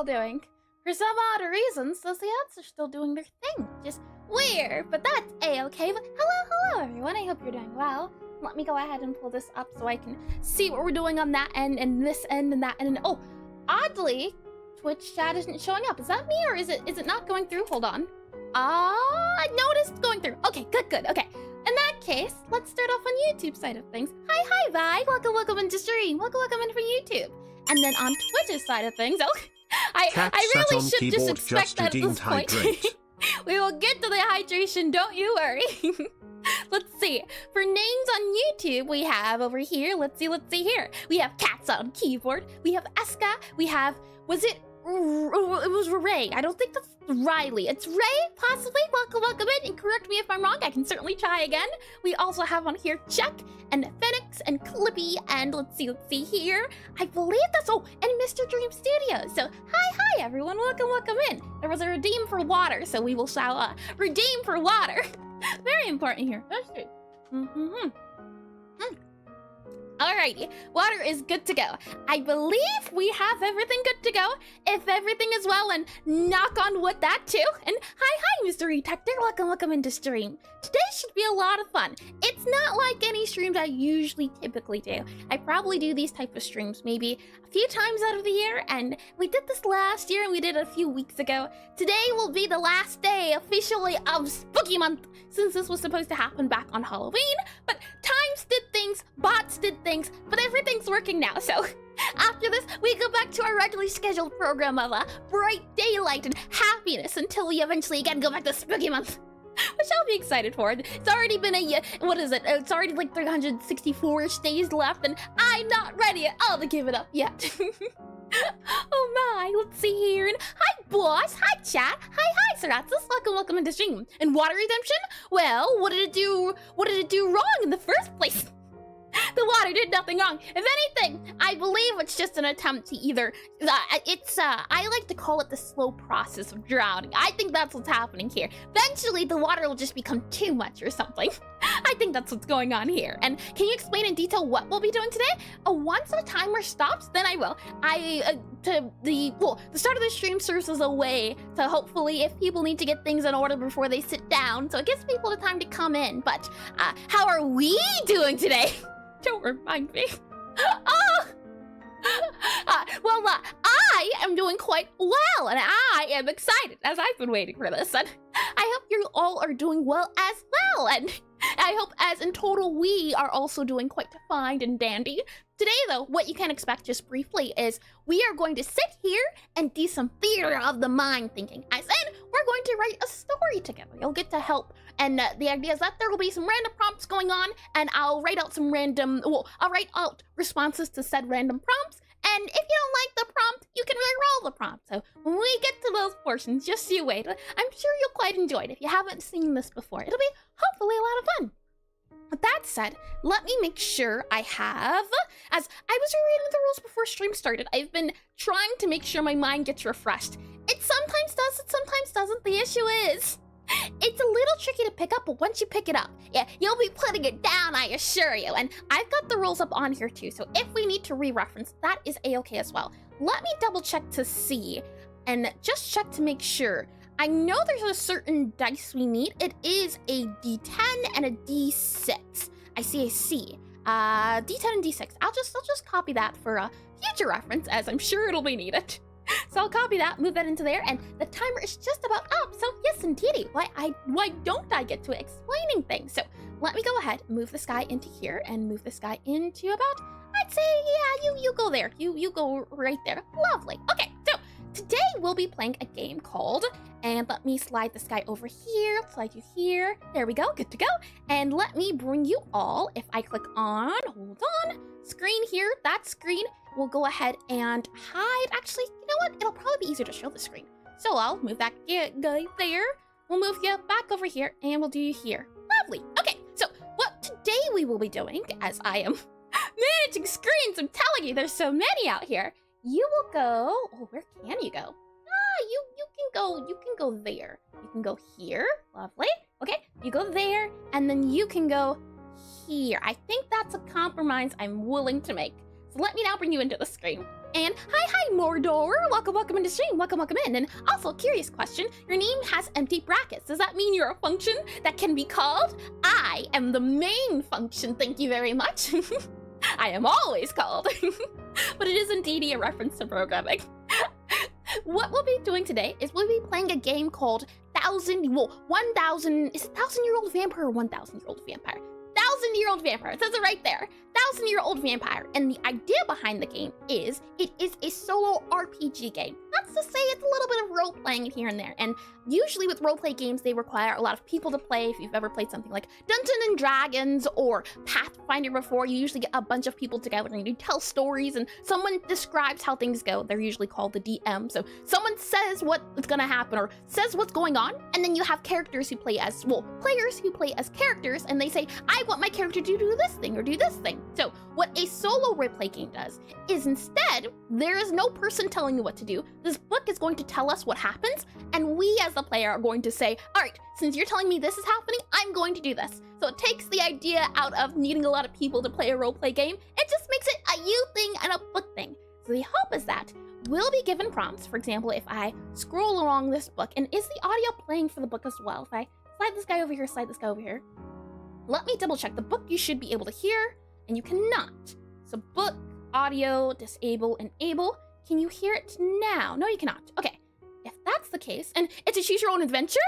all doing? For some odd reasons, those ads are still doing their thing. Just weird, but that's a-okay. But hello, everyone. I hope you're doing well. Let me go ahead and pull this up so I can see what we're doing on that end, and this end, and that end. Oh, oddly, Twitch chat isn't showing up. Is that me, or is it not going through? Hold on. No, it is going through. Okay, good. Okay. In that case, let's start off on YouTube side of things. Hi, Vi. Welcome into stream. Welcome in from YouTube. And then on Twitch's side of things, I really should just expect that at this point. We will get to the hydration, don't you worry. Let's see. For names on YouTube, we have over here, let's see here. We have Cats on keyboard. We have Eska. We have, it was Ray. I don't think that's Riley. It's Ray, possibly. Welcome in, and correct me if I'm wrong. I can certainly try again. We also have on here Chuck and Phoenix and Clippy, and let's see here. I believe that's, and Mr. Dream Studios. So hi everyone, welcome in. There was a redeem for water, so we will shall redeem for water. Very important here. That's true. Alrighty, water is good to go. I believe we have everything good to go. If everything is well, and knock on wood that too. And hi, Mr. Detector. Welcome into stream. Today should be a lot of fun. It's not like any streams I usually typically do. I probably do these type of streams maybe a few times out of the year, and we did this last year and we did it a few weeks ago. Today will be the last day officially of Spooky Month, since this was supposed to happen back on Halloween, but times did things, bots did things, but everything's working now, so after this, we go back to our regularly scheduled program of bright daylight and happiness until we eventually again go back to Spooky Month, which I'll be excited for. It's already been it's already like 364-ish days left, and I'm not ready at all to give it up yet. Oh my, let's see here. And hi, boss. Hi, chat. Hi, Saratus. Welcome into stream. And water redemption? Well, what did it do wrong in the first place? The water did nothing wrong. If anything, I believe it's just an attempt to either, I like to call it the slow process of drowning. I think that's what's happening here. Eventually, the water will just become too much or something. I think that's what's going on here. And can you explain in detail what we'll be doing today? Once the timer stops, then I will. The start of the stream serves as a way to hopefully, if people need to get things in order before they sit down, so it gives people the time to come in. But how are we doing today? Don't remind me. I am doing quite well, and I am excited as I've been waiting for this. And I hope you all are doing well as well. And I hope as in total, we are also doing quite fine and dandy. Today, though, what you can expect just briefly is we are going to sit here and do some theater of the mind thinking. As in, we're going to write a story together. You'll get to help. And the idea is that there will be some random prompts going on, and I'll write out I'll write out responses to said random prompts. And if you don't like the prompt, you can re-roll the prompt. So when we get to those portions, just you wait. I'm sure you'll quite enjoy it. If you haven't seen this before, it'll be hopefully a lot of fun. With that said, let me make sure I have, as I was rereading the rules before stream started, I've been trying to make sure my mind gets refreshed. It sometimes does, it sometimes doesn't. The issue is, it's a little tricky to pick up, but once you pick it up, yeah, you'll be putting it down, I assure you. And I've got the rules up on here too, so if we need to re-reference, that is a-okay as well. Let me double check to see, and just check to make sure. I know there's a certain dice we need. It is a D10 and a D6. I see a C. D10 and D6. I'll just copy that for future reference, as I'm sure it'll be needed. So I'll copy that, move that into there, and the timer is just about up. So yes, indeedy. Why don't I get to explaining things? So let me go ahead, move this guy into here, and move this guy into about, I'd say, yeah, you go there. You go right there. Lovely. Okay, so today we'll be playing a game called, and let me slide this guy over here, slide you here. There we go, good to go. And let me bring you all, if I click on, hold on, screen here, that screen, we'll go ahead and hide. Actually, you know what? It'll probably be easier to show the screen. So I'll move that guy there. We'll move you back over here, and we'll do you here. Lovely. Okay, so what today we will be doing, as I am managing screens, I'm telling you, there's so many out here. You will go, where can you go? You can go there. You can go here, lovely. Okay, you go there, and then you can go here. I think that's a compromise I'm willing to make. So let me now bring you into the screen. And hi, Mordor. Welcome into stream. Welcome in. And also, curious question. Your name has empty brackets. Does that mean you're a function that can be called? I am the main function. Thank you very much. I am always called. But it is indeed a reference to programming. What we'll be doing today is we'll be playing a game called 1,000, is it 1,000-year-old vampire or 1,000-year-old vampire? 1,000-year-old vampire, it says it right there. 1,000-year-old vampire. And the idea behind the game is it is a solo RPG game. That's to say it's a little bit of role-playing here and there. And usually with role-play games, they require a lot of people to play. If you've ever played something like Dungeons and Dragons or Pathfinder before, you usually get a bunch of people together and you tell stories and someone describes how things go. They're usually called the DM. So someone says what's gonna happen or says what's going on, and then you have characters who play as, well, players who play as characters, and they say, I want my character to do this thing or do this thing. So what a solo roleplay game does is instead, there is no person telling you what to do. This book is going to tell us what happens, and we as the player are going to say, all right, since you're telling me this is happening, I'm going to do this. So it takes the idea out of needing a lot of people to play a roleplay game. It just makes it a you thing and a book thing. So the hope is that we'll be given prompts. For example, if I scroll along this book, and is the audio playing for the book as well? If I slide this guy over here, slide this guy over here. Let me double check. The book you should be able to hear, and you cannot. So book, audio, disable, enable. Can you hear it now? No, you cannot. Okay, if that's the case, and it's a choose your own adventure,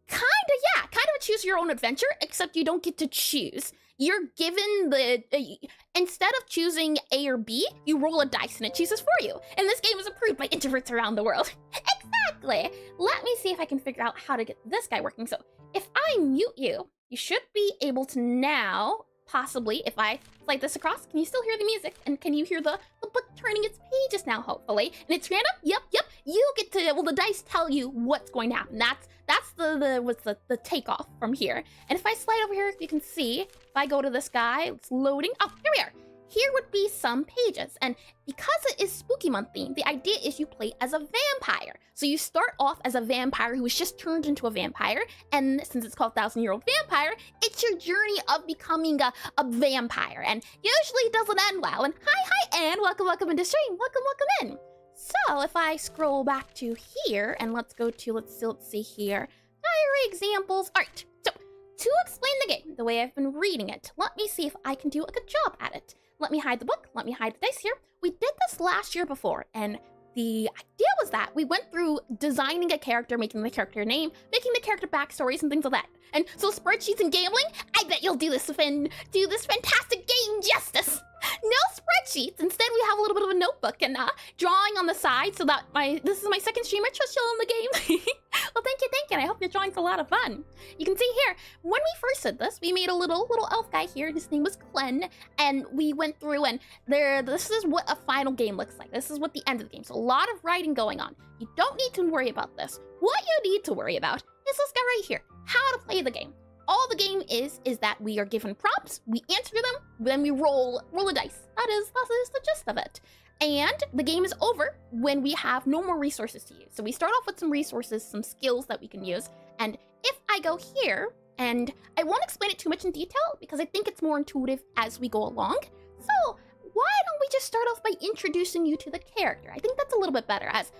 kind of a choose your own adventure, except you don't get to choose. You're given the, instead of choosing A or B, you roll a dice and it chooses for you. And this game is approved by introverts around the world. Exactly. Let me see if I can figure out how to get this guy working. So if I mute you, you should be able to now, possibly, if I slide this across, can you still hear the music? And can you hear the book turning its pages now, hopefully? And it's random? Yep. You get to, well, the dice tell you what's going to happen. That's the takeoff from here. And if I slide over here, you can see, if I go to this guy, it's loading. Oh, here we are. Here would be some pages. And because it is Spooky Month themed, the idea is you play as a vampire. So you start off as a vampire who was just turned into a vampire. And since it's called 1,000-year-old vampire, it's your journey of becoming a vampire. And usually it doesn't end well. And hi, Anne. Welcome into stream. Welcome in. So if I scroll back to here, and let's go to, let's see here, diary examples. All right, so to explain the game the way I've been reading it, let me see if I can do a good job at it. Let me hide the book, let me hide the dice here. We did this last year before, and the idea was that we went through designing a character, making the character name, making the character backstories and things like that. And so spreadsheets and gambling, I bet you'll do this fantastic game justice. No spreadsheets. Instead, we have a little bit of a notebook and drawing on the side so that this is my second stream. I trust y'all in the game. Well, thank you. And I hope your drawing's a lot of fun. You can see here, when we first did this, we made a little elf guy here. His name was Glenn, and we went through and this is what a final game looks like. This is what the end of the game. So a lot of writing going on. You don't need to worry about this. What you need to worry about is this guy right here. How to play the game. All the game is that we are given prompts, we answer them, then we roll a dice. That is the gist of it. And the game is over when we have no more resources to use. So we start off with some resources, some skills that we can use. And if I go here, and I won't explain it too much in detail because I think it's more intuitive as we go along. So why don't we just start off by introducing you to the character? I think that's a little bit better, as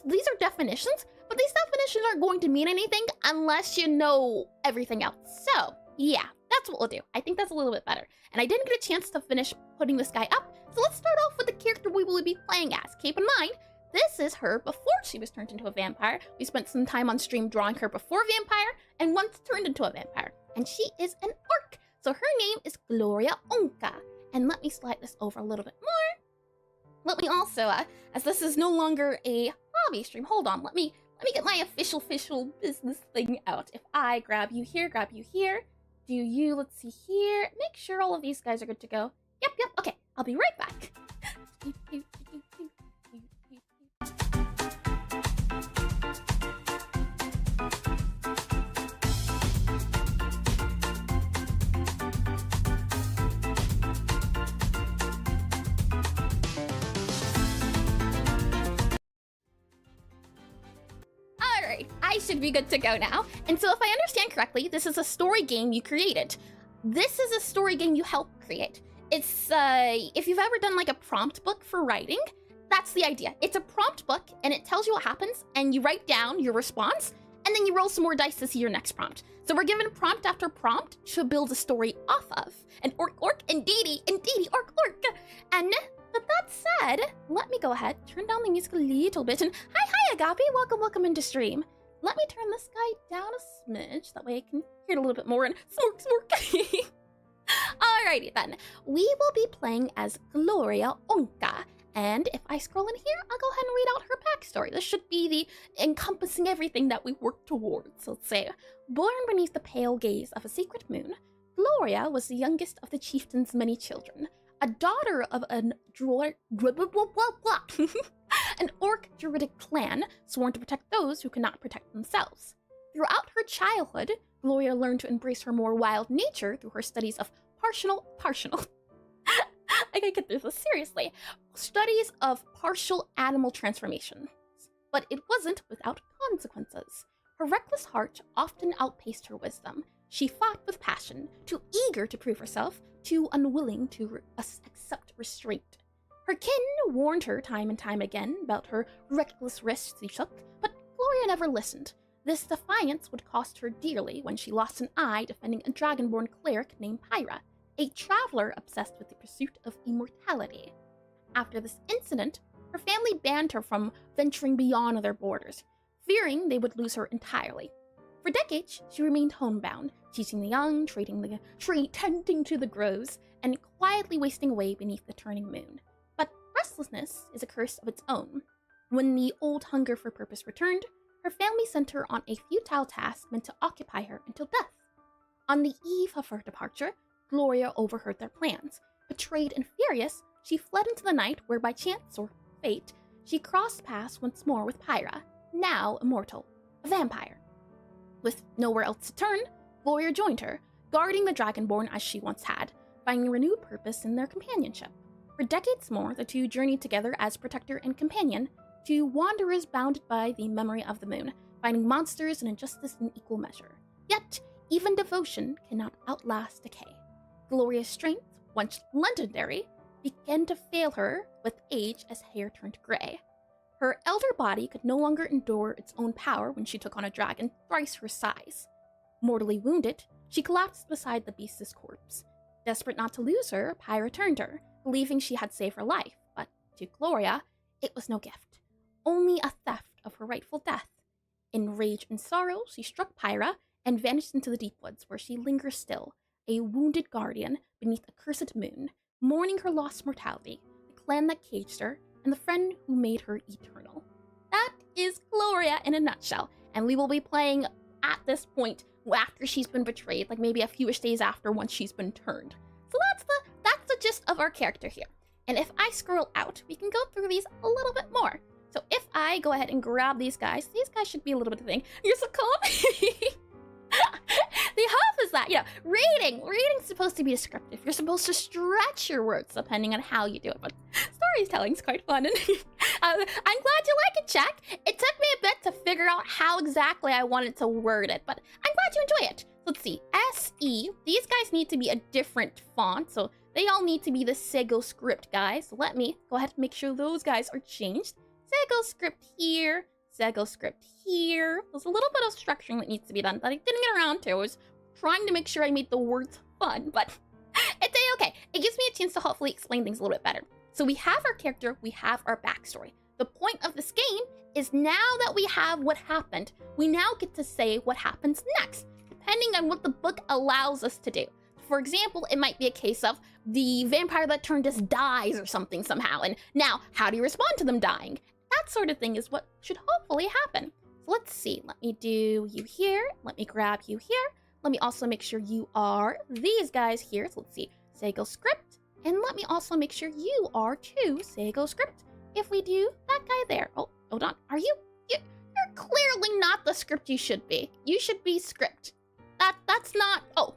these are definitions, but these definitions aren't going to mean anything unless you know everything else. So yeah, that's what we'll do. I think that's a little bit better. And I didn't get a chance to finish putting this guy up, so let's start off with the character we will be playing as. Keep in mind, this is her before she was turned into a vampire. We spent some time on stream drawing her before vampire and once turned into a vampire. And she is an orc. So her name is Gloria Onka. And let me slide this over a little bit more. Let me also, as this is no longer a hobby stream, hold on, let me get my official business thing out. If I grab you here, do you, let's see here, make sure all of these guys are good to go. Yep, okay, I'll be right back. I should be good to go now. And so if I understand correctly, this is a story game you created. This is a story game you helped create. It's, if you've ever done like a prompt book for writing, that's the idea. It's a prompt book, and it tells you what happens, and you write down your response, and then you roll some more dice to see your next prompt. So we're given prompt after prompt to build a story off of. And orc, indeedy, orc. And with that said, let me go ahead, turn down the music a little bit, and hi, Agape, welcome into stream. Let me turn this guy down a smidge, that way I can hear it a little bit more, and smork. Alrighty then, we will be playing as Gloria Onka. And if I scroll in here, I'll go ahead and read out her backstory. This should be the encompassing everything that we work towards. So let's say, born beneath the pale gaze of a secret moon, Gloria was the youngest of the chieftain's many children, a daughter of an an orc druidic clan sworn to protect those who cannot protect themselves. Throughout her childhood, Gloria learned to embrace her more wild nature through her studies of partial. I gotta get this seriously. Studies of partial animal transformations. But it wasn't without consequences. Her reckless heart often outpaced her wisdom. She fought with passion, too eager to prove herself, too unwilling to accept restraint. Her kin warned her time and time again about her reckless risks she took, but Gloria never listened. This defiance would cost her dearly when she lost an eye defending a dragonborn cleric named Pyra, a traveler obsessed with the pursuit of immortality. After this incident, her family banned her from venturing beyond their borders, fearing they would lose her entirely. For decades, she remained homebound, teaching the young, tending to the groves, and quietly wasting away beneath the turning moon. But restlessness is a curse of its own. When the old hunger for purpose returned, her family sent her on a futile task meant to occupy her until death. On the eve of her departure, Gloria overheard their plans. Betrayed and furious, she fled into the night where by chance or fate, she crossed paths once more with Pyra, now immortal, a vampire. With nowhere else to turn, Gloria joined her, guarding the Dragonborn as she once had, finding renewed purpose in their companionship. For decades more, the two journeyed together as protector and companion, two wanderers bounded by the memory of the moon, finding monsters and injustice in equal measure. Yet, even devotion cannot outlast decay. Gloria's strength, once legendary, began to fail her with age as hair turned gray. Her elder body could no longer endure its own power when she took on a dragon thrice her size. Mortally wounded, she collapsed beside the beast's corpse. Desperate not to lose her, Pyra turned her, believing she had saved her life, but to Gloria, it was no gift, only a theft of her rightful death. In rage and sorrow, she struck Pyra and vanished into the deep woods, where she lingers still, a wounded guardian beneath a cursed moon, mourning her lost mortality, the clan that caged her, and the friend who made her eternal. That is Gloria in a nutshell, and we will be playing at this point after she's been betrayed, like maybe a fewish days after once she's been turned. So that's the gist of our character here. And if I scroll out, we can go through these a little bit more. So if I go ahead and grab these guys should be a little bit of a thing. You're so calm. The hope is that, reading's supposed to be descriptive. You're supposed to stretch your words depending on how you do it, but storytelling's quite fun. And I'm glad you like it, Jack. It took me a bit to figure out how exactly I wanted to word it, but I'm glad you enjoy it. Let's see, SE, these guys need to be a different font, so they all need to be the Sego script guys. So let me go ahead and make sure those guys are changed. Sego script here. Sego script here. There's a little bit of structuring that needs to be done that I didn't get around to. I was trying to make sure I made the words fun, but it's okay. It gives me a chance to hopefully explain things a little bit better. So we have our character, we have our backstory. The point of this game is now that we have what happened, we now get to say what happens next, depending on what the book allows us to do. For example, it might be a case of the vampire that turned us dies or something somehow, and now how do you respond to them dying? That sort of thing is what should hopefully happen. So let's see. Let me do you here. Let me grab you here. Let me also make sure you are these guys here. So let's see. Sego script. And let me also make sure you are too Sego script. If we do that guy there. Oh, hold on. Are you? You're clearly not the script you should be. You should be script. That's not. Oh,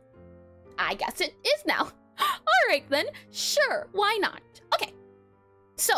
I guess it is now. All right then. Sure. Why not? Okay. So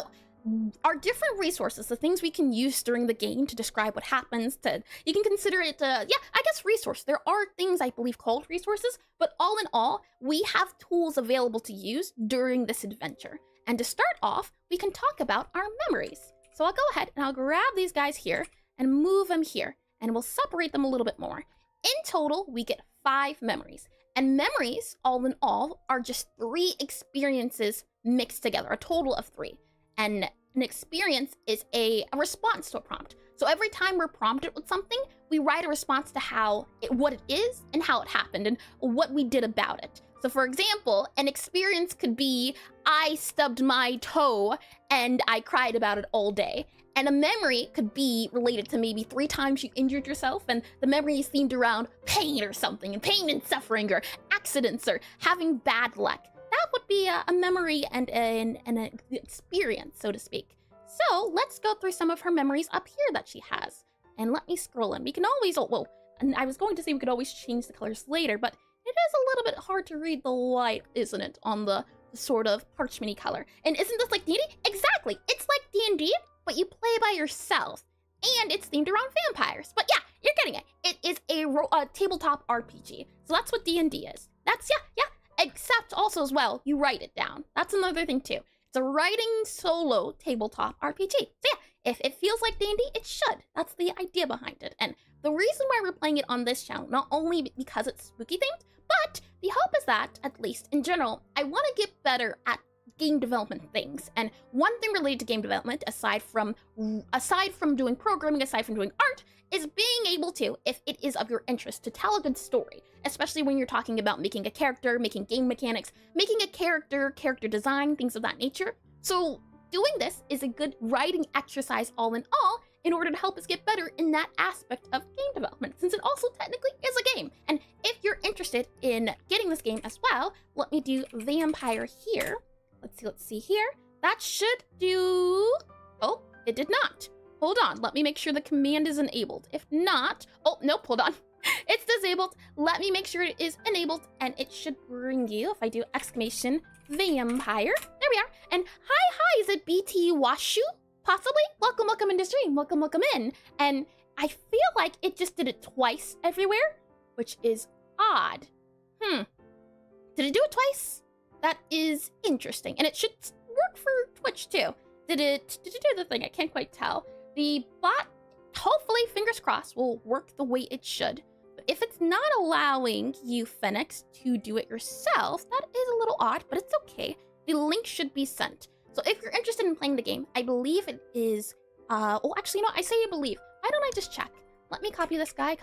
our different resources, the things we can use during the game to describe what happens, you can consider it, I guess resource. There are things I believe called resources, but all in all, we have tools available to use during this adventure. And to start off, we can talk about our memories. So I'll go ahead and I'll grab these guys here and move them here, and we'll separate them a little bit more. In total, we get 5 memories. And memories, all in all, are just 3 experiences mixed together, a total of 3. And an experience is a response to a prompt. So every time we're prompted with something, we write a response to what it is and how it happened and what we did about it. So for example, an experience could be, I stubbed my toe and I cried about it all day. And a memory could be related to maybe 3 times you injured yourself, and the memory is themed around pain or something, and pain and suffering, or accidents, or having bad luck. That would be a memory and an experience, so to speak. So let's go through some of her memories up here that she has. And let me scroll in. We can always, and I was going to say we could always change the colors later, but it is a little bit hard to read the light, isn't it, on the sort of parchment-y color. And isn't this like D&D? Exactly, it's like D&D, but you play by yourself, and it's themed around vampires. But yeah, you're getting it. It is a tabletop RPG, so that's what D&D is. That's, yeah, except also as well, you write it down. That's another thing too. It's a writing solo tabletop RPG. So yeah, if it feels like D&D, it should. That's the idea behind it. And the reason why we're playing it on this channel, not only because it's spooky themed, but the hope is that, at least in general, I want to get better at game development things. And one thing related to game development, aside from doing programming, aside from doing art, is being able to, if it is of your interest, to tell a good story, especially when you're talking about making a character, making game mechanics, making a character design, things of that nature. So doing this is a good writing exercise all in all, in order to help us get better in that aspect of game development, since it also technically is a game. And if you're interested in getting this game as well, let me do vampire here. Let's see here. That should do... Oh, it did not. Hold on, let me make sure the command is enabled. If not... Oh, nope, hold on. It's disabled. Let me make sure it is enabled, and it should bring you, if I do exclamation vampire. There we are. And hi, is it BT Washu? Possibly? Welcome into stream. Welcome in. And I feel like it just did it twice everywhere, which is odd. Did it do it twice? That is interesting. And it should work for Twitch too. Did it do the thing? I can't quite tell. The bot, hopefully, fingers crossed, will work the way it should. But if it's not allowing you, Phoenix, to do it yourself, that is a little odd, but it's okay. The link should be sent. So if you're interested in playing the game, I believe it is, oh, actually, no, I say I believe. Why don't I just check? Let me copy this guy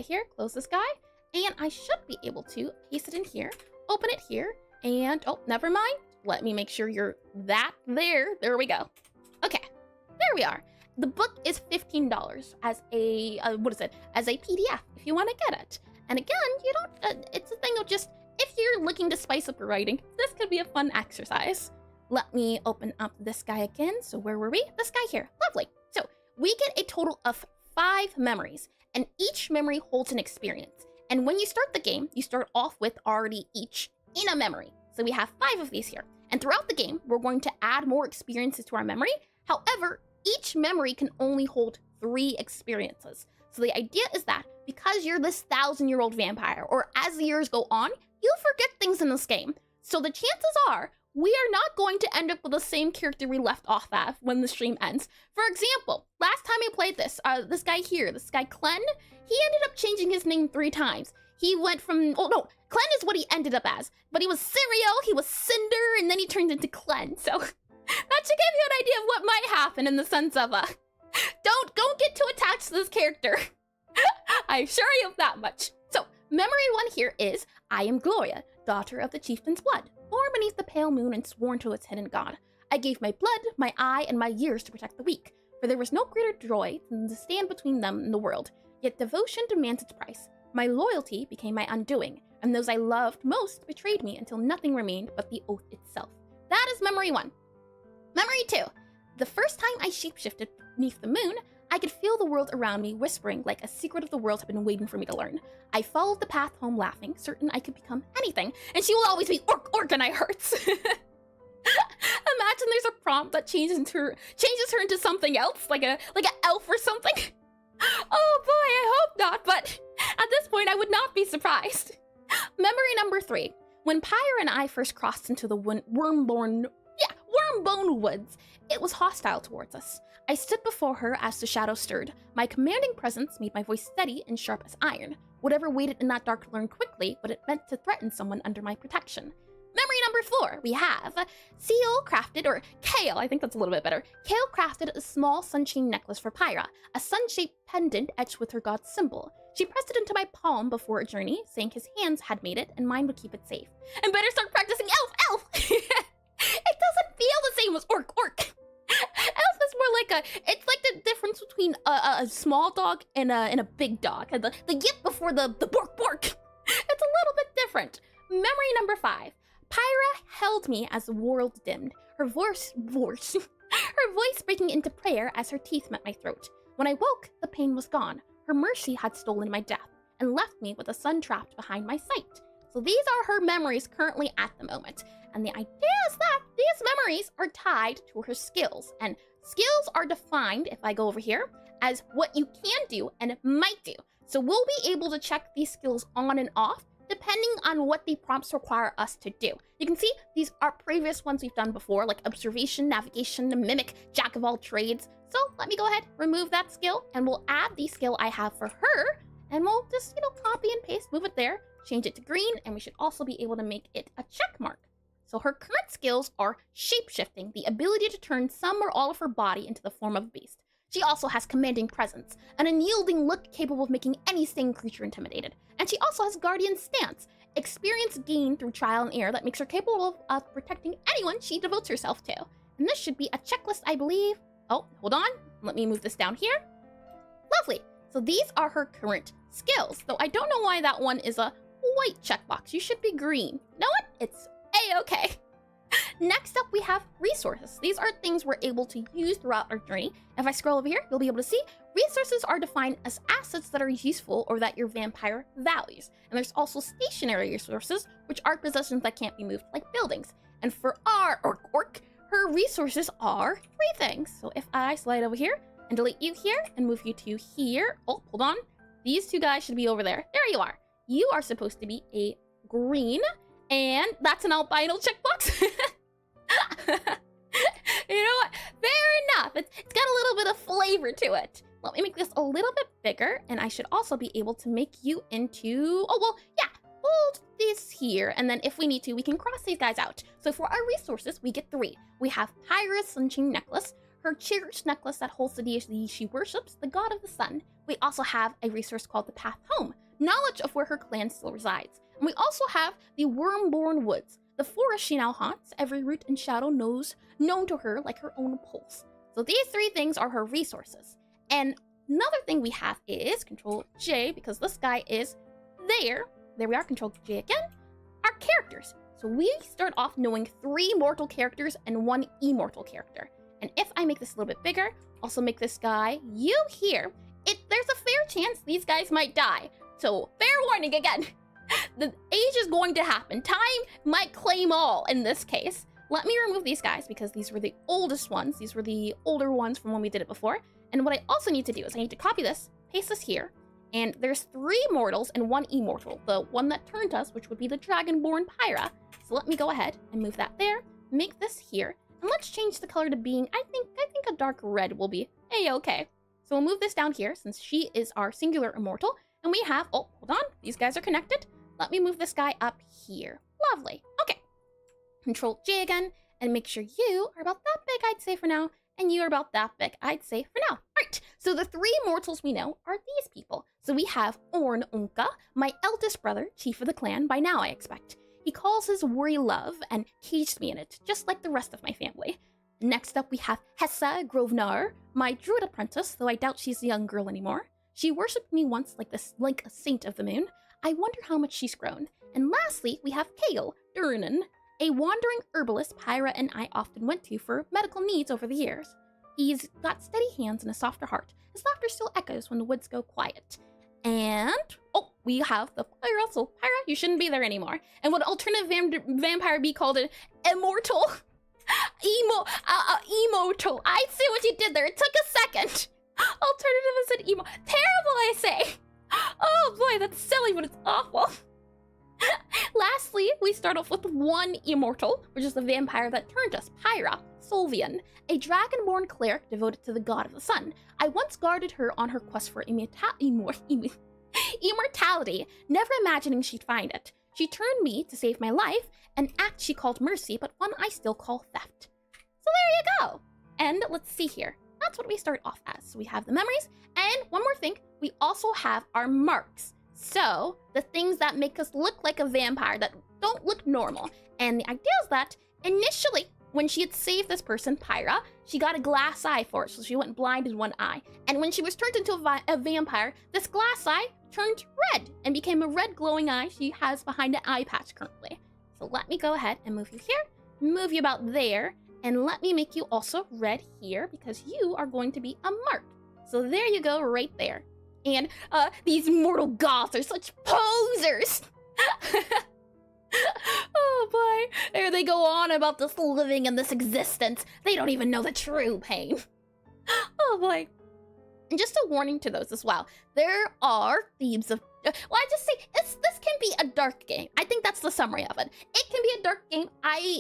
here, close this guy, and I should be able to paste it in here, open it here, and, oh, never mind. Let me make sure you're there. There we go. Okay, there we are. The book is $15 as a, as a PDF if you want to get it. And again, you don't, it's a thing of just, if you're looking to spice up your writing, this could be a fun exercise. Let me open up this guy again. So where were we? This guy here. Lovely. So we get a total of 5 memories, and each memory holds an experience. And when you start the game, you start off with already each in a memory. So we have 5 of these here. And throughout the game, we're going to add more experiences to our memory. However, each memory can only hold 3 experiences. So the idea is that because you're this 1,000-year-old vampire, or as the years go on, you'll forget things in this game. So the chances are we are not going to end up with the same character we left off at when the stream ends. For example, last time I played this guy here, this guy Clen, he ended up changing his name 3 times. He went from, oh no, Clen is what he ended up as, but he was Cereal, he was Cinder, and then he turned into Clen. So that should give you an idea of what might happen in the sense of, don't get too attached to this character. I assure you of that much. So, memory 1 here is, I am Gloria, daughter of the chieftain's blood, born beneath the pale moon and sworn to its hidden god. I gave my blood, my eye, and my years to protect the weak, for there was no greater joy than to stand between them and the world. Yet devotion demands its price. My loyalty became my undoing, and those I loved most betrayed me until nothing remained but the oath itself. That is memory 1. Memory 2. The first time I shapeshifted beneath the moon, I could feel the world around me whispering like a secret of the world had been waiting for me to learn. I followed the path home laughing, certain I could become anything, and she will always be orc and I hurts. Imagine there's a prompt that changes her into something else, like an elf or something. Oh boy, I hope not, but at this point I would not be surprised. Memory number 3. When Pyre and I first crossed into the Wormborn warm bone woods. It was hostile towards us. I stood before her as the shadow stirred. My commanding presence made my voice steady and sharp as iron. Whatever waited in that dark learned quickly, but it meant to threaten someone under my protection. Memory number 4, we have Kale crafted, or Kale, I think that's a little bit better. Kale crafted a small sun-chain necklace for Pyra, a sun-shaped pendant etched with her god's symbol. She pressed it into my palm before a journey, saying his hands had made it and mine would keep it safe. And better start practicing elf! It doesn't feel the same as orc. Elf is more like it's like the difference between a small dog and a big dog. And the yip before the bork. It's a little bit different. Memory number 5. Pyra held me as the world dimmed, her voice breaking into prayer as her teeth met my throat. When I woke, the pain was gone. Her mercy had stolen my death and left me with the sun trapped behind my sight. So these are her memories currently at the moment. And the idea is that these memories are tied to her skills. And skills are defined, if I go over here, as what you can do and might do. So we'll be able to check these skills on and off depending on what the prompts require us to do. You can see these are previous ones we've done before, like observation, navigation, mimic, jack of all trades. So let me go ahead, remove that skill, and we'll add the skill I have for her, and we'll just, copy and paste, move it there, change it to green, and we should also be able to make it a check mark. So her current skills are shapeshifting, the ability to turn some or all of her body into the form of a beast. She also has commanding presence, an unyielding look capable of making any sane creature intimidated. And she also has guardian stance, experience gained through trial and error that makes her capable of protecting anyone she devotes herself to. And this should be a checklist, I believe. Oh, hold on. Let me move this down here. Lovely. So these are her current skills, though I don't know why that one is a white checkbox. You should be green. You know what? It's A-okay. Next up, we have resources. These are things we're able to use throughout our journey. If I scroll over here, you'll be able to see resources are defined as assets that are useful or that your vampire values. And there's also stationary resources, which are possessions that can't be moved, like buildings. And for our orc, her resources are 3 things. So if I slide over here and delete you here and move you to here. Oh, hold on. These 2 guys should be over there. There you are. You are supposed to be a green, and that's an albino checkbox. You know what? Fair enough. It's got a little bit of flavor to it. Let me make this a little bit bigger, and I should also be able to make you into... Oh, well, yeah. Hold this here, and then if we need to, we can cross these guys out. So for our resources, we get 3. We have Pyra's Sunchain Necklace, her cherished necklace that holds the deity she worships, the god of the sun. We also have a resource called the Path Home, knowledge of where her clan still resides. And we also have the Wormborn Woods, the forest she now haunts, every root and shadow known to her like her own pulse. So these 3 things are her resources. And another thing we have is Control J, because this guy is there. There we are, Control J again. Our characters. So we start off knowing 3 mortal characters and 1 immortal character. And if I make this a little bit bigger, also make this guy you here, there's a fair chance these guys might die. So fair warning again. The age is going to happen. Time might claim all in this case. Let me remove these guys because these were the oldest ones. These were the older ones from when we did it before. And what I also need to do is I need to copy this, paste this here, and there's 3 mortals and 1 immortal. The one that turned us, which would be the Dragonborn Pyra. So let me go ahead and move that there, make this here, and let's change the color to being, I think a dark red will be A-okay. So we'll move this down here since she is our singular immortal. And we have, oh, hold on, these guys are connected. Let me move this guy up here. Lovely. Okay. Control J again, and make sure you are about that big, I'd say for now, and you are about that big, I'd say for now. All right, so the 3 mortals we know are these people. So we have Orn Unka, my eldest brother, chief of the clan, by now I expect. He calls his worry love and caged me in it, just like the rest of my family. Next up, we have Hessa Grosvenor, my druid apprentice, though I doubt she's a young girl anymore. She worshipped me once like a saint of the moon. I wonder how much she's grown. And lastly, we have Kale Durnan, a wandering herbalist Pyra and I often went to for medical needs over the years. He's got steady hands and a softer heart. His laughter still echoes when the woods go quiet. And, oh, we have the Pyra, so Pyra, you shouldn't be there anymore. And would alternative vampire be called an immortal? Emotal. I see what you did there. It took a second. Alternative is an emo. Terrible, I say. Oh boy, that's silly, but it's awful. Lastly, we start off with 1 immortal, which is the vampire that turned us, Pyra. Solvian, a dragonborn cleric devoted to the god of the sun. I once guarded her on her quest for immortality, never imagining she'd find it. She turned me to save my life, an act she called mercy, but one I still call theft. So there you go. And let's see here. That's what we start off as. So we have the memories, and one more thing, we also have our marks. So the things that make us look like a vampire that don't look normal. And the idea is that initially, when she had saved this person, Pyra, she got a glass eye for it, so she went blind in one eye. And when she was turned into a vampire, this glass eye turned red and became a red glowing eye she has behind an eye patch currently. So let me go ahead and move you here, move you about there, and let me make you also red here because you are going to be a mark. So there you go, right there. And these mortal goths are such posers. Oh boy, there they go on about this living and this existence. They don't even know the true pain. Oh boy. And just a warning to those as well. There are themes of, well, I just say this can be a dark game. I think that's the summary of it. It can be a dark game.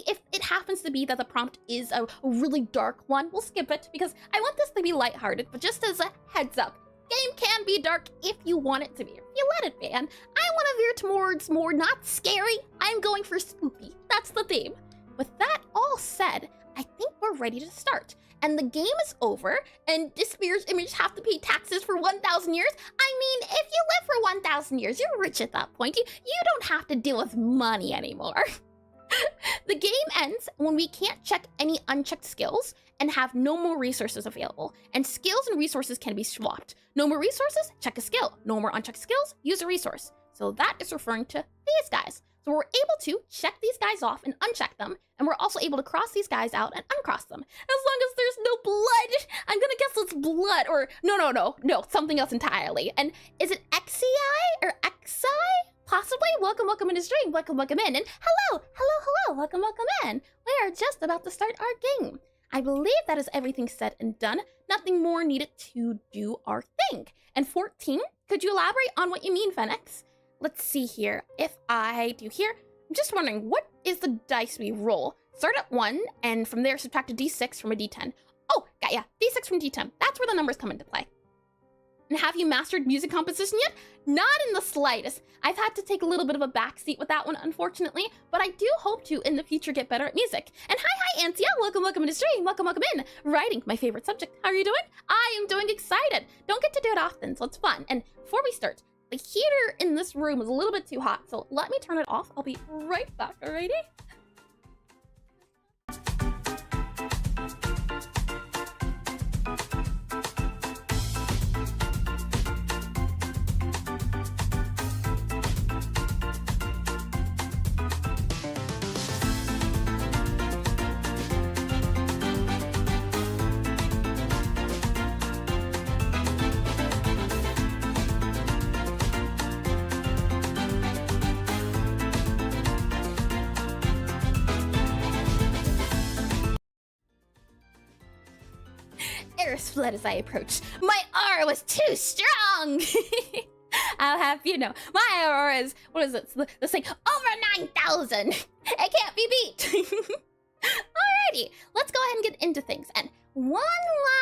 If it happens to be that the prompt is a really dark one, we'll skip it because I want this to be lighthearted, but just as a heads up, game can be dark if you want it to be. If you let it be. And I want to veer towards more not scary. I'm going for spooky. That's the theme. With that all said, I think we're ready to start. And the game is over, and this mirror's image have to pay taxes for 1,000 years. I mean, if you live for 1,000 years, you're rich at that point. You don't have to deal with money anymore. The game ends when we can't check any unchecked skills and have no more resources available. And skills and resources can be swapped. No more resources, check a skill. No more unchecked skills, use a resource. So that is referring to these guys. So we're able to check these guys off and uncheck them, and we're also able to cross these guys out and uncross them. As long as there's no blood. I'm gonna guess it's blood, or no, something else entirely. And is it XCI or XI? Possibly. Welcome in the stream. Welcome in. And hello. Welcome in. We are just about to start our game. I believe that is everything said and done. Nothing more needed to do our thing. And 14, could you elaborate on what you mean, Phoenix? Let's see here. If I do here, I'm just wondering, what is the dice we roll? Start at 1, and from there subtract a d6 from a d10. Oh, got ya. D6 from d10. That's where the numbers come into play. And have you mastered music composition yet? Not in the slightest. I've had to take a little bit of a backseat with that one, unfortunately, but I do hope to, in the future, get better at music. And hi, Antia. Welcome in the stream. Welcome in. Writing, my favorite subject. How are you doing? I am doing excited. Don't get to do it often, so it's fun. And before we start, the heater in this room is a little bit too hot, so let me turn it off. I'll be right back, alrighty? Eris fled as I approached. My aura was too strong! I'll have you know, my aura is, what is it? Let's say over 9,000! It can't be beat! Alrighty, let's go ahead and get into things. And one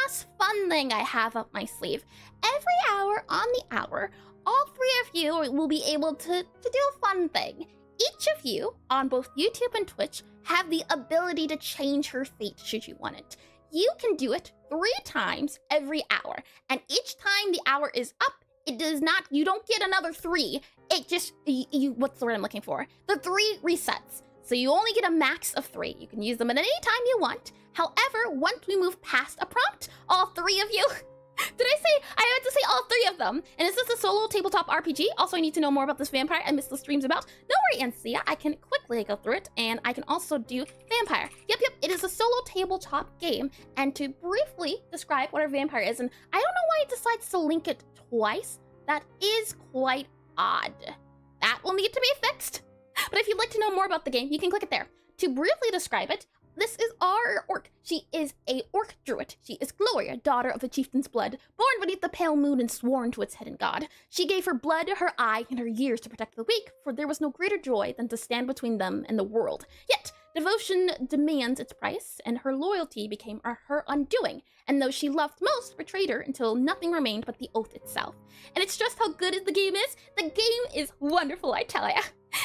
last fun thing I have up my sleeve. Every hour on the hour, all 3 of you will be able to do a fun thing. Each of you, on both YouTube and Twitch, have the ability to change her fate should you want it. You can do it 3 times every hour, and each time the hour is up, it does not, you don't get another 3. It just, what's the word I'm looking for? The 3 resets. So you only get a max of 3. You can use them at any time you want. However, once we move past a prompt, all 3 of you, did I say, I had to say all 3 of them. And is this a solo tabletop RPG? Also, I need to know more about this vampire I missed the streams about. No worry, Ansia, I can quickly go through it, and I can also do vampire. Yep, it is a solo tabletop game. And to briefly describe what our vampire is, and I don't know why it decides to link it twice. That is quite odd. That will need to be fixed. But if you'd like to know more about the game, you can click it there. To briefly describe it, this is our orc. She is a orc druid. She is Gloria, daughter of a chieftain's blood, born beneath the pale moon and sworn to its hidden god. She gave her blood, her eye, and her years to protect the weak, for there was no greater joy than to stand between them and the world. Yet, Devotion demands its price, and her loyalty became her undoing. And those she loved most betrayed her until nothing remained but the oath itself. And it's just how good the game is. The game is wonderful, I tell ya.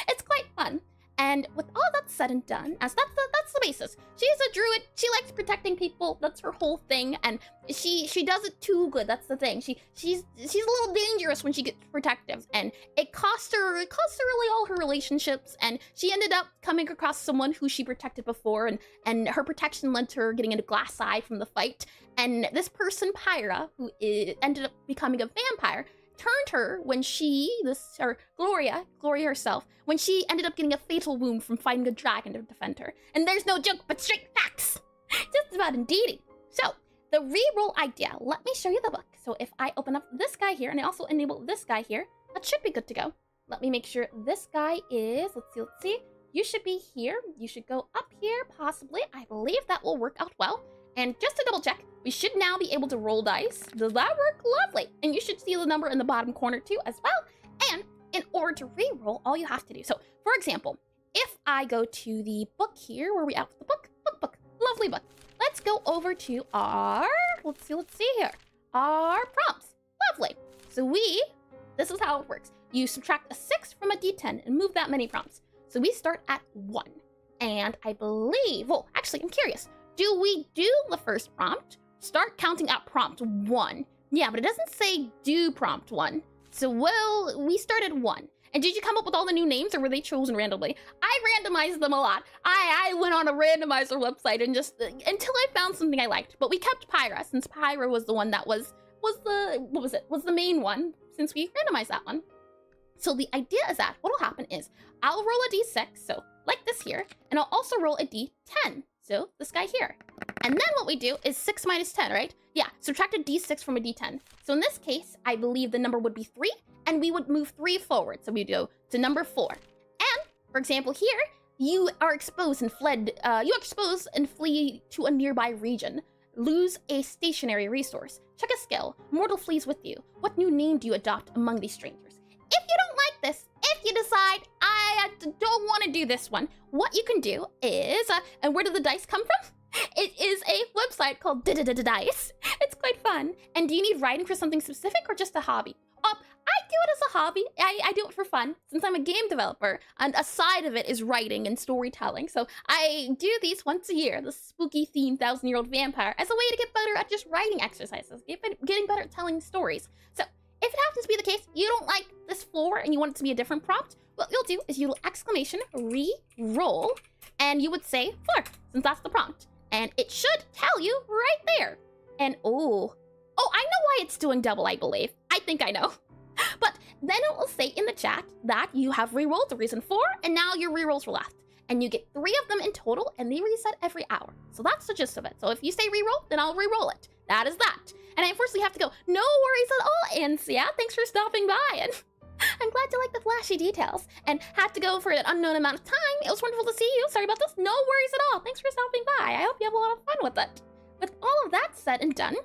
It's quite fun. And with all that said and done, as that's the basis. She's a druid. She likes protecting people. That's her whole thing, and she does it too good. That's the thing. She's a little dangerous when she gets protective, and it cost her really all her relationships. And she ended up coming across someone who she protected before, and her protection led to her getting into glass eye from the fight. And this person, Pyra, who ended up becoming a vampire, turned her when Gloria herself, when she ended up getting a fatal wound from fighting a dragon to defend her. And there's no joke, but straight facts. Just about indeedy. So, the reroll idea. Let me show you the book. So if I open up this guy here, and I also enable this guy here, that should be good to go. Let me make sure this guy is, let's see. You should be here. You should go up here, possibly. I believe that will work out well. And just to double check, we should now be able to roll dice. Does that work? Lovely. And you should see the number in the bottom corner too as well. And in order to re-roll, all you have to do. So for example, if I go to the book here, where we at with the book, lovely book. Let's go over to our, let's see here, our prompts. Lovely. So this is how it works. You subtract a 6 from a d10 and move that many prompts. So we start at 1. And I believe, well, actually, I'm curious. Do we do the first prompt? Start counting at prompt 1. Yeah, but it doesn't say do prompt 1. So, well, we started 1. And did you come up with all the new names, or were they chosen randomly? I randomized them a lot. I went on a randomizer website and just, until I found something I liked. But we kept Pyra, since Pyra was the one that was the main one, since we randomized that one. So the idea is that what'll happen is I'll roll a d6, so like this here, and I'll also roll a d10. So this guy here. And then what we do is 6 minus 10, right? Yeah, subtract a d6 from a d10. So in this case, I believe the number would be 3, and we would move 3 forward. So we go to number 4. And, for example, here, you are exposed and flee to a nearby region. Lose a stationary resource. Check a skill. Mortal flees with you. What new name do you adopt among these strangers? If you don't like this, if you decide, I don't want to do this one, what you can do is, and where do the dice come from? It is a website called Dice. It's quite fun. And do you need writing for something specific or just a hobby? I do it as a hobby. I do it for fun, since I'm a game developer, and a side of it is writing and storytelling. So I do these once a year, the spooky themed 1,000-year-old vampire, as a way to get better at just writing exercises, getting better at telling stories. So if it happens to be the case, you don't like this 4 and you want it to be a different prompt, what you'll do is you'll exclamation re-roll, and you would say 4, since that's the prompt. And it should tell you right there. And oh, I know why it's doing double, I believe. I think I know. But then it will say in the chat that you have re-rolled the reason 4, and now your re-rolls are left. And you get 3 of them in total, and they reset every hour. So that's the gist of it. So if you say re-roll, then I'll re-roll it. That is that. And I unfortunately have to go. No worries at all, Ansia. Thanks for stopping by. And I'm glad you like the flashy details. And had to go for an unknown amount of time. It was wonderful to see you. Sorry about this. No worries at all. Thanks for stopping by. I hope you have a lot of fun with it. With all of that said and done,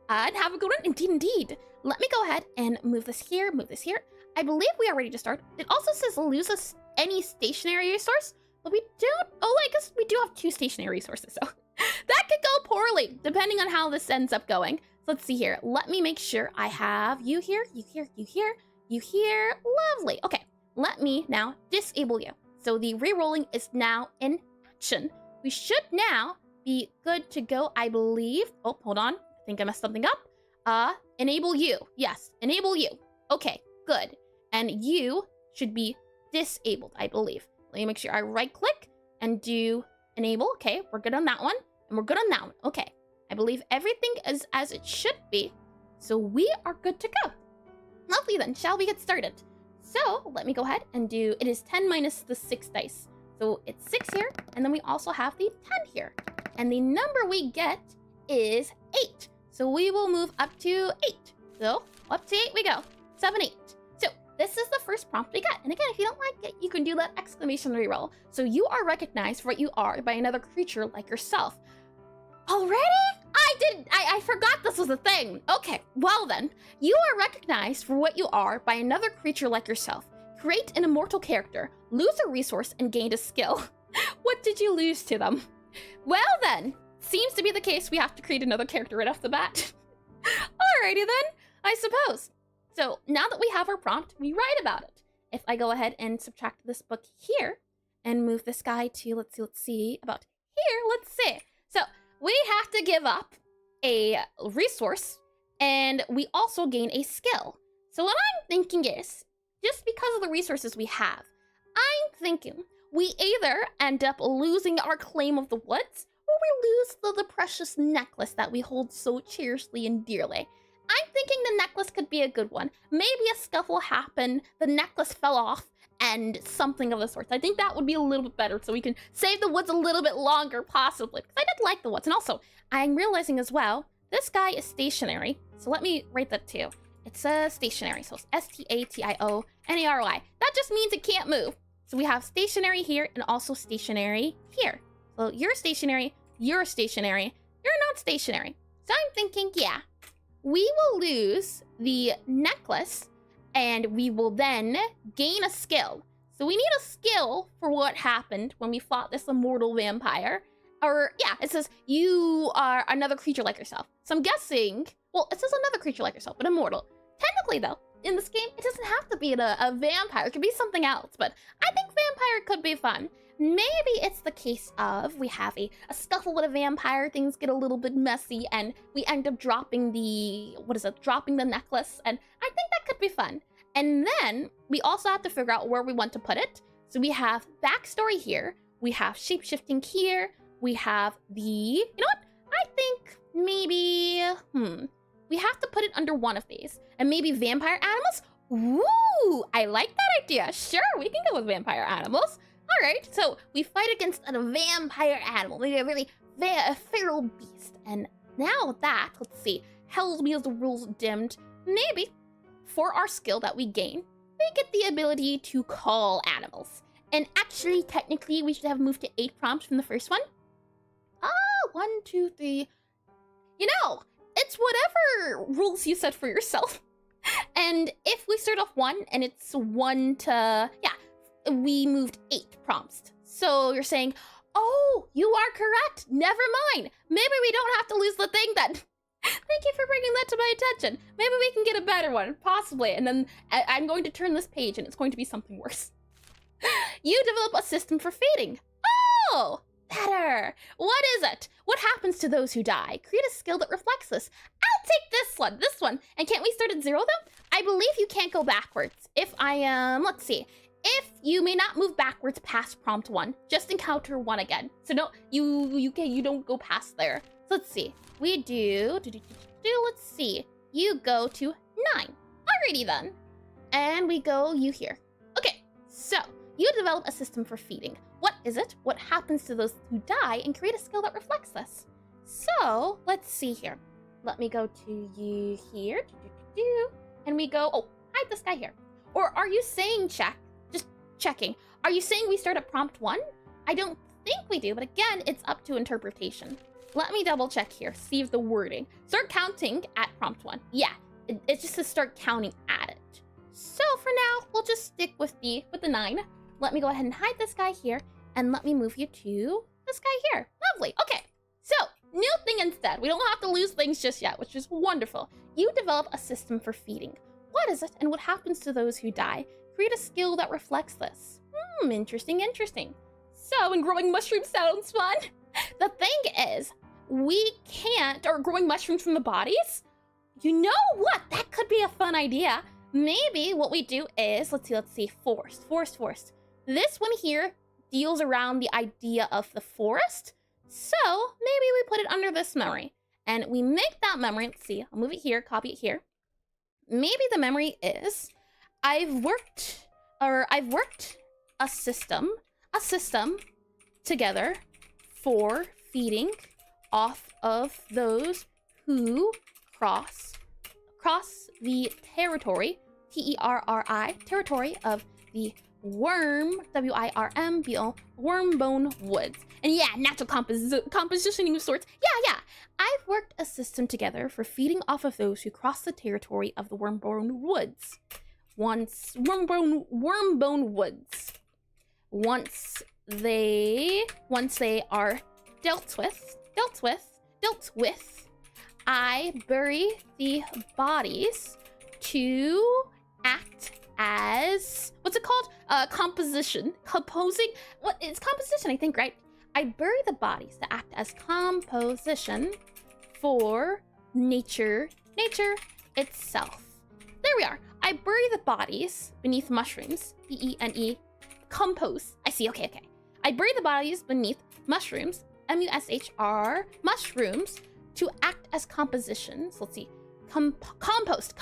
and have a good one. Indeed. Let me go ahead and move this here, move this here. I believe we are ready to start. It also says lose any stationary resource, but we don't. Oh, I guess we do have 2 stationary resources, so that could go poorly depending on how this ends up going. So let's see here. Let me make sure I have you here, you here, you here, you here. Lovely. Okay, let me now disable you. So the re-rolling is now in action. We should now be good to go, I believe. Oh, hold on. I think I messed something up. Enable you. Yes, enable you. Okay, good. And you should be disabled, I believe. Let me make sure I right click and do enable. Okay, we're good on that one. And we're good on that one. Okay, I believe everything is as it should be. So we are good to go. Lovely then, shall we get started? So let me go ahead and do, it is 10 minus the 6 dice. So it's 6 here, and then we also have the 10 here. And the number we get is 8. So we will move up to 8. So up to 8 we go. 7, 8. So this is the first prompt we get. And again, if you don't like it, you can do that exclamation reroll. So you are recognized for what you are by another creature like yourself. Already? I forgot this was a thing. Okay, well then, you are recognized for what you are by another creature like yourself. Create an immortal character, lose a resource, and gain a skill. What did you lose to them? Well then, seems to be the case we have to create another character right off the bat. Alrighty then, I suppose. So now that we have our prompt, we write about it. If I go ahead and subtract this book here and move this guy to, let's see, about here, let's see. So we have to give up a resource and we also gain a skill. So what I'm thinking is, just because of the resources we have, I'm thinking we either end up losing our claim of the woods or we lose the precious necklace that we hold so cherishly and dearly. I'm thinking the necklace could be a good one. Maybe a scuffle happened, the necklace fell off, and something of the sorts. I think that would be a little bit better so we can save the woods a little bit longer, possibly. Because I did like the woods. And also, I'm realizing as well, this guy is stationary. So let me write that too. It's stationary, so it's S-T-A-T-I-O-N-A-R-Y. That just means it can't move. So we have stationary here and also stationary here. So you're stationary, you're not stationary. So I'm thinking, yeah, we will lose the necklace and we will then gain a skill. So we need a skill for what happened when we fought this immortal vampire. Or, yeah, it says you are another creature like yourself. So I'm guessing, well, it says another creature like yourself, but immortal. Technically, though, in this game, it doesn't have to be a vampire. It could be something else, but I think vampire could be fun. Maybe it's the case of we have a scuffle with a vampire, things get a little bit messy, and we end up dropping the, dropping the necklace, and I think that could be fun. And then we also have to figure out where we want to put it. So we have backstory here, we have shapeshifting here, we have the, you know what? I think maybe, we have to put it under one of these. And maybe vampire animals? Ooh, I like that idea. Sure, we can go with vampire animals. All right, so we fight against a vampire animal, maybe a really feral beast. And now with that, let's see, Hell's Wheels the rules dimmed. Maybe for our skill that we gain, we get the ability to call animals. And actually, technically, we should have moved to 8 prompts from the first one. 1, 2, 3. You know, it's whatever rules you set for yourself. And if we start off 1 and it's 1 to, yeah, we moved 8 prompts. So you're saying, oh, you are correct. Never mind. Maybe we don't have to lose the thing that... Thank you for bringing that to my attention. Maybe we can get a better one, possibly. And then I'm going to turn this page and it's going to be something worse. You develop a system for fading. Oh, better. What is it? What happens to those who die? Create a skill that reflects this. I'll take this one. And can't we start at 0 though? I believe you can't go backwards. If I, let's see. If you may not move backwards past prompt 1, just encounter 1 again. So no, you don't go past there. So let's see. We do, let's see. You go to 9. Alrighty then. And we go you here. Okay, so you develop a system for feeding. What is it? What happens to those who die? And create a skill that reflects this. So let's see here. Let me go to you here. And we go, oh, hide this guy here. Or are you saying check? Just checking. Are you saying we start at prompt 1? I don't think we do, but again, it's up to interpretation. Let me double check here, see if the wording. Start counting at prompt 1. Yeah, it's just to start counting at it. So for now, we'll just stick with the 9. Let me go ahead and hide this guy here, and let me move you to this guy here. Lovely, okay. So, new thing instead. We don't have to lose things just yet, which is wonderful. You develop a system for feeding. What is it, and what happens to those who die? Create a skill that reflects this. Interesting. So, and growing mushrooms sounds fun. The thing is, we can't, or growing mushrooms from the bodies? You know what? That could be a fun idea. Maybe what we do is, let's see, forest. This one here deals around the idea of the forest. So maybe we put it under this memory. And we make that memory, let's see, I'll move it here, copy it here. Maybe the memory is, I've worked a system together for feeding off of those who cross the territory, T-E-R-R-I, territory of the worm, W-I-R-M-B-O, wormbone woods. And yeah, natural compositioning of sorts. Yeah. I've worked a system together for feeding off of those who cross the territory of the wormbone woods. Wormbone woods. Once once they are dealt with, I bury the bodies to act as, what's it called? Composition. Composing? What? It's composition, I think, right? I bury the bodies to act as composition for nature itself. There we are. I bury the bodies beneath mushrooms. P-E-N-E. Compose. I see. Okay. I bury the bodies beneath mushrooms. M-U-S-H-R. Mushrooms to act as composition. So let's see. Compost.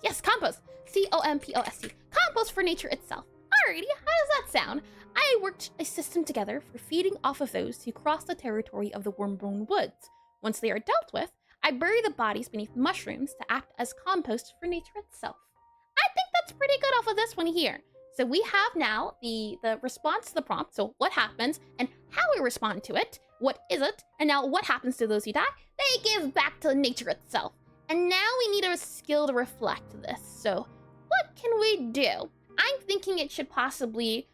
Yes, compost. C-O-M-P-O-S-T. Compost for nature itself. Alrighty, how does that sound? I worked a system together for feeding off of those who cross the territory of the Wormbone Woods. Once they are dealt with, I bury the bodies beneath mushrooms to act as compost for nature itself. I think that's pretty good off of this one here. So we have now the response to the prompt. So what happens and how we respond to it. What is it? And now what happens to those who die? They give back to nature itself. And now we need a skill to reflect this. So what can we do? I'm thinking it should possibly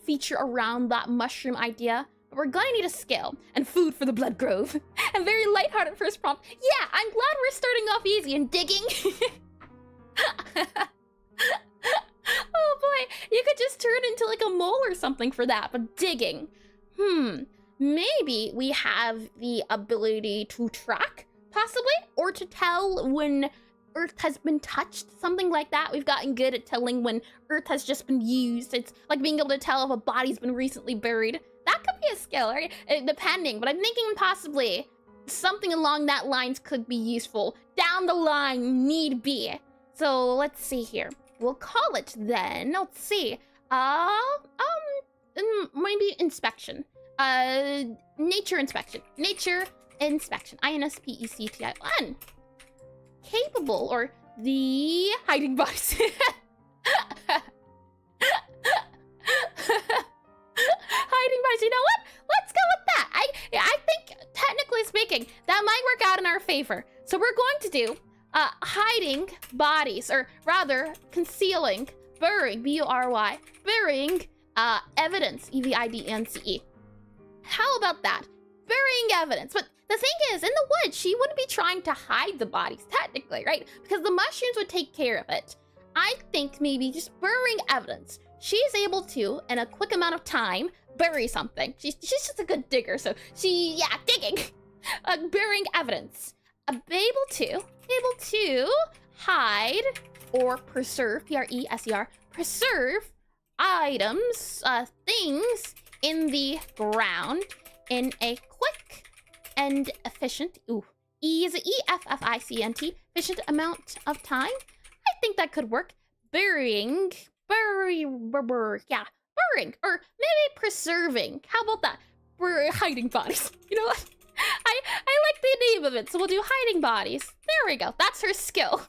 feature around that mushroom idea. But we're gonna need a skill and food for the blood grove. And very lighthearted first prompt. Yeah, I'm glad we're starting off easy and digging. Oh boy, you could just turn into like a mole or something for that, but digging. Maybe we have the ability to track, possibly, or to tell when Earth has been touched, something like that. We've gotten good at telling when Earth has just been used. It's like being able to tell if a body's been recently buried. That could be a skill, right? Depending, but I'm thinking possibly something along that lines could be useful down the line, need be. So let's see here. We'll call it then. Let's see. Maybe inspection. Nature inspection. Nature inspection. INSPECTI1. Capable, or the hiding bodies. Hiding bodies. You know what? Let's go with that. I think, technically speaking, that might work out in our favor. So we're going to do hiding bodies, or rather concealing, burying, B-U-R-Y, burying evidence, E-V-I-D-E-N-C-E. How about that? Burying evidence. But the thing is, in the woods, she wouldn't be trying to hide the bodies, technically, right? Because the mushrooms would take care of it. I think maybe just burying evidence. She's able to, in a quick amount of time, bury something. She's just a good digger, so digging. Burying evidence. Able to hide or preserve, P-R-E-S-E-R, preserve items, things in the ground in a quick and efficient, E is E-F-F-I-C-N-T, efficient amount of time. I think that could work. Burying, or maybe preserving. How about that? We're hiding bodies. You know what? I like the name of it, so we'll do hiding bodies. There we go. That's her skill.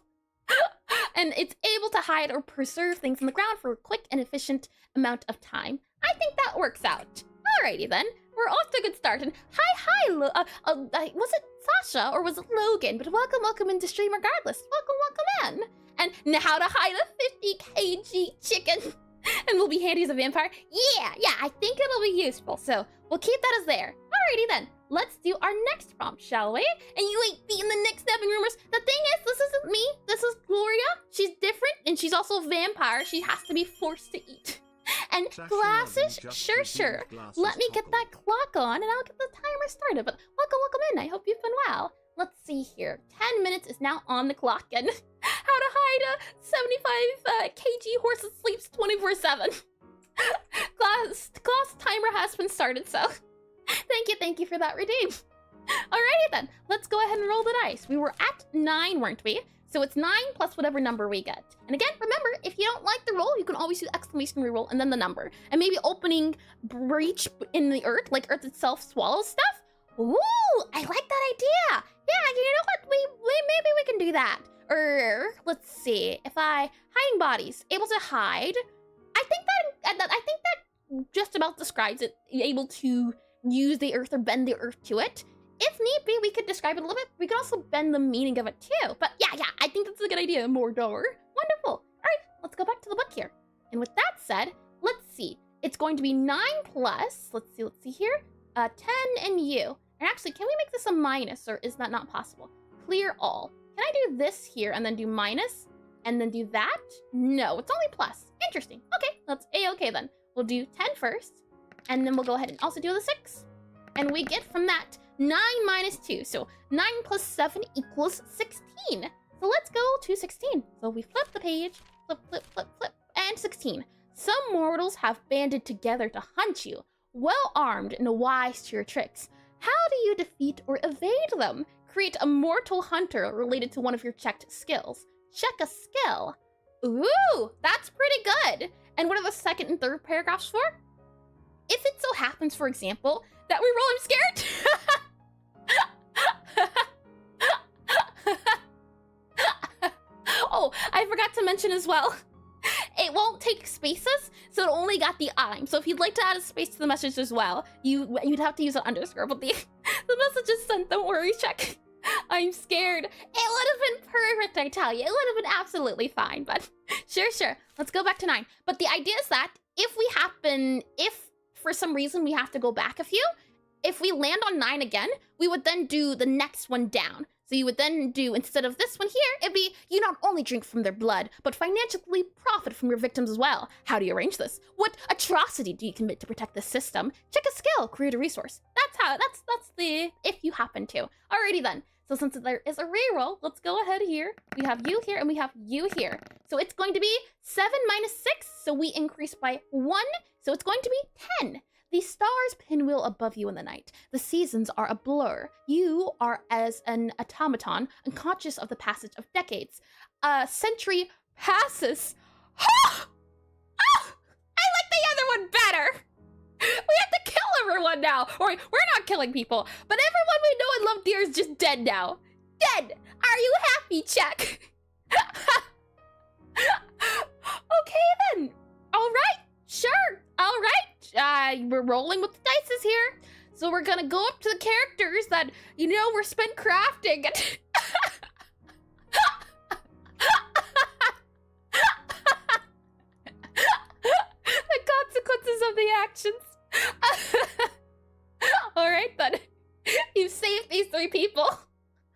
And it's able to hide or preserve things in the ground for a quick and efficient amount of time. I think that works out. Alrighty then. We're off to a good start. And hi, was it Sasha or was it Logan? But welcome into stream regardless. Welcome in. And now how to hide a 50 kg chicken. And we'll be handy as a vampire. Yeah, I think it'll be useful. So we'll keep that as there. Alrighty then. Let's do our next prompt, shall we? And you ain't beating the Nick snapping rumors. The thing is, this isn't me. This is Gloria. She's different, and she's also a vampire. She has to be forced to eat. And glasses? Sure. Let me get that clock on, and I'll get the timer started. But welcome in. I hope you've been well. Let's see here. 10 minutes is now on the clock, and how to hide a 75 kg horse that sleeps 24/7. Class timer has been started, so thank you for that redeem. Alrighty then, let's go ahead and roll the dice. We were at 9, weren't we? So it's 9 plus whatever number we get. And again, remember, if you don't like the roll, you can always do exclamation reroll and then the number. And maybe opening breach in the earth, like earth itself swallows stuff. Ooh, I like that idea. Yeah, you know what? Maybe we can do that. Or let's see, if hiding bodies, able to hide. I think that just about describes it. Able to use the earth or bend the earth to it. If need be, we could describe it a little bit. We could also bend the meaning of it too. But yeah, I think that's a good idea. Mordor. Wonderful. All right, let's go back to the book here. And with that said, let's see. it's going to be 9 plus, let's see here, 10 and U. And actually, can we make this a minus, or is that not possible? Clear all. Can I do this here and then do minus and then do that? No, it's only plus. Interesting. Okay, that's A-okay then. We'll do 10 first, and then we'll go ahead and also do the 6. And we get from that 9 minus 2. So 9 plus 7 equals 16. So let's go to 16. So we flip the page, flip, flip, flip, flip, and 16. Some mortals have banded together to hunt you, well armed and wise to your tricks. How do you defeat or evade them? Create a mortal hunter related to one of your checked skills. Check a skill. Ooh, that's pretty good. And what are the second and third paragraphs for? If it so happens, for example, that we roll I'm scared. Oh, I forgot to mention as well. It won't take spaces, so it only got the I'm. So if you'd like to add a space to the message as well, you'd have to use an underscore, but the message is sent, don't worry, check. I'm scared. It would have been perfect, I tell you. It would have been absolutely fine, but sure. Let's go back to 9. But the idea is that if for some reason we have to go back a few, if we land on 9 again, we would then do the next one down. So you would then do, instead of this one here, it'd be, you not only drink from their blood, but financially profit from your victims as well. How do you arrange this? What atrocity do you commit to protect the system? Check a skill, create a resource. That's the, if you happen to. Alrighty then. So since there is a reroll, let's go ahead here. We have you here and we have you here. So it's going to be 7 minus 6, so we increase by 1, so it's going to be 10. The stars pinwheel above you in the night. The seasons are a blur. You are as an automaton, unconscious of the passage of decades. A century passes. I like the other one better. We have to kill everyone now. Or we're not killing people, but everyone we know and love dear is just dead now. Dead. Are you happy, check? Okay then. All right. Sure. All right. We're rolling with the dice here. So we're gonna go up to the characters that, you know, we're spent crafting. The consequences of the actions. All right then. You've saved these 3 people.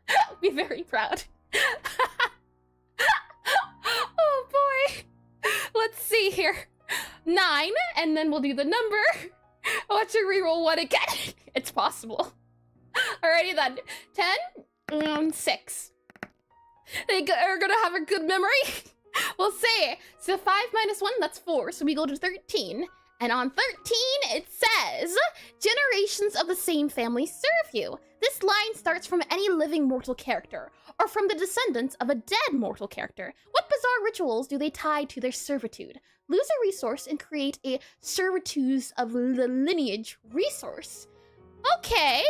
I'll be very proud. Oh boy. Let's see here. 9, and then we'll do the number. Watch your reroll 1 again. It's possible. Alrighty then. 10, 6. They are gonna have a good memory. We'll see. So 5 minus 1, that's 4. So we go to 13. And on 13, it says, generations of the same family serve you. This line starts from any living mortal character, or from the descendants of a dead mortal character. What bizarre rituals do they tie to their servitude? Lose a resource and create a servitudes of the lineage resource. Okay.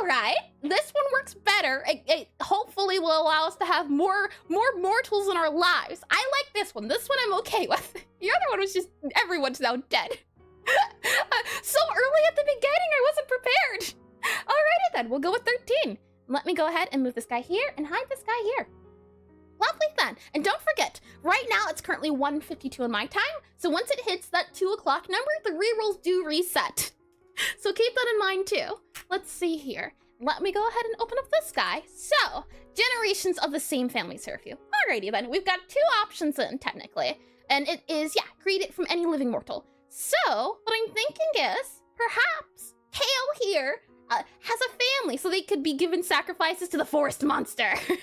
All right. This one works better. It hopefully will allow us to have more mortals in our lives. I like this one. This one I'm okay with. The other one was just, everyone's now dead. So early at the beginning, I wasn't prepared. Alrighty then, we'll go with 13. Let me go ahead and move this guy here and hide this guy here. Lovely then. And don't forget, right now it's currently 1:52 in my time. So once it hits that 2 o'clock number, the rerolls do reset. So keep that in mind too. Let's see here. Let me go ahead and open up this guy. So, generations of the same family serve you. Alrighty then, we've got 2 options in technically. And it is, create it from any living mortal. So, what I'm thinking is, perhaps Kale here has a family, so they could be given sacrifices to the forest monster. They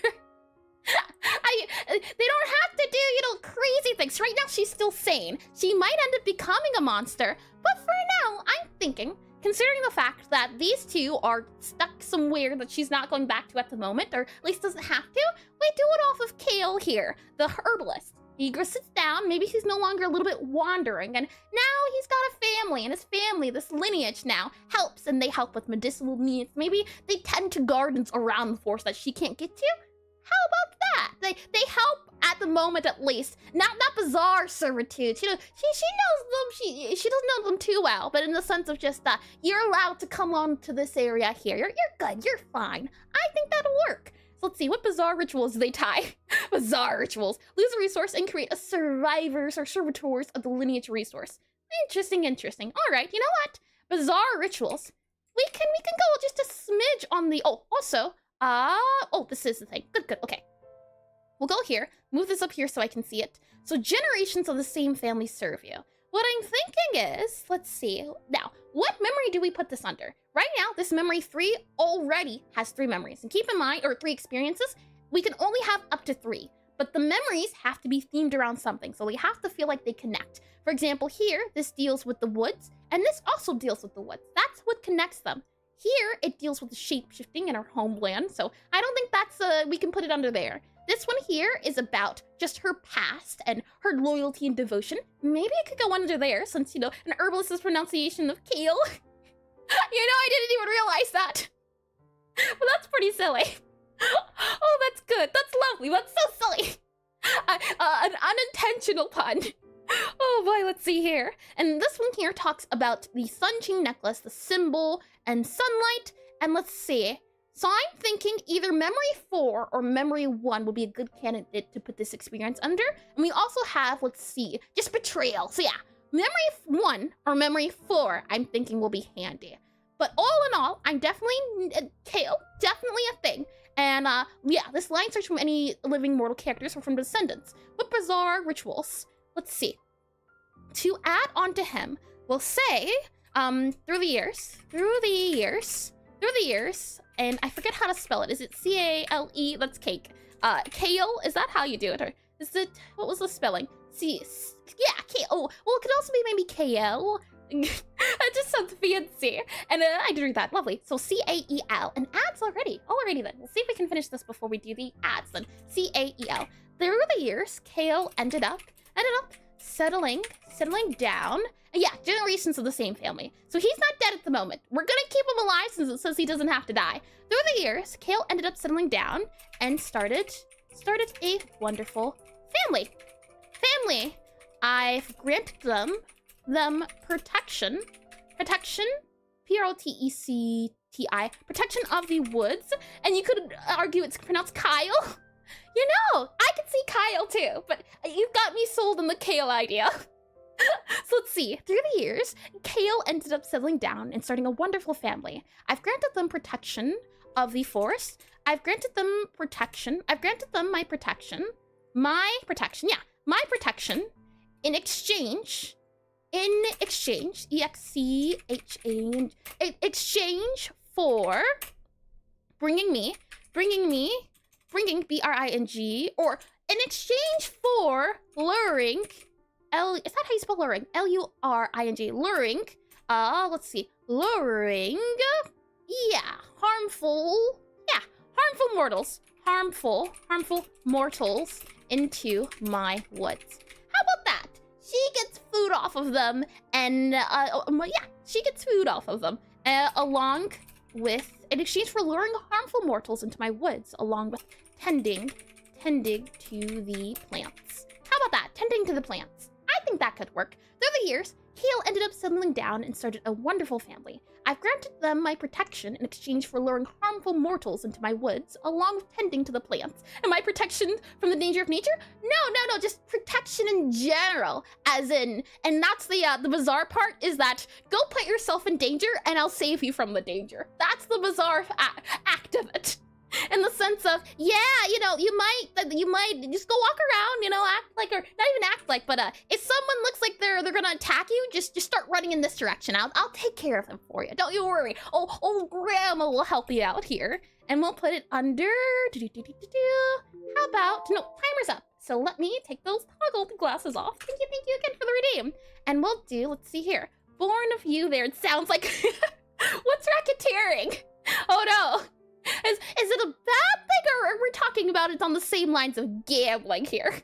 don't have to do, crazy things. Right now, she's still sane. She might end up becoming a monster, but for now, I'm thinking, considering the fact that these 2 are stuck somewhere that she's not going back to at the moment, or at least doesn't have to, we do it off of Kale here, the herbalist. He sits down, maybe he's no longer a little bit wandering, and now he's got a family, and his family, this lineage now, helps, and they help with medicinal needs. Maybe they tend to gardens around the forest that she can't get to. How about that? They help at the moment, at least. Not bizarre servitude. She knows them. She doesn't know them too well, but in the sense of just you're allowed to come on to this area here. You're good. You're fine. I think that'll work. So let's see, what bizarre rituals do they tie? Bizarre rituals. Lose a resource and create a survivors or servitors of the lineage resource. Interesting. All right, you know what? Bizarre rituals. We can go just a smidge on the, this is the thing. Good, okay. We'll go here, move this up here so I can see it. So generations of the same family serve you. What I'm thinking is, let's see. Now, what memory do we put this under? Right now, this memory 3 already has 3 memories. And keep in mind, or 3 experiences, we can only have up to 3. But the memories have to be themed around something, so they have to feel like they connect. For example, here, this deals with the woods, and this also deals with the woods. That's what connects them. Here, it deals with the shape-shifting in her homeland, so I don't think that's, we can put it under there. This one here is about just her past and her loyalty and devotion. Maybe it could go under there since, an herbalist's pronunciation of kale. I didn't even realize that. But that's pretty silly. Oh, that's good. That's lovely. That's so silly. An unintentional pun. Oh boy, let's see here. And this one here talks about the sun chain necklace, the symbol, and sunlight. And let's see. So I'm thinking either memory 4 or memory 1 would be a good candidate to put this experience under. And we also have, let's see, just betrayal. So yeah, memory 1 or memory 4, I'm thinking will be handy. But all in all, I'm definitely, Kale, definitely a thing. And yeah, this line starts from any living mortal characters or from descendants. What bizarre rituals? Let's see. To add on to him, we'll say, through the years, and I forget how to spell it. Is it C-A-L-E? That's cake. Kale, is that how you do it? Or is it, what was the spelling? Yeah, Kale. Oh, well, it could also be maybe K-L. That just sounds fancy. And I drew that, lovely. So C-A-E-L, and ads already then. We'll see if we can finish this before we do the ads then. C-A-E-L. Through the years, Kale ended up settling down. Yeah, generations of the same family. So he's not dead at the moment. We're gonna keep him alive since it says he doesn't have to die. Through the years, Kale ended up settling down and started a wonderful family. I've granted them protection, P-R-O-T-E-C-T-I, protection of the woods, and you could argue it's pronounced Kyle. I could see Kyle too, but you've got me sold on the Kale idea. So let's see. Through the years, Kale ended up settling down and starting a wonderful family. I've granted them protection of the forest. I've granted them protection. I've granted them my protection. My protection in exchange, exchange for bringing, B-R-I-N-G, or in exchange for luring, is that how you spell luring? L-U-R-I-N-G, luring, let's see, luring, harmful mortals into my woods. How about that? She gets food off of them, and, she gets food off of them, along with, in exchange for luring harmful mortals into my woods, along with tending to the plants. How about that? Tending to the plants. I think that could work. Through the years, Kale ended up settling down and started a wonderful family. I've granted them my protection in exchange for luring harmful mortals into my woods, along with tending to the plants. And my protection from the danger of nature? No, just protection in general. As in, and that's the bizarre part, is that go put yourself in danger and I'll save you from the danger. That's the bizarre act of it. In the sense of, yeah, you might just go walk around, act like, or not even act like, but if someone looks like they're gonna attack you, just start running in this direction. I'll take care of them for you. Don't you worry. Oh, Grandma will help you out here, and we'll put it under. How about timer's up? So let me take those toggle glasses off. Thank you again for the redeem, and we'll do. Let's see here. Born of you. There. It sounds like what's racketeering? Oh no. Is it a bad thing, or are we talking about it on the same lines of gambling here?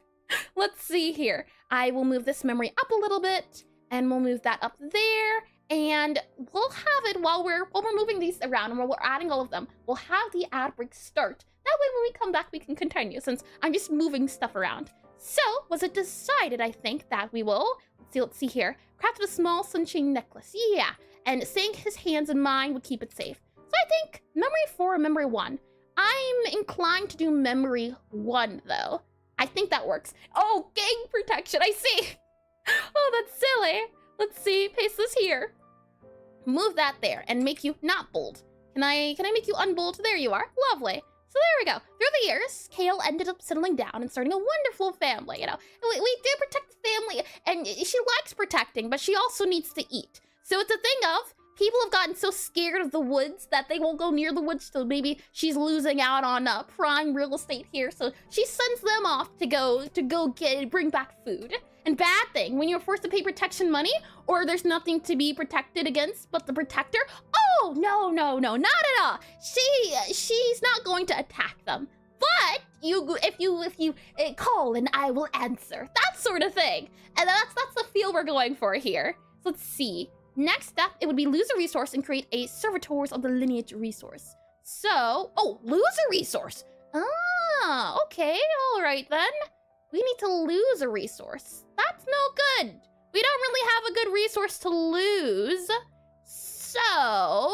Let's see here. I will move this memory up a little bit, and we'll move that up there, and we'll have it while we're moving these around and while we're adding all of them. We'll have the ad break start. That way when we come back, we can continue, since I'm just moving stuff around. So, was it decided, I think, that we will, let's see here, crafted a small sunshine necklace, yeah, and saying his hands and mine would keep it safe. So I think memory 4 and memory 1, I'm inclined to do memory 1, though. I think that works. Oh, gang protection, I see. Oh, that's silly. Let's see, paste this here. Move that there and make you not bold. Can I make you unbold? There you are, lovely. So there we go. Through the years, Kale ended up settling down and starting a wonderful family, you know. We do protect the family, and she likes protecting, but she also needs to eat. So it's a thing of, people have gotten so scared of the woods that they won't go near the woods, so maybe she's losing out on prime real estate here, so she sends them off to go bring back food. And bad thing, when you're forced to pay protection money, or there's nothing to be protected against but the protector, oh, no, not at all. She's not going to attack them. But if you call and I will answer, that sort of thing. And that's the feel we're going for here. So let's see. Next step, it would be lose a resource and create a servitors of the lineage resource. So, oh, lose a resource. Ah, okay, all right then. We need to lose a resource. That's no good. We don't really have a good resource to lose. So,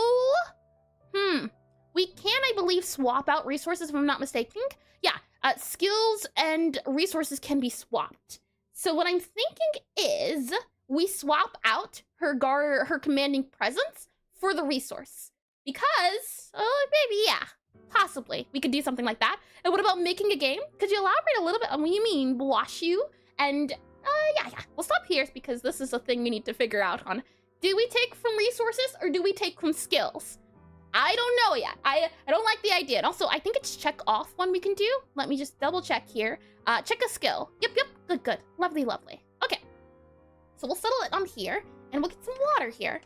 we can, I believe, swap out resources if I'm not mistaken. Yeah, skills and resources can be swapped. So what I'm thinking is we swap out her commanding presence for the resource. Because, maybe, yeah, possibly we could do something like that. And what about making a game? Could you elaborate a little bit on what you mean, Blashu? And, yeah, we'll stop here because this is a thing we need to figure out on. Do we take from resources or do we take from skills? I don't know yet. I don't like the idea. And also, I think it's check off one we can do. Let me just double check here. Check a skill. Yep, good. Lovely. Okay. So we'll settle it on here and we'll get some water here.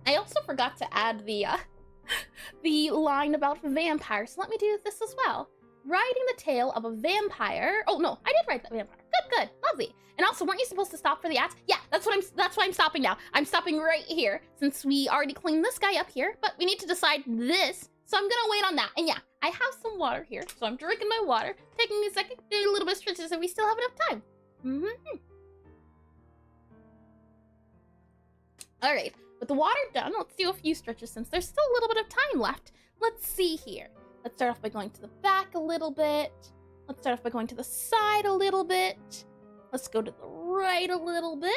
I also forgot to add the line about vampires. So let me do this as well. Riding the tail of a vampire. Oh no, I did ride that vampire. Good, lovely. And also, weren't you supposed to stop for the ads? Yeah, that's why I'm stopping now. I'm stopping right here since we already cleaned this guy up here, but we need to decide this. So I'm gonna wait on that. And yeah, I have some water here, so I'm drinking my water, taking a second, doing a little bit of stretches if we still have enough time. All right, with the water done, let's do a few stretches since there's still a little bit of time left. Let's see here. Let's start off by going to the back a little bit. Let's start off by going to the side a little bit. Let's go to the right a little bit.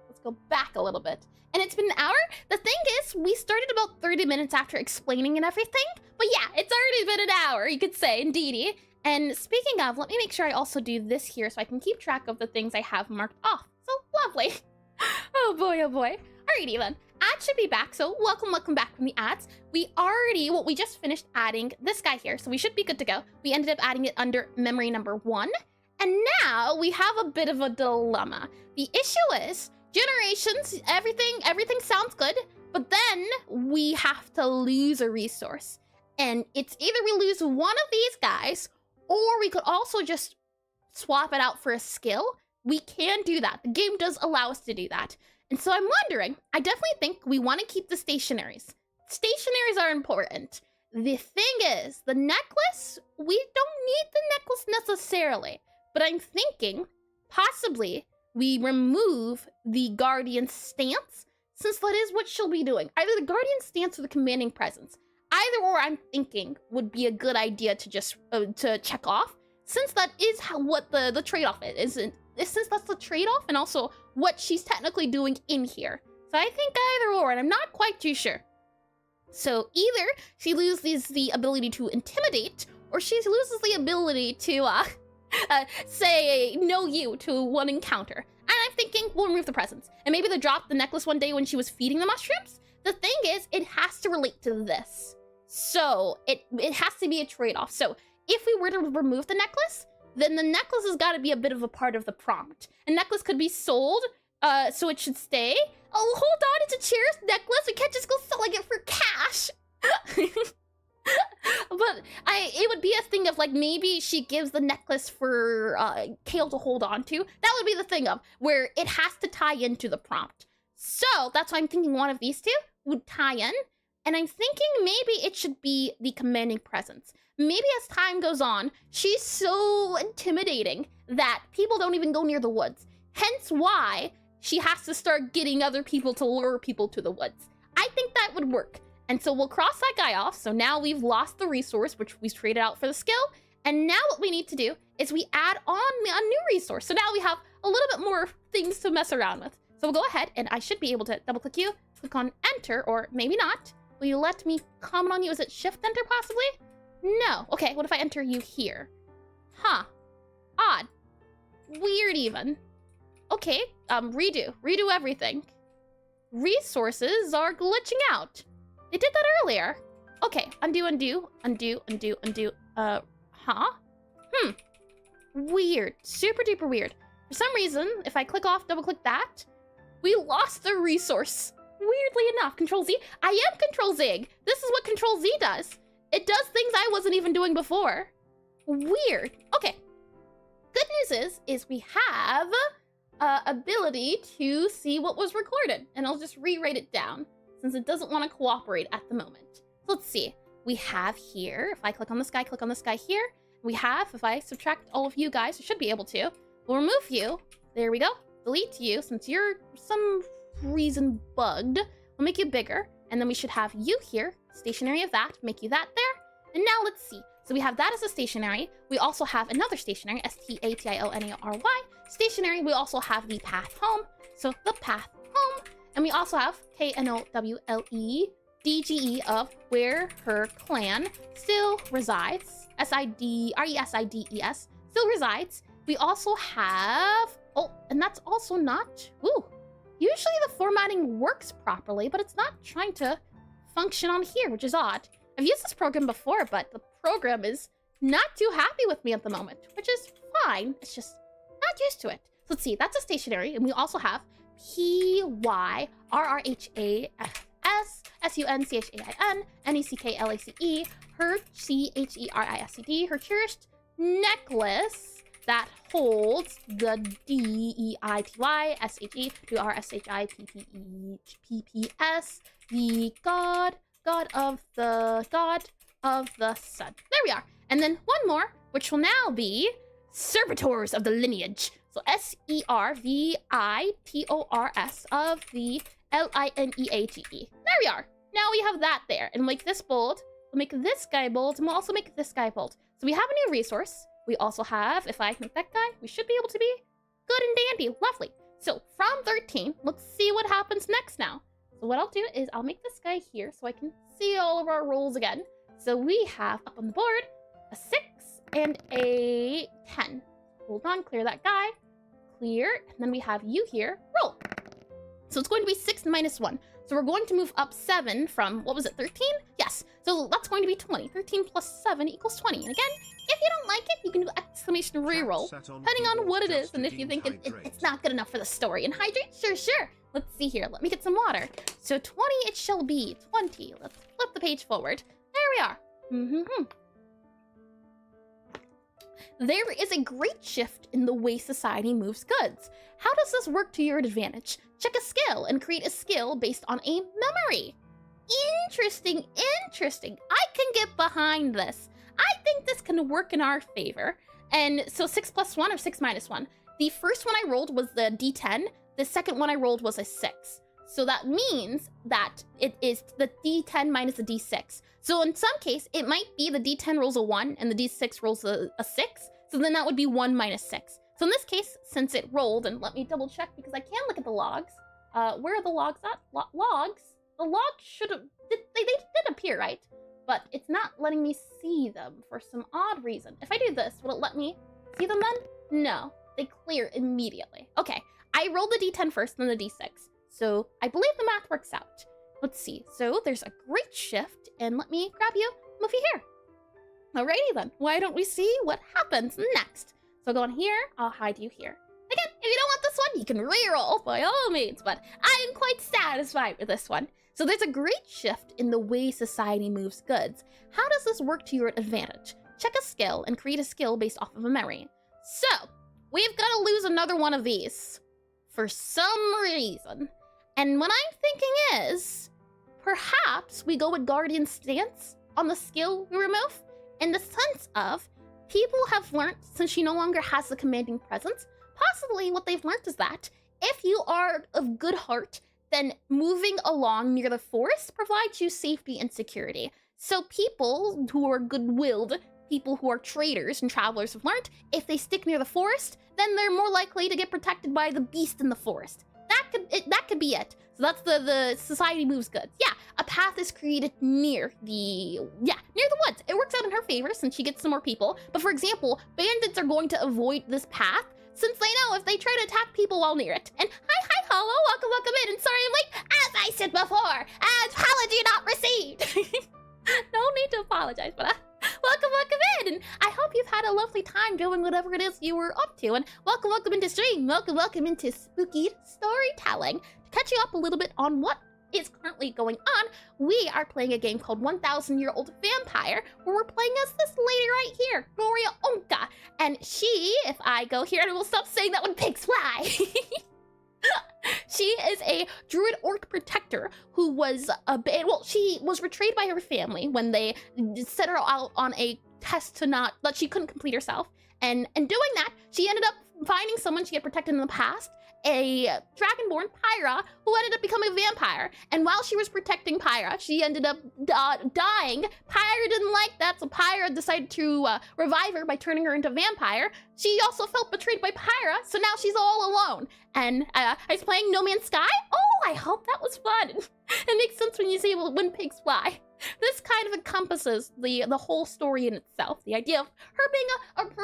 Let's go back a little bit. And it's been an hour. The thing is, we started about 30 minutes after explaining and everything. But yeah, it's already been an hour, you could say, indeedy. And speaking of, let me make sure I also do this here so I can keep track of the things I have marked off. So lovely. Oh boy. Alrighty then. Ads should be back, so welcome back from the ads. We just finished adding this guy here, so we should be good to go. We ended up adding it under memory number 1. And now we have a bit of a dilemma. The issue is, generations, everything sounds good, but then we have to lose a resource. And it's either we lose one of these guys, or we could also just swap it out for a skill. We can do that. The game does allow us to do that. And so I'm wondering, I definitely think we want to keep the stationaries. Stationaries are important. The thing is, the necklace, we don't need the necklace necessarily. But I'm thinking, possibly, we remove the Guardian stance, since that is what she'll be doing. Either the Guardian stance or the commanding presence. Either or, I'm thinking, would be a good idea to just to check off, since that is what the trade-off is. Since that's the trade-off, and also what she's technically doing in here. So I think either or, and I'm not quite too sure. So either she loses the ability to intimidate, or she loses the ability to say no you to one encounter. And I'm thinking we'll remove the presence. And maybe they dropped the necklace one day when she was feeding the mushrooms. The thing is, it has to relate to this. So it has to be a trade-off. So if we were to remove the necklace, then the necklace has got to be a bit of a part of the prompt. A necklace could be sold, so it should stay. Oh, hold on, it's a cherished necklace. We can't just go selling it for cash. But it would be a thing of, like, maybe she gives the necklace for Kale to hold on to. That would be the thing of where it has to tie into the prompt. So that's why I'm thinking one of these two would tie in. And I'm thinking maybe it should be the commanding presence. Maybe as time goes on, she's so intimidating that people don't even go near the woods. Hence why she has to start getting other people to lure people to the woods. I think that would work. And so we'll cross that guy off. So now we've lost the resource, which we traded out for the skill. And now what we need to do is we add on a new resource. So now we have a little bit more things to mess around with. So we'll go ahead and I should be able to double click you, click on enter, or maybe not. Will you let me comment on you? Is it shift enter possibly? No. Okay, what if I enter you here? Huh. Odd. Weird even. Okay, redo everything. Resources are glitching out. They did that earlier. Okay, undo. Weird, super duper weird. For some reason, if I click off, double click that, we lost the resource. Weirdly enough, Control Z. I am Control Z. This is what Control Z does. It does things I wasn't even doing before. Weird. Okay. Good news is we have ability to see what was recorded, and I'll just rewrite it down since it doesn't want to cooperate at the moment. So let's see. We have here, if I click on this guy here. We have, if I subtract all of you guys, I should be able to. We'll remove you. There we go. Delete you since you're for some reason bugged. We'll make you bigger, and then we should have you here. Stationary of that, make you that there. And now let's see. So we have that as a stationary. We also have another stationary, S-T-A-T-I-O-N-A-R-Y. Stationary, we also have the path home. So the path home. And we also have K-N-O-W-L-E-D-G-E of where her clan still resides. S-I-D-R-E-S-I-D-E-S, still resides. We also have, oh, and that's also not, ooh. Usually the formatting works properly, but it's not trying to function on here, which is odd. I've used this program before, but the program is not too happy with me at the moment, which is fine. It's just not used to it. So let's see, that's a stationary, and we also have P-Y-R-R-H-A-S-S-U-N-C-H-A-I-N-N-E-C-K-L-A-C-E, her C-H-E-R-I-S-E-D, her cherished necklace that holds the D-E-I-T-Y-S-H-E-R-S-H-I-P-P-E-P-P-S, the god of the sun. There we are. And then one more, which will now be servitors of the lineage. So S-E-R-V-I-T-O-R-S of the L-I-N-E-A-G-E. There we are. Now we have that there. And we'll make this bold. We'll make this guy bold. And we'll also make this guy bold. So we have a new resource. We also have, if I make that guy, we should be able to be good and dandy. Lovely. So from 13, let's see what happens next now. So what I'll do is I'll make this guy here so I can see all of our rolls again. So we have up on the board a 6 and a 10. Hold on, clear that guy. Clear. And then we have you here. Roll. So it's going to be 6 minus 1. So we're going to move up 7 from, what was it, 13? Yes. So that's going to be 20. 13 plus 7 equals 20. And again, if you don't like it, you can do exclamation reroll, depending on what it is, and if you think it's not good enough for the story. And hydrate? Sure. Let's see here. Let me get some water. So 20 it shall be. 20. Let's flip the page forward. There we are. There is a great shift in the way society moves goods. How does this work to your advantage? Check a skill and create a skill based on a memory. Interesting. I can get behind this. I think this can work in our favor. And so 6 plus 1 or 6 minus 1. The first one I rolled was the D10. The second one I rolled was a 6. So that means that it is the D10 minus the D6. So in some case, it might be the D10 rolls a 1 and the D6 rolls a 6. So then that would be 1 minus 6. So in this case, since it rolled, and let me double check because I can look at the logs. Where are the logs at? Logs? The logs should have, they did appear, right? But it's not letting me see them for some odd reason. If I do this, will it let me see them then? No, they clear immediately. Okay, I rolled the D10 first, then the D6. So I believe the math works out. Let's see. So there's a great shift, and let me grab you, move you here. Alrighty then. Why don't we see what happens next? So go on here. I'll hide you here. Again, if you don't want this one, you can reroll by all means, but I am quite satisfied with this one. So there's a great shift in the way society moves goods. How does this work to your advantage? Check a skill and create a skill based off of a memory. So we've got to lose another one of these for some reason. And what I'm thinking is, perhaps we go with Guardian Stance on the skill we remove, in the sense of people have learned, since she no longer has the commanding presence, possibly what they've learned is that If you are of good heart, then moving along near the forest provides you safety and security. So people who are good-willed, people who are traders and travelers have learned, if they stick near the forest, then they're more likely to get protected by the beast in the forest. That could be it. So that's the society moves goods. Yeah, a path is created near the woods. It works out in her favor since she gets some more people. But for example, bandits are going to avoid this path since they know if they try to attack people while near it. And hi, hello, welcome in. And sorry I'm late. As I said before, apology not received. No need to apologize, but welcome in. And I hope you've had a lovely time doing whatever it is you were up to. And welcome into stream. Welcome into spooky storytelling. To catch you up a little bit on what is currently going on, we are playing a game called 1000-Year-Old Vampire, where we're playing as this lady right here, Gloria Onka. And she, if I go here, and I will stop saying that when pigs fly. She is a druid orc protector who was she was betrayed by her family when they set her out on a test that she couldn't complete herself. And in doing that, she ended up finding someone she had protected in the past, a dragonborn, Pyra, who ended up becoming a vampire. And while she was protecting Pyra, she ended up dying. Pyra didn't like that, so Pyra decided to revive her by turning her into a vampire. She also felt betrayed by Pyra, so now she's all alone. And I was playing No Man's Sky. Oh, I hope that was fun. It makes sense when you say, well, when pigs fly. This kind of encompasses the whole story in itself. The idea of her being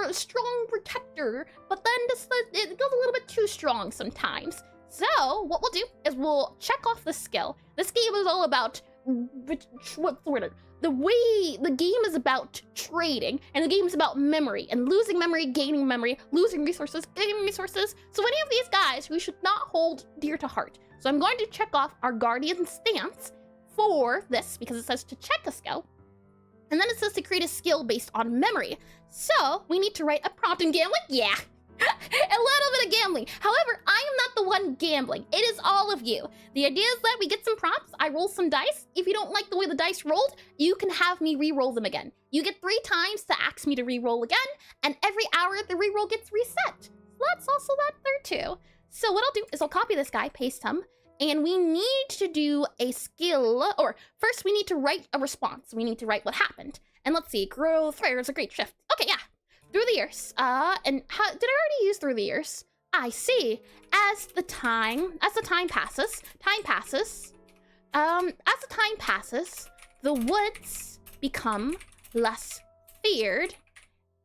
a strong protector, but then it goes a little bit too strong sometimes. So what we'll do is we'll check off the skill. This game is all about, what's the word? The game is about trading, and the game is about memory, and losing memory, gaining memory, losing resources, gaining resources. So any of these guys we should not hold dear to heart. So I'm going to check off our guardian stance for this, because it says to check a skill, and then it says to create a skill based on memory. So we need to write a prompt in gambling. Yeah, a little bit of gambling. However, I am not the one gambling. It is all of you. The idea is that we get some prompts, I roll some dice. If you don't like the way the dice rolled, you can have me re-roll them again. You get 3 times to ask me to re-roll again, and every hour the re-roll gets reset. So that's also that there too. So what I'll do is I'll copy this guy, paste him, and we need to do a skill, or first we need to write a response. We need to write what happened. And let's see, growth, fire is a great shift. Okay, yeah, through the years. Did I already use through the years? I see. As the time passes, the woods become less feared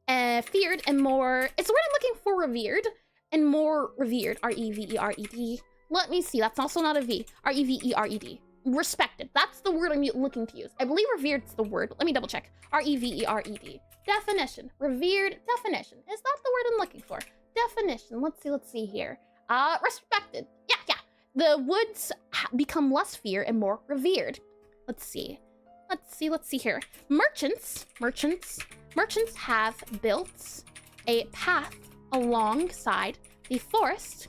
and more, it's the word I'm looking for, revered, and more revered, R-E-V-E-R-E-D. Let me see, that's also not a V. R-E-V-E-R-E-D. Respected. That's the word I'm looking to use. I believe revered's the word, but let me double check. R-E-V-E-R-E-D. Definition. Revered definition. Is that the word I'm looking for? Definition. Let's see here. Respected. Yeah. The woods become less feared and more revered. Let's see here. Merchants have built a path alongside the forest.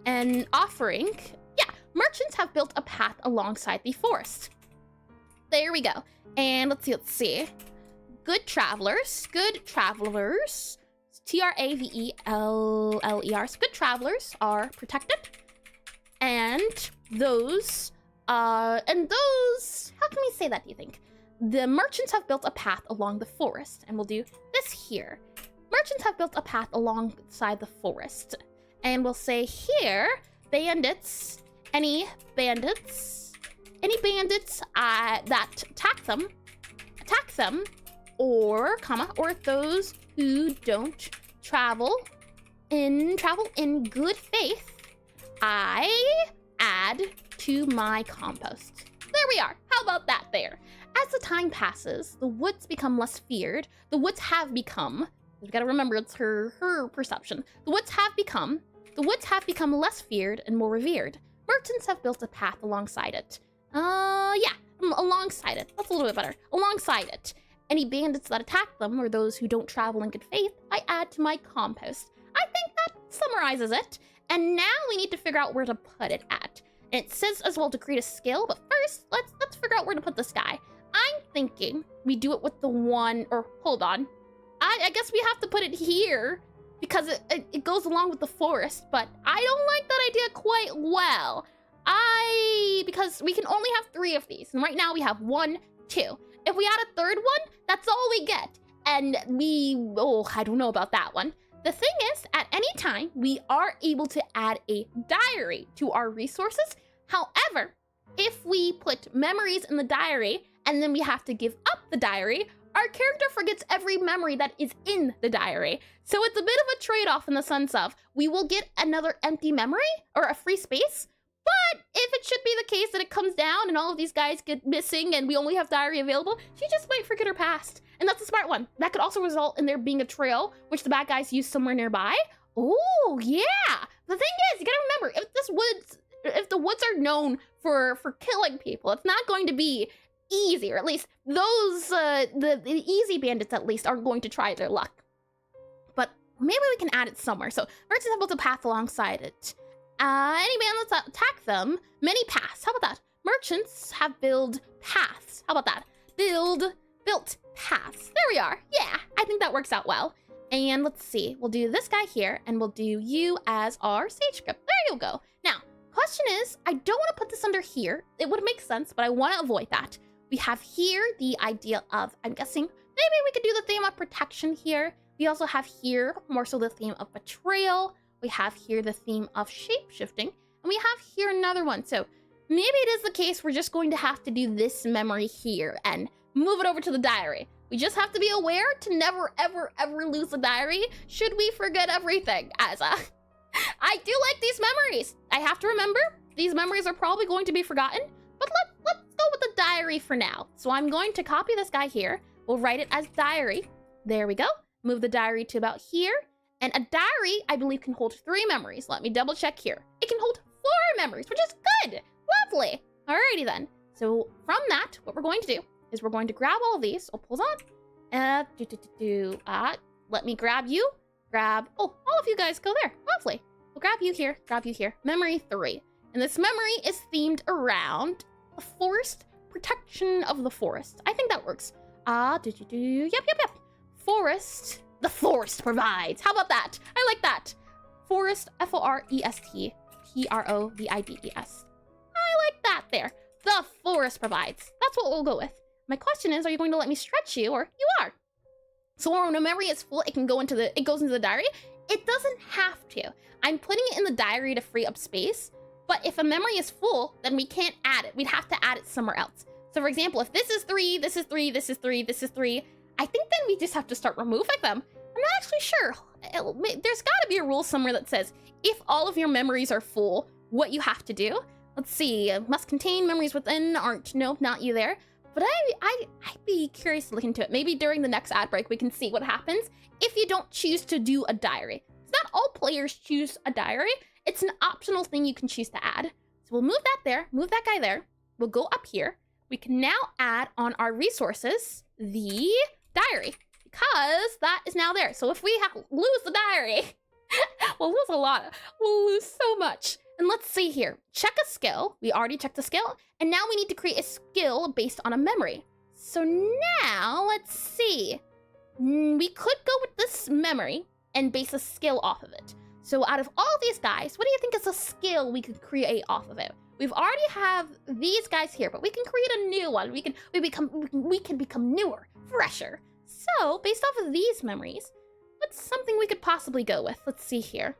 And offering, merchants have built a path alongside the forest. There we go. And let's see. Good travelers, T-R-A-V-E-L-L-E-R, good travelers are protected. And those, how can we say that, do you think? The merchants have built a path along the forest, and we'll do this here. Merchants have built a path alongside the forest. And we'll say here, bandits, any bandits that attack them, or those who don't travel in good faith, I add to my compost. There we are. How about that there? As the time passes, the woods become less feared. The woods have become, you've got to remember it's her perception. The woods have become less feared and more revered. Merchants have built a path alongside it. Alongside it. That's a little bit better. Alongside it. Any bandits that attack them, or those who don't travel in good faith, I add to my compost. I think that summarizes it. And now we need to figure out where to put it at. And it says as well to create a skill, but first, let's figure out where to put this guy. I'm thinking we do it with the one, or hold on. I guess we have to put it here. because it goes along with the forest, but I don't like that idea quite well. Because we can only have 3 of these, and right now we have 1, 2. If we add a third one, that's all we get. And I don't know about that one. The thing is, at any time, we are able to add a diary to our resources. However, if we put memories in the diary, and then we have to give up the diary, our character forgets every memory that is in the diary. So it's a bit of a trade-off in the sense of, we will get another empty memory, or a free space, but if it should be the case that it comes down and all of these guys get missing and we only have diary available, she just might forget her past. And that's a smart one. That could also result in there being a trail, which the bad guys use somewhere nearby. Oh, yeah. The thing is, you gotta remember, if the woods are known for killing people, it's not going to be easy, or at least those, the easy bandits at least aren't going to try their luck. But maybe we can add it somewhere. So merchants have built a path alongside it. Any bandits that attack them, many paths. How about that? Merchants have built paths. How about that? Built paths. There we are. Yeah, I think that works out well. And let's see. We'll do this guy here, and we'll do you as our sage script. There you go. Now, question is, I don't want to put this under here. It would make sense, but I want to avoid that. We have here the idea of, I'm guessing, maybe we could do the theme of protection here. We also have here more so the theme of betrayal. We have here the theme of shape-shifting, and we have here another one. So maybe it is the case we're just going to have to do this memory here and move it over to the diary. We just have to be aware to never, ever, ever lose the diary should we forget everything. I do like these memories. I have to remember, these memories are probably going to be forgotten, but let's go with the diary for now. So I'm going to copy this guy here. We'll write it as diary. There we go. Move the diary to about here. And a diary, I believe, can hold 3 memories. Let me double check here. It can hold 4 memories, which is good. Lovely. Alrighty then. So from that, what we're going to do is we're going to grab all of these. Oh, pulls on. Let me grab you. All of you guys go there. Lovely. We'll grab you here. Memory 3. And this memory is themed around the forest, protection of the forest. I think that works. Yep. Forest. The forest provides. How about that? I like that. Forest, Forest, Provides. I like that there. The forest provides. That's what we'll go with. My question is, are you going to let me stretch you, or you are? So when a memory is full, it goes into the diary. It doesn't have to. I'm putting it in the diary to free up space, but if a memory is full, then we can't add it. We'd have to add it somewhere else. So for example, if this is 3, this is 3, this is 3, this is 3, I think then we just have to start removing them. I'm not actually sure. There's got to be a rule somewhere that says, if all of your memories are full, what you have to do. Let's see, must contain memories within aren't, no, not you there. But I'd be curious to look into it. Maybe during the next ad break, we can see what happens if you don't choose to do a diary. It's not all players choose a diary. It's an optional thing you can choose to add. So we'll move that there, move that guy there. We'll go up here. We can now add on our resources the diary, because that is now there. So if we lose the diary, we'll lose a lot. We'll lose so much. And let's see here. Check a skill. We already checked the skill. And now we need to create a skill based on a memory. So now let's see. We could go with this memory and base a skill off of it. So out of all these guys, what do you think is a skill we could create off of it? We've already have these guys here, but we can create a new one. We can become newer, fresher. So based off of these memories, what's something we could possibly go with? Let's see here.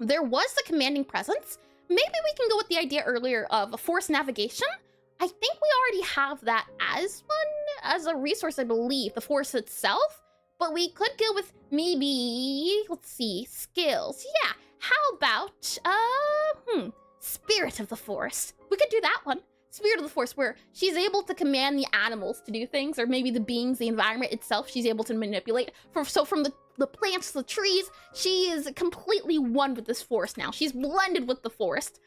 There was the commanding presence. Maybe we can go with the idea earlier of a forest navigation. I think we already have that as one, as a resource, I believe, the forest itself. But we could go with maybe, let's see, skills. Yeah, how about, Spirit of the Forest. We could do that one. Spirit of the Forest, where she's able to command the animals to do things, or maybe the beings, the environment itself, she's able to manipulate. So from the plants to the trees, she is completely one with this forest now. She's blended with the forest.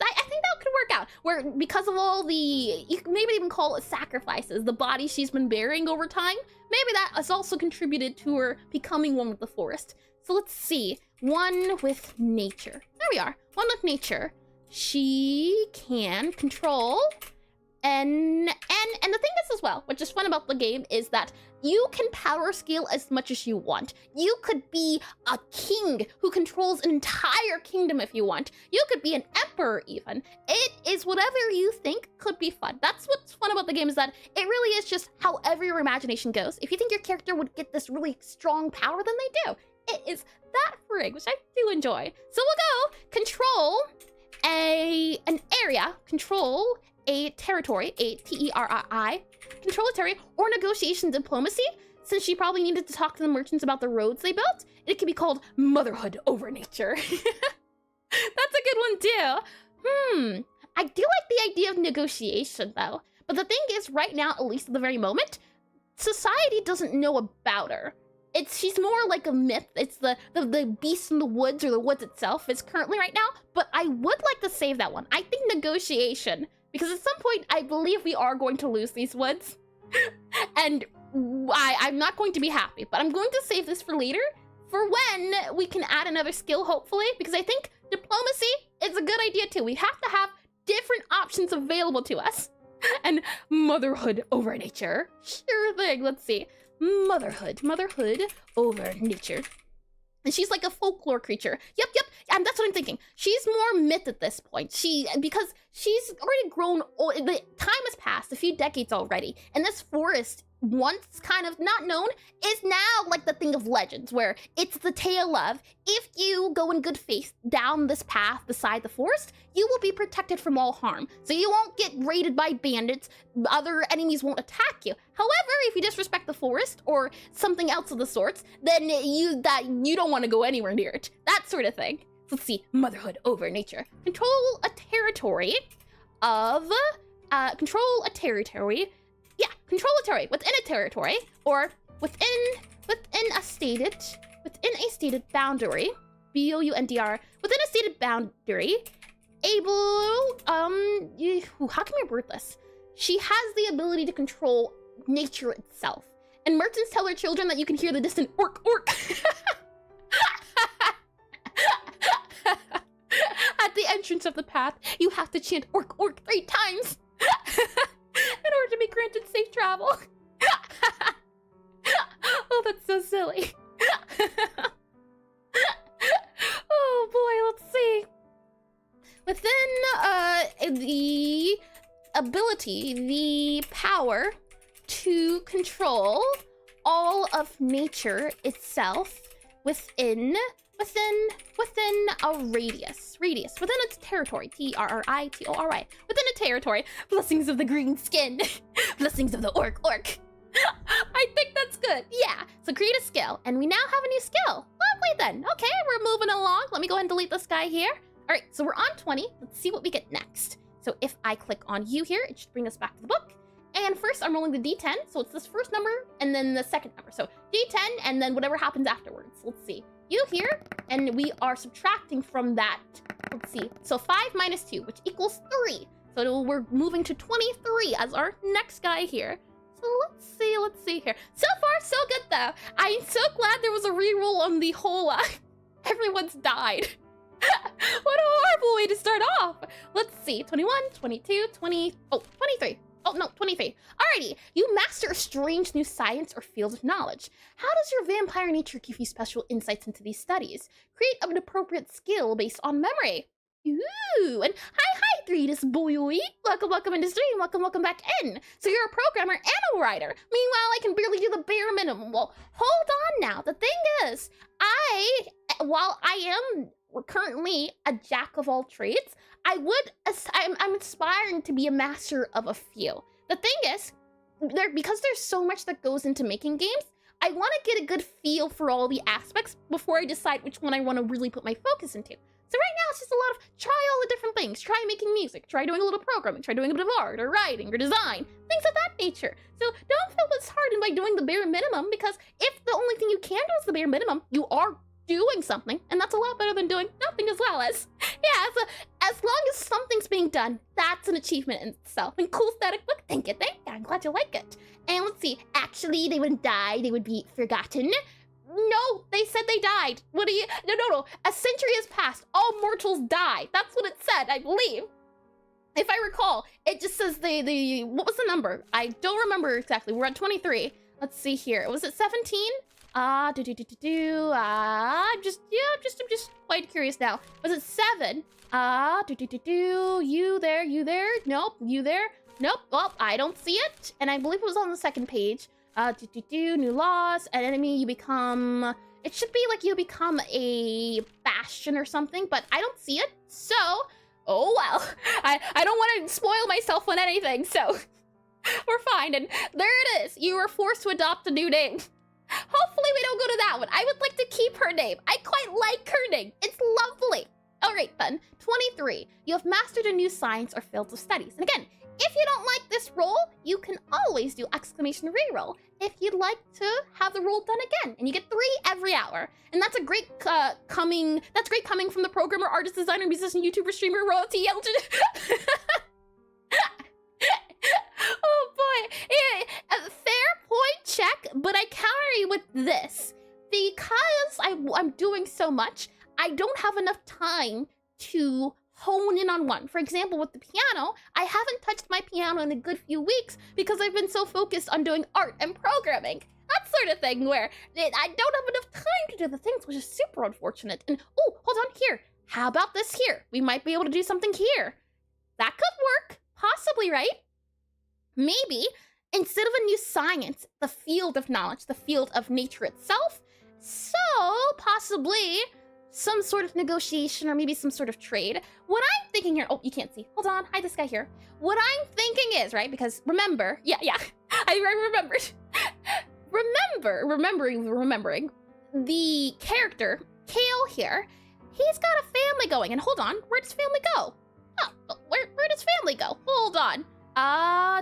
I think that could work out, where because of all the, you can maybe even call it sacrifices, the body she's been bearing over time, maybe that has also contributed to her becoming one with the forest. So let's see, one with nature. There we are, one with nature. She can control And the thing is as well, which is fun about the game, is that you can power scale as much as you want. You could be a king who controls an entire kingdom if you want. You could be an emperor even. It is whatever you think could be fun. That's what's fun about the game, is that it really is just however your imagination goes. If you think your character would get this really strong power, then they do. It is that frig, which I do enjoy. So we'll go control an area, control a territory, a TERRI, control a territory, or negotiation diplomacy, since she probably needed to talk to the merchants about the roads they built. It can be called motherhood over nature. That's a good one too. I do like the idea of negotiation though. But the thing is, right now, at least at the very moment, society doesn't know about her. She's more like a myth. It's the beast in the woods, or the woods itself is currently right now. But I would like to save that one. I think negotiation, because at some point I believe we are going to lose these woods. And I'm not going to be happy, but I'm going to save this for later, for when we can add another skill, hopefully, because I think diplomacy is a good idea too. We have to have different options available to us. And motherhood over nature. Sure thing, let's see. Motherhood over nature. And she's like a folklore creature. Yep, and that's what I'm thinking. She's more myth at this point. Because she's already grown old. The time has passed, a few decades already, and this forest, once kind of not known, is now like the thing of legends, where it's the tale of, if you go in good faith down this path beside the forest, you will be protected from all harm. So you won't get raided by bandits, other enemies won't attack you. However, if you disrespect the forest or something else of the sorts, then you don't want to go anywhere near it. That sort of thing. Let's see, motherhood over nature. Control a territory within a territory, or within a stated boundary, BOUNDR, within a stated boundary, able, how can I word this? She has the ability to control nature itself. And merchants tell their children that you can hear the distant orc. At the entrance of the path, you have to chant orc 3 times. In order to be granted safe travel. Oh, that's so silly. Oh boy, let's see. Within the ability, the power to control all of nature itself within a radius, within its territory, TRRITORY, within a territory. Blessings of the green skin, blessings of the orc. I think that's good. Yeah. So create a skill, and we now have a new skill. Lovely then. Okay, we're moving along. Let me go ahead and delete this guy here. All right, so we're on 20. Let's see what we get next. So if I click on you here, it should bring us back to the book. And first, I'm rolling the D10. So it's this first number and then the second number. So D10 and then whatever happens afterwards. Let's see. You here, and we are subtracting from that. Let's see. So 5 minus 2, which equals 3. So we're moving to 23 as our next guy here. So let's see here. So far, so good though. I'm so glad there was a reroll on the whole, everyone's died. What a horrible way to start off. Let's see, 21, 22, 23. Oh, no, 23. Alrighty, you master a strange new science or field of knowledge. How does your vampire nature give you special insights into these studies? Create an appropriate skill based on memory. Ooh, and hi, Druid boy. Welcome into stream. Welcome back in. So you're a programmer and a writer. Meanwhile, I can barely do the bare minimum. Well, hold on now. The thing is, while I am currently a jack of all trades, I'm aspiring to be a master of a few. The thing is, because there's so much that goes into making games, I want to get a good feel for all the aspects before I decide which one I want to really put my focus into. So right now, it's just a lot of try all the different things. Try making music, try doing a little programming, try doing a bit of art or writing or design, things of that nature. So don't feel disheartened by doing the bare minimum, because if the only thing you can do is the bare minimum, you are doing something, and that's a lot better than doing nothing as well as. Yeah, so as long as something's being done, that's an achievement in itself. And cool static book, thank you, I'm glad you like it. And let's see, actually they wouldn't die, they would be forgotten. No, they said they died. What are you? No. A century has passed. All mortals die. That's what it said, I believe. if I recall, it just says what was the number? I don't remember exactly. We're at 23. Let's see here. Was it 17? I'm just quite curious now. Was it 7? You there? Nope. You there? Nope. Well, I don't see it. And I believe it was on the second page. New laws, an enemy, you become... It should be like you become a bastion or something, but I don't see it. So, oh well. I don't want to spoil myself on anything, so we're fine. And there it is. You were forced to adopt a new name. Hopefully we don't go to that one. I would like to keep her name. I quite like her name. It's lovely. All right, then. 23. You have mastered a new science or field of studies. And again, if you don't like this roll, you can always do exclamation reroll if you'd like to have the roll done again. And you get 3 every hour. And that's a great coming from the programmer, artist, designer, musician, YouTuber, streamer, royalty, eldritch. Oh boy. Yeah, fair point check, but I carry with this. Because I'm doing so much, I don't have enough time to hone in on one. For example, with the piano, I haven't touched my piano in a good few weeks because I've been so focused on doing art and programming. That sort of thing where I don't have enough time to do the things, which is super unfortunate. And, oh, hold on, here. How about this here? We might be able to do something here. That could work. Possibly, right? Maybe, instead of a new science, the field of knowledge, the field of nature itself, so possibly some sort of negotiation or maybe some sort of trade. What I'm thinking here, oh, you can't see. Hold on, hide this guy here. What I'm thinking is, right, because remember, yeah, I remembered. Remembering the character, Kale here, he's got a family going, and hold on, where does family go? Oh, where does family go? Hold on. I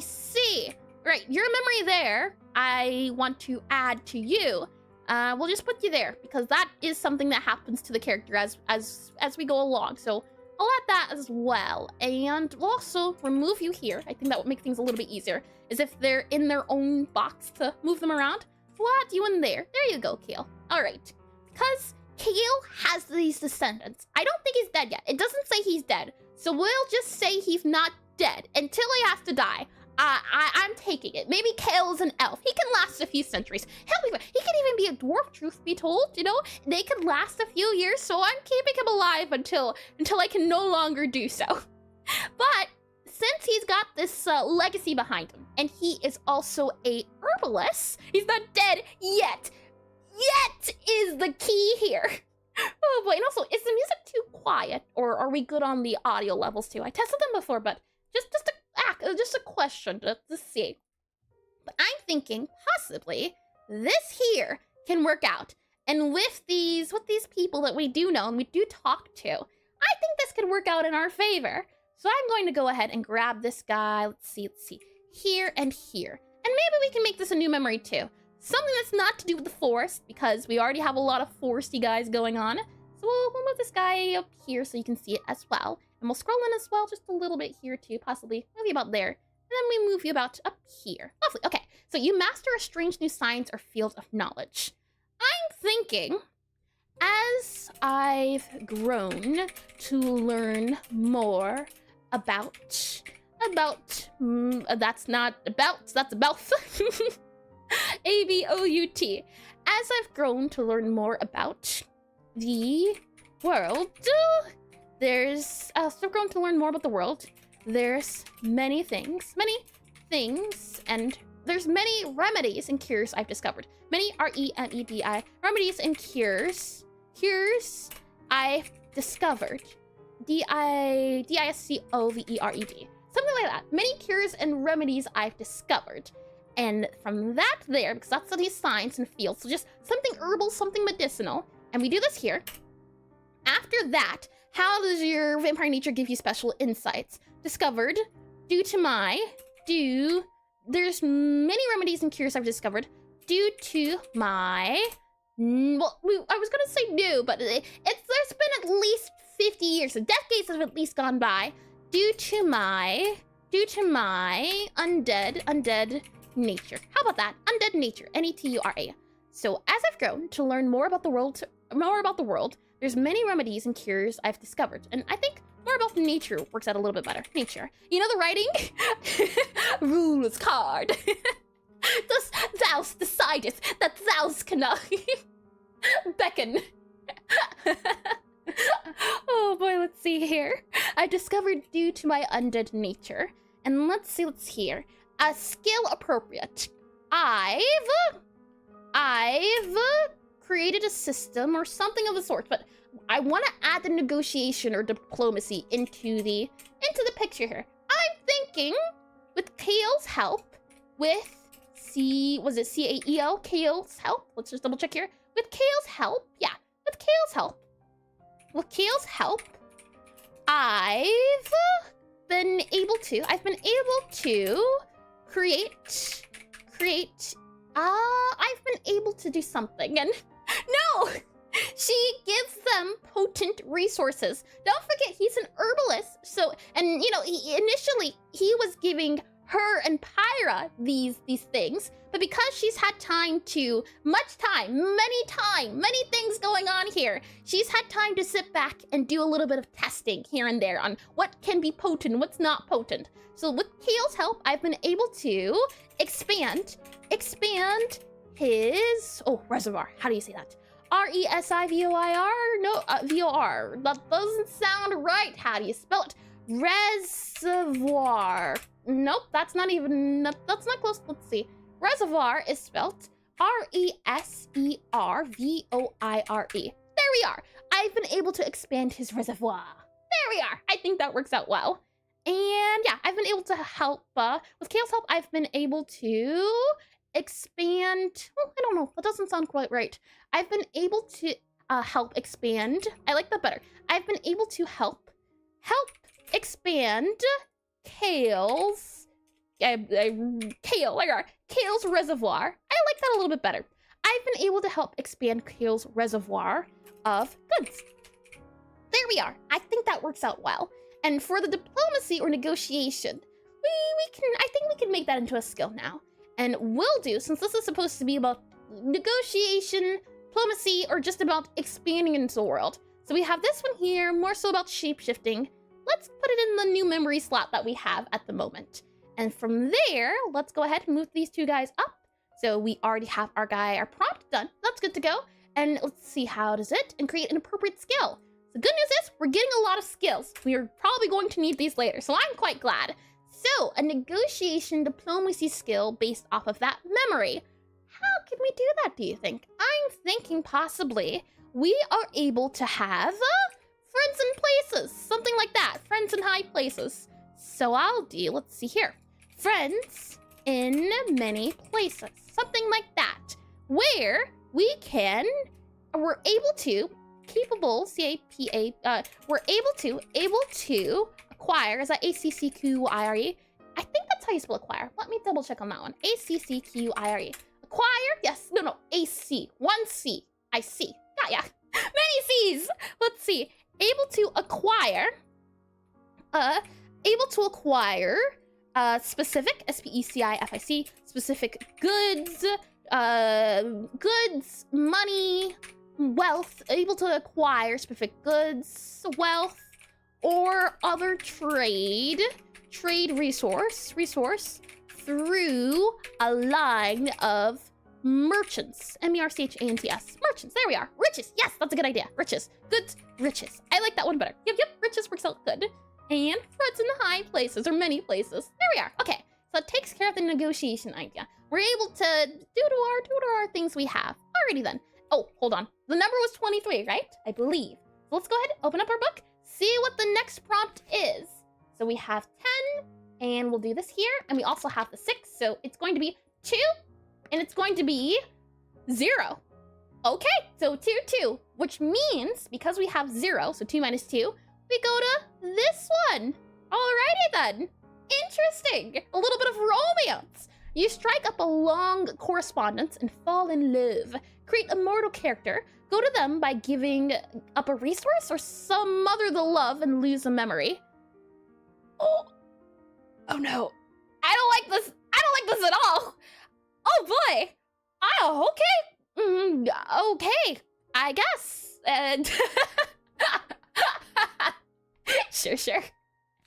see. Right, your memory there, I want to add to you. We'll just put you there because that is something that happens to the character as we go along. So I'll add that as well. And we'll also remove you here. I think that would make things a little bit easier, is if they're in their own box to move them around. We'll add you in there. There you go, Kale. All right. Because Kale has these descendants. I don't think he's dead yet. It doesn't say he's dead. So we'll just say he's not dead until he has to die. I'm taking it. Maybe Kale is an elf. He can last a few centuries. Hell, he can even be a dwarf, truth be told, you know? They can last a few years, so I'm keeping him alive until I can no longer do so. But since he's got this legacy behind him, and he is also a herbalist, he's not dead yet. Yet is the key here. Oh boy, and also, is the music too quiet, or are we good on the audio levels too? I tested them before, but just a question to see. But I'm thinking possibly this here can work out. And with these people that we do know and we do talk to, I think this could work out in our favor. So I'm going to go ahead and grab this guy. Let's see. Here and here. And maybe we can make this a new memory too. Something that's not to do with the forest, because we already have a lot of foresty guys going on. So we'll move this guy up here so you can see it as well. And we'll scroll in as well, just a little bit here too, possibly. Maybe about there. And then we move you about up here. Lovely. Okay, so you master a strange new science or field of knowledge. I'm thinking, as I've grown to learn more about that's about A-B-O-U-T. As I've grown to learn more about the world, I've grown to learn more about the world. There's many things, and there's many remedies and cures I've discovered. Many R-E-M-E-D-I, remedies and cures I've discovered. D-I-S-C-O-V-E-R-E-D. Something like that. Many cures and remedies I've discovered. And from that there, because that's these science and fields, so just something herbal, something medicinal. And we do this here. After that, how does your vampire nature give you special insights? Discovered, there's many remedies and cures I've discovered due to my, I was gonna say new, but there's been at least 50 years, so decades have at least gone by, due to my undead nature. How about that? Undead nature, N-E-T-U-R-A. So as I've grown to learn more about the world, there's many remedies and cures I've discovered. And I think More about nature works out a little bit better. Nature. You know the writing? Rules card. Thou decidest that thou cannot beckon. Oh boy, let's see here. I discovered due to my undead nature. And let's hear. A skill appropriate. I've created a system or something of the sort, but I want to add the negotiation or diplomacy into the picture here. I'm thinking with Kael's help, with C-A-E-L? Kael's help? Let's just double check here. With Kael's help, yeah, with Kael's help. With Kael's help, I've been able to I've been able to do something, and no! She gives them potent resources. Don't forget, he's an herbalist, so, and you know, initially he was giving her and Pyra these things, but because she's had many things going on here, she's had time to sit back and do a little bit of testing here and there on what can be potent, what's not potent. So with Kael's help, I've been able to expand his, reservoir, how do you say that? R-E-S-I-V-O-I-R? No, V-O-R. That doesn't sound right. How do you spell it? Reservoir. Nope, that's not close. Let's see. Reservoir is spelled R-E-S-E-R-V-O-I-R-E. There we are. I've been able to expand his reservoir. There we are. I think that works out well. And yeah, I've been able to help, with Kael's help, I've been able to expand, well, I don't know, that doesn't sound quite right. I've been able to help expand, I like that better. I've been able to help expand Kael's reservoir. I like that a little bit better. I've been able to help expand Kael's reservoir of goods. There we are. I think that works out well. And for the diplomacy or negotiation, I think we can make that into a skill now. And we'll do, since this is supposed to be about negotiation, diplomacy, or just about expanding into the world. So we have this one here, more so about shape-shifting. Let's put it in the new memory slot that we have at the moment. And from there, let's go ahead and move these two guys up. So we already have our prompt done. That's good to go. And let's see, how does it? And create an appropriate skill. The good news is we're getting a lot of skills. We are probably going to need these later, so I'm quite glad. So, a negotiation diplomacy skill based off of that memory. How can we do that, do you think? I'm thinking possibly we are able to have friends in places, something like that. Friends in high places. So I'll do, let's see here. Friends in many places. Something like that. Where we're able to, capable, C-A-P-A, we're able to acquire, is that A-C-C-Q-I-R-E? I think that's how you spell acquire. Let me double check on that one. A-C-C-Q-I-R-E. Acquire, yes, no, A-C, one C, I see. Yeah. Many C's. Let's see. Able to acquire, specific, S-P-E-C-I-F-I-C, specific goods, money, wealth, able to acquire specific goods, wealth, or other trade resource through a line of merchants. M-E-R-C-H-A-N-T-S. Merchants, there we are. Riches, yes, that's a good idea. Riches, goods, riches. I like that one better. Yep, riches works out good. And friends in high places, or many places. There we are. Okay, so it takes care of the negotiation idea. We're able to do to our things we have. Alrighty then. Oh, hold on. The number was 23, right? I believe. So let's go ahead, open up our book, see what the next prompt is. So we have 10, and we'll do this here, and we also have the 6, so it's going to be 2, and it's going to be 0. Okay, so 2, 2, which means, because we have 0, so 2 minus 2, we go to this one. Alrighty then. Interesting. A little bit of romance. You strike up a long correspondence and fall in love. Create a mortal character. Go to them by giving up a resource or smother the love and lose a memory. Oh no. I don't like this. I don't like this at all. Oh boy. Okay, I guess. And Sure. Reroll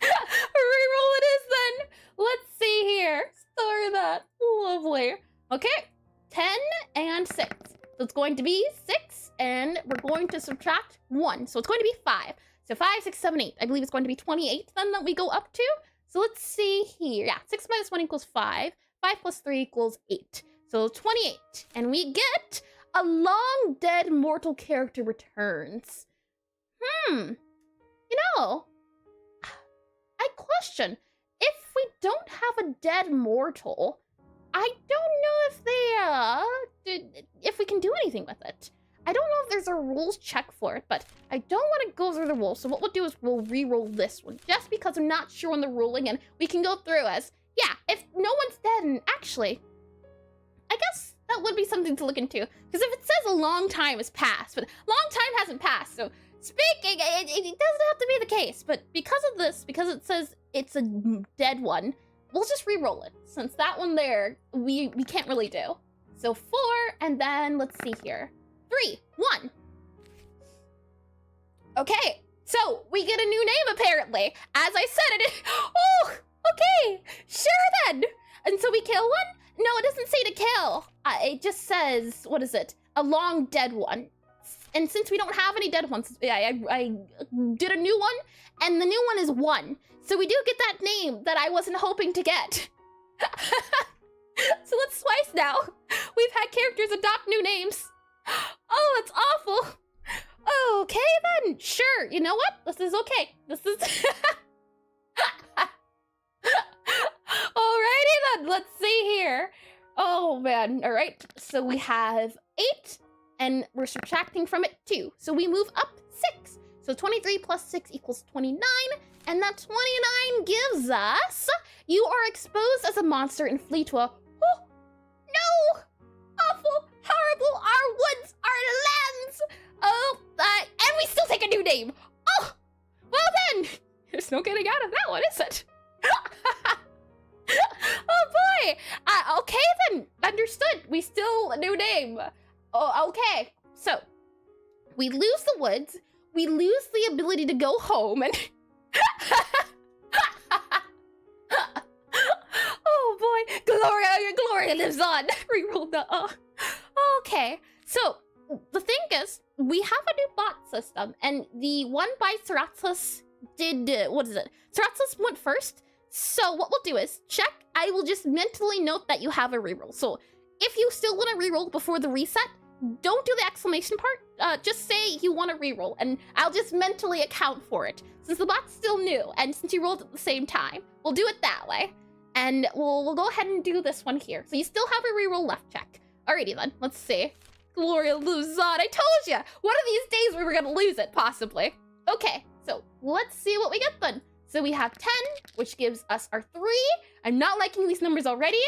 it is then. Let's see here. Sorry that. Lovely. Okay, 10 and 6. So it's going to be 6, and we're going to subtract 1. So it's going to be 5. So 5, 6, 7, 8. I believe it's going to be 28 then that we go up to. So let's see here. Yeah, 6 minus 1 equals 5. 5 plus 3 equals 8. So 28. And we get a long dead mortal character returns. You know, I question, if we don't have a dead mortal, I don't know if we can do anything with it. I don't know if there's a rules check for it, but I don't want to go through the rules. So what we'll do is we'll re-roll this one, just because I'm not sure on the ruling, and we can go through as, yeah, if no one's dead, and actually, I guess that would be something to look into. Because if it says a long time has passed, but long time hasn't passed, so speaking, it doesn't have to be the case. But because of this, because it says it's a dead one, we'll just re-roll it, since that one there, we can't really do. So 4, and then let's see here. 3, 1. Okay, so we get a new name apparently. As I said it, oh, okay, sure then. And so we kill one? No, it doesn't say to kill. It just says, what is it? A long dead one. And since we don't have any dead ones, I did a new one, and the new one is 1. So we do get that name that I wasn't hoping to get. So let's slice now. We've had characters adopt new names. Oh, that's awful. Okay then, sure. You know what? This is okay. This is... Alrighty then, let's see here. Oh man, alright. So we have 8, and we're subtracting from it 2. So we move up 6. So 23 plus 6 equals 29, and that 29 gives us, you are exposed as a monster and flee to a, oh, no, awful, horrible, our woods, our lands. Oh, and we still take a new name. Oh, well then, there's no getting out of that one, is it? Oh boy. Okay then, understood. We still a new name. Oh, okay. So we lose the woods. We lose the ability to go home, and oh boy, Gloria lives on. Reroll the. Okay. So the thing is, we have a new bot system, and the one by Saratus did what is it? Saratus went first. So what we'll do is check. I will just mentally note that you have a reroll. So if you still want to reroll before the reset, don't do the exclamation part. Just say you want to reroll, and I'll just mentally account for it. Since the bot's still new, and since you rolled at the same time, we'll do it that way. And we'll go ahead and do this one here. So you still have a reroll left check. Alrighty then, let's see. Gloria loses on. I told you! One of these days we were gonna lose it, possibly. Okay, so let's see what we get then. So we have 10, which gives us our 3. I'm not liking these numbers already.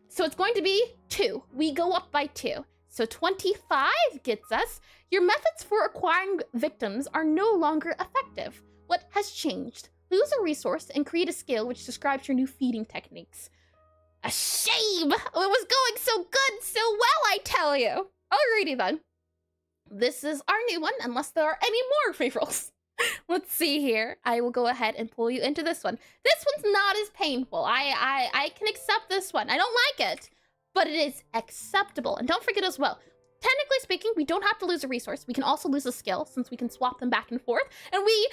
So it's going to be 2. We go up by 2. So 25 gets us, your methods for acquiring victims are no longer effective. What has changed? Lose a resource and create a skill which describes your new feeding techniques. A shame! It was going so good, so well, I tell you. Alrighty then. This is our new one, unless there are any more rerolls. Let's see here. I will go ahead and pull you into this one. This one's not as painful. I can accept this one. I don't like it, but it is acceptable. And don't forget as well, technically speaking, we don't have to lose a resource. We can also lose a skill, since we can swap them back and forth. And we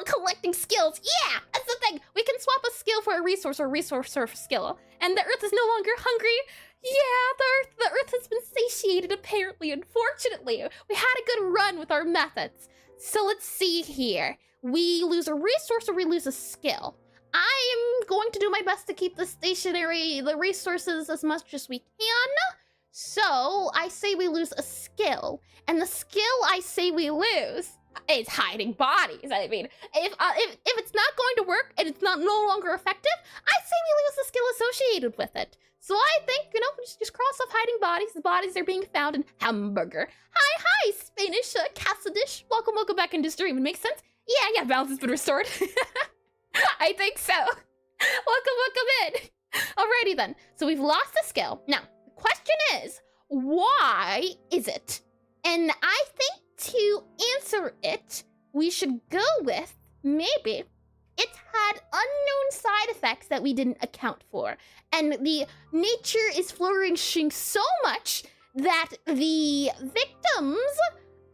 collecting skills. Yeah, that's the thing. We can swap a skill for a resource or a resource for a skill. And the earth is no longer hungry. Yeah, the earth has been satiated, apparently. Unfortunately, we had a good run with our methods. So let's see here. We lose a resource or we lose a skill. I am going to do my best to keep the resources as much as we can. So I say we lose a skill, and the skill I say we lose is hiding bodies. I mean, if it's not going to work and it's no longer effective, I say we lose the skill associated with it. So I think, just cross off hiding bodies. The bodies are being found in Hamburger. Hi, Spanish casa dish. Welcome back into stream. It makes sense? Yeah, balance has been restored. I think so. Welcome in. Alrighty then. So we've lost the skill. Now, the question is, why is it? And I think to answer it, we should go with maybe it had unknown side effects that we didn't account for. And the nature is flourishing so much that the victims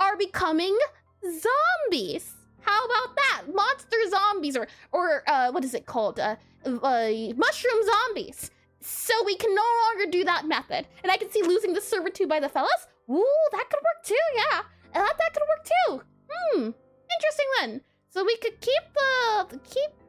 are becoming zombies. How about that? Monster zombies, or what is it called? Mushroom zombies. So we can no longer do that method. And I can see losing the servitude by the fellas. Ooh, that could work too, yeah. That could work too. Interesting then. So we could keep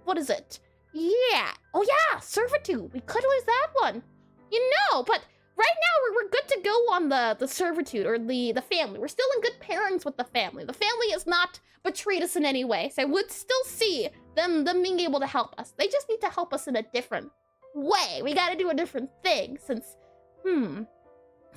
what is it? Yeah. Oh yeah, servitude. We could lose that one. You know, but right now we're good to go on the servitude or the family. We're still in good pairings with the family. The family has not betrayed us in any way. So I would still see them being able to help us. They just need to help us in a different way. We gotta do a different thing since,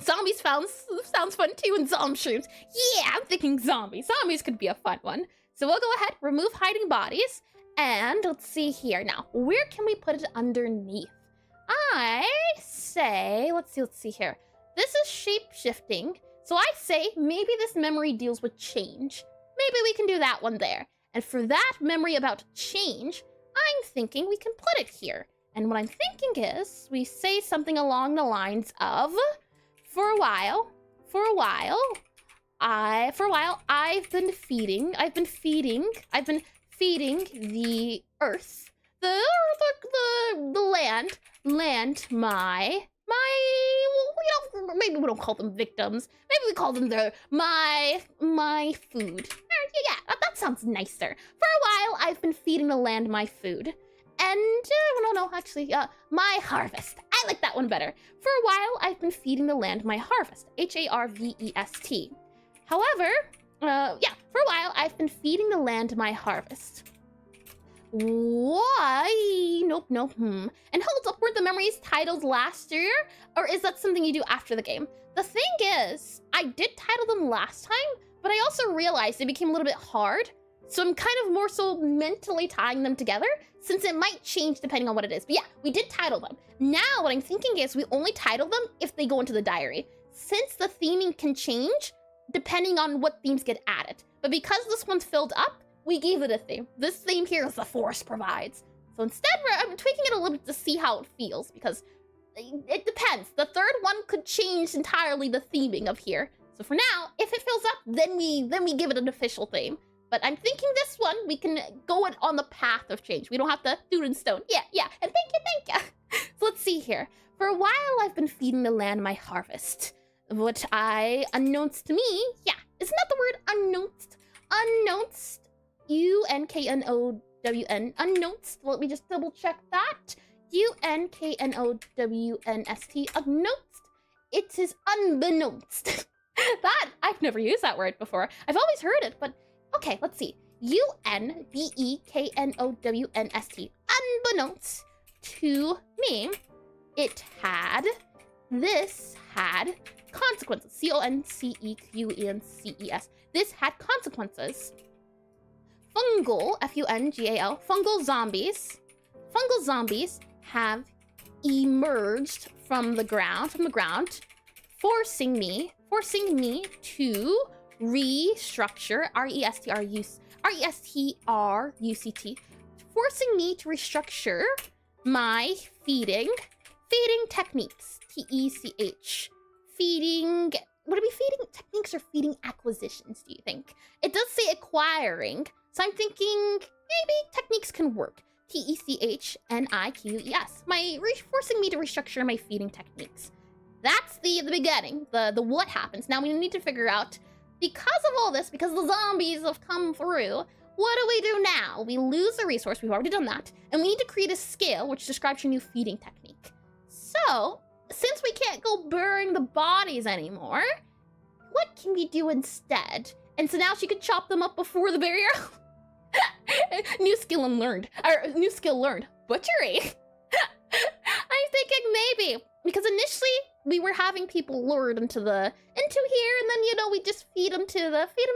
zombies sounds fun too in zomshrooms. Yeah, I'm thinking zombies. Zombies could be a fun one. So we'll go ahead, remove hiding bodies, and let's see here now. Where can we put it underneath? I say, let's see here. This is shape-shifting, so I say maybe this memory deals with change. Maybe we can do that one there. And for that memory about change, I'm thinking we can put it here. And what I'm thinking is, we say something along the lines of, for a while, I've been feeding the earth, the land, maybe we don't call them victims. Maybe we call them my food. Yeah, that sounds nicer. For a while, I've been feeding the land my food. And, my harvest. I like that one better. For a while, I've been feeding the land my harvest. Harvest. However, for a while, I've been feeding the land my harvest. Why? Nope. And hold up, were the memories titled last year? Or is that something you do after the game? The thing is, I did title them last time, but I also realized it became a little bit hard. So I'm kind of more so mentally tying them together, since it might change depending on what it is. But yeah, we did title them. Now what I'm thinking is we only title them if they go into the diary, since the theming can change depending on what themes get added. But because this one's filled up, we gave it a theme. This theme here is the forest provides. So instead, I'm tweaking it a little bit to see how it feels, because it depends. The third one could change entirely the theming of here. So for now, if it fills up, then we give it an official theme. But I'm thinking this one, we can go on the path of change. We don't have to do it in stone. Yeah, and thank you. So let's see here. For a while, I've been feeding the land my harvest. What unknowns to me, isn't that the word unknowns? Unknowns, U-N-K-N-O-W-N, unknowns. Let me just double check that. U-N-K-N-O-W-N-S-T, unknowns. It is unbeknownst. I've never used that word before. I've always heard it, but okay, let's see. U-N-B-E-K-N-O-W-N-S-T. Unbeknownst to me, this had consequences. C-O-N-C-E-Q-E-N-C-E-S. This had consequences. Fungal, F-U-N-G-A-L, fungal zombies have emerged from the ground, forcing me to restructure, R-E-S-T-R-U-C-T, forcing me to restructure my feeding techniques, T-E-C-H. Would it be feeding techniques or feeding acquisitions, do you think? It does say acquiring, so I'm thinking maybe techniques can work. T-E-C-H-N-I-Q-E-S. Forcing me to restructure my feeding techniques. That's the beginning, the what happens. Now we need to figure out, because of all this, because the zombies have come through, what do we do now? We lose a resource, we've already done that, and we need to create a skill which describes your new feeding technique. So, since we can't go burying the bodies anymore, what can we do instead? And so now she could chop them up before the burial. New skill learned. Butchery. I'm thinking maybe, because initially we were having people lured into here, and then we just feed them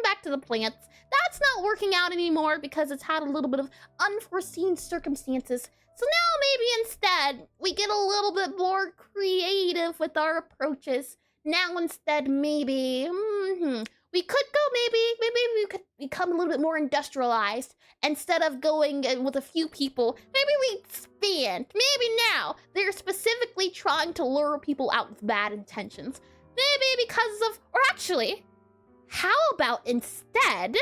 back to the plants. That's not working out anymore because it's had a little bit of unforeseen circumstances. So now maybe instead we get a little bit more creative with our approaches. Now instead maybe we we could go maybe we could become a little bit more industrialized. Instead of going with a few people, maybe we expand. Maybe now they're specifically trying to lure people out with bad intentions. Maybe because of, or actually, how about instead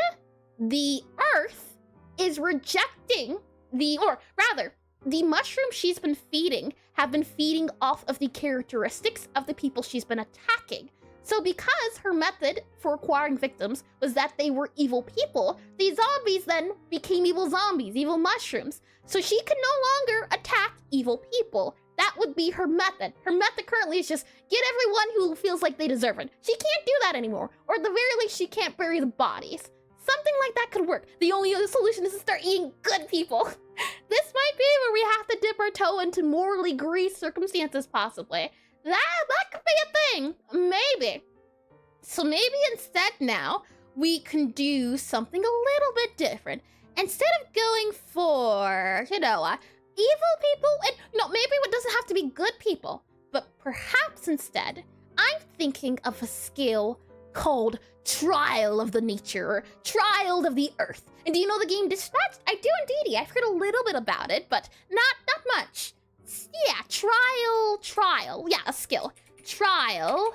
the Earth is rejecting or rather, the mushrooms she's been feeding have been feeding off of the characteristics of the people she's been attacking. So because her method for acquiring victims was that they were evil people, the zombies then became evil zombies, evil mushrooms. So she can no longer attack evil people. That would be her method. Her method currently is just get everyone who feels like they deserve it. She can't do that anymore. Or at the very least, she can't bury the bodies. Something like that could work. The only other solution is to start eating good people. This might be where we have to dip our toe into morally greased circumstances, possibly. That could be a thing. Maybe. So maybe instead now, we can do something a little bit different. Instead of going for, evil people, and maybe it doesn't have to be good people, but perhaps instead, I'm thinking of a skill called Trial of the Nature, or Trial of the Earth. And do you know the game Dispatched? I do indeed. I've heard a little bit about it, but not much. Yeah, trial. Yeah, a skill. Trial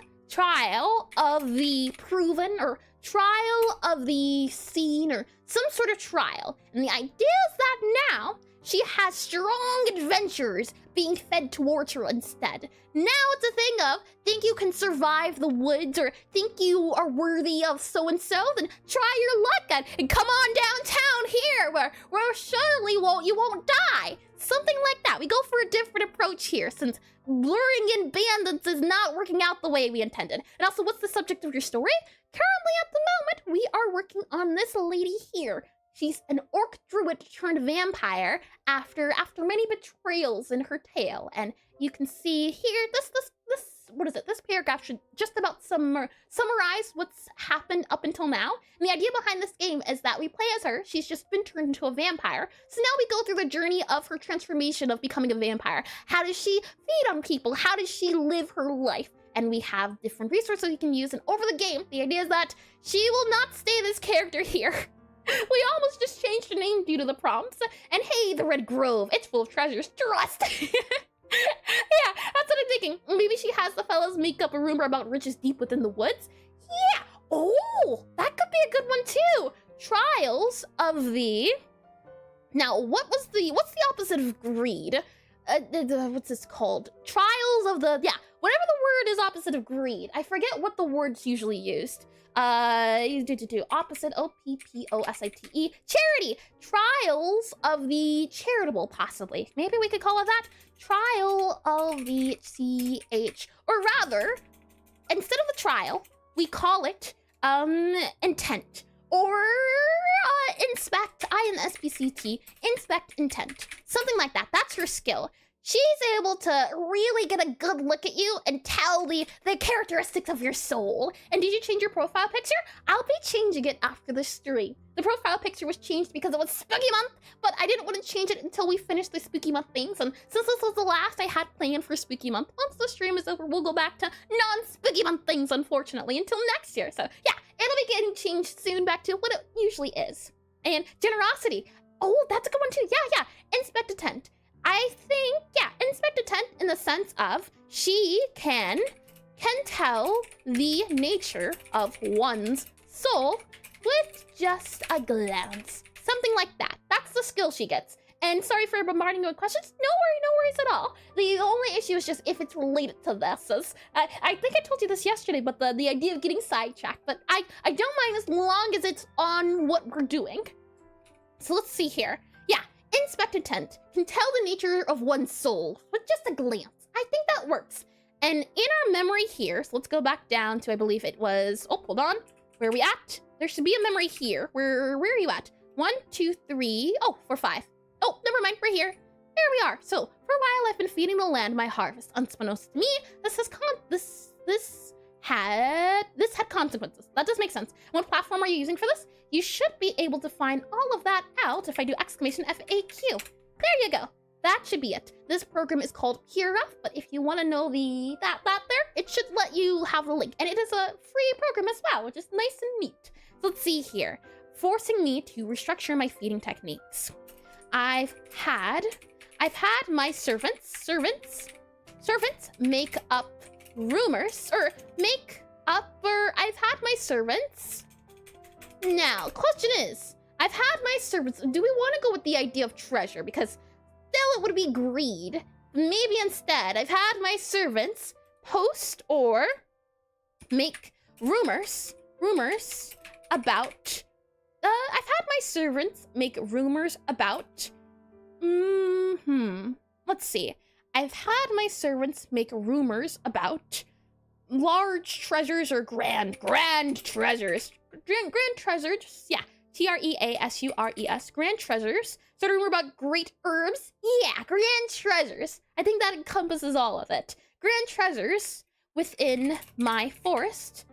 of the proven, or trial of the seen, or some sort of trial. And the idea is that now she has strong adventures being fed towards her instead. Now it's a thing of, think you can survive the woods, or think you are worthy of so-and-so, then try your luck and come on downtown here, where surely you won't die. Something like that. We go for a different approach here, since luring in bandits is not working out the way we intended. And also, what's the subject of your story? Currently, at the moment, we are working on this lady here. She's an orc druid turned vampire after many betrayals in her tale. And you can see here, this paragraph should just about summarize what's happened up until now. And the idea behind this game is that we play as her. She's just been turned into a vampire. So now we go through the journey of her transformation of becoming a vampire. How does she feed on people? How does she live her life? And we have different resources we can use. And over the game, the idea is that she will not stay this character here. We almost just changed her name due to the prompts. And hey, the Red Grove, it's full of treasures. Trust! Yeah, that's what I'm thinking. Maybe she has the fellas make up a rumor about riches deep within the woods. Yeah! Oh, that could be a good one too. Trials of the... Now, what's the opposite of greed? What's this called? Trials of the... Yeah, whatever the word is opposite of greed. I forget what the word's usually used. Opposite, O-P-P-O-S-I-T-E. Charity! Trials of the charitable, possibly. Maybe we could call it that. Trial of the C-H. Or rather, instead of a trial, we call it, intent. Or, inspect, I-N-S-P-C-T, inspect intent. Something like that. That's her skill. She's able to really get a good look at you and tell the characteristics of your soul. And did you change your profile picture? I'll be changing it after the stream. The profile picture was changed because it was Spooky Month, but I didn't want to change it until we finished the Spooky Month things. And since this was the last I had planned for Spooky Month, once the stream is over, we'll go back to non-Spooky Month things, unfortunately, until next year. So yeah, it'll be getting changed soon back to what it usually is. And generosity. Oh, that's a good one too. Yeah. Inspect intent. I think, yeah, inspect intent in the sense of she can tell the nature of one's soul with just a glance. Something like that. That's the skill she gets. And sorry for bombarding you with questions. No worries at all. The only issue is just if it's related to this. I think I told you this yesterday, but the idea of getting sidetracked. But I don't mind as long as it's on what we're doing. So let's see here. Yeah. Inspect intent can tell the nature of one's soul with just a glance. I think that works. And in our memory here, so let's go back down to, I believe it was, oh, hold on. Where are we at? There should be a memory here. Where are you at? 1, 2, 3, oh, 4, 5. Oh, never mind, we're here. There we are. So, for a while I've been feeding the land my harvest. Unbeknownst to me, this had consequences. That does make sense. What platform are you using for this? You should be able to find all of that out if I do exclamation FAQ. There you go. That should be it. This program is called Kira, but if you want to know that there, it should let you have the link. And it is a free program as well, which is nice and neat. So let's see here. Forcing me to restructure my feeding techniques. I've had my servants make up rumors, I've had my servants. Now, question is, I've had my servants, do we want to go with the idea of treasure? Because still it would be greed. Maybe instead, I've had my servants post or make rumors about, I've had my servants make rumors about, let's see. I've had my servants make rumors about large treasures or grand treasures. Grand treasures, yeah. Treasures, grand treasures. So to rumor about great herbs, yeah, grand treasures. I think that encompasses all of it. Grand treasures within my forest,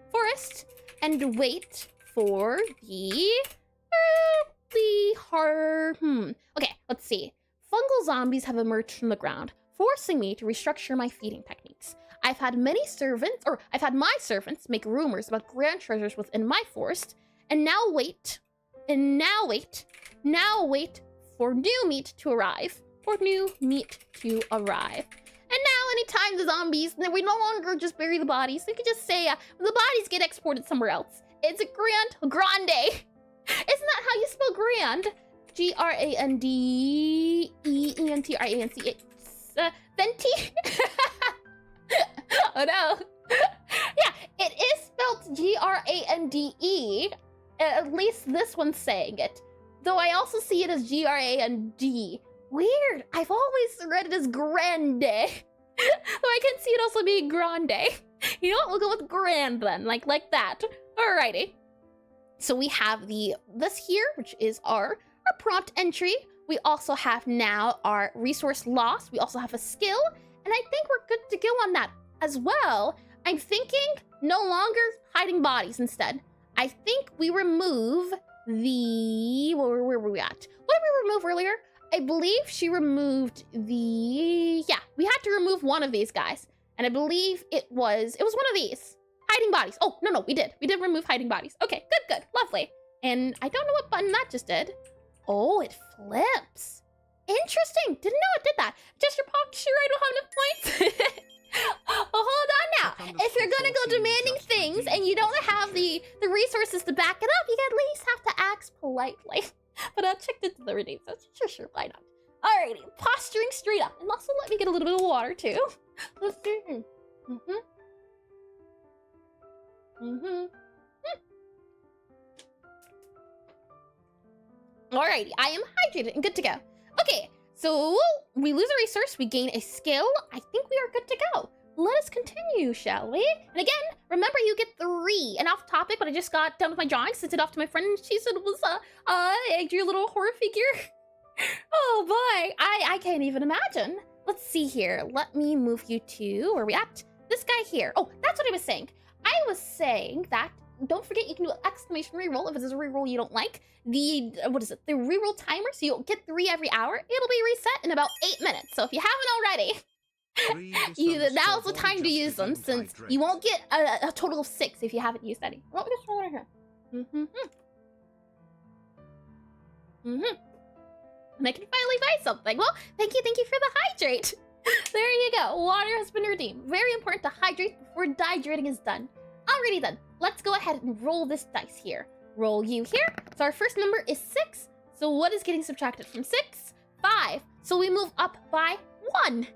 and wait for Okay, let's see. Fungal zombies have emerged from the ground, forcing me to restructure my feeding techniques. I've had my servants make rumors about grand treasures within my forest, and now wait for new meat to arrive. And now, anytime the zombies, we no longer just bury the bodies. We could just say the bodies get exported somewhere else. It's a grande. Isn't that how you spell grand? Grandeentrance. Venti? Oh no. Yeah, it is spelled Grande. At least this one's saying it. Though I also see it as Grand. Weird. I've always read it as grande. Though I can see it also being grande. You know what? We'll go with grand then. Like that. Alrighty. So we have this here, which is our prompt entry. We also have now our resource loss. We also have a skill. And I think we're good to go on that as well. I'm thinking no longer hiding bodies instead. I think we remove where were we at? What did we remove earlier? I believe she removed we had to remove one of these guys. And I believe it was one of these. Hiding bodies. Oh, no, we did remove hiding bodies. Okay, good, lovely. And I don't know what button that just did. Oh, it flips. Interesting, didn't know it did that. Just your pocket, sure I don't have enough points. Well, hold on now. If you're gonna go demanding things and you don't have the resources to back it up, you at least have to ask politely. But I checked into the redeem, so sure, why not? Alrighty, posturing straight up. And also let me get a little bit of water too. Let's do Alrighty, I am hydrated and good to go. Okay, so we lose a resource, we gain a skill. I think we are good to go. Let us continue, shall we? And again, remember you get 3. And off topic, but I just got done with my drawing, sent it off to my friend, and she said it was your little horror figure. Oh boy, I can't even imagine. Let's see here. Let me move you to, where are we at? This guy here. Oh, that's what I was saying. I was saying that, don't forget you can do an exclamation reroll if it is a reroll you don't like. The reroll timer, so you'll get 3 every hour. It'll be reset in about 8 minutes. So if you haven't already, now's the time to use them, since you won't get a total of 6 if you haven't used any. Let me just throw it here. And I can finally buy something. Well, thank you for the hydrate. There you go. Water has been redeemed. Very important to hydrate before dehydrating is done. Alrighty then, let's go ahead and roll this dice here. Roll you here. So our first number is 6. So what is getting subtracted from 6? 5. So we move up by 1.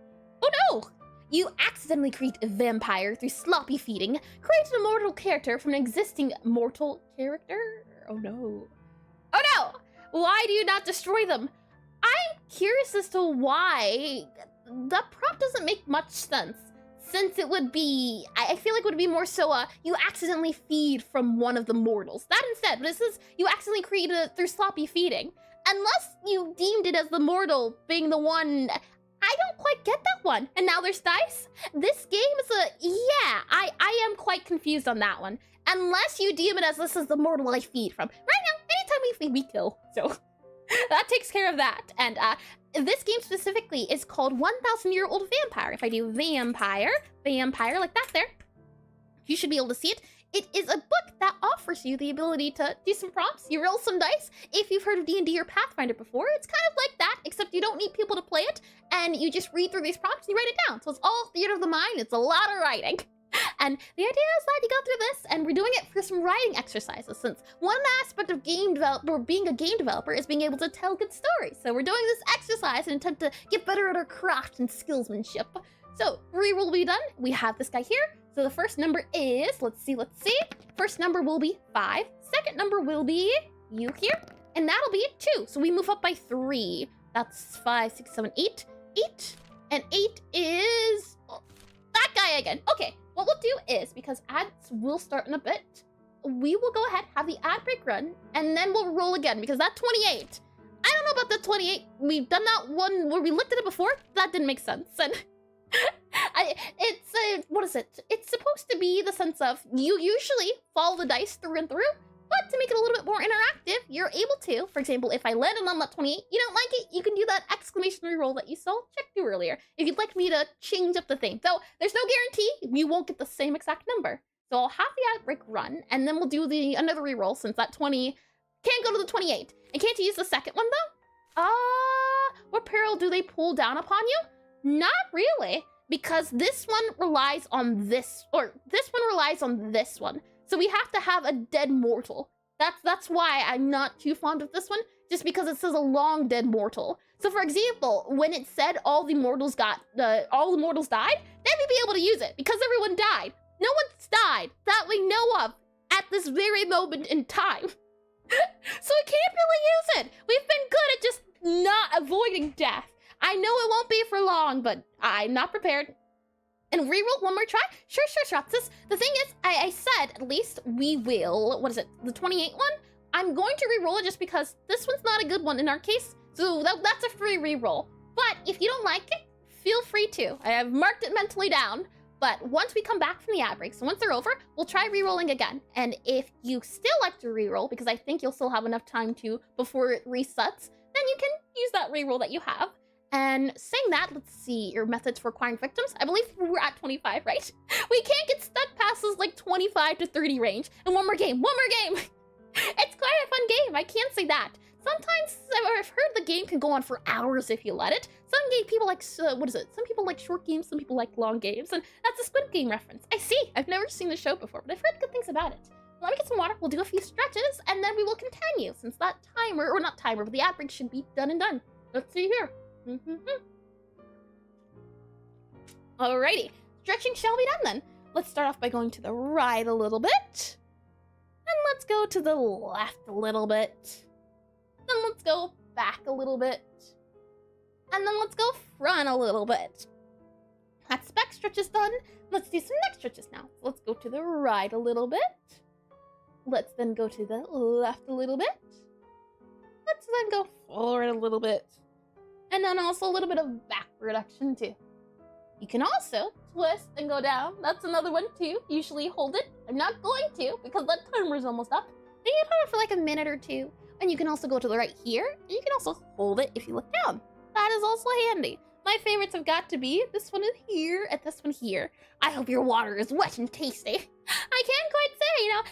Oh no! You accidentally create a vampire through sloppy feeding. Create an immortal character from an existing mortal character. Oh no. Oh no! Why do you not destroy them? I'm curious as to why. The prompt doesn't make much sense. Since it would be, I feel like it would be more so, you accidentally feed from one of the mortals. That instead, but this is, you accidentally created it through sloppy feeding. Unless you deemed it as the mortal being the one, I don't quite get that one. And now there's dice? This game is I am quite confused on that one. Unless you deem it as this is the mortal I feed from. Right now, anytime we feed, we kill. So that takes care of that. And this game specifically is called 1,000-Year-Old Vampire. If I do vampire like that there, you should be able to see it. It is a book that offers you the ability to do some prompts. You roll some dice. If you've heard of D&D or Pathfinder before, it's kind of like that, except you don't need people to play it, and you just read through these prompts and you write it down. So it's all theater of the mind. It's a lot of writing. And the idea is that you go through this, and we're doing it for some writing exercises, since one aspect of being a game developer is being able to tell good stories. So we're doing this exercise in an attempt to get better at our craft and skillsmanship. So reroll will be done. We have this guy here. So the first number is, let's see. First number will be 5. Second number will be you here, and that'll be 2. So we move up by 3. That's 5, 6, 7, 8. 8, and 8 is that guy again. Okay. What we'll do is, because ads will start in a bit, we will go ahead, have the ad break run, and then we'll roll again, because that 28, I don't know about the 28. We've done that one where we looked at it before. That didn't make sense. And what is it? It's supposed to be the sense of you usually follow the dice through and through, but to make it a little bit more interactive, you're able to, for example, if I landed on that 28, you don't like it, you can do that exclamation reroll that you saw checked through earlier. If you'd like me to change up the thing. So there's no guarantee you won't get the same exact number. So I'll have the ad break run, and then we'll do another reroll, since that 20 can't go to the 28. And can't you use the second one though? What peril do they pull down upon you? Not really, because this one relies on this, or this one relies on this one. So we have to have a dead mortal. That's why I'm not too fond of this one, just because it says a long dead mortal. So for example, when it said all the mortals died, then we'd be able to use it, because everyone died. No one's died that we know of at this very moment in time. So we can't really use it. We've been good at just not avoiding death. I know it won't be for long, but I'm not prepared. And reroll one more try? Sure. The thing is, I said at least we will, what is it, the 28 one? I'm going to reroll it just because this one's not a good one in our case, so that's a free reroll. But if you don't like it, feel free to. I have marked it mentally down, but once we come back from the ad break, so once they're over, we'll try rerolling again. And if you still like to reroll, because I think you'll still have enough time to before it resets, then you can use that reroll that you have. And saying that, let's see, your methods for acquiring victims. I believe we're at 25, right? We can't get stuck past this like 25 to 30 range. And one more game. It's quite a fun game, I can't say that. Sometimes I've heard the game can go on for hours if you let it. Some people like, Some people like short games, some people like long games. And that's a Squid Game reference. I see, I've never seen the show before, but I've heard good things about it. Let me get some water, we'll do a few stretches, and then we will continue, since that timer, or not timer, but the ad break should be done and done. Let's see here. Alrighty, stretching shall be done then. Let's start off by going to the right a little bit. And let's go to the left a little bit. Then let's go back a little bit. And then let's go front a little bit. That's back stretches done. Let's do some neck stretches now. Let's go to the right a little bit. Let's then go to the left a little bit. Let's then go forward a little bit. And then also a little bit of back reduction too. You can also twist and go down. That's another one too. Usually hold it. I'm not going to, because that timer is almost up. Then you hold it for like a minute or two. And you can also go to the right here. And you can also hold it if you look down. That is also handy. My favorites have got to be this one in here and this one here. I hope your water is wet and tasty. I can't quite say,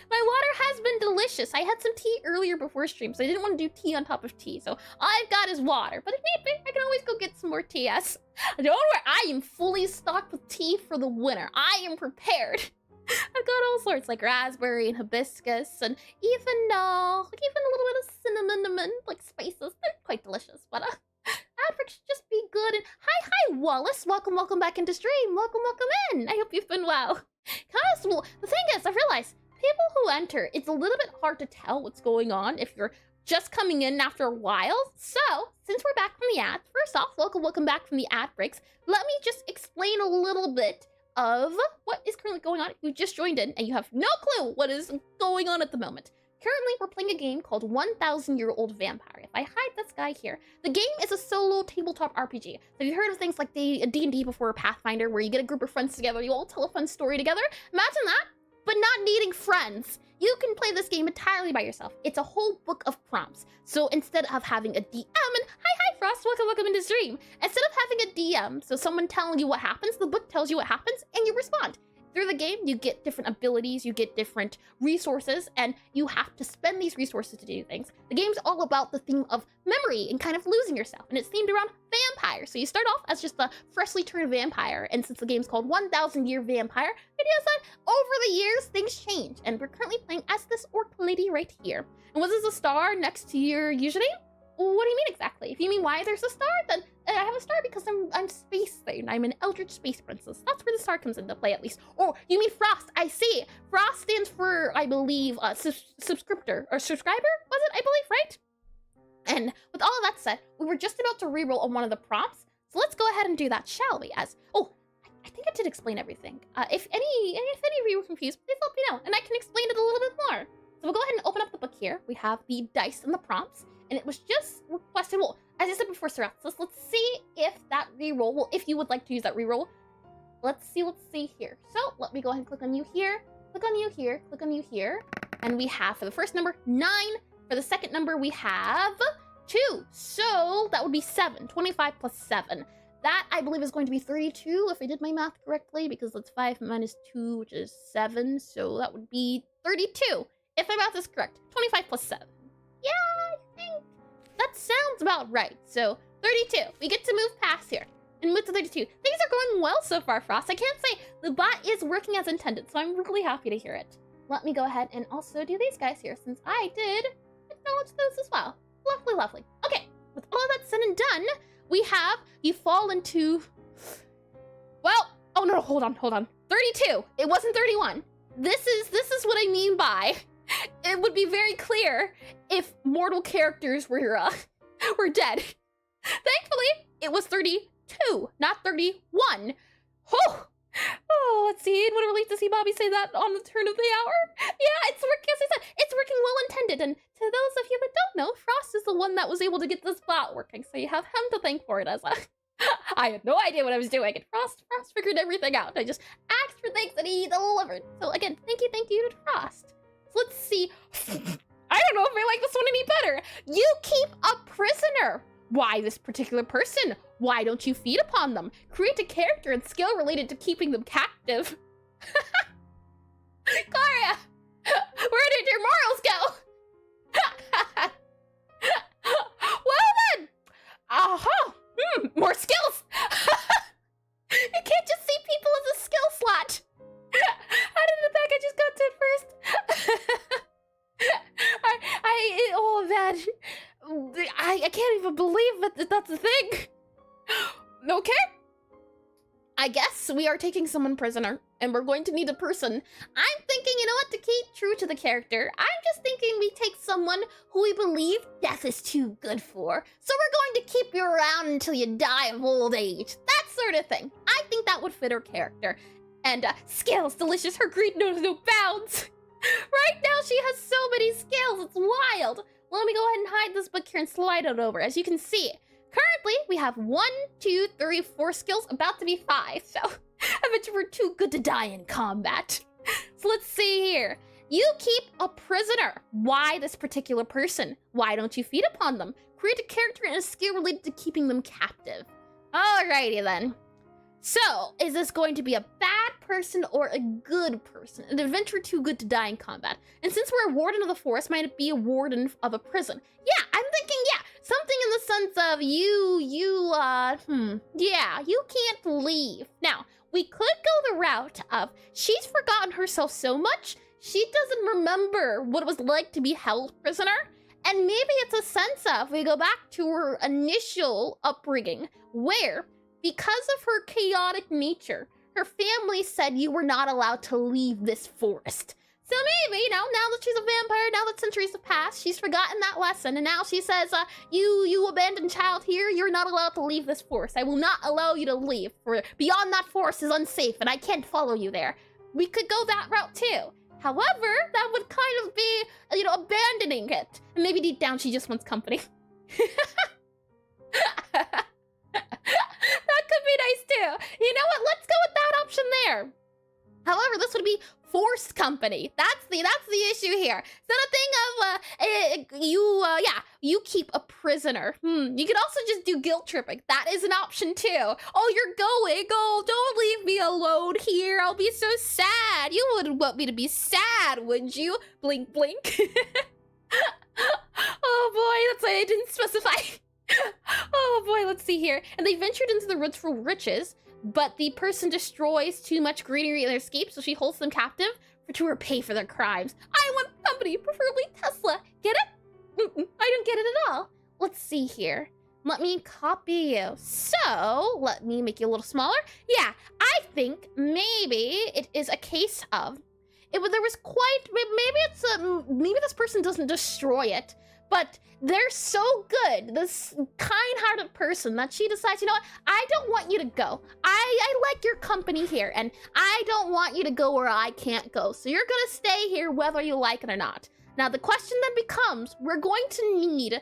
my water has been delicious. I had some tea earlier before stream, so I didn't want to do tea on top of tea. So all I've got is water, but if need be, I can always go get some more tea. Yes. Don't worry, I am fully stocked with tea for the winter. I am prepared. I've got all sorts, like raspberry and hibiscus, and even a little bit of cinnamon, like spices. They're quite delicious, but Adric should just be good. And hi, Wallace. Welcome back into stream. Welcome in. I hope you've been well. Well, the thing is, I realized people who enter, it's a little bit hard to tell what's going on if you're just coming in after a while. So, since we're back from the ads, first off, welcome back from the ad breaks. Let me just explain a little bit of what is currently going on if you just joined in and you have no clue what is going on at the moment. Currently, we're playing a game called 1,000-Year-Old Vampire. If I hide this guy here, the game is a solo tabletop RPG. So if you've heard of things like D&D before, Pathfinder, where you get a group of friends together, you all tell a fun story together, imagine that, but not needing friends. You can play this game entirely by yourself. It's a whole book of prompts. So instead of having a DM, and hi Frost, welcome into stream. Instead of having a DM, so someone telling you what happens, the book tells you what happens, and you respond. Through the game, you get different abilities, you get different resources, and you have to spend these resources to do things. The game's all about the theme of memory and kind of losing yourself, and it's themed around vampires. So you start off as just a freshly turned vampire, and since the game's called 1000 Year Vampire, it is that over the years, things change, and we're currently playing as this orc lady right here. And was this a star next to your username? What do you mean exactly? If you mean why there's a star, then I have a star because I'm space themed. I'm an eldritch space princess. That's where the star comes into play, at least. Oh, you mean Frost? I see. Frost stands for, I believe, subscriptor or subscriber. Was it? I believe, right? And with all of that said, we were just about to reroll on one of the prompts, so let's go ahead and do that, shall we? I think I did explain everything. If any of you were confused, please let me know, and I can explain it a little bit more. So we'll go ahead and open up the book here. We have the dice and the prompts. And it was just requested, well, as I said before, Seraphis, let's see if that reroll, well, if you would like to use that reroll, let's see here. So let me go ahead and click on you here, click on you here, click on you here. And we have, for the first number, 9. For the second number, we have 2. So that would be 7, 25 plus 7. That, I believe, is going to be 32, if I did my math correctly, because that's 5 minus 2, which is 7. So that would be 32, if my math is correct. 25 plus 7. Yeah, I think that sounds about right. So 32, we get to move past here and move to 32. Things are going well so far, Frost. I can't say the bot is working as intended, so I'm really happy to hear it. Let me go ahead and also do these guys here, since I did acknowledge those as well. Lovely, lovely. Okay, with all of that said and done, we have you fall into, well, oh no, hold on. 32. It wasn't 31. This is what I mean by it would be very clear if mortal characters were dead. Thankfully, it was 32, not 31. Oh, let's see. What a relief to see Bobby say that on the turn of the hour. Yeah, it's working, as I said, it's working well intended. And to those of you that don't know, Frost is the one that was able to get this bot working. So you have him to thank for it as I had no idea what I was doing. And Frost figured everything out. I just asked for things and he delivered. So again, thank you to Frost. So let's see. I don't know if I like this one any better. You keep a prisoner. Why this particular person? Why don't you feed upon them? Create a character and skill related to keeping them captive. Claria, where did your morals go? Well then. More skills. You can't just see people as a skill slot. How did the bag I just got to it first? Oh man, I can't even believe that that's a thing. Okay, I guess we are taking someone prisoner, and we're going to need a person. I'm thinking, you know what, to keep true to the character, I'm just thinking we take someone who we believe death is too good for. So we're going to keep you around until you die of old age. That sort of thing. I think that would fit her character. And skills, delicious, her greed knows no bounds. Right now she has so many skills, it's wild. Let me go ahead and hide this book here and slide it over. As you can see, currently we have 1, 2, 3, 4 skills, about to be 5. So I bet you we're too good to die in combat. So let's see here. You keep a prisoner. Why this particular person? Why don't you feed upon them? Create a character and a skill related to keeping them captive. Alrighty then. So, is this going to be a bad person or a good person? An adventurer too good to die in combat. And since we're a warden of the forest, might it be a warden of a prison? Yeah, I'm thinking, yeah, something in the sense of yeah, you can't leave. Now, we could go the route of she's forgotten herself so much, she doesn't remember what it was like to be held prisoner. And maybe it's a sense of, we go back to her initial upbringing, where because of her chaotic nature, her family said you were not allowed to leave this forest. So maybe, now that she's a vampire, now that centuries have passed, she's forgotten that lesson, and now she says, you abandoned child here, you're not allowed to leave this forest. I will not allow you to leave, for beyond that forest is unsafe, and I can't follow you there. We could go that route too. However, that would kind of be, abandoning it. And maybe deep down she just wants company. That could be nice too. You know what? Let's go with that option there. However, this would be forced company. That's the issue here. It's not a thing of you keep a prisoner. You could also just do guilt tripping. That is an option too. Oh, you're going. Oh, don't leave me alone here. I'll be so sad. You wouldn't want me to be sad, would you? Blink, blink. Oh boy, that's why I didn't specify. Oh boy, let's see here. And they ventured into the woods for riches, but the person destroys too much greenery in their escape, so she holds them captive to repay for their crimes. I want company, preferably Tesla. Get it? I don't get it at all. Let's see here. Let me copy you. So, let me make you a little smaller. Yeah, I think maybe it is a case of, there was quite, maybe this person doesn't destroy it, but they're so good, this kind-hearted person, that she decides, you know what, I don't want you to go. I like your company here, and I don't want you to go where I can't go. So you're gonna stay here whether you like it or not. Now the question then becomes, we're going to need a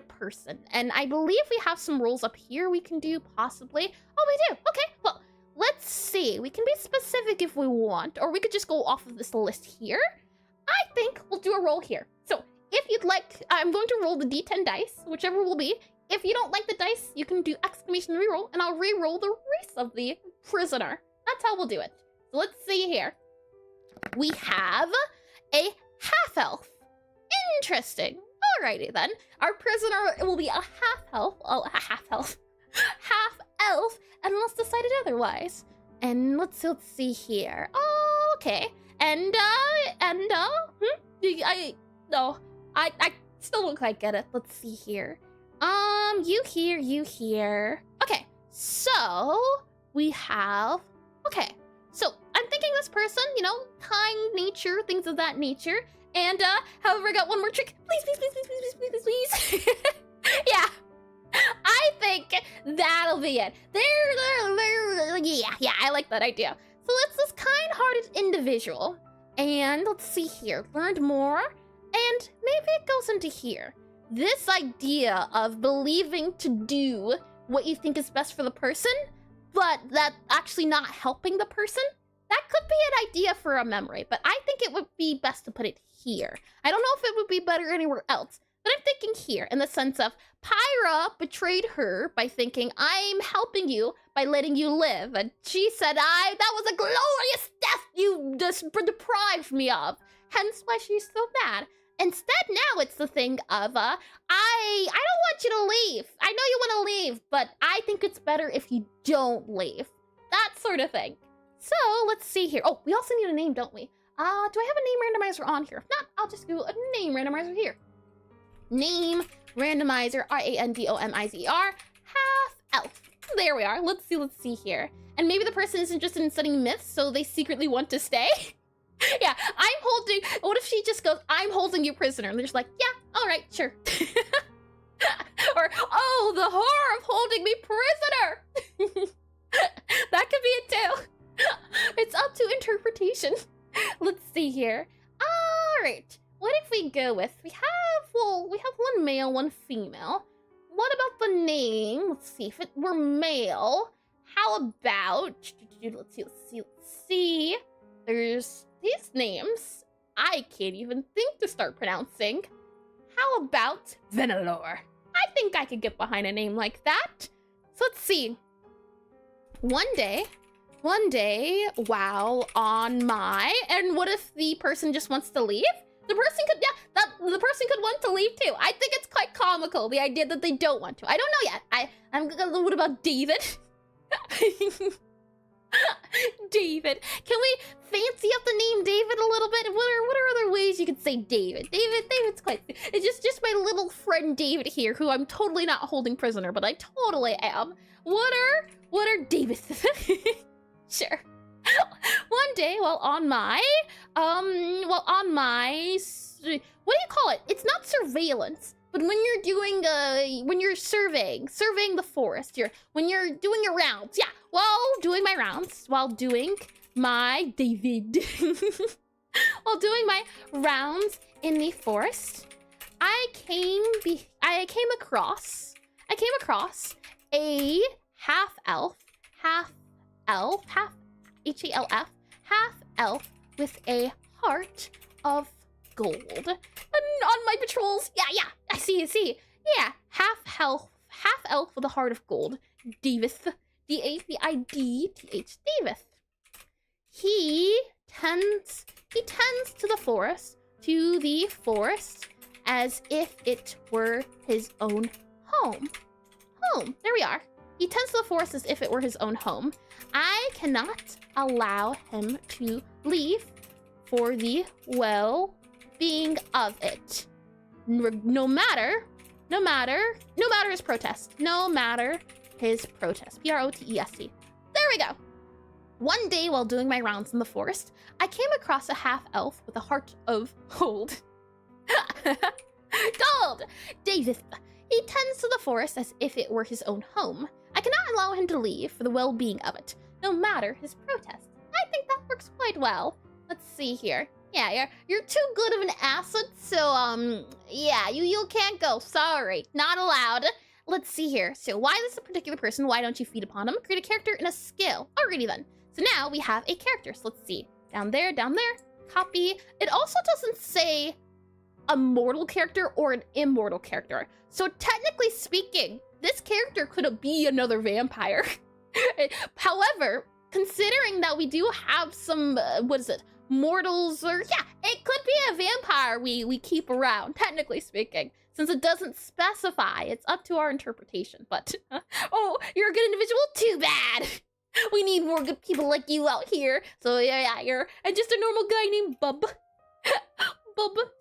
person. And I believe we have some roles up here we can do, possibly. Oh, we do. Okay, well, let's see. We can be specific if we want, or we could just go off of this list here. I think we'll do a roll here. So if you'd like, I'm going to roll the D10 dice, whichever will be. If you don't like the dice, you can do exclamation reroll, and I'll reroll the rest of the prisoner. That's how we'll do it. So let's see here. We have a half-elf. Interesting. Alrighty then. Our prisoner will be a half-elf, half-elf, unless decided otherwise. And let's see here. Oh, okay. I still don't quite get it. Let's see here. You here. Okay, so we have, okay. So I'm thinking this person, you know, kind nature, things of that nature. And, however, I got one more trick. Please. Yeah. I think that'll be it. Yeah, I like that idea. So it's this kind-hearted individual. And let's see here. Learned more. And maybe it goes into here. This idea of believing to do what you think is best for the person, but that actually not helping the person, that could be an idea for a memory, but I think it would be best to put it here. I don't know if it would be better anywhere else, but I'm thinking here in the sense of Pyra betrayed her by thinking, I'm helping you by letting you live. And she said, that was a glorious death you deprived me of. Hence why she's so mad. Instead, now it's the thing of, I don't want you to leave. I know you want to leave, but I think it's better if you don't leave. That sort of thing. So, let's see here. Oh, we also need a name, don't we? Do I have a name randomizer on here? If not, I'll just do a name randomizer here. Name randomizer, randomizer, half-elf. There we are. Let's see here. And maybe the person is interested in studying myths, so they secretly want to stay. Yeah, what if she just goes, I'm holding you prisoner, and they're just like, yeah, all right, sure. Or, oh, the horror of holding me prisoner. That could be it too. It's up to interpretation. Let's see here. All right, what if we go with, we have one male, one female. What about the name? Let's see, if it were male, how about, let's see. There's these names I can't even think to start pronouncing. How about Venalor? I think I could get behind a name like that. So let's see. One day, while on my, and what if the person just wants to leave? The person could want to leave too. I think it's quite comical, the idea that they don't want to. I don't know yet. I'm gonna, what about David? David. Can we fancy up the name David a little bit? What are other ways you could say David? David's quite, it's just my little friend David here, who I'm totally not holding prisoner, but I totally am. What are David? Sure. One day, while on my, what do you call it? It's not surveillance, but when you're doing, when you're surveying the forest, when you're doing your rounds, yeah, while doing my rounds, while doing my while doing my rounds in the forest, I came across a half-elf, H-E-L-F, half-elf with a heart of gold. And on my patrols, yeah, I see. Yeah, half-elf with a heart of gold. Davith, D-A-V-I-D-T-H, Davith. He tends to the forest as if it were his own home. There we are. He tends to the forest as if it were his own home. I cannot allow him to leave for the well-being of it. No matter his protest. Protest. There we go. One day while doing my rounds in the forest, I came across a half-elf with a heart of gold. Gold! David. He tends to the forest as if it were his own home. I cannot allow him to leave for the well-being of it, no matter his protest. I think that works quite well. Let's see here. Yeah, you're too good of an asset, so, yeah, you can't go. Sorry, not allowed. Let's see here. So why this particular person? Why don't you feed upon him? Create a character and a skill. Alrighty then. So now we have a character. So let's see. Down there. Copy. It also doesn't say a mortal character or an immortal character. So technically speaking, this character could be another vampire. However, considering that we do have some, mortals, or yeah, it could be a vampire we keep around, technically speaking. Since it doesn't specify, it's up to our interpretation. But, oh, you're a good individual? Too bad! We need more good people like you out here. So yeah, you're just a normal guy named Bub.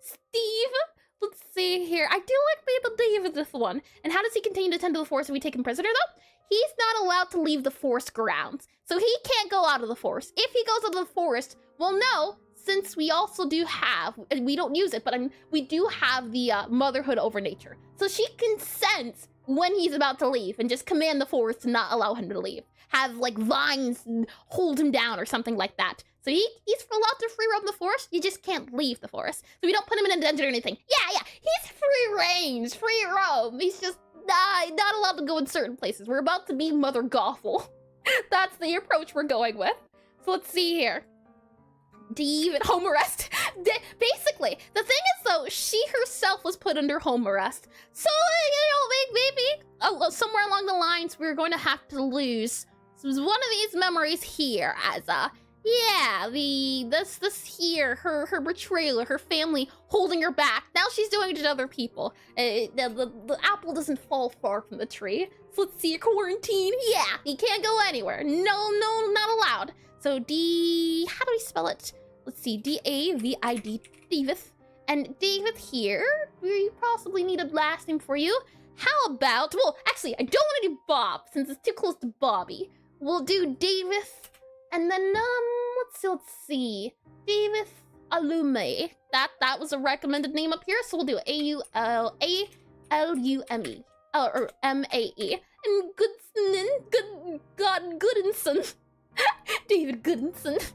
Steve. Let's see here. I do like being the Dave of this one. And how does he continue to tend to the forest if we take him prisoner, though? He's not allowed to leave the forest grounds. So he can't go out of the forest. If he goes out of the forest, well, no, since we also do have, and we don't use it, but we do have the motherhood over nature. So she can sense when he's about to leave and just command the forest to not allow him to leave. Have, like, vines hold him down or something like that. So he's allowed to free roam the forest, you just can't leave the forest. So we don't put him in a dungeon or anything. Yeah, he's free range, free roam. He's just not allowed to go in certain places. We're about to be Mother Gothel. That's the approach we're going with. So let's see here. Even home arrest. Basically, the thing is though, she herself was put under home arrest. So, maybe somewhere along the lines, we're going to have to lose one of these memories here as this here, her betrayal, her family holding her back. Now she's doing it to other people. The apple doesn't fall far from the tree. So let's see, quarantine. Yeah, he can't go anywhere. No, not allowed. So how do we spell it? Let's see, D-A-V-I-D, David. And David here, we possibly need a last name for you. How about, well, actually, I don't want to do Bob, since it's too close to Bobby. We'll do David, and then, let's see, David Alume. That was a recommended name up here, so we'll do A-U-L-A-L-U-M-E, or M-A-E. And Goodinson. David Goodinson.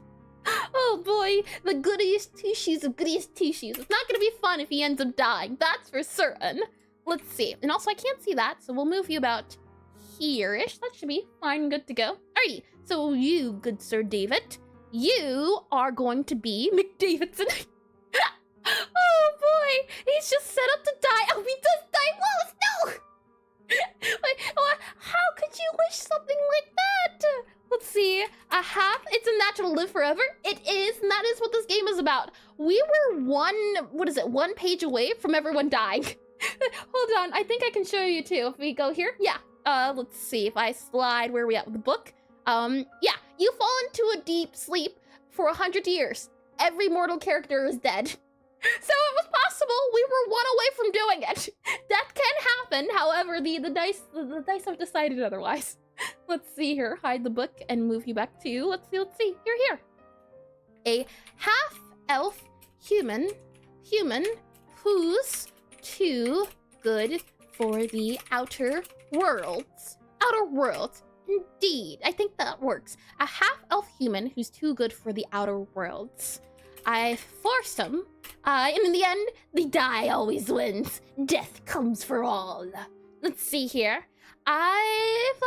Oh boy, the goodiest two shoes of goodiest two shoes. It's not gonna be fun if he ends up dying, that's for certain. Let's see. And also I can't see that, so we'll move you about here-ish. That should be fine and good to go. Alrighty, so you, good Sir David, you are going to be McDavidson. Oh boy, he's just set up to die. Oh, he does die. Wallace, no! How could you wish something like that? Let's see, it's a natural live forever. It is, and that is what this game is about. We were one page away from everyone dying. Hold on, I think I can show you too. If we go here, yeah. Let's see, if I slide, where are we at with the book? Yeah, you fall into a deep sleep for 100 years. Every mortal character is dead. So it was possible. We were one away from doing it. That can happen. However, the dice have decided otherwise. Let's see here. Hide the book and move you back to. Let's see. You're here. A half-elf human who's too good for the outer worlds. Outer worlds. Indeed. I think that works. A half-elf human who's too good for the outer worlds. I forced him. And in the end, the die always wins. Death comes for all. Let's see here. I've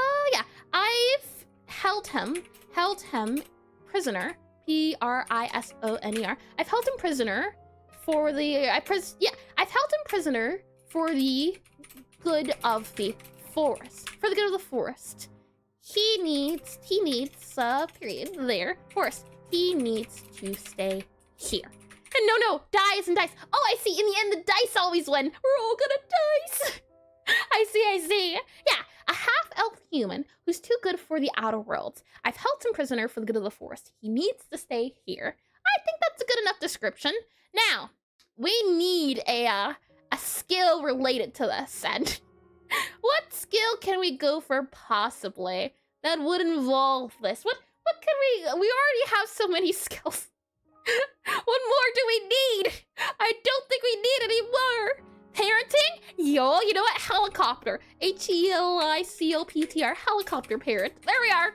held him prisoner prisoner. I've held him prisoner for the I've held him prisoner for the good of the forest. For the good of the forest. He needs period there. Forest. He needs to stay here. And no, dice and dice. Oh, I see. In the end, the dice always win. We're all gonna dice. I see. Yeah, a half-elf human who's too good for the outer world. I've held him prisoner for the good of the forest. He needs to stay here. I think that's a good enough description. Now, we need a skill related to this. And what skill can we go for possibly that would involve this? What can we already have so many skills. What more do we need? I don't think we need any more. Parenting? Yo, you know what? Helicopter. Helicopter. Helicopter parent. There we are.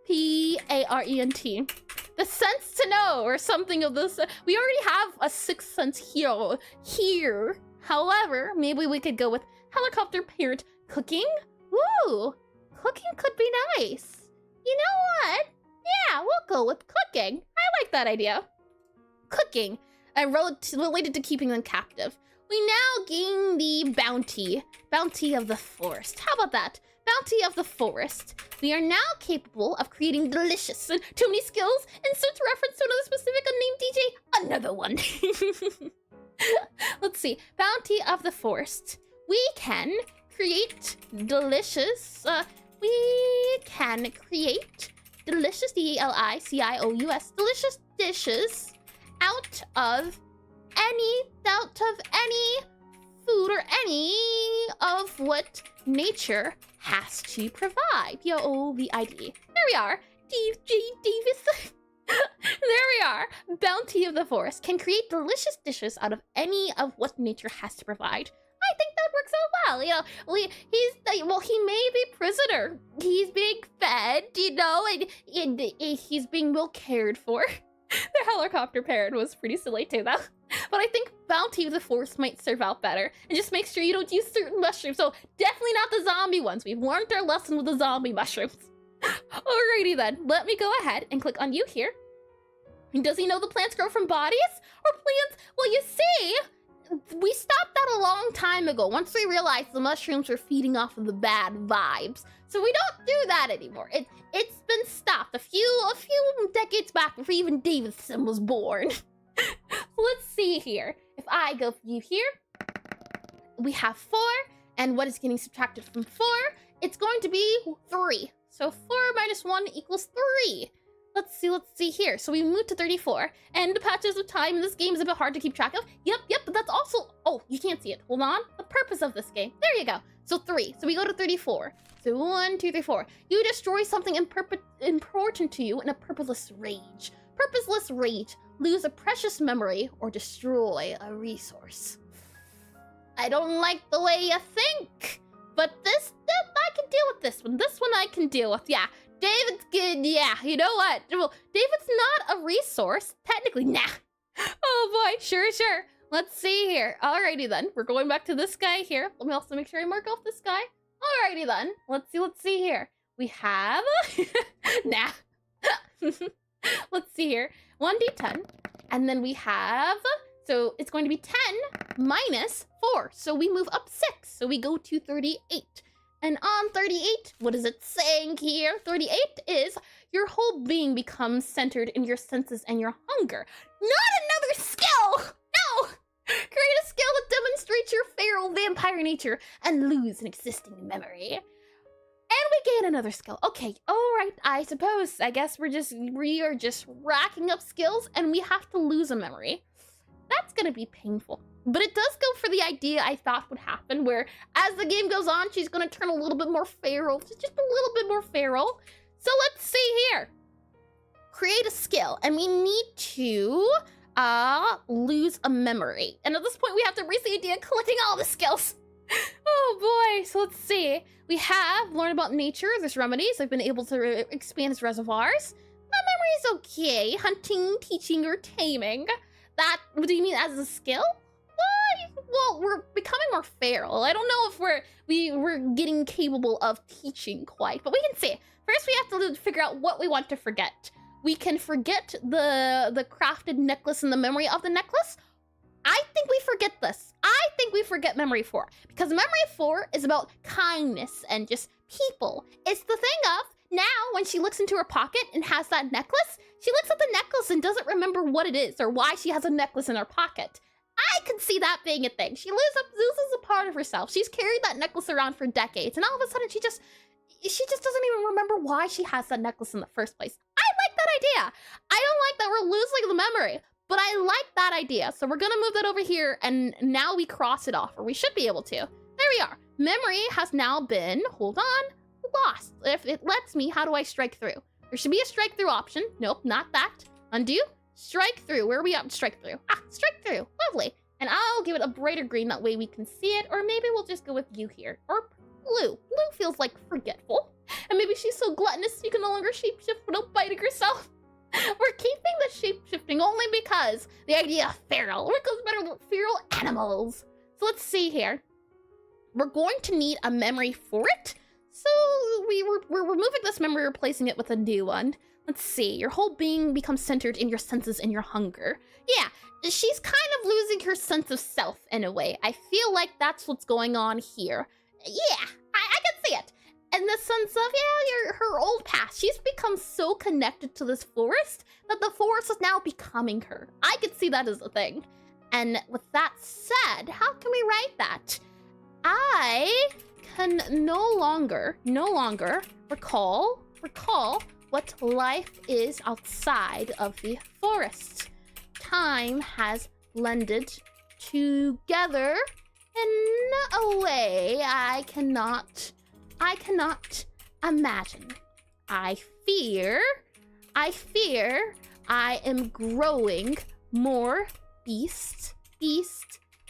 Parent. The sense to know, or something of this. We already have a sixth sense here. However, maybe we could go with helicopter parent. Cooking? Ooh, cooking could be nice. You know what? Yeah, we'll go with cooking. I like that idea. Cooking, related to keeping them captive. We now gain the bounty of the forest. How about that? Bounty of the forest. We are now capable of creating delicious and too many skills. Insert reference to another specific unnamed DJ. Another one. Let's see. Bounty of the forest. We can create delicious. Delicious, delicious, delicious dishes out of any food or any of what nature has to provide. P-O-V-I-D. There we are. Davis. There we are. Bounty of the forest can create delicious dishes out of any of what nature has to provide. I think that works out well. He may be prisoner. He's being fed, and he's being well cared for. The helicopter parent was pretty silly too, though. But I think bounty of the forest might serve out better. And just make sure you don't use certain mushrooms. So definitely not the zombie ones. We've learned our lesson with the zombie mushrooms. Alrighty then, let me go ahead and click on you here. Does he know the plants grow from bodies? Or plants? Well, you see, we stopped that a long time ago, once we realized the mushrooms were feeding off of the bad vibes. So we don't do that anymore. It's been stopped a few decades back before even Davidson was born. So let's see here. If I go for you here, we have 4, and what is getting subtracted from 4? It's going to be 3. So 4 minus 1 equals 3. Let's see here. So we moved to 34, and the patches of time in this game is a bit hard to keep track of. Yep, but that's also, oh, you can't see it. Hold on. The purpose of this game. There you go. So 3. So we go to 34. So 1, 2, 3, 4. You destroy something important to you in a purposeless rage. Purposeless rage. Lose a precious memory or destroy a resource. I don't like the way you think, but I can deal with this one. This one I can deal with. Yeah. David's good, yeah, you know what? Well, David's not a resource, technically, nah. Oh boy, sure. Let's see here. Alrighty then, we're going back to this guy here. Let me also make sure I mark off this guy. Alrighty then, let's see here. We have, nah. Let's see here, 1d10, and then we have, so it's going to be 10 minus 4, so we move up 6, so we go to 38. And on 38, what is it saying here? 38 is your whole being becomes centered in your senses and your hunger. Not another skill! No! Create a skill that demonstrates your feral vampire nature and lose an existing memory. And we gain another skill. Okay, alright, I suppose. I guess we are just racking up skills and we have to lose a memory. That's gonna be painful. But it does go for the idea I thought would happen, where as the game goes on, she's gonna turn a little bit more feral. Just a little bit more feral. So let's see here. Create a skill, and we need to lose a memory. And at this point, we have to reach the idea of collecting all the skills. Oh boy, so let's see. We have learned about nature, there's remedies. I've been able to expand his reservoirs. My memory is okay. Hunting, teaching, or taming. That, what do you mean as a skill? Well, we're becoming more feral. I don't know if we're getting capable of teaching quite, but we can see. First, we have to figure out what we want to forget. we can forget the crafted necklace and the memory of the necklace. I think we forget this. I think we forget memory 4, because memory 4 is about kindness and just people. It's the thing of now when she looks into her pocket and has that necklace, she looks at the necklace and doesn't remember what it is or why she has a necklace in her pocket. I can see that being a thing. She loses a part of herself. She's carried that necklace around for decades, and all of a sudden she just doesn't even remember why she has that necklace in the first place. I like that idea. I don't like that we're losing the memory, but I like that idea. So we're gonna move that over here, and now we cross it off, or we should be able to. There we are. Memory has now been, hold on, lost. If it lets me, how do I strike through? There should be a strike through option. Nope, not that. Undo, strike through. Where are we at? Strike through. Ah, strike through. Lovely. And I'll give it a brighter green, that way we can see it, or maybe we'll just go with you here. Or blue. Blue feels like forgetful. And maybe she's so gluttonous she can no longer shapeshift without biting herself. We're keeping the shapeshifting only because the idea of feral. It goes better with feral animals. So let's see here. We're going to need a memory for it. So we're removing this memory, replacing it with a new one. Let's see. Your whole being becomes centered in your senses and your hunger. Yeah, she's kind of losing her sense of self in a way. I feel like that's what's going on here. Yeah, I can see it. In the sense of, yeah, her old past. She's become so connected to this forest that the forest is now becoming her. I could see that as a thing. And with that said, how can we write that? I can no longer recall what life is outside of the forest. Time has blended together in a way I cannot imagine. I fear I am growing more beast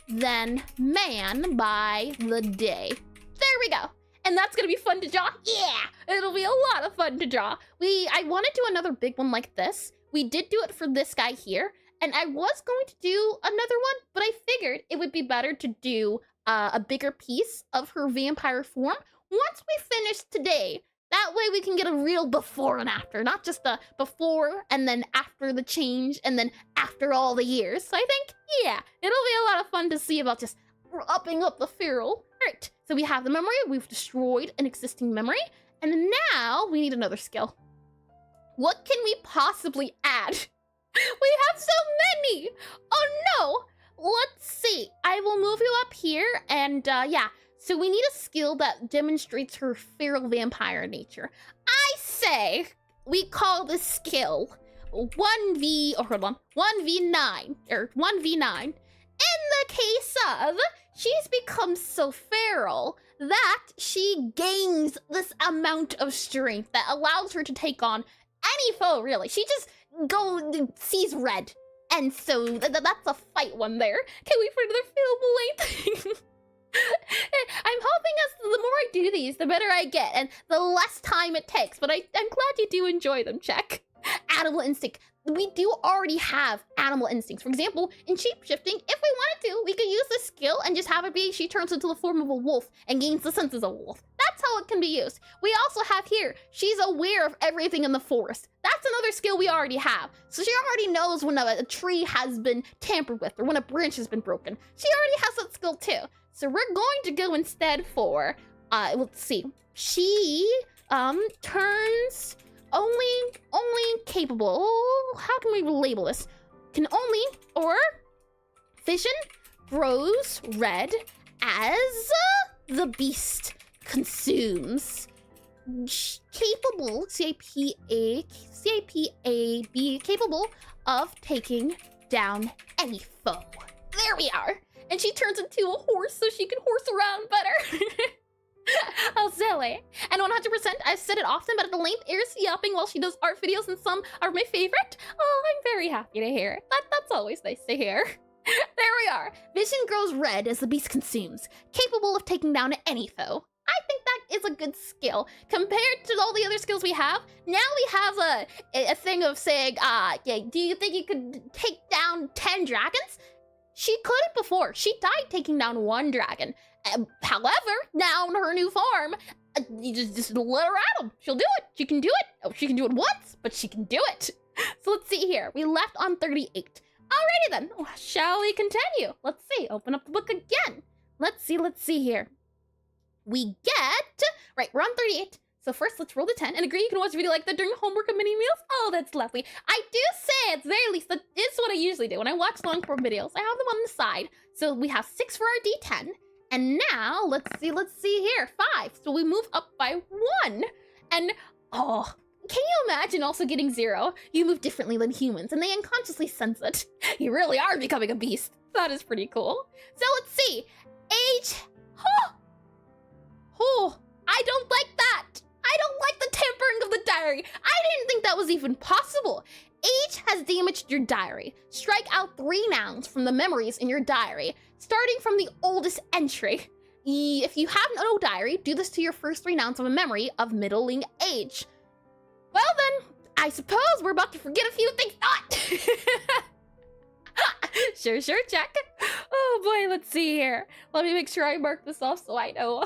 than man by the day. There we go. And that's gonna be fun to draw. Yeah, it'll be a lot of fun to draw. I want to do another big one like this. We did do it for this guy here, and I was going to do another one, but I figured it would be better to do a bigger piece of her vampire form once we finish today. That way we can get a real before and after, not just the before and then after the change and then after all the years. So I think, yeah, it'll be a lot of fun to see about just upping up the feral. Right, so we have the memory, we've destroyed an existing memory, and now we need another skill. What can we possibly add? We have so many! Oh no! Let's see, I will move you up here, and yeah. So we need a skill that demonstrates her feral vampire nature. I say we call this skill 1v, or hold on, 1v9, or 1v9. In the case of, she's become so feral that she gains this amount of strength that allows her to take on any foe, really. She just sees red. And so that's a fight one there. Can't wait for another feelable length. I'm hoping as the more I do these, the better I get, and the less time it takes, but I'm glad you do enjoy them, check. Animal instinct. We do already have animal instincts. For example, in shapeshifting, if we wanted to, we could use this skill and just have it be she turns into the form of a wolf and gains the senses of a wolf. That's how it can be used. We also have here, she's aware of everything in the forest. That's another skill we already have. So she already knows when a tree has been tampered with or when a branch has been broken. She already has that skill too. So we're going to go instead for, let's see. She turns only capable, how can we label this? Can only, or vision grows red as the beast consumes. Capable, C-A-P-A-B, capable of taking down any foe. There we are. And she turns into a horse so she can horse around better. Oh, silly. And 100%, I've said it often, but at the length, Eris yapping while she does art videos, and some are my favorite. Oh, I'm very happy to hear. That's always nice to hear. There we are. Vision grows red as the beast consumes, capable of taking down any foe. I think that is a good skill. Compared to all the other skills we have, now we have a thing of saying, yeah, do you think you could take down 10 dragons? She couldn't before. She died taking down 1 dragon. However, now in her new form, you just let her at him. She'll do it. She can do it. Oh, she can do it once, but she can do it. So let's see here. We left on 38. Alrighty then. Shall we continue? Let's see. Open up the book again. Let's see here. We get... Right, we're on 38. So first, let's roll the 10. And agree, you can watch a video like that during homework and mini meals. Oh, that's lovely. I do say, at the very least, that is what I usually do. When I watch long form videos, I have them on the side. So we have 6 for our D10. And now, let's see here. 5. So we move up by 1. And, oh, can you imagine also getting 0? You move differently than humans, and they unconsciously sense it. You really are becoming a beast. That is pretty cool. So let's see. Age. Oh, I don't like that. I don't like the tampering of the diary. I didn't think that was even possible. Age has damaged your diary. Strike out 3 nouns from the memories in your diary, starting from the oldest entry. If you have no diary, do this to your first 3 nouns of a memory of middling age. Well then, I suppose we're about to forget a few things. Sure, check. Oh boy, let's see here. Let me make sure I mark this off so I know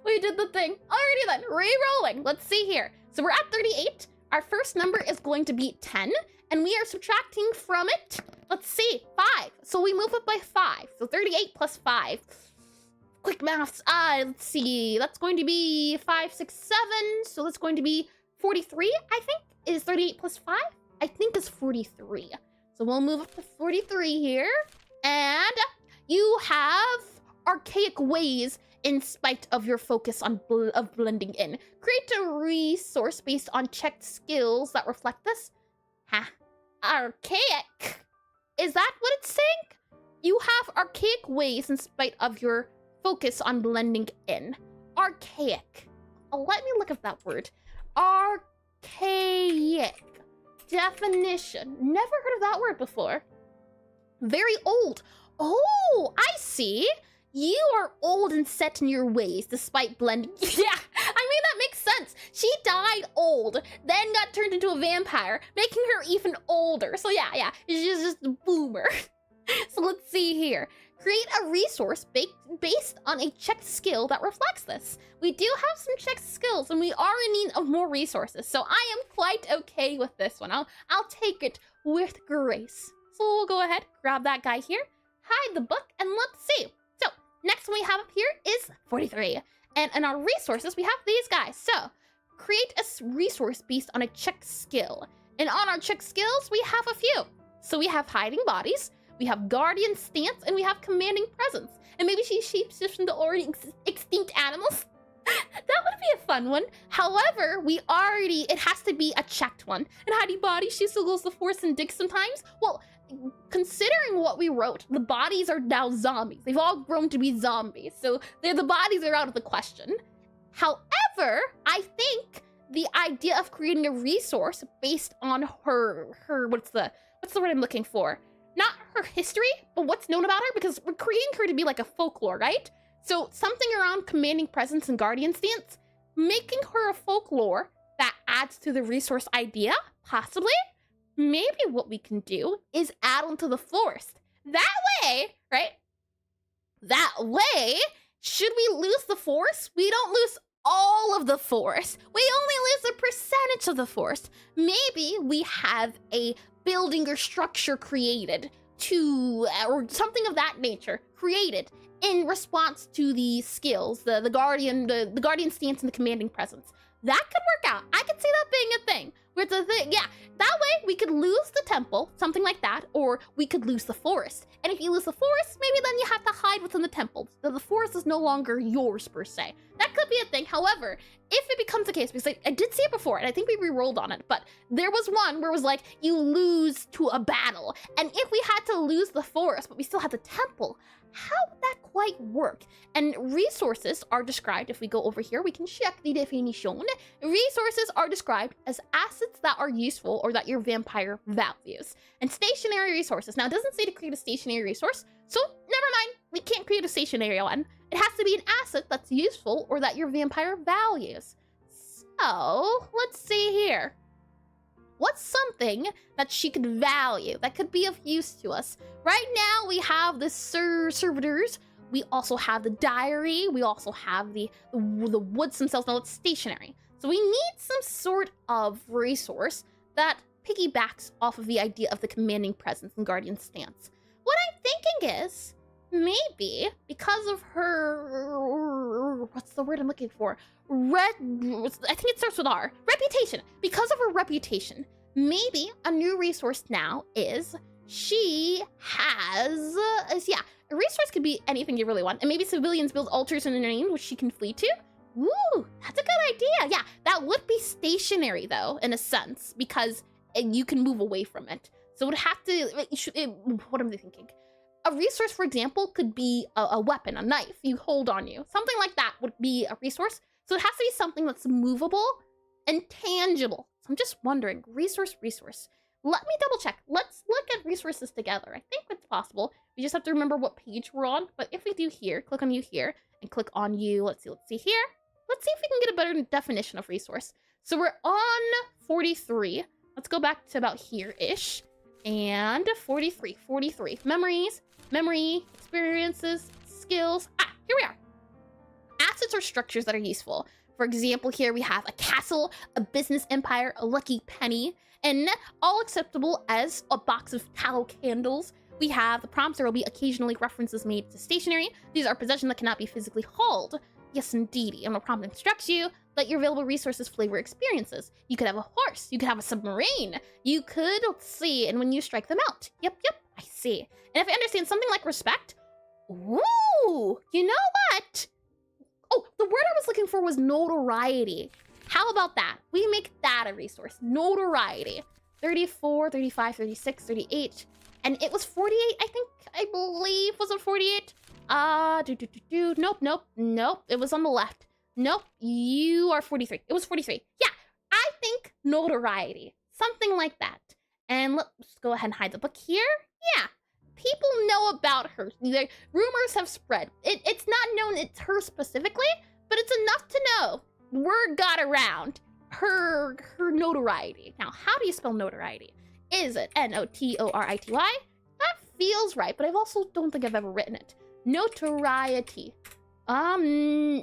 we did the thing. Alrighty then, re-rolling. Let's see here. So we're at 38. Our first number is going to be 10, and we are subtracting from it, let's see, 5. So we move up by 5. So 38 plus 5. Quick maths. Let's see. That's going to be 5, 6, 7. So that's going to be 43, I think. Is 38 plus 5? I think it's 43. So we'll move up to 43 here. And you have archaic ways in spite of your focus on blending in. Create a resource based on checked skills that reflect this. Archaic. Is that what it's saying? You have archaic ways in spite of your focus on blending in. Archaic. Let me look at that word. Archaic. Definition. Never heard of that word before. Very old. Oh, I see. You are old and set in your ways despite blending. Yeah, I mean, that makes sense. She died old, then got turned into a vampire, making her even older. So yeah, she's just a boomer. So let's see here. Create a resource based on a checked skill that reflects this. We do have some checked skills, and we are in need of more resources. So I am quite okay with this one. I'll take it with grace. So we'll go ahead, grab that guy here, hide the book, and let's see. So next one we have up here is 43. And in our resources, we have these guys. So create a resource based on a checked skill. And on our checked skills, we have a few. So we have hiding bodies, we have guardian stance, and we have commanding presence. And maybe she shapeshifts into already extinct animals. That would be a fun one. However, it has to be a checked one. And hiding bodies, she still goes the force and dig sometimes. Well, considering what we wrote, the bodies are now zombies. They've all grown to be zombies. So the bodies are out of the question. However, I think the idea of creating a resource based on her what's the word I'm looking for? Not her history, but what's known about her, because we're creating her to be like a folklore, right? So something around commanding presence and guardian stance, making her a folklore that adds to the resource idea, possibly. Maybe what we can do is add on to the forest. That way, right? That way, should we lose the forest? We don't lose all of the forest. We only lose a percentage of the forest. Maybe we have a building or structure created or something of that nature created in response to the skills, the guardian stance and the commanding presence. That could work out. I could see that being a thing. Yeah, that way we could lose the temple, something like that, or we could lose the forest. And if you lose the forest, maybe then you have to hide within the temple. So the forest is no longer yours, per se. That could be a thing. However, if it becomes a case, because I did see it before, and I think we re-rolled on it, but there was one where it was like, you lose to a battle. And if we had to lose the forest, but we still had the temple, how would that quite work? And resources are described, if we go over here, we can check the definition. Resources are described as assets that are useful or that your vampire values. And stationary resources. Now, it doesn't say to create a stationary resource, so never mind. We can't create a stationary one. It has to be an asset that's useful or that your vampire values. So, let's see here. What's something that she could value, that could be of use to us? Right now, we have the servitors. We also have the diary. We also have the woods themselves. Now, it's stationary. So we need some sort of resource that piggybacks off of the idea of the commanding presence and guardian stance. What I'm thinking is, maybe because of her, what's the word I'm looking for? I think it starts with R. Reputation. Because of her reputation, maybe a new resource now is she has, a resource could be anything you really want. And maybe civilians build altars in their name, which she can flee to. Ooh, that's a good idea. Yeah, that would be stationary though, in a sense, because you can move away from it. So it would have to, what am I thinking? A resource, for example, could be a weapon, a knife you hold on you. Something like that would be a resource. So it has to be something that's movable and tangible. So I'm just wondering, resource. Let me double check. Let's look at resources together. I think it's possible. We just have to remember what page we're on. But if we do here, click on you here and click on you. Let's see here. Let's see if we can get a better definition of resource. So we're on 43. Let's go back to about here-ish. And 43. Memory, experiences, skills. Here we are. Assets or structures that are useful. For example, here we have a castle, a business empire, a lucky penny, and all acceptable as a box of tallow candles. We have the prompts. There will be occasionally references made to stationery. These are possessions that cannot be physically hauled. Yes, indeedy. And the prompt instructs you that your available resources flavor experiences. You could have a horse. You could have a submarine. You could, let's see, and when you strike them out. Yep, I see. And if I understand something like respect, ooh, you know what? Oh, the word I was looking for was notoriety. How about that? We make that a resource. Notoriety. 34, 35, 36, 38. And it was 48, I believe. Was it 48? Nope. It was on the left. Nope, you are 43. It was 43. Yeah, I think notoriety. Something like that. And let's go ahead and hide the book here. Yeah, people know about her. The rumors have spread. It's not known it's her specifically, but it's enough to know. Word got around her notoriety. Now, how do you spell notoriety? Is it Notority? That feels right, but I also don't think I've ever written it. Notoriety. N-O-T-O-R-I.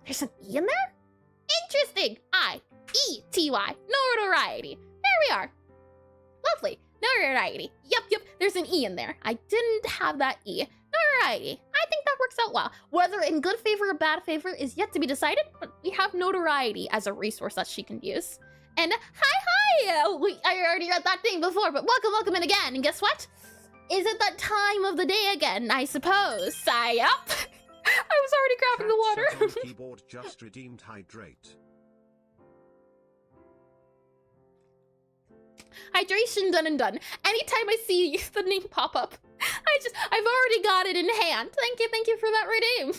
There's an E in there? Interesting. I-E-T-Y. Notoriety. There we are. Lovely. Notoriety. Yep. There's an E in there. I didn't have that E. Notoriety. I think that works out well. Whether in good favor or bad favor is yet to be decided, but we have notoriety as a resource that she can use. And hi! I already read that thing before, but welcome in again. And guess what? Is it that time of the day again, I suppose? Yep. I was already grabbing the water. Keyboard just redeemed hydrate. Hydration done and done. Anytime I see the name pop up, I've already got it in hand. Thank you for that redeem.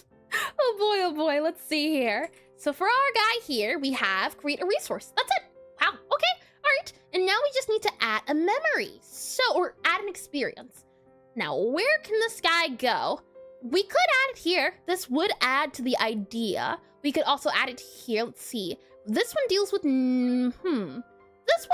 Oh boy, let's see here. So for our guy here, we have create a resource. That's it. Wow, okay, all right. And now we just need to add a memory. Or add an experience. Now, where can this guy go? We could add it here. This would add to the idea. We could also add it here. Let's see. This one deals with, This one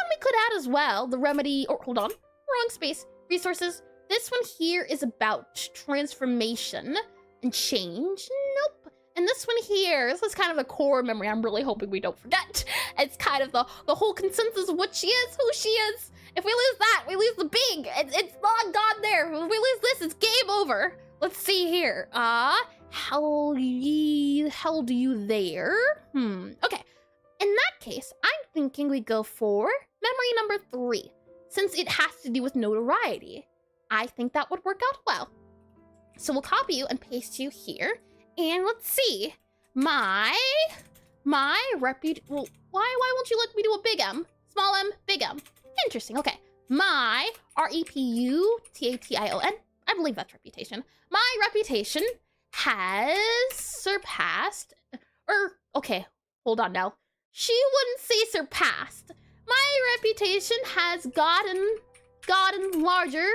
we could add as well. The remedy, hold on, wrong space. Resources. This one here is about transformation and change. Nope. And this one here, this is kind of the core memory I'm really hoping we don't forget. It's kind of the whole consensus of what she is, who she is. If we lose that, we lose the big. It's not gone there. If we lose this, it's game over. Let's see here. Hell do you there? Okay. In that case, I'm thinking we go for memory number 3. Since it has to do with notoriety, I think that would work out well. So we'll copy you and paste you here. And let's see. My reputation. Well, why won't you let me do a big M? Small m, big M. Interesting. Okay. My reputation. I believe that's reputation. My reputation has surpassed. Okay. Hold on now. She wouldn't say surpassed. My reputation has gotten larger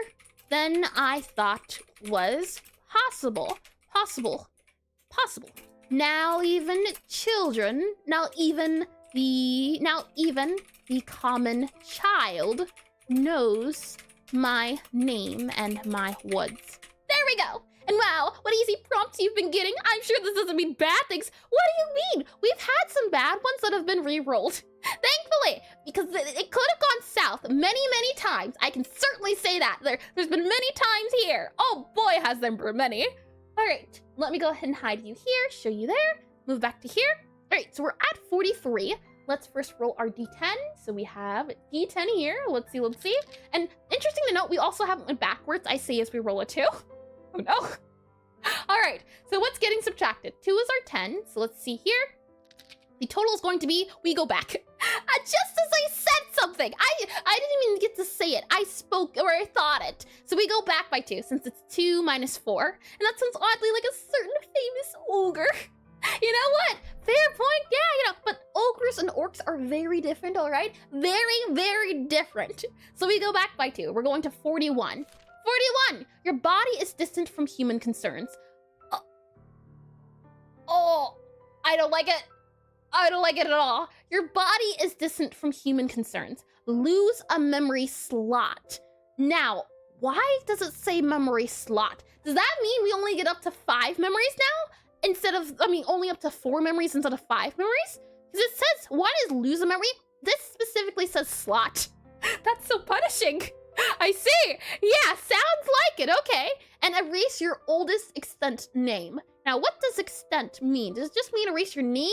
than I thought was possible. Now even children, now even the common child knows my name and my woods. There we go. And wow, what easy prompts you've been getting. I'm sure this doesn't mean bad things. What do you mean? We've had some bad ones that have been re-rolled. Thankfully, because it could have gone south many times. I can certainly say that. There's been many times here. Oh boy, has there been many. All right, let me go ahead and hide you here, show you there, move back to here. All right, so we're at 43. Let's first roll our d10. So we have d10 here. Let's see. And interesting to note, we also have it went backwards. I say as we roll a 2. Oh no. All right, so what's getting subtracted? 2 is our 10. So let's see here. The total is going to be, we go back. Just as I said something, I didn't even get to say it. I spoke, or I thought it. So we go back by 2, since it's 2 minus 4. And that sounds oddly like a certain famous ogre. You know what? Fair point, yeah, but ogres and orcs are very different, all right? Very different. So we go back by 2. We're going to 41. 41! Your body is distant from human concerns. Oh, I don't like it. I don't like it at all. Your body is distant from human concerns. Lose a memory slot. Now, why does it say memory slot? Does that mean we only get up to 5 memories now? Only up to 4 memories instead of 5 memories? Because it says, one is lose a memory. This specifically says slot. That's so punishing. I see. Yeah, sounds like it. Okay. And erase your oldest extant name. Now, what does extant mean? Does it just mean erase your name?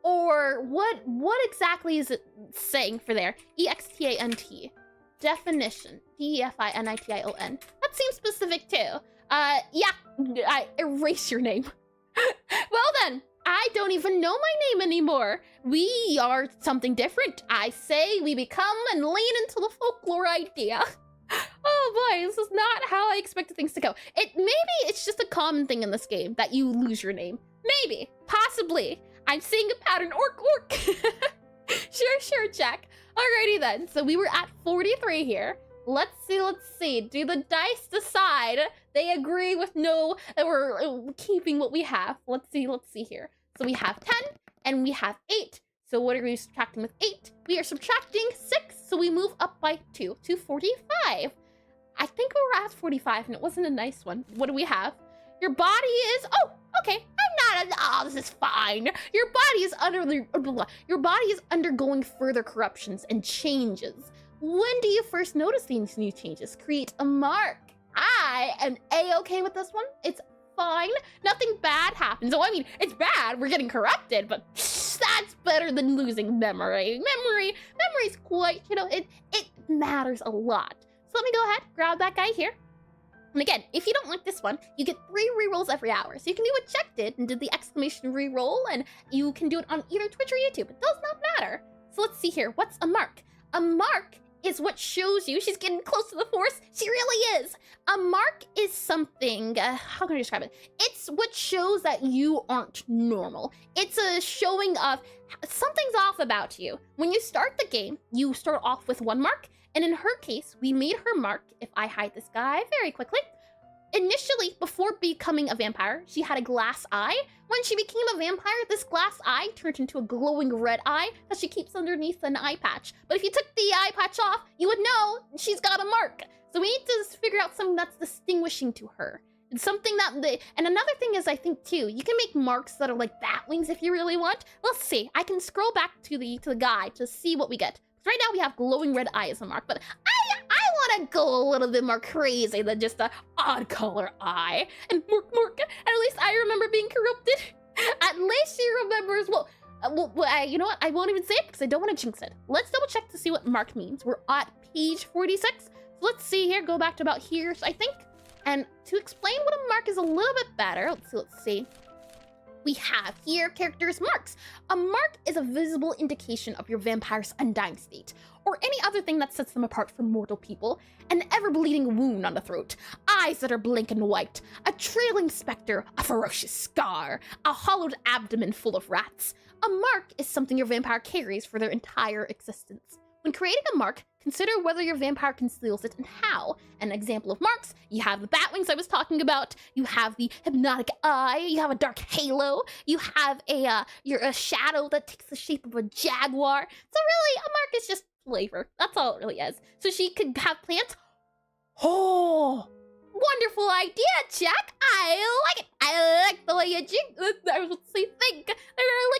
Or what exactly is it saying for there? E-X-T-A-N-T. Definition. D-E-F-I-N-I-T-I-O-N. That seems specific too. Yeah, erase your name. Well then, I don't even know my name anymore. We are something different. I say we become and lean into the folklore idea. Oh boy, this is not how I expected things to go. Maybe it's just a common thing in this game that you lose your name. Maybe, possibly. I'm seeing a pattern. Orc. Sure, Jack. Alrighty then. So we were at 43 here. Let's see. Do the dice decide they agree with no, we're keeping what we have? Let's see here. So we have 10 and we have 8. So what are we subtracting with 8? We are subtracting 6. So we move up by 2 to 45. I think we were at 45 and it wasn't a nice one. What do we have? Your body is, oh, okay. This is fine. Your body is undergoing further corruptions and changes. When do you first notice these new changes? Create a mark. I am A-okay with this one. It's fine. Nothing bad happens. Oh, I mean, it's bad. We're getting corrupted, but that's better than losing memory. Memory's quite, it matters a lot. So let me go ahead, grab that guy here. And again, if you don't like this one, you get 3 rerolls every hour. So you can do what Check did and did the exclamation reroll, and you can do it on either Twitch or YouTube. It does not matter. So let's see here. What's a mark? A mark is what shows you, she's getting close to the force. She really is. A mark is something, how can I describe it? It's what shows that you aren't normal. It's a showing of something's off about you. When you start the game, you start off with 1 mark. And in her case, we made her mark, if I hide this guy very quickly. Initially, before becoming a vampire, she had a glass eye. When she became a vampire, this glass eye turned into a glowing red eye that she keeps underneath an eye patch. But if you took the eye patch off, you would know she's got a mark. So we need to figure out something that's distinguishing to her. It's something that and another thing is, I think too, you can make marks that are like bat wings if you really want. Let's see. I can scroll back to the guide to see what we get. Right now we have glowing red eye as a mark, but I want to go a little bit more crazy than just a odd color eye. And Mork, at least I remember being corrupted. At least she remembers, you know what? I won't even say it because I don't want to jinx it. Let's double check to see what mark means. We're at page 46. So let's see here, go back to about here, I think. And to explain what a mark is a little bit better, let's see. We have here characters' marks. A mark is a visible indication of your vampire's undying state, or any other thing that sets them apart from mortal people. An ever-bleeding wound on the throat, eyes that are blank and white, a trailing specter, a ferocious scar, a hollowed abdomen full of rats. A mark is something your vampire carries for their entire existence. When creating a mark, consider whether your vampire conceals it and how. An example of marks, you have the bat wings I was talking about, you have the hypnotic eye, you have a dark halo, you have a shadow that takes the shape of a jaguar. So really, a mark is just flavor. That's all it really is. So she could have plants. Oh, Wonderful idea, Jack. I like it. I like the way you think. I like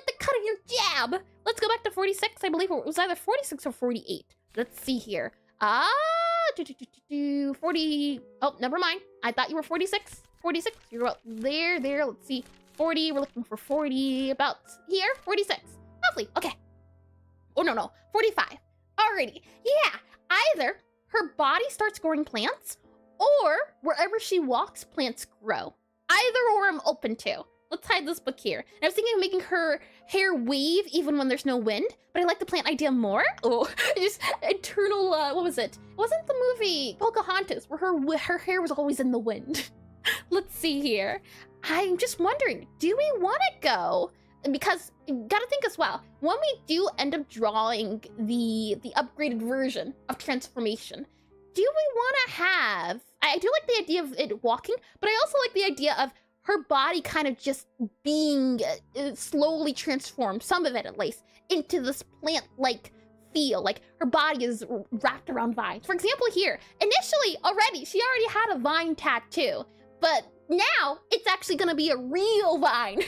the cut of your jab. Let's go back to 46. I believe it was either 46 or 48. Let's see here. 40. Oh, never mind. I thought you were 46. 46. You're about there. Let's see. 40. We're looking for 40. About here. 46. Lovely. Okay. Oh, no. 45. Alrighty. Yeah. Either her body starts growing plants, or wherever she walks, plants grow. Either or I'm open to. Let's hide this book here. And I was thinking of making her hair wave even when there's no wind, but I like the plant idea more. Oh, just eternal, what was it? It wasn't the movie Pocahontas where her hair was always in the wind. Let's see here. I'm just wondering, do we want to go? Because you gotta think as well, when we do end up drawing the upgraded version of transformation, do we want to have, I do like the idea of it walking, but I also like the idea of her body kind of just being slowly transformed, some of it at least, into this plant-like feel, like her body is wrapped around vines. For example here, initially she already had a vine tattoo, but now it's actually gonna be a real vine.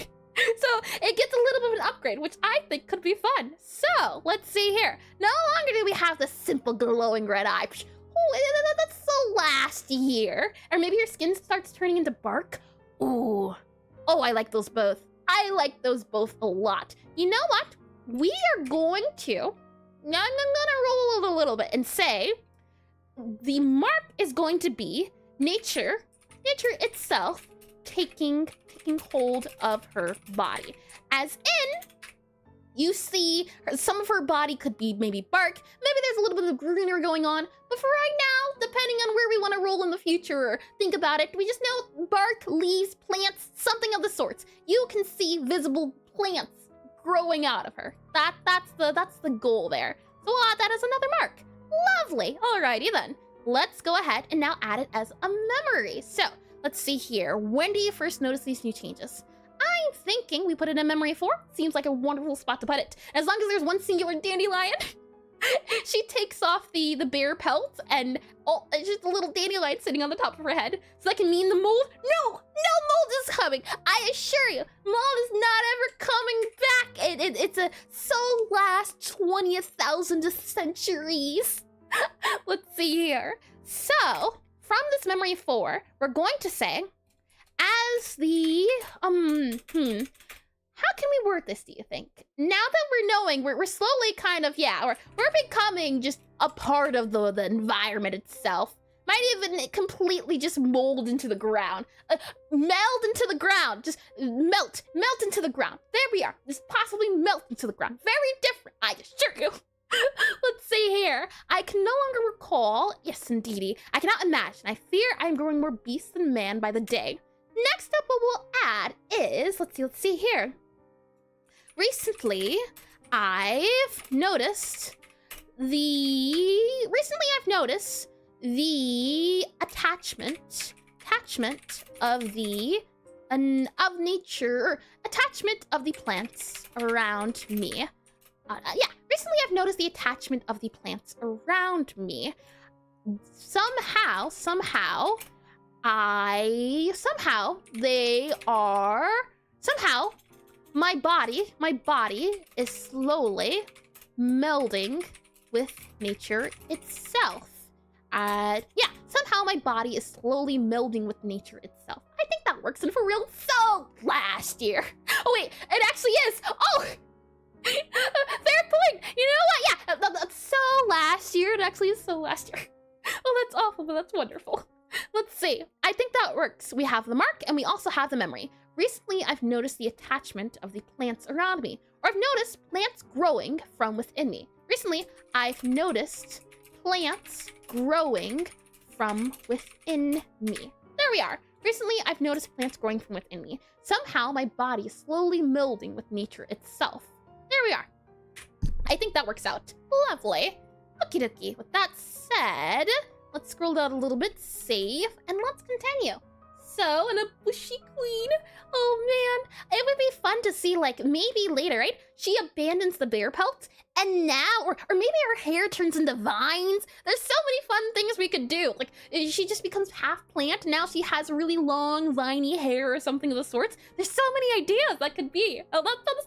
So it gets a little bit of an upgrade, which I think could be fun. So let's see here. No longer do we have the simple glowing red eye. Oh, that's so last year. Or maybe your skin starts turning into bark. Ooh. Oh, I like those both. I like those both a lot. You know what? We are going to, I'm gonna roll it a little bit and say the mark is going to be nature itself taking hold of her body. As in, you see some of her body could be maybe bark, maybe there's a little bit of greenery going on, but for right now, depending on where we want to roll in the future or think about it, we just know bark, leaves, plants, something of the sorts. You can see visible plants growing out of her. That's the goal there. So we'll add that as another mark. Lovely. Alrighty then. Let's go ahead and now add it as a memory. So let's see here. When do you first notice these new changes? I'm thinking we put it in memory 4. Seems like a wonderful spot to put it. As long as there's one singular dandelion. She takes off the bear pelt and it's just a little dandelion sitting on the top of her head. So that can mean the mold. No mold is coming. I assure you, mold is not ever coming back. It's a so last 20,000 centuries. Let's see here. So from this memory 4, we're going to say, as the, how can we word this, do you think? Now that we're knowing, we're slowly kind of, we're becoming just a part of the environment itself. Might even completely just mold into the ground. Meld into the ground. Just melt into the ground. There we are. Just possibly melt into the ground. Very different, I assure you. Let's see here. I can no longer recall. Yes, indeedy. I cannot imagine. I fear I'm growing more beast than man by the day. Next up, what we'll add is, let's see here. Recently, I've noticed the attachment of the attachment of the plants around me. Recently I've noticed the attachment of the plants around me. Somehow, my body is slowly melding with nature itself. Somehow my body is slowly melding with nature itself. I think that works, and for real, so last year. Oh wait, it actually is. Oh! Fair point. You know what? Yeah, that's so last year. It actually is so last year. Well, that's awful, but that's wonderful. Let's see. I think that works. We have the mark, and we also have the memory. Recently, I've noticed the attachment of the plants around me, or I've noticed plants growing from within me. Recently, I've noticed plants growing from within me. There we are. Recently, I've noticed plants growing from within me. Somehow, my body is slowly melding with nature itself. There we are. I think that works out. Lovely. Okie dokie. With that said, let's scroll down a little bit, save, and let's continue. so, and a bushy queen. Oh man, it would be fun to see, like, maybe later, right? She abandons the bear pelt, and now, or maybe her hair turns into vines. There's so many fun things we could do. Like, she just becomes half plant. Now she has really long, viney hair or something of the sorts. There's so many ideas that could be. Oh,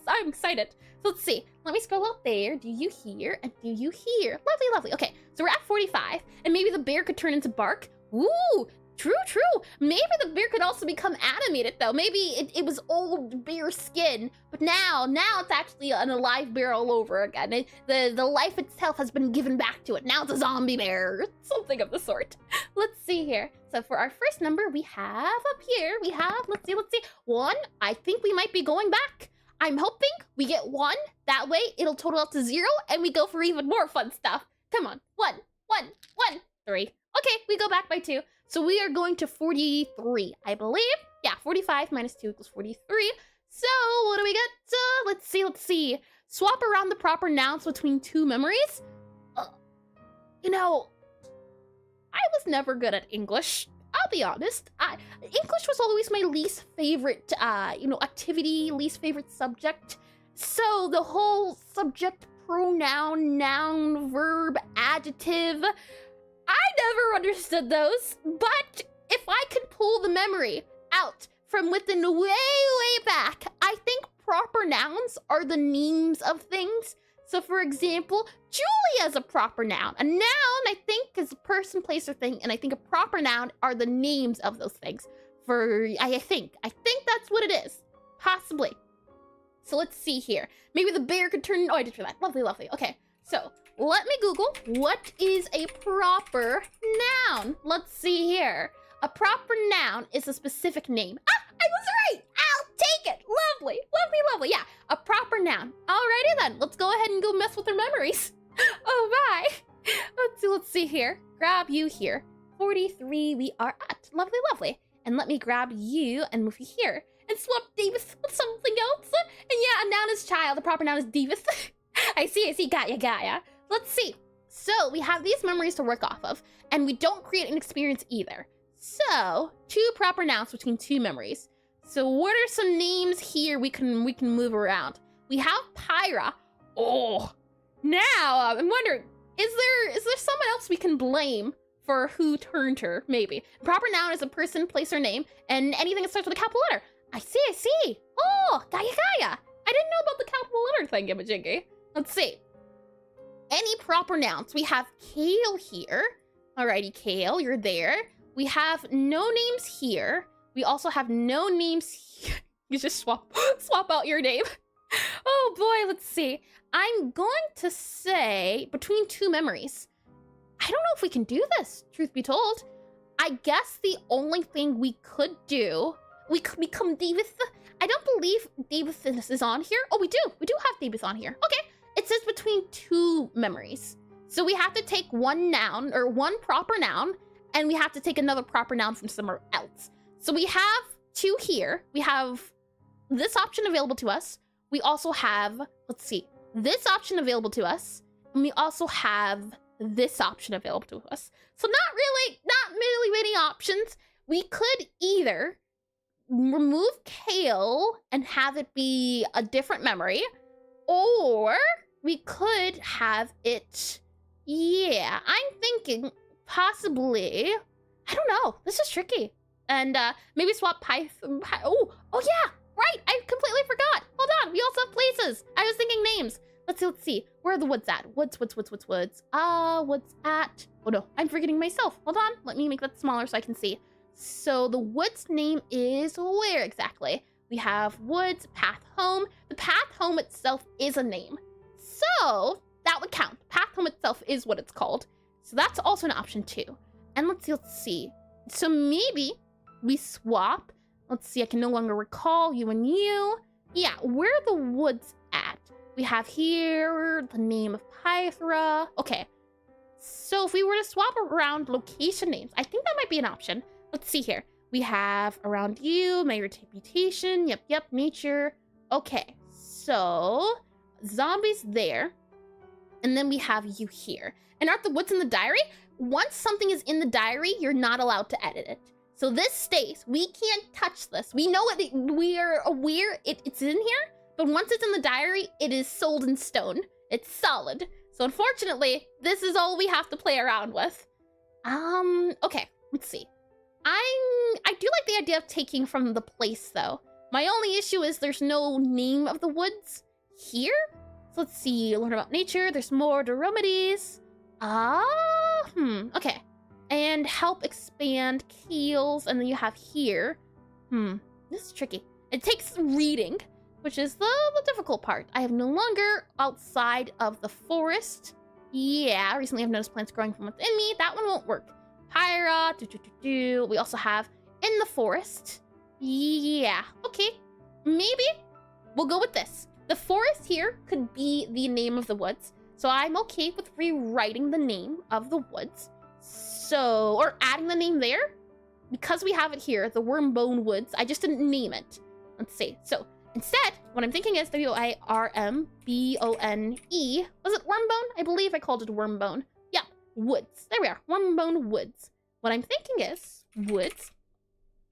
I'm excited. So let's see. Let me scroll out there. Do you hear? And do you hear? Lovely, lovely. Okay, so we're at 45, and maybe the bear could turn into bark. Ooh, true. Maybe the bear could also become animated, though. Maybe it was old bear skin, but now it's actually an alive bear all over again. The life itself has been given back to it. Now it's a zombie bear, something of the sort. Let's see here. So for our first number, we have up here, let's see, 1. I think we might be going back. I'm hoping we get 1. That way, it'll total out to 0, and we go for even more fun stuff. Come on. 1, 3. Okay, we go back by 2. So we are going to 43, I believe. Yeah, 45 minus 2 equals 43. So what do we get? Let's see. Swap around the proper nouns between 2 memories. You know, I was never good at English. I'll be honest. English was always my least favorite, activity, least favorite subject. So the whole subject, pronoun, noun, verb, adjective, I never understood those. But if I could pull the memory out from within way back, I think proper nouns are the names of things. So for example, Julia is a proper noun. A noun, I think, is a person, place, or thing, and I think a proper noun are the names of those things. I think that's what it is. Possibly. So let's see here. Maybe the bear could turn, I did for that. Lovely. Okay, so let me Google what is a proper noun. Let's see here. A proper noun is a specific name. I was right! I'll take it! Lovely. Yeah, a proper noun. Alrighty then, let's go ahead and go mess with their memories. Oh my! Let's see here. Grab you here. 43 we are at. Lovely. And let me grab you and move you here. And swap Davis with something else. And yeah, a noun is child, a proper noun is Davis. I see. Got ya. Let's see. So we have these memories to work off of, and we don't create an experience either. So 2 proper nouns between 2 memories. So what are some names here we can move around? We have Pyra. Oh, now I'm wondering, is there someone else we can blame for who turned her? Maybe. Proper noun is a person, place, or name, and anything that starts with a capital letter. I see. Oh, Gaia. I didn't know about the capital letter thing, Imajingy. Let's see. Any proper nouns? We have Kale here. Alrighty, Kale, you're there. We have no names here. We also have no names here. You just swap out your name. Oh boy, let's see. I'm going to say between 2 memories. I don't know if we can do this, truth be told. I guess the only thing we could do, we could become Davis. I don't believe Davis is on here. Oh, we do have Davis on here. Okay, it says between 2 memories. So we have to take 1 noun, or 1 proper noun, and we have to take another proper noun from somewhere else. So we have 2 here. We have this option available to us. We also have, let's see, this option available to us. And we also have this option available to us. So not really many options. We could either remove Kale and have it be a different memory, or we could have it, yeah, I'm thinking possibly, I don't know, this is tricky. And maybe swap Python. Oh yeah, right, I completely forgot. Hold on, we also have places. I was thinking names. Let's see. Where are the woods at? Woods. Woods at? Oh no, I'm forgetting myself. Hold on, let me make that smaller so I can see. So the woods name is where exactly? We have woods, path home. The path home itself is a name. So that would count. Path home itself is what it's called. So that's also an option too. And let's see. So maybe we swap. Let's see, I can no longer recall you and you. Yeah, where are the woods at? We have here the name of Pythra. Okay, so if we were to swap around location names, I think that might be an option. Let's see here. We have around you, my reputation. Yep, nature. Okay, so zombies there. And then we have you here. And aren't the woods in the diary? Once something is in the diary, you're not allowed to edit it. So this stays. We can't touch this. We know it. We are aware it's in here, but once it's in the diary, it is sold in stone. It's solid. So unfortunately, this is all we have to play around with. Okay, let's see. I do like the idea of taking from the place though. My only issue is there's no name of the woods here. So let's see, learn about nature. There's more to remedies. Okay. And help expand keels, and then you have here. This is tricky. It takes reading, which is the difficult part. I have no longer outside of the forest. Yeah, recently I've noticed plants growing from within me. That one won't work. Pyra, We also have in the forest. Yeah, okay. Maybe we'll go with this. The forest here could be the name of the woods. So I'm okay with rewriting the name of the woods. So, or adding the name there. Because we have it here, the Wormbone Woods, I just didn't name it. Let's see. So instead, what I'm thinking is W-I-R-M-B-O-N-E. Was it Wormbone? I believe I called it Wormbone. Yeah, woods. There we are. Wormbone Woods. What I'm thinking is woods.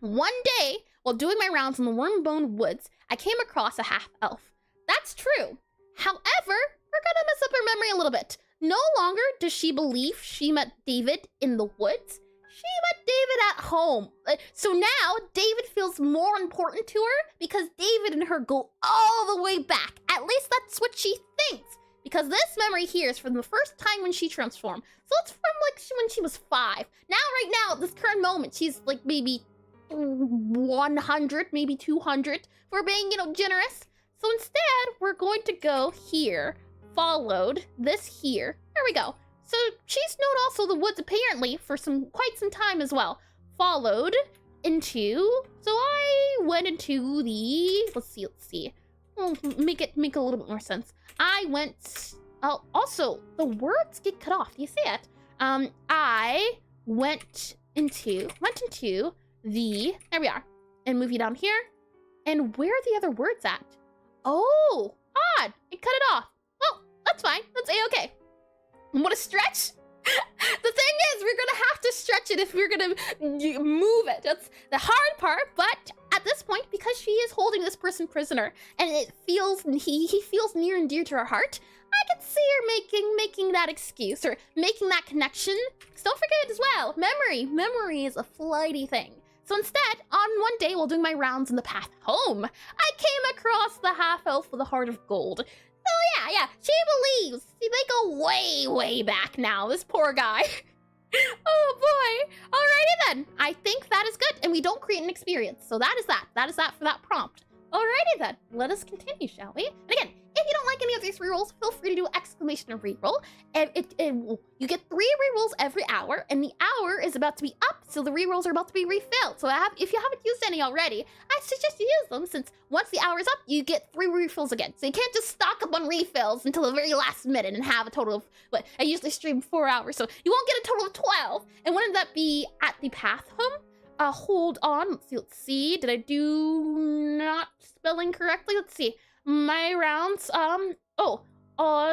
One day, while doing my rounds in the Wormbone Woods, I came across a half-elf. That's true. However, we're gonna mess up her memory a little bit. No longer does she believe she met David in the woods. She met David at home. So now David feels more important to her because David and her go all the way back. At least that's what she thinks. Because this memory here is from the first time when she transformed. So it's from like when she was 5. Now, right now, at this current moment, she's like maybe 100, maybe 200 for being, generous. So instead, we're going to go here, followed this here. There we go. So she's known also the woods apparently for quite some time as well. Followed into, so I went into the, let's see. Make a little bit more sense. I went, also the words get cut off. Do you see it? I went into the, there we are. And move you down here. And where are the other words at? Oh, odd. It cut it off. Well, that's fine. That's A-okay. What a stretch. The thing is, we're gonna have to stretch it if we're gonna move it. That's the hard part, but at this point, because she is holding this person prisoner, and it feels, he feels near and dear to her heart, I can see her making that excuse, or making that connection. Because don't forget as well, memory is a flighty thing. So instead, on one day while doing my rounds in the path home, I came across the half-elf with a heart of gold. Oh yeah, she believes. See, they go way, way back now, this poor guy. Oh boy. Alrighty then. I think that is good, and we don't create an experience. So that is that. That is that for that prompt. Alrighty then. Let us continue, shall we? And again, if you don't like any of these rerolls, feel free to do exclamation of reroll. And you get 3 rerolls every hour, and the hour is about to be up, so the rerolls are about to be refilled. So if you haven't used any already, I suggest you use them, since once the hour is up, you get 3 refills again. So you can't just stock up on refills until the very last minute and have a total of, I usually stream 4 hours, so you won't get a total of 12. And wouldn't that be at the path home? Hold on, let's see, did I do not spelling correctly? Let's see, my rounds,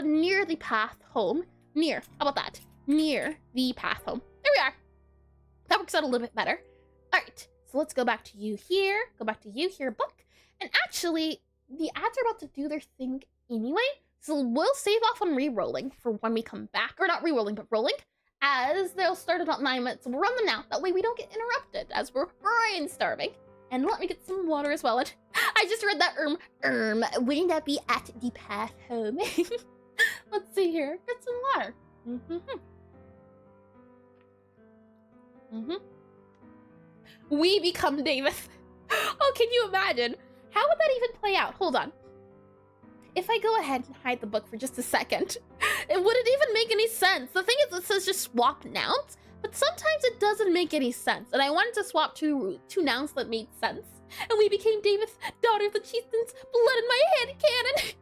near the path home, how about that? Near the path home, there we are. That works out a little bit better. All right, so let's go back to you here, book, and actually, the ads are about to do their thing anyway, so we'll save off on re-rolling for when we come back, or not re-rolling, but rolling, as they'll start about 9 minutes. So we'll run them now. That way we don't get interrupted as we're brainstorming. And let me get some water as well. I just read that wouldn't that be at the path home? Let's see here. Get some water. We become David. Oh, can you imagine? How would that even play out? Hold on. If I go ahead and hide the book for just a second, would it even make any sense? The thing is, it says just swap nouns, but sometimes it doesn't make any sense. And I wanted to swap two nouns that made sense. And we became David's daughter of the chieftains, blood in my head cannon.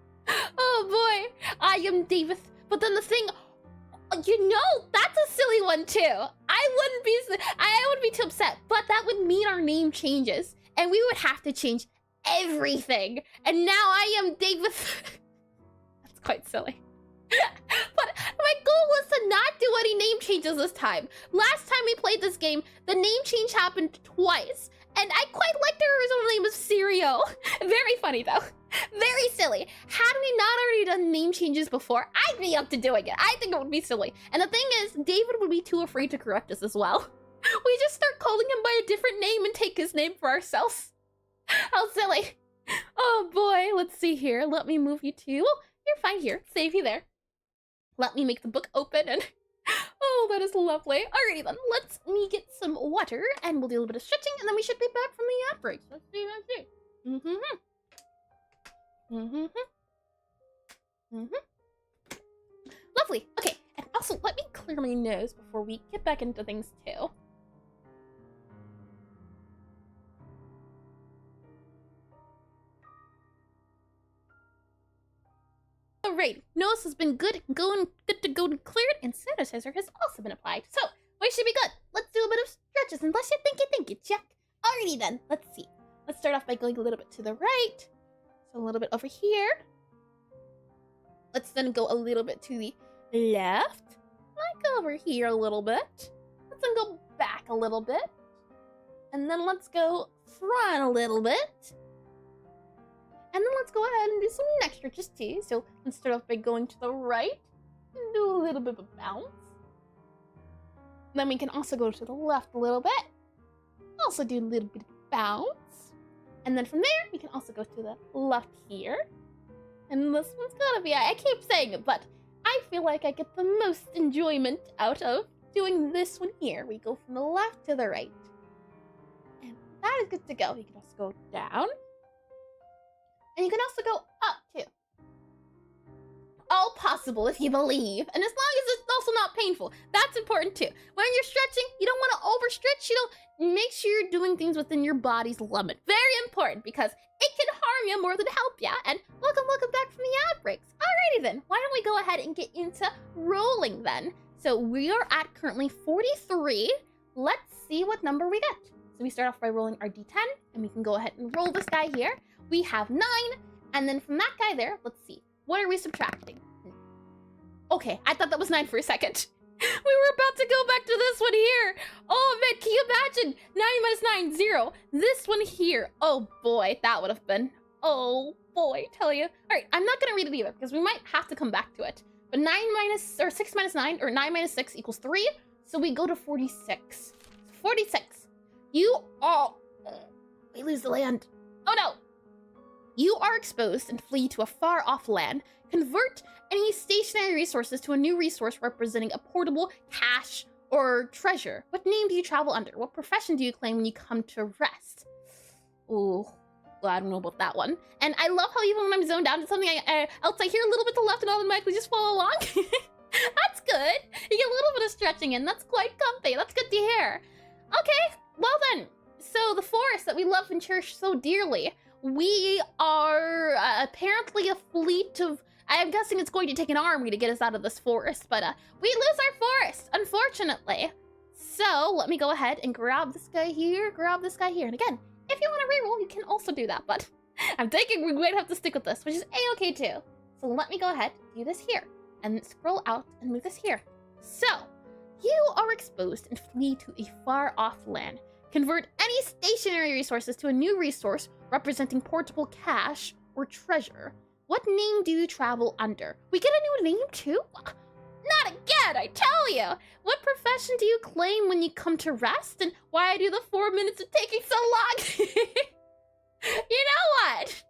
Oh boy, I am David. But then the thing, that's a silly one too. I wouldn't be too upset, but that would mean our name changes. And we would have to change everything, and now I am David. That's quite silly. But my goal was to not do any name changes this time. Last time we played this game, the name change happened twice. And I quite liked her original name of Sirio. Very funny though. Very silly. Had we not already done name changes before, I'd be up to doing it. I think it would be silly. And the thing is, David would be too afraid to correct us as well. We just start calling him by a different name and take his name for ourselves. How silly. Oh boy, let's see here. Let me move you to... Oh, you're fine here. Save you there. Let me make the book open and... Oh, that is lovely. Alrighty then, let me get some water and we'll do a little bit of stretching and then we should be back from the ad break. Let's see, let's see. Lovely. Okay, and also let me clear my nose before we get back into things too. Alright, nose has been good to go and cleared, and sanitizer has also been applied. So, we should be good. Let's do a bit of stretches and let's think it, check. Alrighty then, let's see. Let's start off by going a little bit to the right. So a little bit over here. Let's then go a little bit to the left. Like over here a little bit. Let's then go back a little bit. And then let's go front a little bit. And then let's go ahead and do some neck stretches too. So let's start off by going to the right and do a little bit of a bounce. Then we can also go to the left a little bit. Also do a little bit of bounce. And then from there, we can also go to the left here. And this one's gotta be, I keep saying it, but I feel like I get the most enjoyment out of doing this one here. We go from the left to the right. And that is good to go. You can also go down. And you can also go up, too. All possible if you believe. And as long as it's also not painful. That's important, too. When you're stretching, you don't want to overstretch. You don't make sure you're doing things within your body's limit. Very important, because it can harm you more than help you. And welcome back from the ad breaks. Alrighty then. Why don't we go ahead and get into rolling then. So we are at currently 43. Let's see what number we get. So we start off by rolling our d10. And we can go ahead and roll this guy here. We have 9, and then from that guy there, let's see. What are we subtracting? Okay, I thought that was 9 for a second. We were about to go back to this one here. Oh man, can you imagine? 9 minus 9, 0. This one here. Oh boy, that would have been. Oh boy, tell you. All right, I'm not gonna read it either because we might have to come back to it. But 6 minus 9, or 9 minus 6 equals 3. So we go to 46. 46. You all. We lose the land. Oh no. You are exposed and flee to a far-off land. Convert any stationary resources to a new resource representing a portable cache or treasure. What name do you travel under? What profession do you claim when you come to rest? Ooh, well, I don't know about that one. And I love how even when I'm zoned out to something else, I hear a little bit to the left and automatically just follow along. That's good. You get a little bit of stretching in. That's quite comfy. That's good to hear. Okay, well then. So the forest that we love and cherish so dearly. We are apparently a fleet of... I'm guessing it's going to take an army to get us out of this forest, but we lose our forest, unfortunately. So let me go ahead and grab this guy here, grab this guy here. And again, if you want to reroll, you can also do that, but I'm thinking we might have to stick with this, which is a-okay too. So let me go ahead, do this here, and scroll out and move this here. So, you are exposed and flee to a far-off land. Convert any stationary resources to a new resource representing portable cache or treasure. What name do you travel under? We get a new name too? Not again, I tell you! What profession do you claim when you come to rest? And why do the 4 minutes of taking so long? You know what?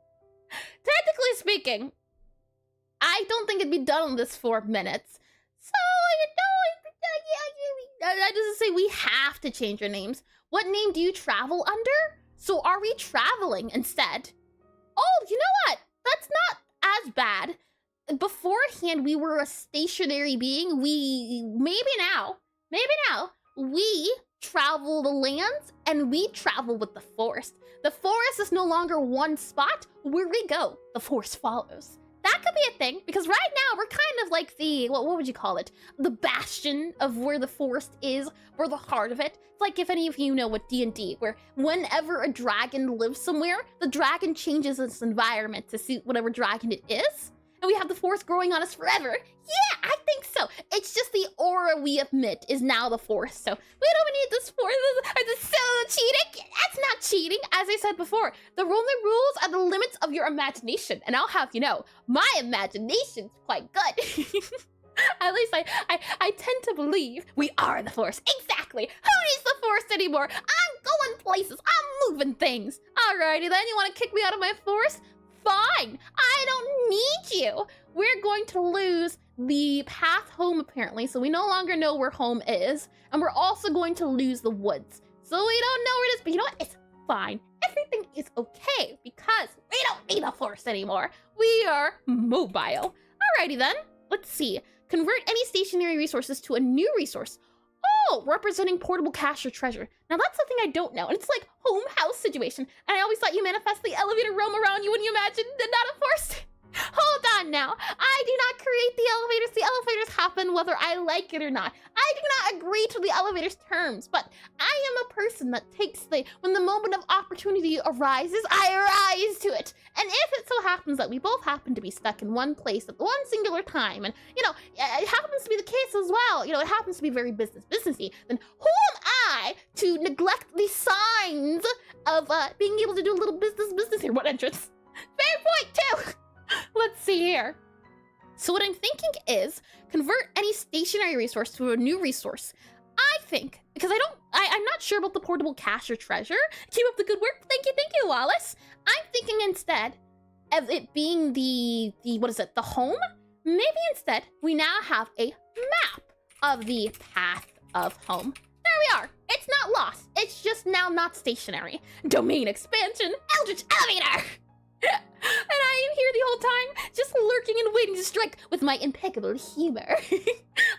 Technically speaking, I don't think it'd be done in this 4 minutes. So, that doesn't say we have to change our names. What name do you travel under? So are we traveling instead? Oh, you know what? That's not as bad. Beforehand, we were a stationary being. Maybe now, we travel the lands and we travel with the forest. The forest is no longer one spot. Where we go, the forest follows. That could be a thing, because right now we're kind of like the, what would you call it? The bastion of where the forest is. We're the heart of it. It's like if any of you know what D&D, where whenever a dragon lives somewhere, the dragon changes its environment to suit whatever dragon it is. And we have the forest growing on us forever. Yeah, I think so. It's just the Aurora, we admit, is now the force. So we don't need this force. This is so cheating. That's not cheating. As I said before, the only rules are the limits of your imagination. And I'll have you know, my imagination's quite good. At least I tend to believe we are the force. Exactly. Who needs the force anymore? I'm going places. I'm moving things. Alrighty then, you want to kick me out of my force? Fine. I don't need you. We're going to lose the path home apparently, so we no longer know where home is. And we're also going to lose the woods. So we don't know where it is, but you know what? It's fine. Everything is okay because we don't need a force anymore. We are mobile. Alrighty then. Let's see. Convert any stationary resources to a new resource. Oh, representing portable cash or treasure. Now that's something I don't know. And it's like home house situation. And I always thought you manifest the elevator roam around you when you imagined not a force. Hold on now. I do not create the elevators. The elevators happen whether I like it or not. I do not agree to the elevator's terms, but I am a person that takes when the moment of opportunity arises, I rise to it. And if it so happens that we both happen to be stuck in one place at one singular time, and it happens to be the case as well, it happens to be very businessy, then who am I to neglect the signs of being able to do a little business here? What entrance? Fair point too. Let's see here. So what I'm thinking is convert any stationary resource to a new resource. I think, because I'm not sure about the portable cash or treasure. Keep up the good work. Thank you, Wallace. I'm thinking instead of it being the home? Maybe instead we now have a map of the path of home. There we are. It's not lost. It's just now not stationary. Domain expansion, eldritch elevator. And I am here the whole time, just lurking and waiting to strike with my impeccable humor.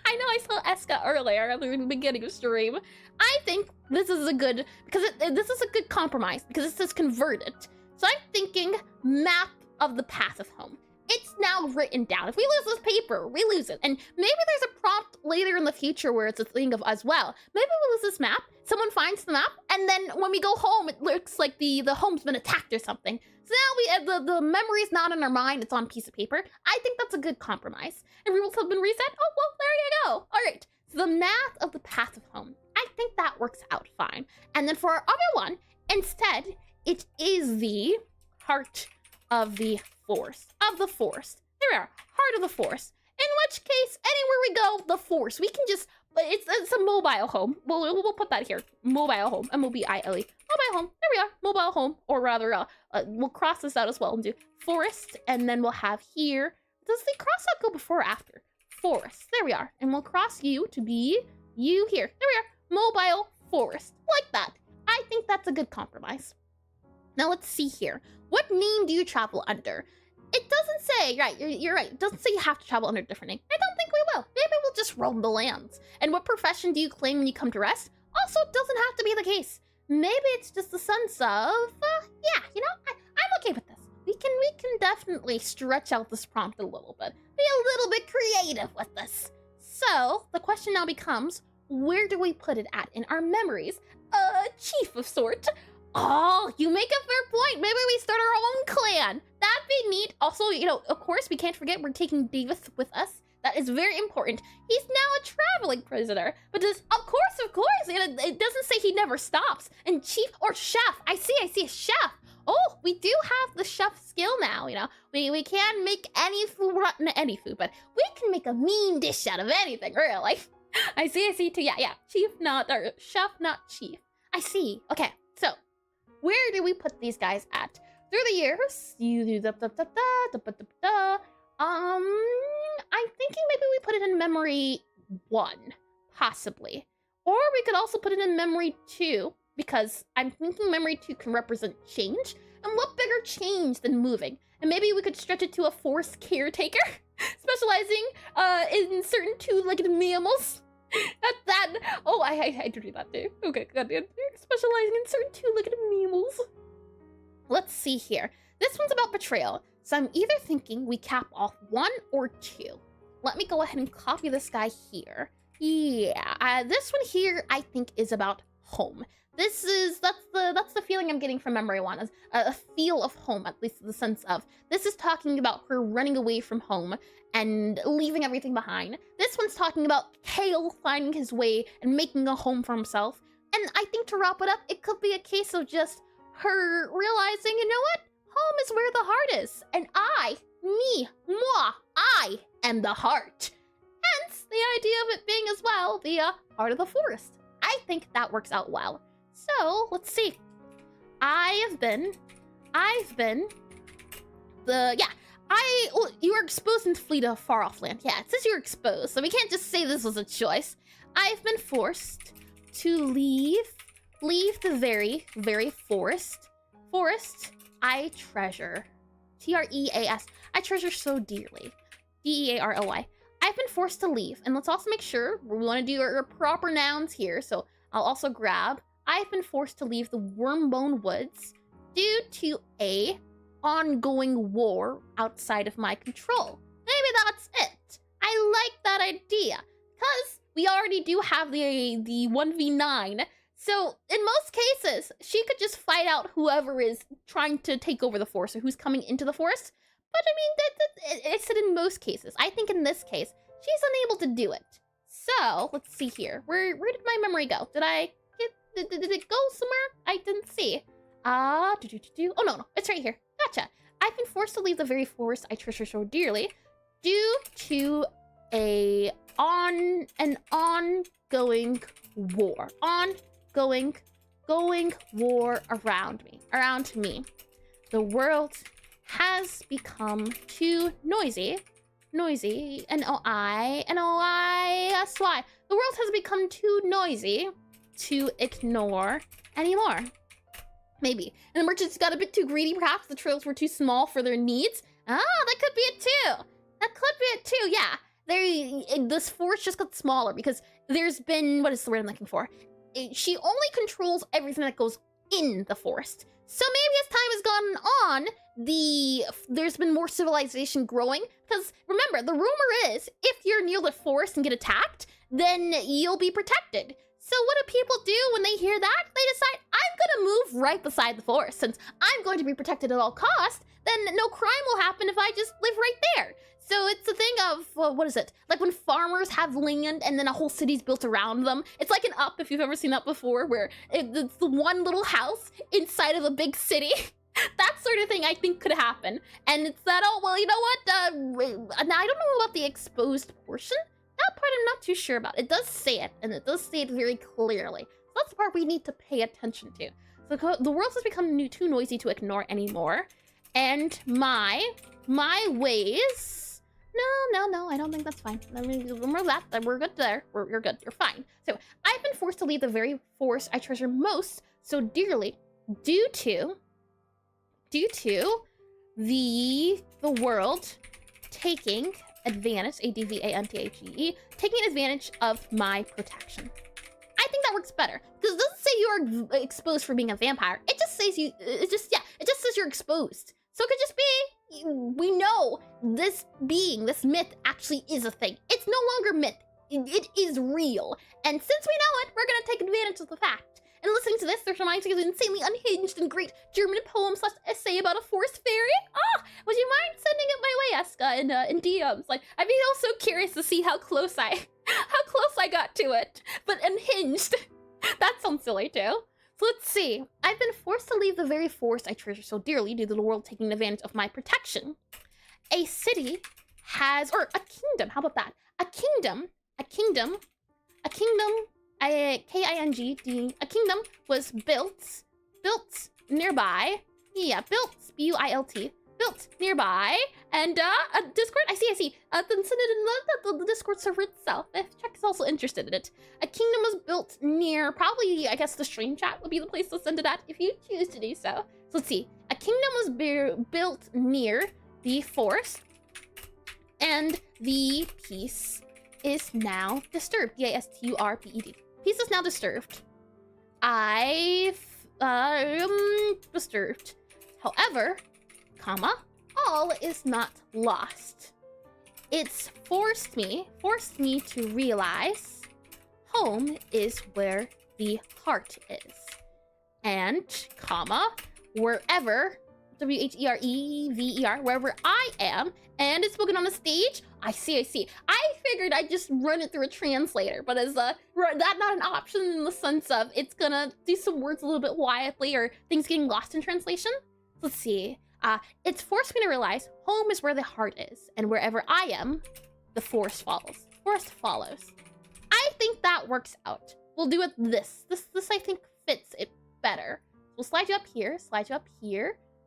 I know I saw Eska earlier at the beginning of stream. I think this is a good, this is a good compromise, because it says converted. So I'm thinking map of the path of home. It's now written down. If we lose this paper, we lose it. And maybe there's a prompt later in the future where it's a thing of as well. Maybe we lose this map, someone finds the map, and then when we go home, it looks like the home's been attacked or something. So now the memory's not in our mind, it's on a piece of paper. I think that's a good compromise. And rules have been reset. Oh, well, there you go. All right, so the math of the path of home. I think that works out fine. And then for our other one, instead, it is the heart of the forest. There we are, heart of the forest. In which case, anywhere we go, the force. We can just, it's a mobile home. We'll put that here. Mobile home, M-O-B-I-L-E. Mobile home, there we are, mobile home. Or rather, we'll cross this out as well and do forest. And then we'll have here, does the cross out go before or after? Forest, there we are. And we'll cross you to be you here. There we are, mobile forest, like that. I think that's a good compromise. Now let's see here. What name do you travel under? It doesn't say, right, you're right. It doesn't say you have to travel under a different name. I don't think we will. Maybe we'll just roam the lands. And what profession do you claim when you come to rest? Also, it doesn't have to be the case. Maybe it's just the sense of, yeah, I'm okay with this. We can definitely stretch out this prompt a little bit. Be a little bit creative with this. So, the question now becomes, where do we put it at in our memories? Chief of sort. Oh, you make a fair point. Maybe we start our own clan. That'd be neat. Also, of course, we can't forget we're taking Davis with us. That is very important. He's now a traveling prisoner. But of course. It doesn't say he never stops. And chief or chef. I see a chef. Oh, we do have the chef skill now, We can't make any food, but we can make a mean dish out of anything, really. I see too. Yeah. Chef, not chief. I see. Okay, so where do we put these guys at? Through the years, I'm thinking maybe we put it in memory 1, possibly. Or we could also put it in memory 2, because I'm thinking memory 2 can represent change. And what bigger change than moving? And maybe we could stretch it to a forest caretaker, specializing in certain two-legged mammals. Oh, I do that too. Okay, good. Specializing in certain two-legged mammals. Let's see here. This one's about betrayal. So I'm either thinking we cap off 1 or 2. Let me go ahead and copy this guy here. Yeah, this one here I think is about home. That's the feeling I'm getting from memory 1, is a feel of home, at least the sense of. This is talking about her running away from home and leaving everything behind. This one's talking about Kale finding his way and making a home for himself. And I think to wrap it up, it could be a case of just her realizing, you know what? Home is where the heart is. And I, me, moi, I am the heart. Hence, the idea of it being as well the heart of the forest. I think that works out well. So, let's see. You were exposed and flee to a far-off land. Yeah, it says you're exposed, so we can't just say this was a choice. I've been forced to leave the very, very forest. Forest I treasure. T-R-E-A-S. I treasure so dearly. D-E-A-R-O-Y. I've been forced to leave, and let's also make sure we want to do our proper nouns here, so I'll also grab, I've been forced to leave the Wormbone Woods due to a ongoing war outside of my control. Maybe that's it. I like that idea, because we already do have the 1v9, so in most cases, she could just fight out whoever is trying to take over the forest or who's coming into the forest. But I mean, I said in most cases. I think in this case, she's unable to do it. So, let's see here. Where did my memory go? Did it go somewhere? I didn't see. Oh no, it's right here. Gotcha. I've been forced to leave the very forest I treasure so dearly due to an ongoing war. Going war around me. The world has become too noisy, N-O-I-S-Y. The world has become too noisy to ignore anymore. Maybe. And the merchants got a bit too greedy, perhaps. The trails were too small for their needs. Ah, that could be it too. Yeah. This forest just got smaller because there's been, what is the word I'm looking for? She only controls everything that goes in the forest. So maybe as time has gone on, there's been more civilization growing. Because remember, the rumor is, if you're near the forest and get attacked, then you'll be protected. So what do people do when they hear that? They decide, I'm gonna move right beside the forest. Since I'm going to be protected at all costs, then no crime will happen if I just live right there. So it's a thing of, what is it? Like when farmers have land and then a whole city's built around them. It's like an Up, if you've ever seen that before, where it's the one little house inside of a big city. That sort of thing I think could happen. And it's that, oh, well, you know what? Now, I don't know about the exposed portion. That part I'm not too sure about. It does say it, and it does say it very clearly. So that's the part we need to pay attention to. So the world has become too noisy to ignore anymore. And my ways... No, I don't think that's fine. I mean, remember that we're good there. You're good, you're fine. So, I've been forced to leave the very forest I treasure most so dearly due to the world taking advantage, A-D-V-A-N-T-H-E-E, taking advantage of my protection. I think that works better because it doesn't say you are exposed for being a vampire. It just says it just says you're exposed. So it could just be, we know this myth actually is a thing. It's no longer myth. It is real. And since we know it, we're gonna take advantage of the fact. And listening to this reminds me of an insanely unhinged and great German poem/essay about a forest fairy. Ah, would you mind sending it my way, Eska, in DMs? Like, I'd be also curious to see how close I got to it. But unhinged, that sounds silly too. So let's see. I've been forced to leave the very forest I treasure so dearly due to the world taking advantage of my protection. A city has, or a kingdom, how about that? A kingdom, K-I-N-G-D, a kingdom was built nearby. Yeah, built, B-U-I-L-T, built nearby. And, Discord, I see. Then send it in the Discord server itself, if Chuck is also interested in it. A kingdom was built near, probably, I guess the stream chat would be the place to send it at, if you choose to do so. So let's see. A kingdom was built near the forest, and the peace is now disturbed. D-I-S-T-U-R-B-E-D. Peace is now disturbed. Disturbed. However, all is not lost. It's forced me to realize home is where the heart is. And, wherever WHEREVER, wherever I am, and it's spoken on the stage. I see. I figured I'd just run it through a translator, but is that not an option in the sense of it's gonna do some words a little bit wildly or things getting lost in translation? Let's see. It's forced me to realize home is where the heart is, and wherever I am, the forest follows. Forest follows. I think that works out. We'll do it this I think fits it better. We'll slide you up here,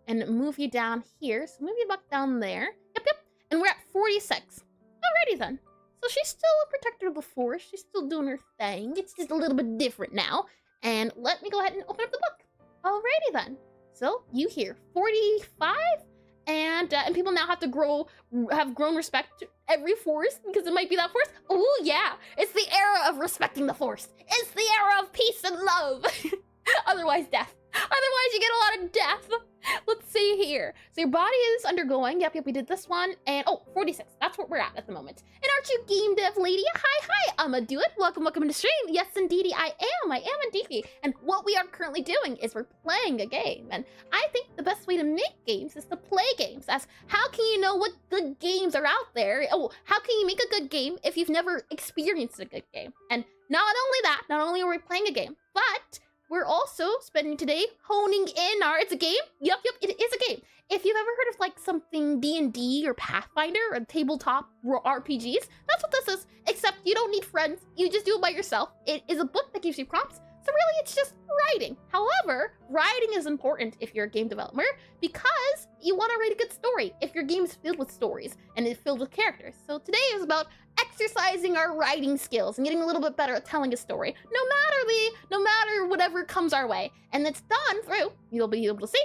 and move you down here. So move you back down there. Yep. And we're at 46. Alrighty then. So she's still a protector of the forest. She's still doing her thing. It's just a little bit different now. And let me go ahead and open up the book. Alrighty then. So you here, 45, and people now have grown respect to every forest because it might be that forest. Oh yeah, it's the era of respecting the forest. It's the era of peace and love. Otherwise death. Otherwise you get a lot of death. Let's see here. So your body is undergoing. Yep, we did this one. And 46. That's what we're at the moment. And aren't you game dev lady? Hi, I'ma do it. Welcome to the stream. Yes, indeedy, I am indeedy. And what we are currently doing is we're playing a game. And I think the best way to make games is to play games. As how can you know what good games are out there? How can you make a good game if you've never experienced a good game? And not only that, not only are we playing a game, but we're also spending today honing in it's a game. Yep, it is a game. If you've ever heard of like something D&D or Pathfinder or tabletop RPGs, that's what this is. Except you don't need friends. You just do it by yourself. It is a book that gives you prompts. So really, it's just writing. However, writing is important if you're a game developer because you want to write a good story if your game is filled with stories and it's filled with characters. So today is about exercising our writing skills and getting a little bit better at telling a story, no matter whatever comes our way. And it's done through, you'll be able to see,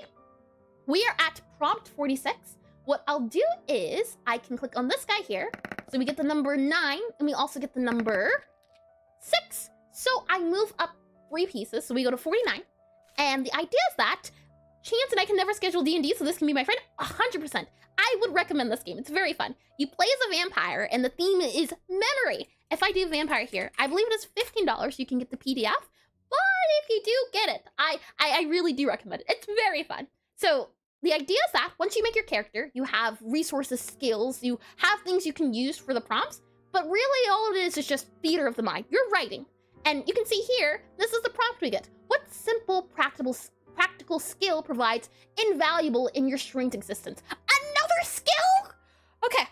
we are at prompt 46. What I'll do is I can click on this guy here. So we get the number 9 and we also get the number 6. So I move up 3 pieces. So we go to 49. And the idea is that Chance and I can never schedule D&D, so this can be my friend 100%. I would recommend this game. It's very fun. You play as a vampire, and the theme is memory. If I do vampire here, I believe it is $15. You can get the PDF, but if you do get it, I really do recommend it. It's very fun. So the idea is that once you make your character, you have resources, skills, you have things you can use for the prompts, but really all it is just theater of the mind. You're writing. And you can see here, this is the prompt we get. What simple, practical skill provides invaluable in your strange existence? Another skill? Okay,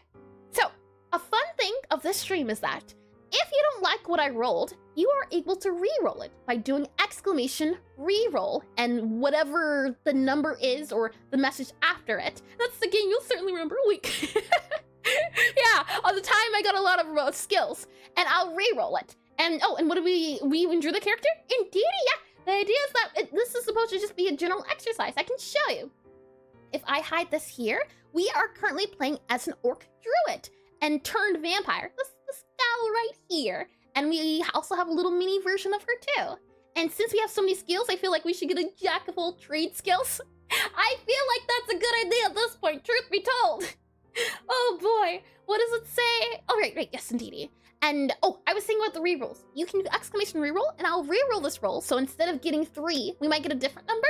so a fun thing of this stream is that if you don't like what I rolled, you are able to re-roll it by doing exclamation reroll and whatever the number is or the message after it. That's the game you'll certainly remember a week. Yeah, all the time I got a lot of skills and I'll re-roll it. And and what do we even drew the character? Indeed, yeah. The idea is that this is supposed to just be a general exercise. I can show you. If I hide this here, we are currently playing as an orc druid and turned vampire. This gal right here. And we also have a little mini version of her too. And since we have so many skills, I feel like we should get a jack of all trade skills. I feel like that's a good idea at this point, truth be told. Oh boy, what does it say? Oh, right, yes, indeedy. And, I was thinking about the rerolls. You can do exclamation reroll, and I'll reroll this roll. So instead of getting 3, we might get a different number.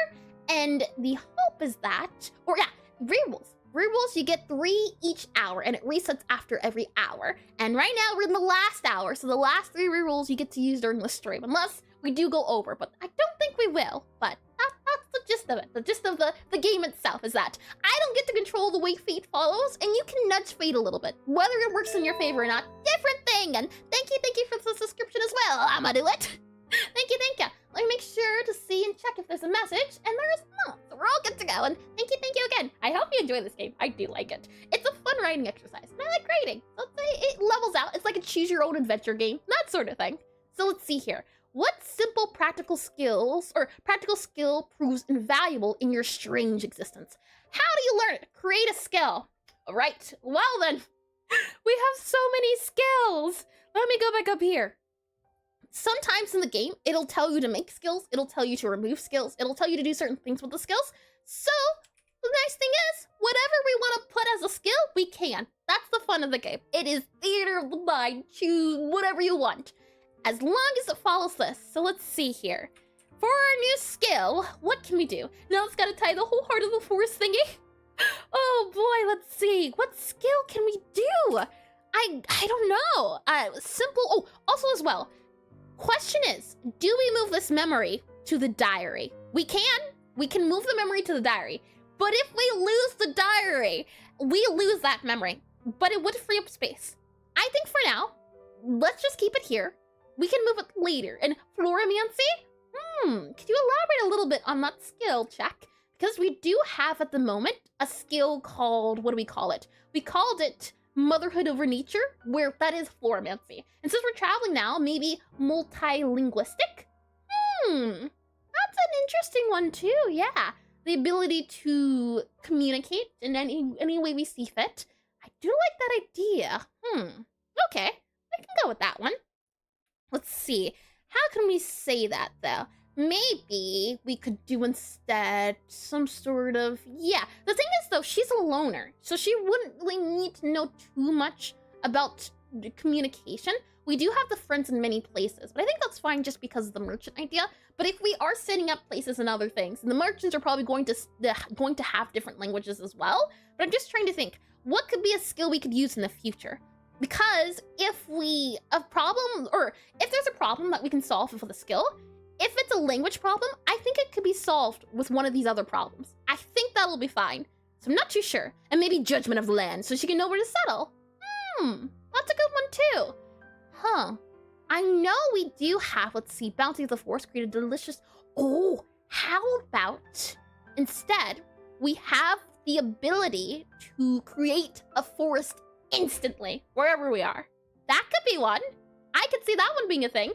And the hope is that, rerolls. Rerolls, you get 3 each hour, and it resets after every hour. And right now, we're in the last hour, so the last 3 rerolls you get to use during the stream, unless we do go over, but I don't think we will. But that's the gist of it. The gist of the game itself is that I don't get to control the way fate follows, and you can nudge fate a little bit. Whether it works in your favor or not, different thing. And thank you for the subscription as well. I'ma do it. Thank you. Let me make sure to see and check if there's a message, and there is not. So we're all good to go, and thank you again. I hope you enjoy this game. I do like it. It's a fun writing exercise, and I like writing. So it levels out. It's like a choose your own adventure game, that sort of thing. So let's see here. What simple practical skill proves invaluable in your strange existence? How do you learn it? Create a skill. All right, well then, we have so many skills. Let me go back up here. Sometimes in the game, it'll tell you to make skills, it'll tell you to remove skills, it'll tell you to do certain things with the skills. So the nice thing is, whatever we want to put as a skill, we can. That's the fun of the game. It is theater of the mind. Choose whatever you want, as long as it follows this. So let's see here. for our new skill, what can we do? Now it's gotta tie the whole heart of the forest thingy. Oh boy, let's see. What skill can we do? I don't know. Simple. Oh, also as well. Question is, do we move this memory to the diary? We can. We can move the memory to the diary. But if we lose the diary, we lose that memory. But it would free up space. I think for now, let's just keep it here. We can move it later. And Floromancy? Could you elaborate a little bit on that skill check? Because we do have at the moment a skill called, what do we call it? We called it Motherhood Over Nature, where that is Floromancy. And since we're traveling now, maybe multilinguistic? That's an interesting one too, yeah. The ability to communicate in any way we see fit. I do like that idea. Okay, I can go with that one. Let's see. How can we say that though? Maybe we could do instead some sort of, yeah. The thing is though, she's a loner, so she wouldn't really need to know too much about communication. We do have the friends in many places, but I think that's fine just because of the merchant idea. But if we are setting up places and other things, and the merchants are probably going to have different languages as well. But I'm just trying to think, what could be a skill we could use in the future? Because if there's a problem that we can solve with a skill, if it's a language problem, I think it could be solved with one of these other problems. I think that'll be fine. So I'm not too sure. And maybe Judgment of Land, so she can know where to settle. That's a good one too. I know we do have, let's see, Bounty of the Forest, create a delicious... Oh, how about instead we have the ability to create a forest instantly, wherever we are. That could be one. I could see that one being a thing.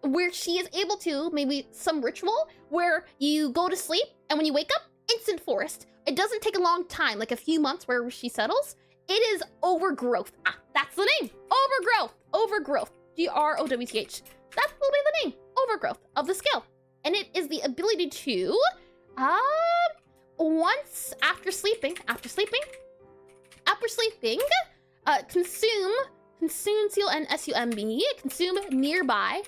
Where she is able to, maybe some ritual, where you go to sleep, and when you wake up, instant forest. It doesn't take a long time, like a few months where she settles. It is overgrowth. That's the name. Overgrowth. Overgrowth. Growth. That will be the name. Overgrowth of the skill. And it is the ability to, once after sleeping, consume C-O-N-S-U-M-B, consume nearby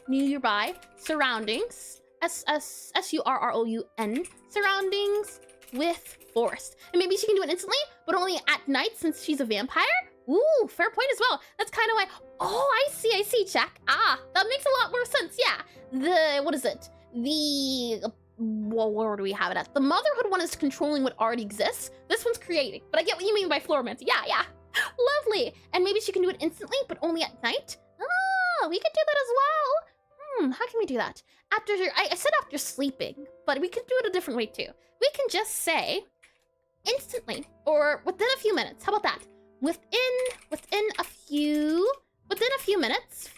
surroundings, S-S-S-U-R-R-O-U-N, surroundings with forest. And maybe she can do it instantly, but only at night since she's a vampire? Ooh, fair point as well. That's kind of why, oh, I see, Jack. That makes a lot more sense, yeah. What is it? Well, where do we have it at? The Motherhood one is controlling what already exists. This one's creating, but I get what you mean by Floromancy. Yeah. Lovely. And maybe she can do it instantly, but only at night? Oh, we could do that as well. How can we do that? I said after sleeping, but we could do it a different way too. We can just say instantly or within a few minutes. How about that? Within a few minutes,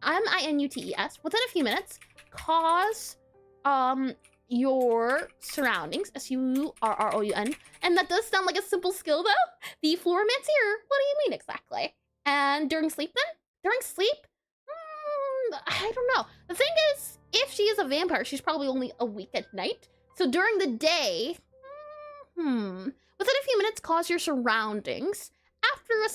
M-I-N-U-T-E-S, within a few minutes, cause your surroundings, S-U-R-R-O-U-N, and that does sound like a simple skill though. The Floromancy, or what do you mean exactly? And during sleep then? During sleep? I don't know. The thing is, if she is a vampire, she's probably only awake at night. So during the day, within a few minutes, cause your surroundings. After I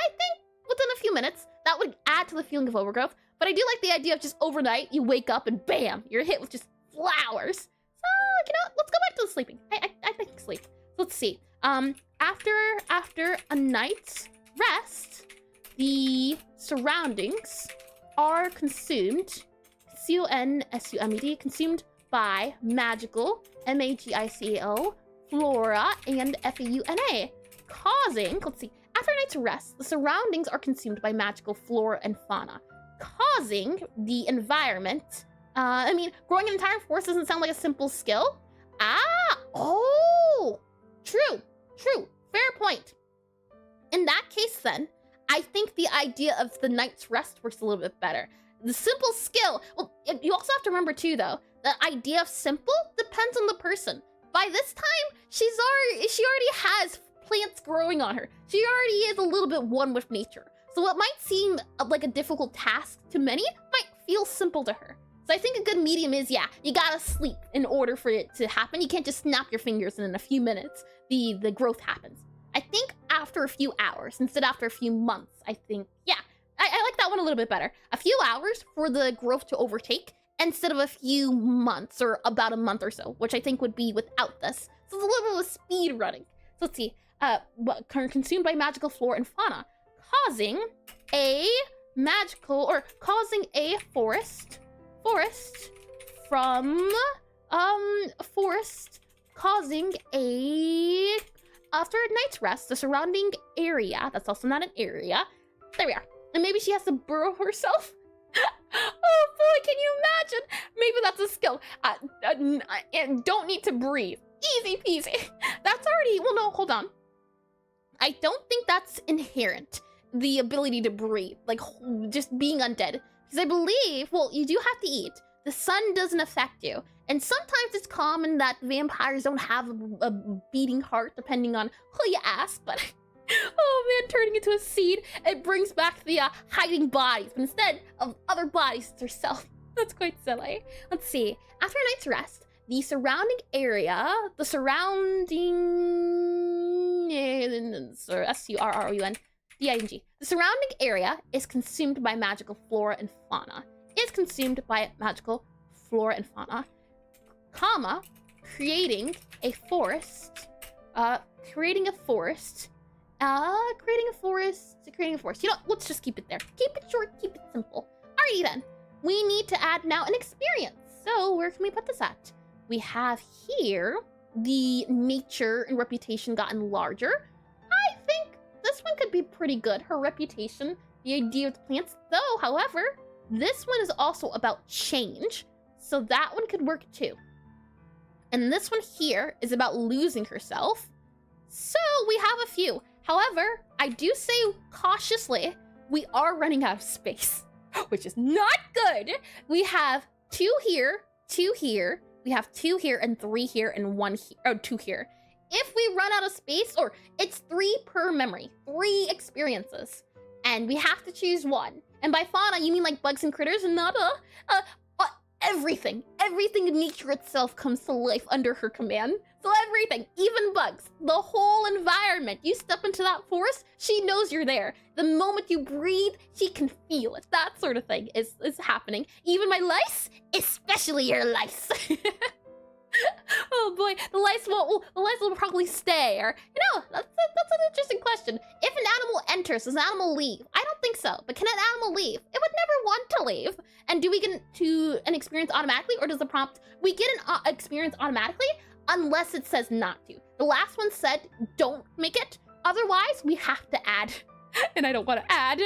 think within a few minutes, that would add to the feeling of overgrowth. But I do like the idea of just overnight, you wake up and bam, you're hit with just flowers. So, you know, let's go back to the sleeping. I think sleep. Let's see. After a night's rest, the surroundings are consumed, C-O-N-S-U-M-E-D, consumed by magical, M-A-G-I-C-A-L, flora, and F-A-U-N-A, causing, let's see, after a night's rest, the surroundings are consumed by magical flora and fauna, causing the environment, growing an entire forest doesn't sound like a simple skill. True, fair point. In that case then, I think the idea of the night's rest works a little bit better. The simple skill, well, you also have to remember too though, the idea of simple depends on the person. By this time, she already has plants growing on her. She already is a little bit one with nature. So what might seem like a difficult task to many might feel simple to her. So I think a good medium is, yeah, you gotta sleep in order for it to happen. You can't just snap your fingers and in a few minutes, the growth happens. I think after a few hours, instead after a few months, I think, yeah, I like that one a little bit better. A few hours for the growth to overtake, instead of a few months or about a month or so, which I think would be without this. So it's a little bit of speed running. So let's see. Consumed by magical flora and fauna, causing a forest from causing a after a night's rest, the surrounding area, that's also not an area, there we are. And maybe she has to burrow herself. Oh boy, can you imagine? Maybe that's a skill. And don't need to breathe. Easy peasy. That's already, well no, hold on. I don't think that's inherent, the ability to breathe, like just being undead. Because I believe, well, you do have to eat. The sun doesn't affect you. And sometimes it's common that vampires don't have a beating heart, depending on who you ask, but oh man, turning into a seed, it brings back the hiding bodies, but instead of other bodies, it's herself. That's quite silly. Let's see. After a night's rest, the surrounding area, the surrounding area is consumed by magical flora and fauna. Is consumed by magical flora and fauna, comma, creating a forest. You know, let's just keep it there. Keep it short, keep it simple. Alrighty then. We need to add now an experience. So where can we put this at? We have here the nature and reputation gotten larger. I think this one could be pretty good. Her reputation, the idea with plants. Though, however, this one is also about change. So that one could work too. And this one here is about losing herself. So we have a few. However, I do say cautiously, we are running out of space, which is not good. We have 2 here, 2 here. We have 2 here and 3 here and 1 here, or 2 here. If we run out of space, or it's 3 per memory, 3 experiences, and we have to choose one. And by fauna, you mean like bugs and critters, and not everything. Everything in nature itself comes to life under her command. So everything, even bugs, the whole environment. You step into that forest, she knows you're there. The moment you breathe, she can feel it. That sort of thing is happening. Even my lice, especially your lice. Oh boy, the lice will probably stay. Or, you know, that's an interesting question. If an animal enters, does an animal leave? I don't think so, but can an animal leave? It would never want to leave. And do we get to an experience automatically, or does the prompt, we get an experience automatically unless it says not to? The last one said don't make it, otherwise we have to add. And I don't want to add.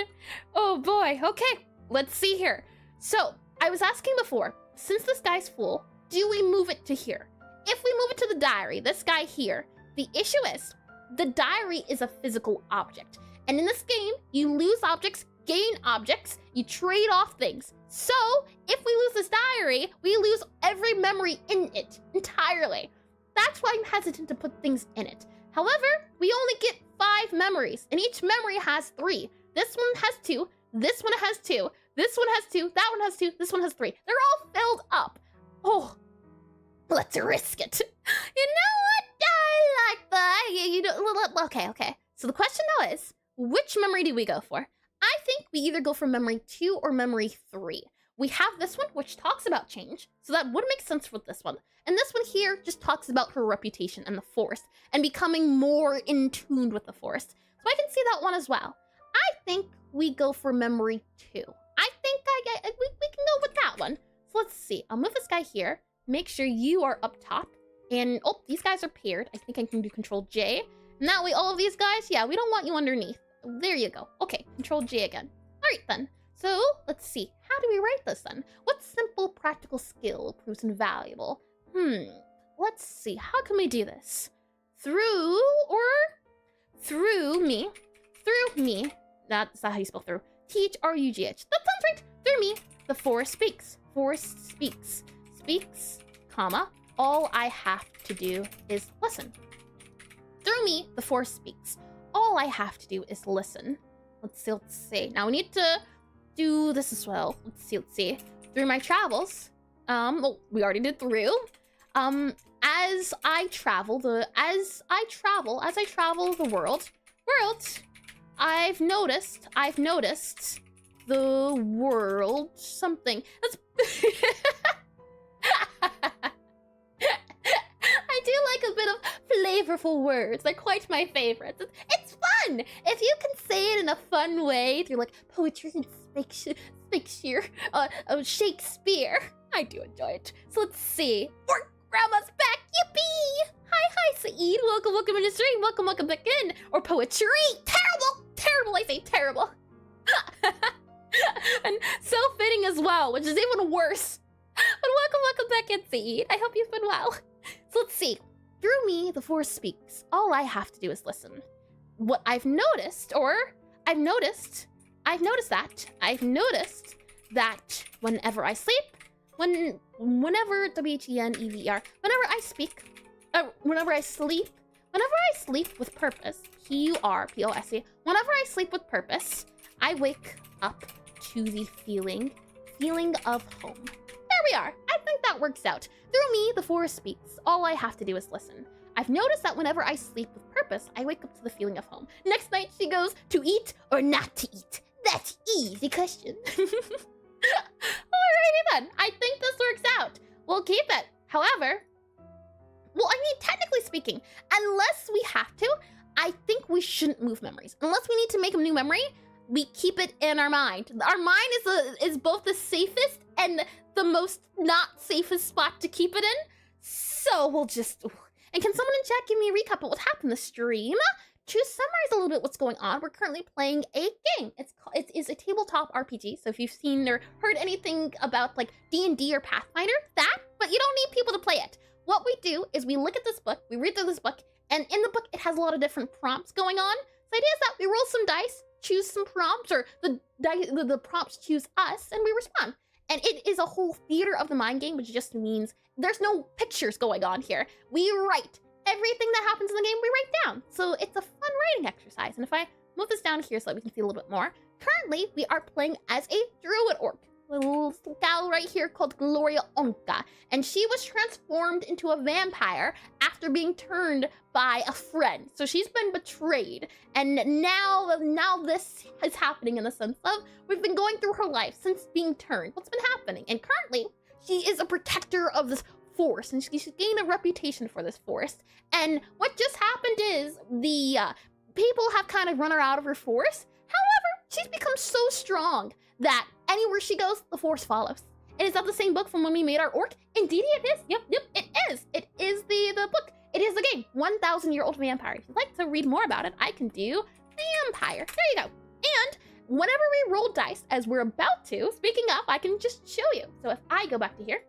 Oh boy, okay, let's see here. So, I was asking before, since this guy's full, do we move it to here? If we move it to the diary, this guy here, the issue is, the diary is a physical object. And in this game, you lose objects, gain objects, you trade off things. So, if we lose this diary, we lose every memory in it entirely. That's why I'm hesitant to put things in it. However, we only get 5 memories, and each memory has 3. This one has 2, this one has 2, this one has 2, that one has 2, this one has 3. They're all filled up. Oh, let's risk it. You know what? I like that. Okay. So the question now is, which memory do we go for? I think we either go for memory 2 or memory 3. We have this one, which talks about change, so that would make sense with this one. And this one here just talks about her reputation and the forest, and becoming more in tune with the forest. So I can see that one as well. I think we go for memory 2. I think we can go with that one. So let's see. I'll move this guy here. Make sure you are up top. And, oh, these guys are paired. I think I can do Control J. And that way, all of these guys, yeah, we don't want you underneath. There you go. Okay, Control J again. All right, then. So, let's see. How do we write this, then? What simple practical skill proves invaluable? Let's see. How can we do this? Through me. Through me. That's not how you spell through. THRUGH. That sounds right. Through me, the forest speaks. Forest speaks. Speaks, comma, all I have to do is listen. Through me, the forest speaks. All I have to do is listen. Let's see. Now we need to do this as well. Let's see. Through my travels, well, we already did through. As I travel the world, I've noticed the world something. That's flavorful words. They're quite my favorites. It's fun! If you can say it in a fun way through like poetry and Shakespeare, I do enjoy it. So let's see. Orc Grandma's back! Yippee! Hi, Saeed. Welcome in the stream. Welcome back in. Or poetry. Terrible, I say terrible. And so fitting as well, which is even worse. But welcome back in, Saeed. I hope you've been well. So let's see. Through me, the forest speaks. All I have to do is listen. What I've noticed that whenever I sleep, whenever WHENEVER, whenever I sleep with purpose, PURPOSE, whenever I sleep with purpose, I wake up to the feeling of home. There we are. I think that works out. Through me, the forest speaks. All I have to do is listen. I've noticed that whenever I sleep with purpose, I wake up to the feeling of home. Next night, she goes, to eat or not to eat? That's easy question. Alrighty then. I think this works out. We'll keep it. However, technically speaking, unless we have to, I think we shouldn't move memories. Unless we need to make a new memory, we keep it in our mind. Our mind is both the safest and the most not safest spot to keep it in. So we'll just... And can someone in chat give me a recap of what happened in the stream? To summarize a little bit what's going on, we're currently playing a game. It is a tabletop RPG. So if you've seen or heard anything about like D&D or Pathfinder, but you don't need people to play it. What we do is we look at this book, we read through this book, and in the book it has a lot of different prompts going on. So the idea is that we roll some dice, choose some prompts, or the prompts choose us, and we respond. And it is a whole theater of the mind game, which just means there's no pictures going on here. We write. Everything that happens in the game, we write down. So it's a fun writing exercise. And if I move this down here so that we can see a little bit more, currently we are playing as a druid orc. A little gal right here called Gloria Onka. And she was transformed into a vampire after being turned by a friend. So she's been betrayed. And now this is happening in the sense of we've been going through her life since being turned. What's been happening? And currently, she is a protector of this forest, and she's gained a reputation for this forest. And what just happened is the people have kind of run her out of her forest. However, she's become so strong that anywhere she goes, the forest follows. And is that the same book from when we made our orc? Indeed it is. Yep, it is. It is the book. It is the game, 1,000-year-old vampire. If you'd like to read more about it, I can do vampire. There you go. And whenever we roll dice, as we're about to, speaking of, I can just show you. So if I go back to here,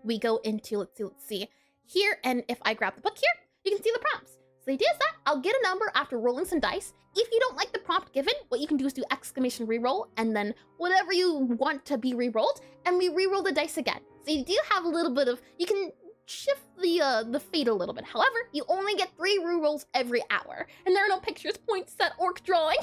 we go into, let's see, here, and if I grab the book here, you can see the prompts. So the idea is that I'll get a number after rolling some dice. If you don't like the prompt given, what you can do is do exclamation reroll, and then whatever you want to be rerolled, and we reroll the dice again. So you do have a little bit of, you can shift the fate a little bit. However, you only get 3 rerolls every hour, and there are no pictures, points, set, orc drawing.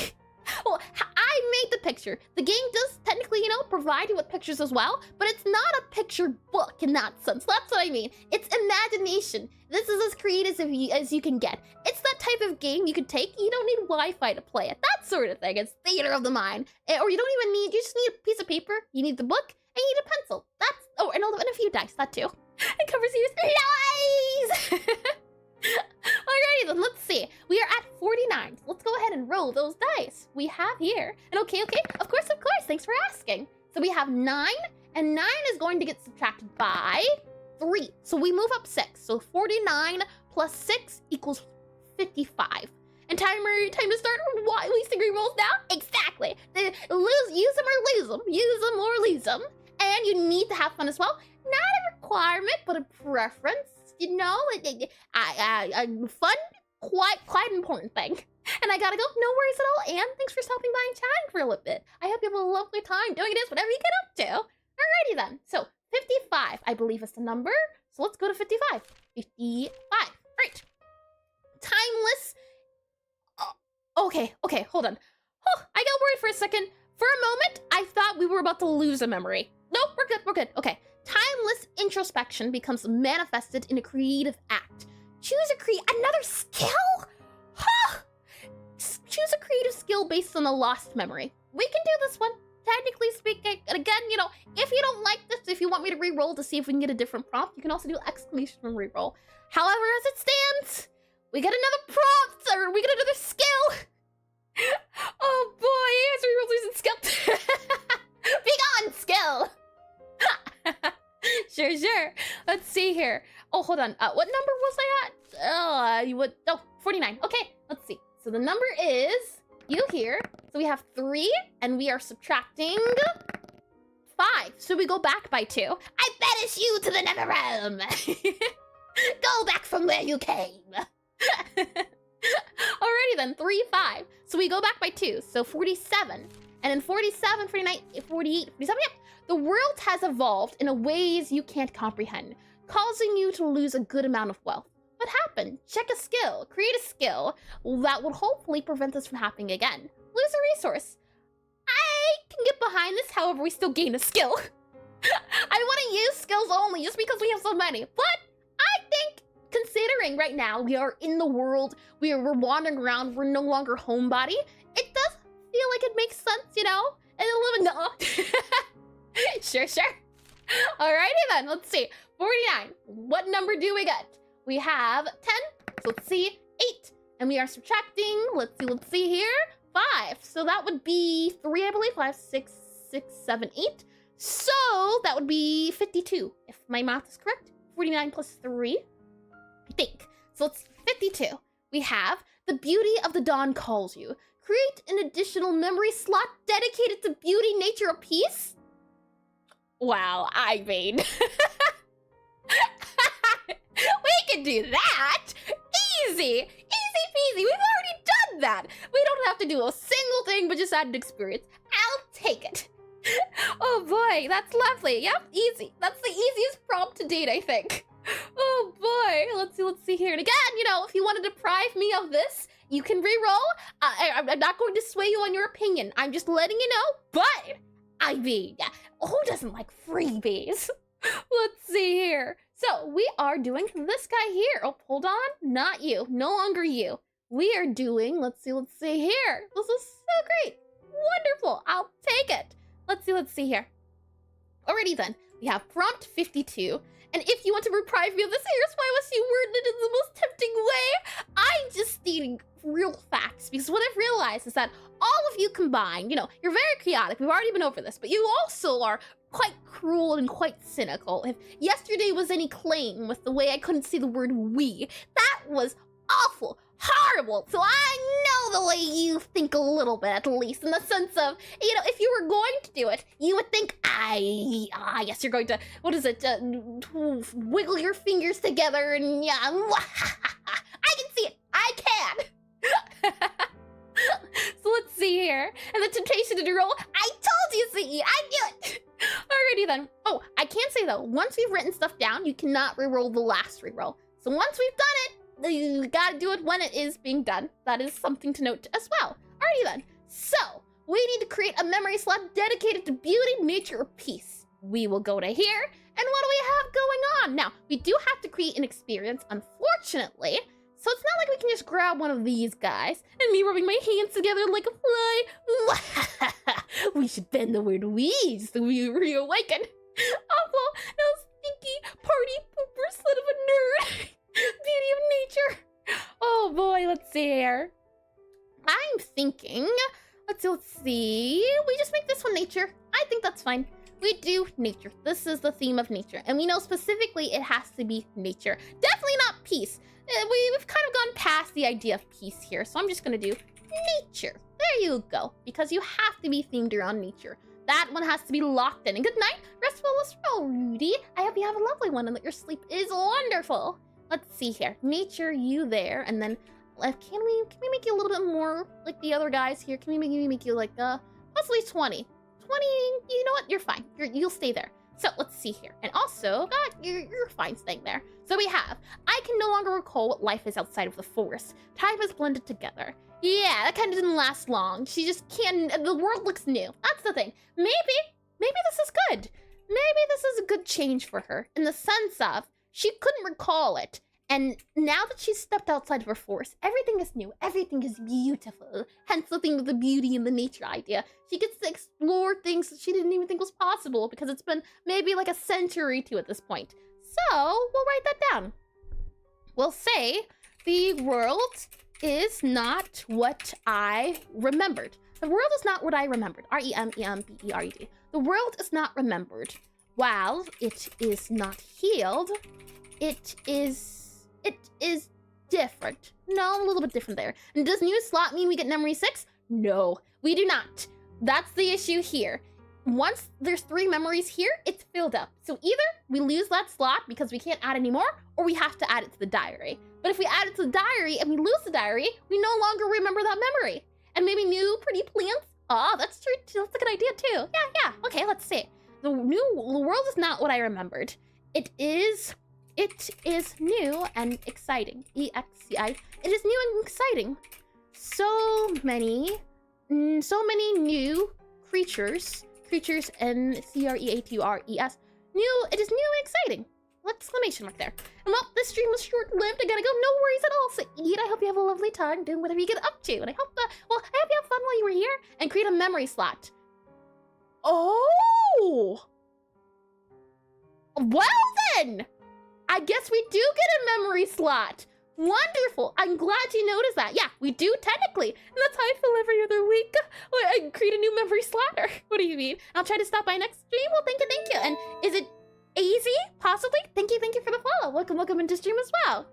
Well, I made the picture. The game does technically, provide you with pictures as well, but it's not a picture book in that sense. That's what I mean. It's imagination. This is as creative as you can get. It's that type of game you could take. You don't need Wi-Fi to play it. That sort of thing. It's theater of the mind. Or you don't even need, you just need a piece of paper, you need the book, and you need a pencil. And a few dice, that too. It covers you. Lies! Alrighty then, let's see. We are at 49. Let's go ahead and roll those dice we have here. And okay, of course, thanks for asking. So we have 9, and 9 is going to get subtracted by 3. So we move up 6. So 49 plus 6 equals 55. And time to start wasting rerolls now? Exactly. Use them or lose them. Use them or lose them. And you need to have fun as well. Not a requirement, but a preference. Fun, quite an important thing. And I gotta go. No worries at all. And thanks for stopping by and chatting for a little bit. I hope you have a lovely time doing this, whatever you get up to. Alrighty then. So 55, I believe, is the number. So let's go to 55. 55. Right. Timeless. Okay, hold on. Oh, I got worried for a second. For a moment, I thought we were about to lose a memory. Nope, we're good. Okay. Timeless introspection becomes manifested in a creative act. Choose another skill? Huh! Choose a creative skill based on a lost memory. We can do this one. Technically speaking, and again, if you don't like this, if you want me to re-roll to see if we can get a different prompt, you can also do exclamation and re-roll. However, as it stands, We get another prompt, or we get another skill. Oh boy, answer your losing skill. Be gone, skill. Sure. Let's see here. Oh, hold on. What number was I at? 49. Okay, let's see. So the number is you here. So we have 3, and we are subtracting 5. So we go back by 2. I banish you to the nether realm. Go back from where you came. Alrighty then, 3, 5. So we go back by 2. So 47. And then 47, 49, 48, 47. Yep. The world has evolved in a ways you can't comprehend, causing you to lose a good amount of wealth. What happened? Check a skill. Create a skill that will hopefully prevent this from happening again. Lose a resource. I can get behind this, however, we still gain a skill. I want to use skills only just because we have so many. But I think, considering right now we are in the world, we're wandering around, we're no longer homebody, it does feel like it makes sense, you know? And living Sure. Alrighty then, let's see. 49. What number do we get? We have 10. So let's see. 8. And we are subtracting. Let's see here. 5. So that would be 3, I believe. 5, 6, 7, 8. So that would be 52, if my math is correct. 49 plus 3, I think. So it's 52. We have the beauty of the dawn calls you. Create an additional memory slot dedicated to beauty, nature, or peace. Wow, I mean, we can do that. Easy peasy. We've already done that. We don't have to do a single thing, but just add an experience. I'll take it. Oh boy, that's lovely. Yep, easy. That's the easiest prompt to date, I think. Oh boy, let's see here. And again, you know, if you want to deprive me of this, you can reroll. I'm not going to sway you on your opinion. I'm just letting you know, but I mean, who doesn't like freebies? Let's see here. So we are doing this guy here. Oh, hold on. Not you. No longer you. We are doing, let's see here. This is so great. Wonderful. I'll take it. Let's see here. Alrighty then. We have prompt 52. And if you want to deprive me of this, here's why I was worded in the most tempting way. I'm just stating real facts, because what I've realized is that all of you combined, you know, you're very chaotic. We've already been over this, but you also are quite cruel and quite cynical. If yesterday was any claim with the way I couldn't see the word we, that was awful, horrible. So I know the way you think a little bit, at least, in the sense of, you know, if you were going to do it, you would think, yes, you're going to, what is it, wiggle your fingers together and yeah, I can see it, I can. So let's see here. And the temptation to reroll, I told you, CE, I knew it. Alrighty then. Oh, I can say though, once we've written stuff down, you cannot reroll the last reroll. So once we've done it, you gotta do it when it is being done. That is something to note as well. Alrighty then. So, we need to create a memory slot dedicated to beauty, nature, or peace. We will go to here, and what do we have going on? Now, we do have to create an experience, unfortunately. So it's not like we can just grab one of these guys and me rubbing my hands together like a fly. We should bend the word we so we reawaken. Awful, no stinky party pooper son of a nerd. Beauty of nature. Oh boy, let's see here. I'm thinking, let's see. We just make this one nature. I think that's fine. We do nature. This is the theme of nature. And we know specifically it has to be nature. Definitely not peace. We've kind of gone past the idea of peace here, so I'm just gonna do nature. There you go, because you have to be themed around nature. That one has to be locked in. And good night, restful, Rudy. I hope you have a lovely one and that your sleep is wonderful. Let's see here, nature, you there, and then can we make you a little bit more like the other guys here? Can we make you like possibly 20? 20. You know what? You're fine. You'll stay there. So let's see here. And also, you're fine staying there. So we have, I can no longer recall what life is outside of the forest. Time is blended together. Yeah, that kind of didn't last long. She just can't, the world looks new. That's the thing. Maybe this is good. Maybe this is a good change for her in the sense of she couldn't recall it. And now that she's stepped outside of her forest, everything is new. Everything is beautiful. Hence the thing with the beauty and the nature idea. She gets to explore things that she didn't even think was possible because it's been maybe like a century or two at this point. So we'll write that down. We'll say The world is not what I remembered. The world is not what I remembered. R-E-M-E-M-B-E-R-E-D. The world is not remembered. While it is not healed, it is different. No, a little bit different there. And does new slot mean we get memory 6? No, we do not. That's the issue here. Once there's 3 memories here, it's filled up. So either we lose that slot because we can't add anymore, or we have to add it to the diary. But if we add it to the diary and we lose the diary, we no longer remember that memory. And maybe new pretty plants. Oh, that's true. That's a good idea too. Yeah. Okay, let's see. The world is not what I remembered. It is new and exciting. E-X-C-I. It is new and exciting. So many new creatures, N-C-R-E-A-T-U-R-E-S. It is new and exciting. Exclamation mark there. And well, this stream was short-lived. I gotta go. No worries at all. So Eid, I hope you have a lovely time doing whatever you get up to. And I hope you have fun while you were here and create a memory slot. Oh! Well then! I guess we do get a memory slot. Wonderful. I'm glad you noticed that. Yeah, we do technically. And that's how I feel every other week. I create a new memory slot. Or what do you mean? I'll try to stop by next stream. Well, thank you. And is it easy? Possibly? Thank you for the follow. Welcome into stream as well.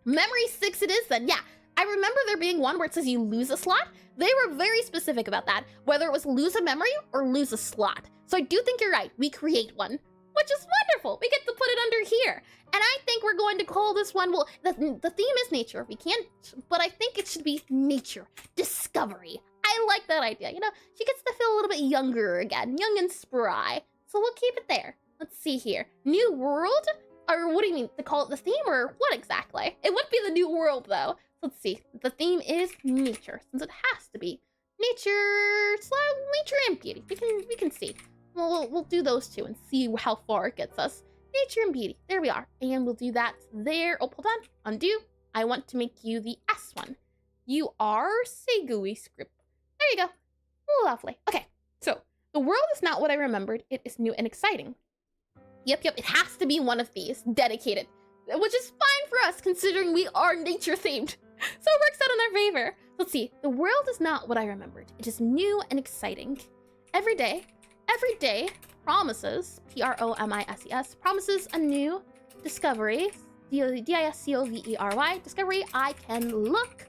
Memory 6 it is then. Yeah, I remember there being one where it says you lose a slot. They were very specific about that, whether it was lose a memory or lose a slot. So I do think you're right. We create one, which is wonderful. We get to put it under here. And I think we're going to call this one, well, the theme is nature. We can't, but I think it should be nature, discovery. I like that idea. You know, she gets to feel a little bit younger again, young and spry. So we'll keep it there. Let's see here. New world? Or what do you mean? To call it the theme or what exactly? It would be the new world though. Let's see. The theme is nature, since it has to be. Nature and beauty. We can see. We'll do those two and see how far it gets us. Nature and beauty. There we are. And we'll do that there. Oh, hold on. Undo. I want to make you the S one. You are Segui script. There you go. Lovely. Okay. So the world is not what I remembered. It is new and exciting. Yep. It has to be one of these. Dedicated. Which is fine for us considering we are nature themed. So it works out in our favor. Let's see. The world is not what I remembered. It is new and exciting. Every day promises, P-R-O-M-I-S-E-S, promises a new discovery, D-I-S-C-O-V-E-R-Y, discovery I can look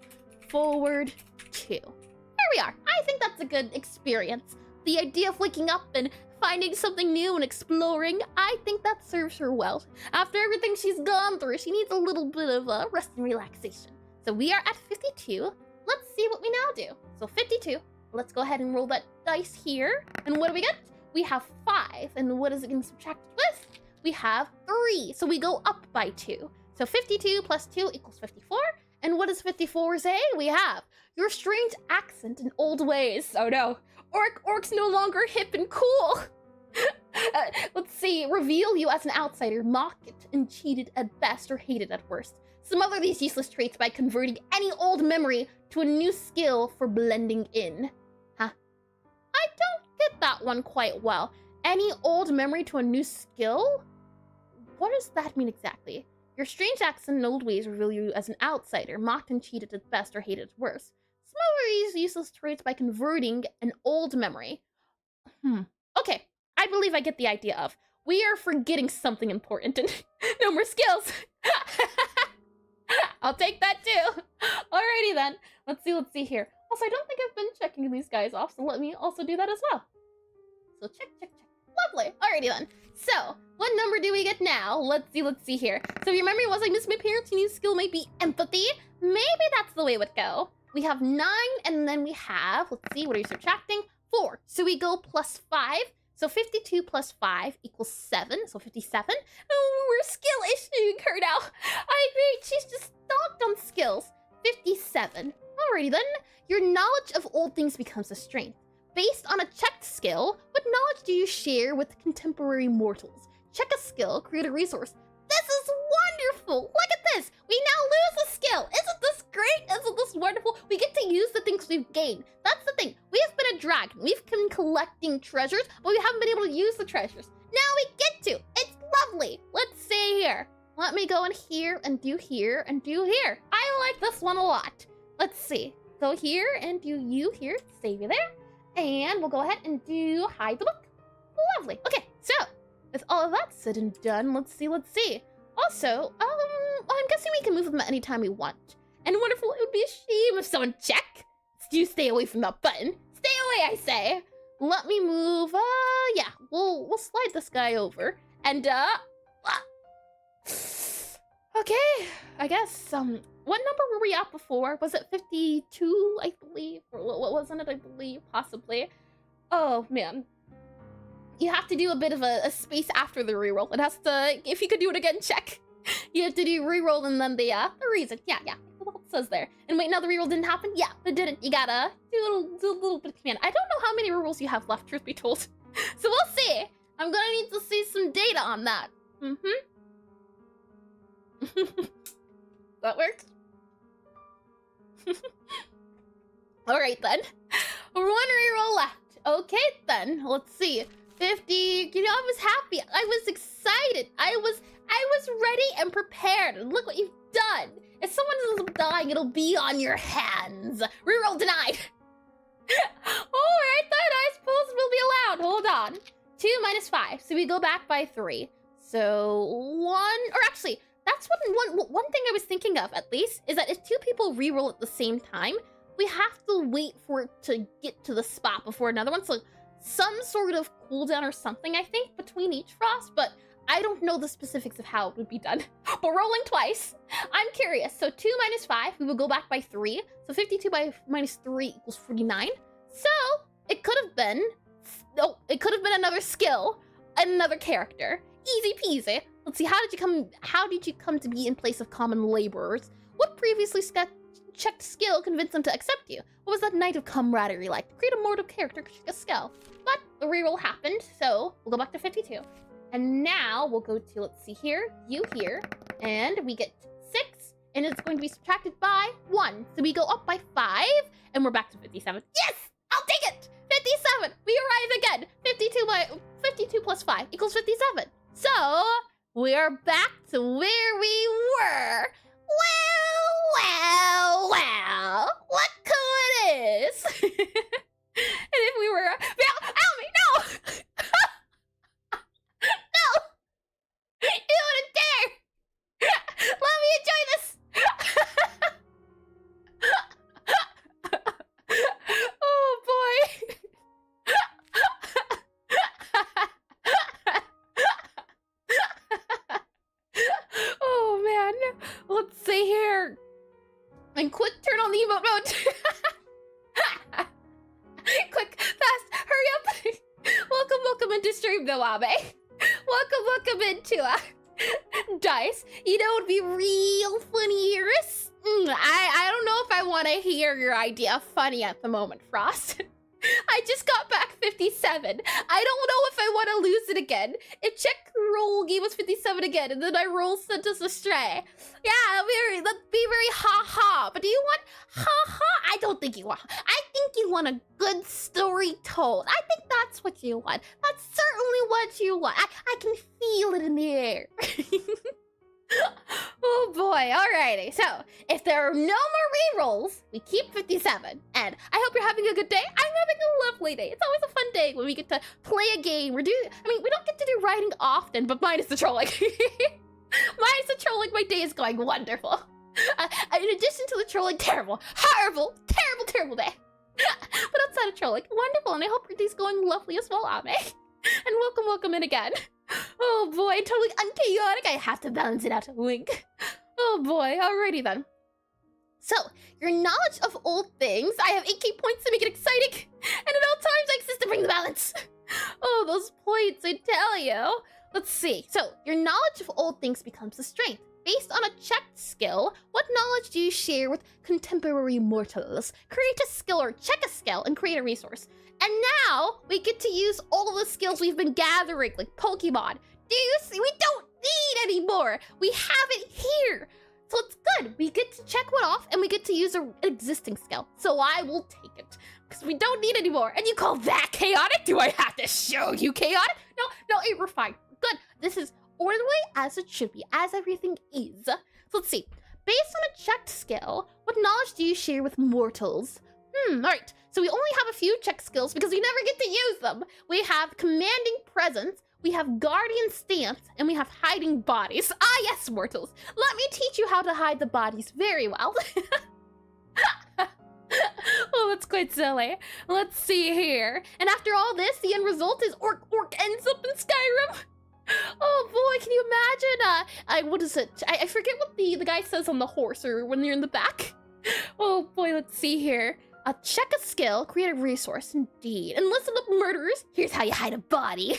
forward to. There we are. I think that's a good experience. The idea of waking up and finding something new and exploring, I think that serves her well. After everything she's gone through, she needs a little bit of rest and relaxation. So we are at 52. Let's see what we now do. So 52. Let's go ahead and roll that dice here. And what do we get? We have 5. And what is it going to subtract with? We have 3. So we go up by 2. So 52 plus 2 equals 54. And what does 54 say? We have your strange accent and old ways. Oh no. Orc's no longer hip and cool. Let's see. Reveal you as an outsider, mocked and cheated at best or hated at worst. Smother these useless traits by converting any old memory to a new skill for blending in. Huh? I don't get that one quite well. Any old memory to a new skill? What does that mean exactly? Your strange accent and old ways reveal you as an outsider, mocked and cheated at best or hated at worst. Smother these useless traits by converting an old memory. Okay, I believe I get the idea of. We are forgetting something important and no more skills. I'll take that too. Alrighty then. Let's see here. Also, I don't think I've been checking these guys off, so let me also do that as well. So check. Lovely. Alrighty then. So, what number do we get now? Let's see here. So your memory was I miss my parents, your new skill might be empathy. Maybe that's the way it would go. We have 9, and then we have, let's see, what are you subtracting? 4. So we go plus 5. So 52 plus 5 equals 7, so 57. Oh, we're skill issuing her now. I agree, she's just stocked on skills. 57. Alrighty then, your knowledge of old things becomes a strength. Based on a checked skill, what knowledge do you share with contemporary mortals? Check a skill, create a resource. This is wonderful! Look at this! We now lose a skill! Isn't this great? Isn't this wonderful? We get to use the things we've gained. That's the thing. We have been a dragon. We've been collecting treasures, but we haven't been able to use the treasures. Now we get to! It's lovely! Let's see here. Let me go in here and do here and do here. I I like this one a lot. Let's see. Go here and do you here. Save you there. And we'll go ahead and do hide the book. Lovely. Okay, so with all of that said and done, let's see. Also, I'm guessing we can move them anytime we want. And wonderful, it would be a shame if someone check. You stay away from that button. Stay away, I say. Let me move, yeah, we'll slide this guy over. And, okay, I guess, what number were we at before? Was it 52, I believe? Or what wasn't it, I believe, possibly? Oh, man. You have to do a bit of a space after the reroll. It has to, if you could do it again, check. You have to do reroll and then the reason. Yeah. What it says there. And wait, now the reroll didn't happen? Yeah, it didn't. You gotta do a little bit of command. I don't know how many rerolls you have left, truth be told. So we'll see. I'm gonna need to see some data on that. That works. Alright then. One reroll left. Okay then, let's see. 50, you know, I was happy. I was excited. I was ready and prepared. And look what you've done. If someone ends up dying, it'll be on your hands. Reroll denied. Alright then, I suppose we'll be allowed. Hold on. 2 minus 5. So we go back by 3. So 1, or actually, that's one thing I was thinking of, at least, is that if 2 people reroll at the same time, we have to wait for it to get to the spot before another one. So some sort of cooldown or something, I think, between each frost, but I don't know the specifics of how it would be done. But rolling twice, I'm curious. So 2 minus 5, we will go back by 3. So 52 by minus 3 equals 49. So it could have been, it could have been another skill, another character. Easy peasy. Let's see, how did you come to be in place of common laborers? What previously checked skill convinced them to accept you? What was that night of camaraderie like? To create a mortal character, check a skill. But the reroll happened, so we'll go back to 52. And now we'll go to, let's see here, you here, and we get 6, and it's going to be subtracted by 1. So we go up by 5, and we're back to 57. Yes! I'll take it! 57! We arrive again! 52 plus 5 equals 57. So, we are back to where we were. Well, what coolness! And if we were, Almy, no! No! You wouldn't dare! Let me enjoy this! Oh boy! Oh man, let's see here. And quick, turn on the emote mode. Quick, fast, hurry up. Welcome into stream though, Abe. Welcome into Dice. You know what would be real funny, Eris? I don't know if I want to hear your idea of funny at the moment, Frost. I just got back 57. I don't know if I want to lose it again. It check roll gave us 57 again, and then I roll sent us astray. Yeah, that'd be very ha-ha. But do you want ha-ha? I don't think you want. I think you want a good story told. I think that's what you want. That's certainly what you want. I can feel it in the air. Oh boy, alrighty. So, if there are no more rerolls, we keep 57. And I hope you're having a good day. I'm having a lovely day. It's always a fun day when we get to play a game. We don't get to do writing often, but minus the trolling. Minus the trolling, my day is going wonderful. In addition to the trolling, terrible terrible day. But outside of trolling, wonderful, and I hope your day's going lovely as well, Ame. And welcome in again. Oh boy, totally unchaotic. I have to balance it out a wink. Oh boy, alrighty then. So, your knowledge of old things. I have 8k points to make it exciting. And at all times, I exist to bring the balance. Oh, those points, I tell you. Let's see. So, your knowledge of old things becomes a strength. Based on a checked skill, what knowledge do you share with contemporary mortals? Create a skill or check a skill and create a resource. And now, we get to use all the skills we've been gathering, like Pokemon. Do you see? We don't need any more. We have it here. So it's good. We get to check one off, and we get to use an existing skill. So I will take it, because we don't need any more. And you call that chaotic? Do I have to show you chaotic? No, we're fine. Good. This is orderly as it should be, as everything is. So let's see. Based on a checked skill, what knowledge do you share with mortals? Alright. So we only have a few check skills because we never get to use them. We have commanding presence, we have guardian stance, and we have hiding bodies. Ah, yes, mortals. Let me teach you how to hide the bodies very well. Oh, that's quite silly. Let's see here. And after all this, the end result is Orc ends up in Skyrim. Oh boy, can you imagine? What is it? I forget what the guy says on the horse or when you're in the back. Oh boy, let's see here. Check a skill, create a resource, indeed. And listen up, murderers. Here's how you hide a body.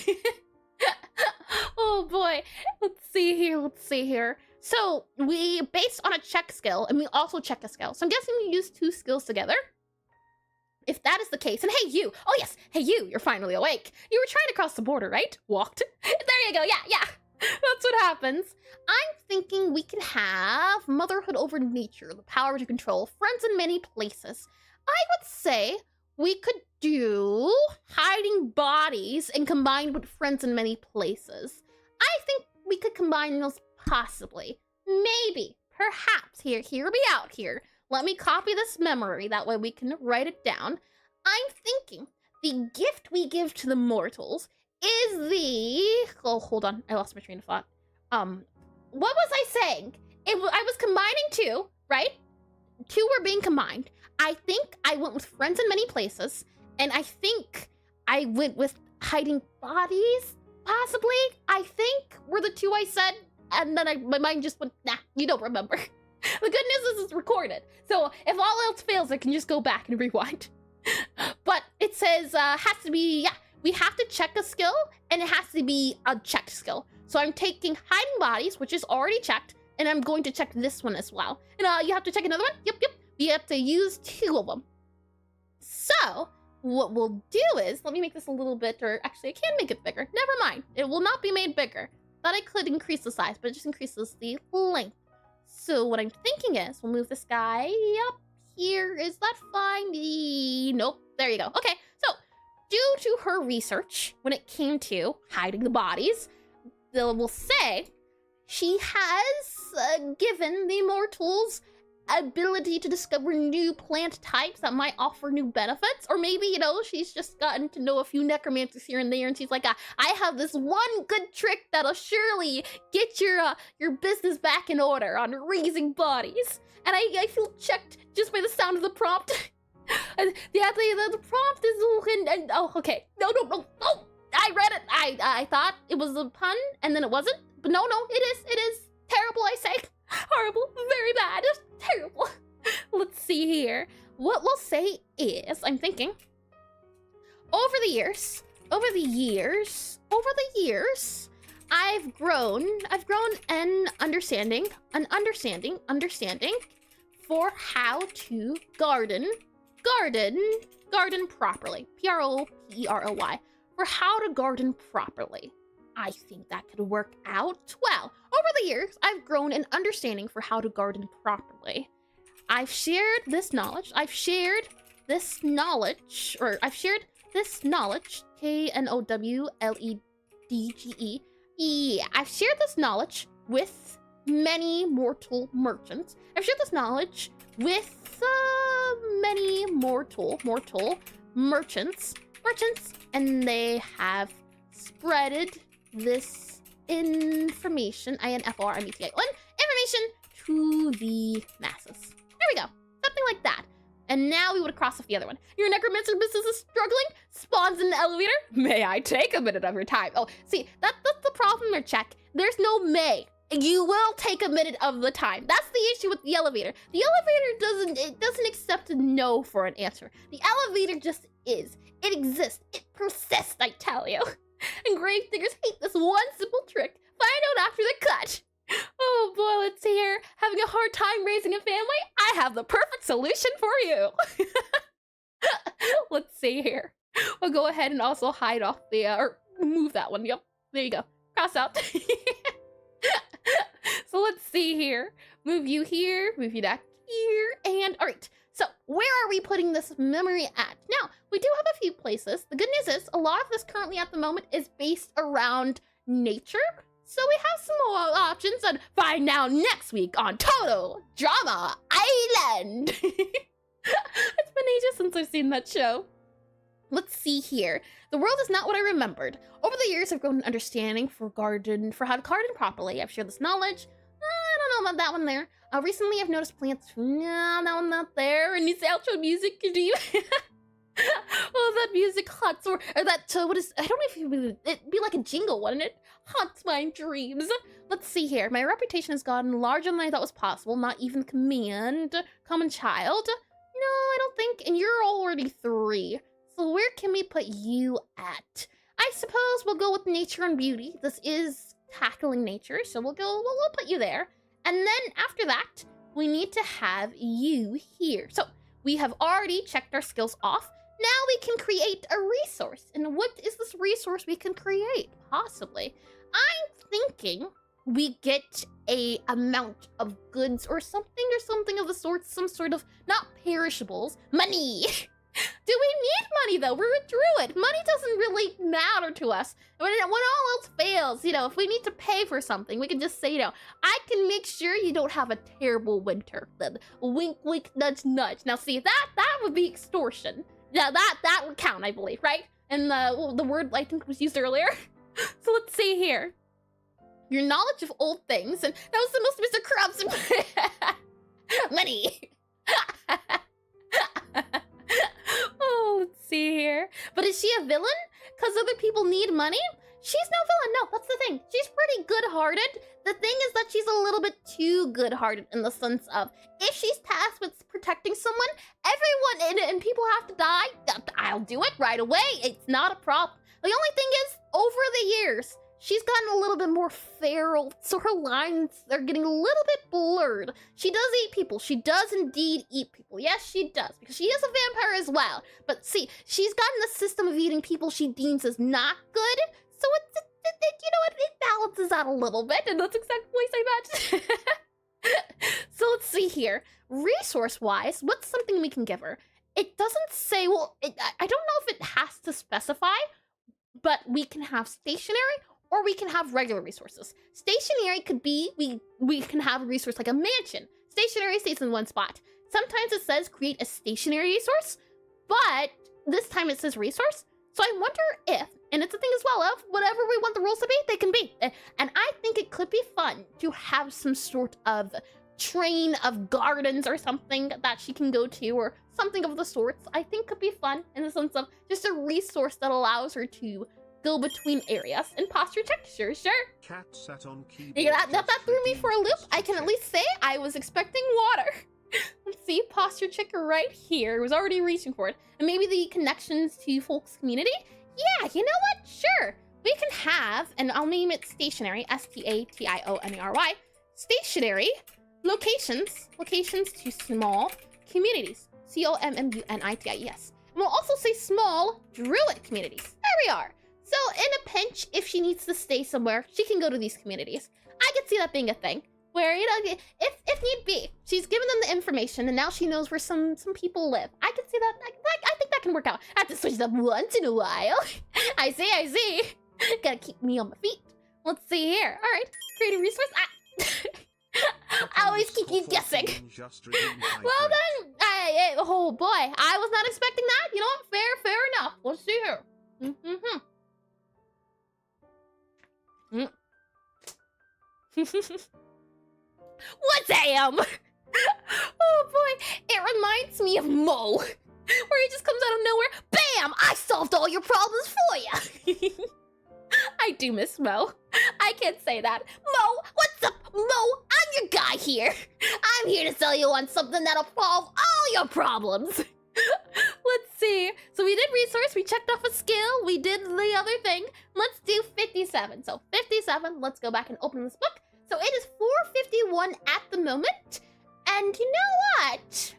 Oh boy, let's see here. So we based on a check skill, and we also check a skill. So I'm guessing we use 2 skills together. If that is the case, and hey you, oh yes, hey you're finally awake. You were trying to cross the border, right? Walked. There you go, yeah. That's what happens. I'm thinking we can have motherhood over nature, the power to control friends in many places. I would say we could do hiding bodies and combined with friends in many places. I think we could combine those possibly. Maybe. Perhaps. Here, hear me out here. Let me copy this memory. That way we can write it down. I'm thinking the gift we give to the mortals is the... Oh, hold on. I lost my train of thought. What was I saying? I was combining 2, right? 2 were being combined. I think I went with friends in many places, and I think I went with hiding bodies, possibly. I think were the 2 I said, and then my mind just went, nah, you don't remember. The good news is it's recorded, so if all else fails, I can just go back and rewind. But it says, has to be, yeah, we have to check a skill, and it has to be a checked skill. So I'm taking hiding bodies, which is already checked, and I'm going to check this one as well. And you have to check another one? Yep. We have to use 2 of them. So what we'll do is, let me make this a little bit, or actually I can make it bigger. Never mind. It will not be made bigger. Thought I could increase the size, but it just increases the length. So what I'm thinking is, we'll move this guy up here. Is that fine? Nope. There you go. Okay. So due to her research, when it came to hiding the bodies, we'll say she has given the mortals ability to discover new plant types that might offer new benefits, or maybe, you know, she's just gotten to know a few necromancers here and there, and she's like, I have this one good trick that'll surely get your business back in order on raising bodies. And I feel checked just by the sound of the prompt. The prompt is oh, okay, no, I read it. I thought it was a pun, and then it wasn't, but no, it is terrible, I say. Horrible, very bad, terrible. Let's see here. What we'll say is, I'm thinking, over the years, I've grown an understanding for how to garden properly. P-R-O-P-E-R-O-Y. For how to garden properly. I think that could work out well. Over the years, I've grown an understanding for how to garden properly. I've shared this knowledge, K-N-O-W-L-E-D-G-E. Yeah, I've shared this knowledge with many mortal merchants. I've shared this knowledge with many mortal merchants, and they have spreaded this information, I-N-F-O-R-M-E-T-A-N, information to the masses. There we go. Something like that. And now we would cross off the other one. Your necromancer business is struggling? Spawns in the elevator? May I take a minute of your time? Oh, see, that's the problem here, check. There's no may. You will take a minute of the time. That's the issue with the elevator. The elevator doesn't accept a no for an answer. The elevator just is. It exists. It persists, I tell you. And grave diggers hate this one simple trick. Find out after the cut. Oh boy, let's see here. Having a hard time raising a family? I have the perfect solution for you. Let's see here. We'll go ahead and also hide off the, or move that one. Yep, there you go. Cross out. So let's see here. Move you here, move you back here, and all right. So where are we putting this memory at? Now, we do have a few places. The good news is a lot of this currently at the moment is based around nature. So we have some more options, and find out next week on Total Drama Island. It's been ages since I've seen that show. Let's see here. The world is not what I remembered. Over the years, I've grown an understanding for how to garden properly. I've shared this knowledge. I don't know about that one there. Recently, I've noticed plants. No, that one not there. And needs the outro music. Do you? Oh, that music haunts, or that, what is, I don't know if it'd be like a jingle, wouldn't it? Haunts my dreams. Let's see here. My reputation has gotten larger than I thought was possible. Not even common child. No, I don't think, and you're already 3. So where can we put you at? I suppose we'll go with nature and beauty. This is tackling nature, so we'll put you there. And then after that, we need to have you here. So we have already checked our skills off. Now we can create a resource. And what is this resource we can create? Possibly. I'm thinking we get a amount of goods or something of the sort, some sort of, not perishables, money. Do we need money though? We're a druid. Money doesn't really matter to us. When all else fails, if we need to pay for something, we can just say, I can make sure you don't have a terrible winter. Then wink, wink, nudge, nudge. Now see, that would be extortion. Yeah, that would count, I believe, right? And the word I think was used earlier. So let's see here. Your knowledge of old things, and that was the most Mr. Krabs. Money. Oh, let's see here. But is she a villain? Because other people need money? She's no villain. No, that's the thing. She's pretty good-hearted. The thing is that she's a little bit too good-hearted in the sense of if she's tasked with protecting someone, everyone and people have to die, I'll do it right away. It's not a problem. The only thing is, over the years, she's gotten a little bit more feral, so her lines are getting a little bit blurred. She does eat people. She does indeed eat people. Yes, she does, because she is a vampire as well. But see, she's gotten the system of eating people she deems as not good, so it balances out a little bit, and that's exactly what I meant. So let's see here. Resource-wise, what's something we can give her? It doesn't say, well, I don't know if it has to specify, but we can have stationary, or we can have regular resources. Stationary could be, we can have a resource like a mansion. Stationary stays in one spot. Sometimes it says create a stationary resource, but this time it says resource. So I wonder if, and it's a thing as well of, whatever we want the rules to be, they can be. And I think it could be fun to have some sort of train of gardens or something that she can go to, or something of the sorts. I think could be fun in the sense of just a resource that allows her to go between areas and posture check. Sure. Cat sat on keyboard. Yeah, that threw me for a loop. I can at least say I was expecting water. Let's see, posture checker right here. I was already reaching for it. And maybe the connections to folks community? Yeah, you know what? Sure. We can have, and I'll name it stationary, S-T-A-T-I-O-N-E-R-Y, stationary locations to small communities, C-O-M-M-U-N-I-T-I-E-S. And we'll also say small druid communities. There we are. So in a pinch, if she needs to stay somewhere, she can go to these communities. I could see that being a thing where, if need be, she's given them the information and now she knows where some people live. I could see that. I think that can work out. I have to switch it up once in a while. I see. Gotta keep me on my feet. Let's see here. All right, create a resource. I always keep you guessing. Well then, oh boy, I was not expecting that. You know what? Fair enough. Let's see here. What's AM? Oh boy, it reminds me of Mo, where he just comes out of nowhere. Bam! I solved all your problems for you. I do miss Mo. I can't say that. Mo, what's up, Mo? I'm your guy here. I'm here to sell you on something that'll solve all your problems. Let's see. So we did resource, we checked off a skill, we did the other thing. Let's do 57. So 57, let's go back and open this book. So it is 4:51 at the moment. And you know what?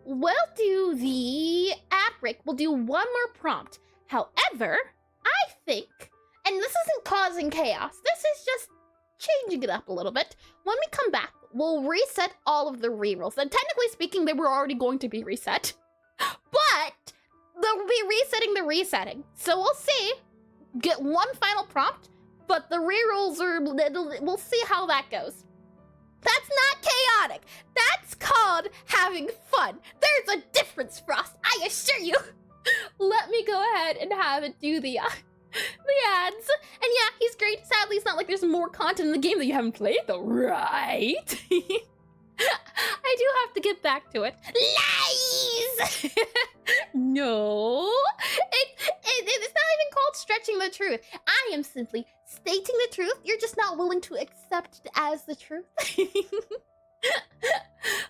We'll do the ad break. We'll do one more prompt. However, I think, and this isn't causing chaos, this is just changing it up a little bit. When we come back, we'll reset all of the rerolls. And technically speaking, they were already going to be reset. But they'll be resetting the resetting. So we'll see. Get one final prompt, but but the rerolls are, we'll see how that goes. That's not chaotic. That's called having fun. There's a difference, Frost, I assure you. Let me go ahead and have it do the ads. And yeah, he's great. Sadly, it's not like there's more content in the game that you haven't played, though, right? I do have to get back to it. Lies! No. It's not even called stretching the truth. I am simply stating the truth. You're just not willing to accept it as the truth.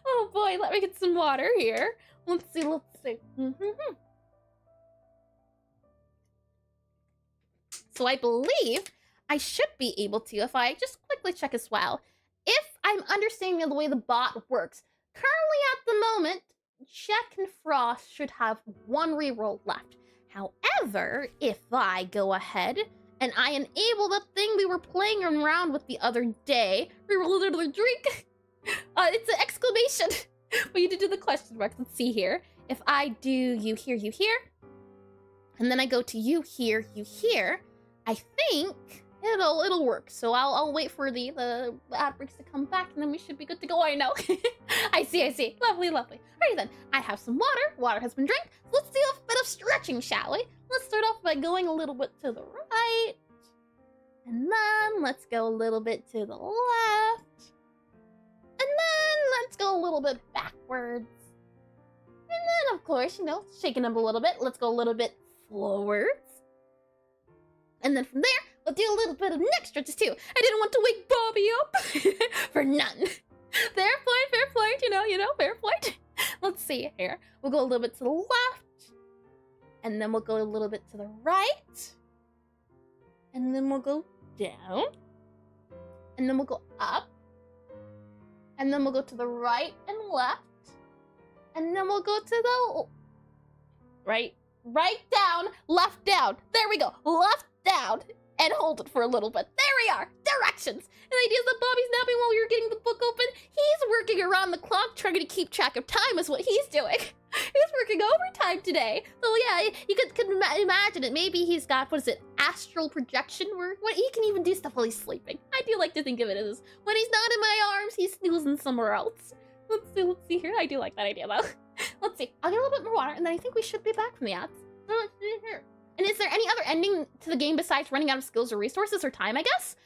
Oh boy, let me get some water here. Let's see. So I believe I should be able to, if I just quickly check as well, if I'm understanding the way the bot works. Currently at the moment, Jack and Frost should have one reroll left. However, if I go ahead and I enable the thing we were playing around with the other day, reroll another drink. It's an exclamation. We need to do the question mark. Let's see here. If I do you here, and then I go to you here, I think it'll work. So I'll wait for the ad breaks to come back, and then we should be good to go. I know. I see. Lovely. Alrighty then. I have some water. Water has been drank. So let's do a bit of stretching, shall we? Let's start off by going a little bit to the right. And then let's go a little bit to the left. And then let's go a little bit backwards. And then, of course, shaking up a little bit. Let's go a little bit forwards. And then from there, we'll do a little bit of neck stretches too. I didn't want to wake Bobby up for none. Fair point, fair point. Let's see here. We'll go a little bit to the left. And then we'll go a little bit to the right. And then we'll go down. And then we'll go up. And then we'll go to the right and left. And then we'll go to the right down, left down. There we go. Left down. And hold it for a little bit. There we are. Directions. And the idea is that Bobby's napping while we were getting the book open. He's working around the clock trying to keep track of time is what he's doing. He's working overtime today. So yeah, you could imagine it. Maybe he's got, astral projection? Where he can even do stuff while he's sleeping. I do like to think of it as when he's not in my arms, he's snoozing somewhere else. Let's see here. I do like that idea though. Let's see. I'll get a little bit more water and then I think we should be back from the ads. So let's see here. And is there any other ending to the game besides running out of skills or resources or time, I guess?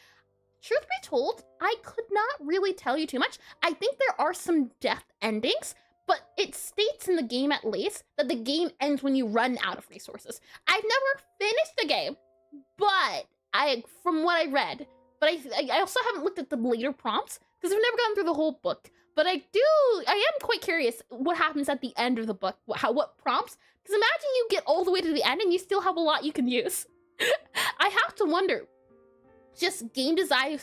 Truth be told, I could not really tell you too much. I think there are some death endings, but it states in the game at least that the game ends when you run out of resources. I've never finished the game, but from what I read, but I also haven't looked at the later prompts because I've never gone through the whole book. But I am quite curious what happens at the end of the book, what prompts. Because imagine you get all the way to the end and you still have a lot you can use. I have to wonder, just game design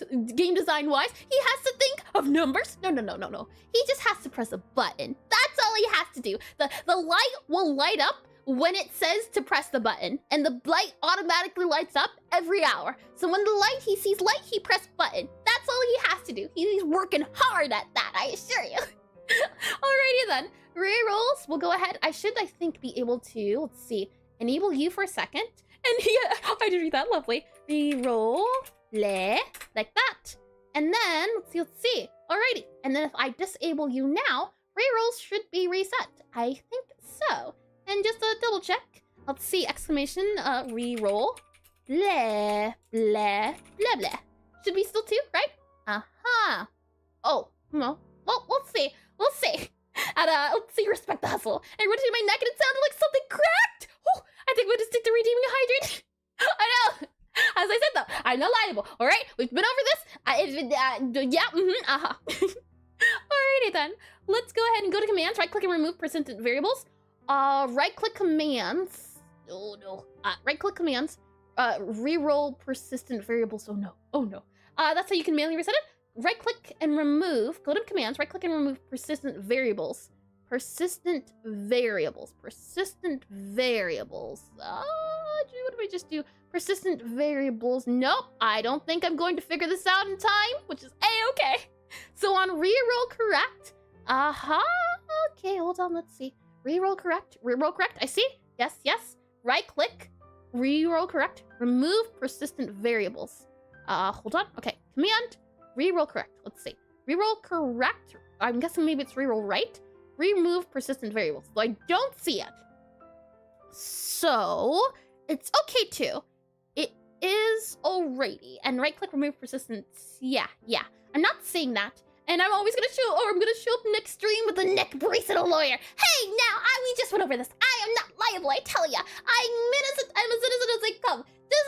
wise, he has to think of numbers. No. He just has to press a button. That's all he has to do. The light will light up when it says to press the button, and the light automatically lights up every hour. So when he sees light, he press button. That's all he has to do. He's working hard at that, I assure you. Alrighty then. Rerolls, we'll go ahead. I think, be able to, let's see, enable you for a second. And yeah, I did read that, lovely. Reroll, like that. And then, let's see. Alrighty. And then if I disable you now, rerolls should be reset. I think so. And just a double check. Let's see, exclamation, reroll. Blah. Should be still 2, right? Uh-huh. Oh, no. Well, we'll see. And, let's see, respect the hustle. I went into my neck and it sounded like something cracked. Oh, I think we'll just stick to redeeming hydrate. I know. As I said, though, I'm not liable. All right, we've been over this. Alrighty then. Let's go ahead and go to commands. Right-click and remove persistent variables. Right-click commands. Oh, no. Right-click commands. Reroll persistent variables. Oh, no. That's how you can manually reset it. Right-click and remove. Go to commands. Right-click and remove persistent variables. Persistent variables. What did we just do? Persistent variables. Nope. I don't think I'm going to figure this out in time, which is A-okay. So on reroll correct. Okay, hold on. Let's see. Reroll correct. I see. Yes. Right-click. Reroll correct. Remove persistent variables. Hold on. Okay, command, reroll correct. Let's see. Reroll correct. I'm guessing maybe it's reroll right. Remove persistent variables. So I don't see it. So it's okay too. It is alrighty. And right click remove persistence. Yeah. I'm not saying that. And I'm always gonna I'm gonna show up next stream with a neck brace and a lawyer. Hey, now we just went over this. I am not liable, I tell ya. I'm a citizen as they come. This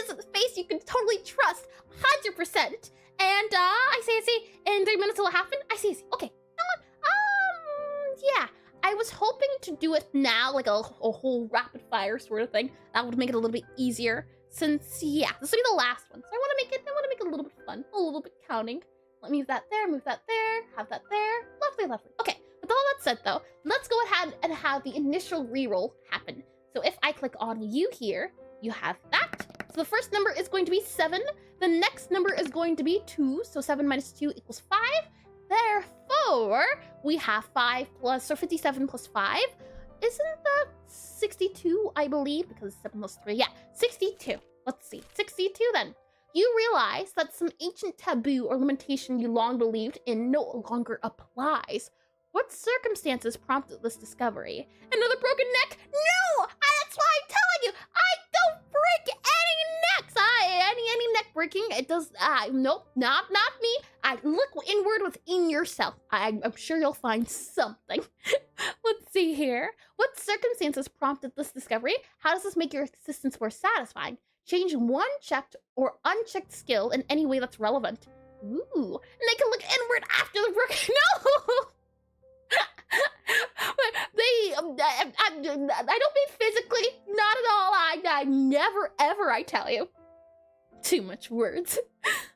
is a space you can totally trust, 100%. And I see. In 3 minutes it'll happen. I see. Okay. Yeah. I was hoping to do it now, like a whole rapid fire sort of thing. That would make it a little bit easier. Since yeah, this will be the last one. So I want to make it a little bit fun, a little bit counting. Let me move that there, have that there. Lovely. Okay, with all that said though, let's go ahead and have the initial reroll happen. So if I click on you here, you have that. So the first number is going to be 7. The next number is going to be 2. So 7 minus 2 equals 5. Therefore, we have 57 plus 5. Isn't that 62, I believe? Because 7 plus 3. Yeah, 62. Let's see. 62 then. You realize that some ancient taboo or limitation you long believed in no longer applies. What circumstances prompted this discovery? Another broken neck? No! That's why I'm telling you! I don't break any necks! Any neck breaking, it does, nope, not me. I look inward within yourself. I'm sure you'll find something. Let's see here. What circumstances prompted this discovery? How does this make your existence more satisfying? Change one checked or unchecked skill in any way that's relevant. Ooh, and they can look inward after the broken. No! I don't mean physically, not at all. I never ever, I tell you. Too much words.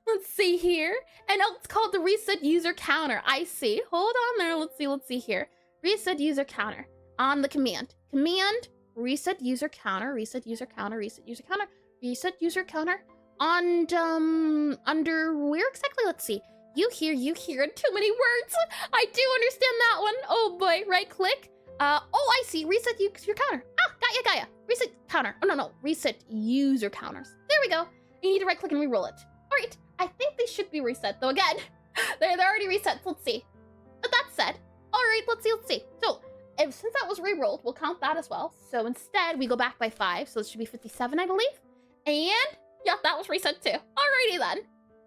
Let's see here. And oh, it's called the reset user counter. I see. Hold on there. Let's see here. Reset user counter on the command. Command reset user counter, reset user counter, reset user counter, reset user counter. On under where exactly? Let's see. You hear, too many words. I do understand that one. Oh boy, right click. Oh, I see, reset user counter. Ah, got ya. Reset counter. Oh, no, reset user counters. There we go. You need to right click and re-roll it. All right, I think they should be reset though again. they're already reset, so let's see. But that said, all right, let's see. So, since that was re-rolled, we'll count that as well. So instead, we go back by 5, so it should be 57, I believe. And, yeah, that was reset too. Alrighty then.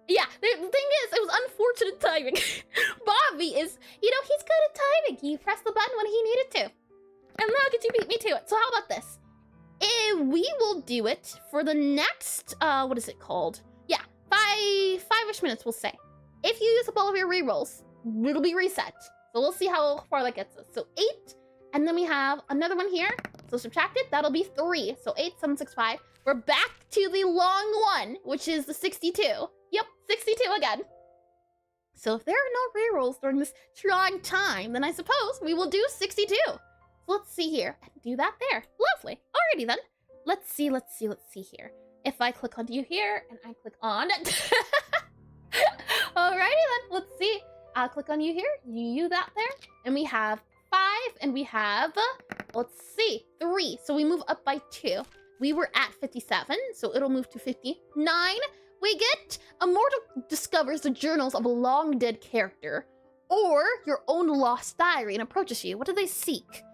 Yeah, the thing is, it was unfortunate timing. Bobby is, he's good at timing. He pressed the button when he needed to. And look at you beat me to it. So how about this? We will do it for the next, what is it called? Yeah, 5-ish minutes, we'll say. If you use up all of your rerolls, it'll be reset. So we'll see how far that gets us. So 8, and then we have another one here. So subtract it, that'll be 3. So 8, 7, 6, 5. We're back to the long one, which is the 62. Yep, 62 again. So if there are no rerolls during this trying time, then I suppose we will do 62. So let's see here, and do that there. Lovely. Alrighty then. Let's see here. If I click onto you here, and I click on it. Alrighty then, let's see. I'll click on you here, you that there, and we have 5, and we have, let's see, 3. So we move up by 2. We were at 57, so it'll move to 59. We get Immortal discovers the journals of a long-dead character, or your own lost diary, and approaches you. What do they seek?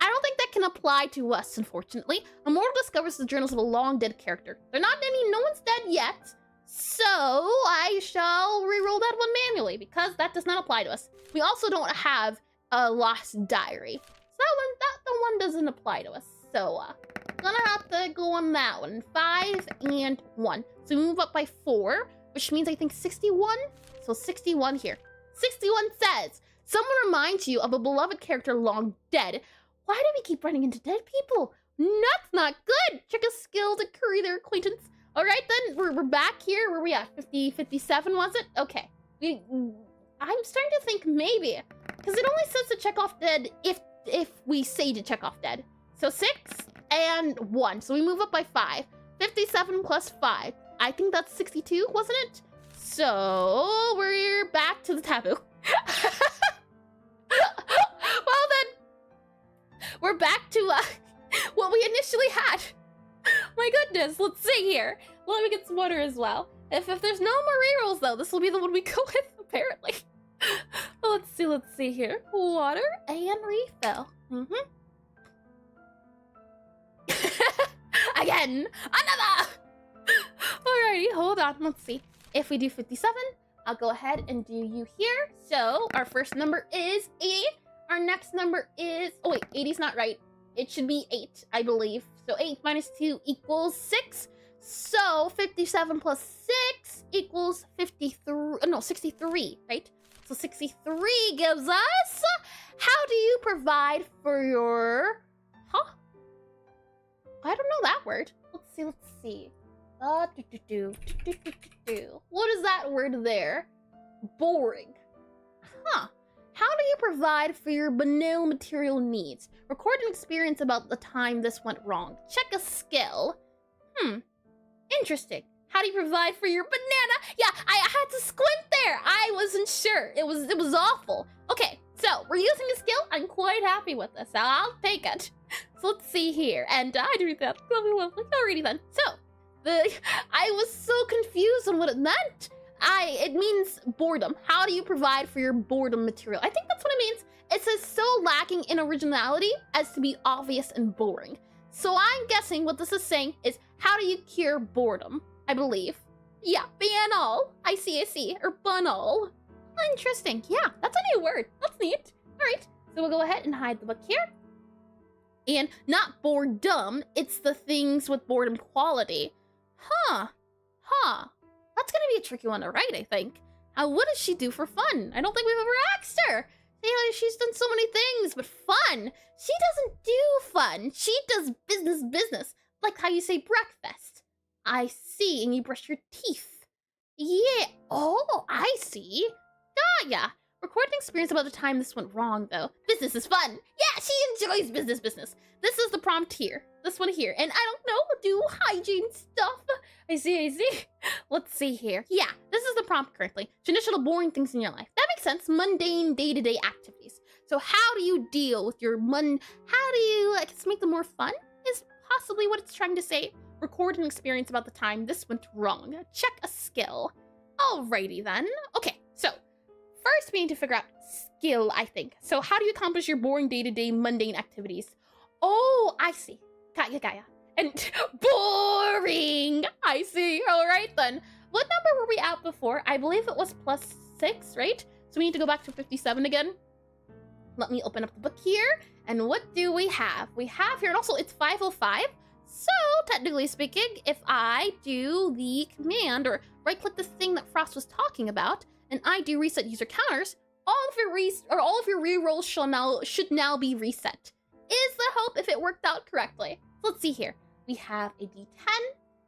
I don't think that can apply to us, unfortunately. Immortal discovers the journals of a long-dead character. No one's dead yet, so I shall reroll that one manually, because that does not apply to us. We also don't have a lost diary, so that one doesn't apply to us. So, gonna have to go on that one. 5 and 1. So we move up by 4, which means I think 61. So 61 here. 61 says, someone reminds you of a beloved character long dead. Why do we keep running into dead people? That's not good. Check a skill to curry their acquaintance. All right, then we're back here. Where are we at? 57 was it? Okay. I'm starting to think maybe, because it only says to check off dead if we say to check off dead. So 6 and 1. So we move up by 5. 57 plus 5. I think that's 62, wasn't it? So we're back to the taboo. Well then, we're back to what we initially had. My goodness, let's see here. Let me get some water as well. If there's no more rerolls though, this will be the one we go with, apparently. Let's see here. Water and refill. Again, another! Alrighty, hold on, let's see. If we do 57, I'll go ahead and do you here. So our first number is 80. Our next number is, oh wait, 80's not right. It should be 8, I believe. So 8 minus 2 equals 6. So 57 plus 6 equals 63, right? So 63 gives us, how do you provide for your, I don't know that word. Let's see. What is that word there? Boring. How do you provide for your banal material needs? Record an experience about the time this went wrong. Check a skill. Interesting. How do you provide for your banana? Yeah, I had to squint there. I wasn't sure. It was awful. Okay, so we're using a skill. I'm quite happy with this. I'll take it. So let's see here. And I do that. Alrighty then. So I was so confused on what it meant. It means boredom. How do you provide for your boredom material? I think that's what it means. It says so lacking in originality as to be obvious and boring. So I'm guessing what this is saying is, how do you cure boredom? I believe. Yeah, banal. I see. Or banal. Interesting. Yeah, that's a new word. That's neat. All right, so we'll go ahead and hide the book here. And not boredom, it's the things with boredom quality. That's gonna be a tricky one to write, I think. What does she do for fun? I don't think we've ever asked her. She's done so many things, but fun. She doesn't do fun. She does business. Like how you say breakfast. I see, and you brush your teeth. Yeah, oh, I see. Got ya. Record an experience about the time this went wrong, though. Business is fun. Yeah, she enjoys business. This is the prompt here. This one here. And I don't know, do hygiene stuff. I see. Let's see here. Yeah, this is the prompt currently. To initial boring things in your life. That makes sense. Mundane day-to-day activities. So how do you deal with your how do you, I guess, make them more fun? Is possibly what it's trying to say. Record an experience about the time this went wrong. Check a skill. Alrighty then. Okay, so first we need to figure out skill, I think. So how do you accomplish your boring day-to-day mundane activities? Oh, I see. Got ya. And boring! I see. Alright then. What number were we at before? I believe it was +6, right? So we need to go back to 57 again. Let me open up the book here. And what do we have? We have here, and also it's 505. So, technically speaking, if I do the command, or right-click this thing that Frost was talking about, and I do reset user counters, all of your rerolls should now be reset. Is the hope if it worked out correctly. So let's see here. We have a D10,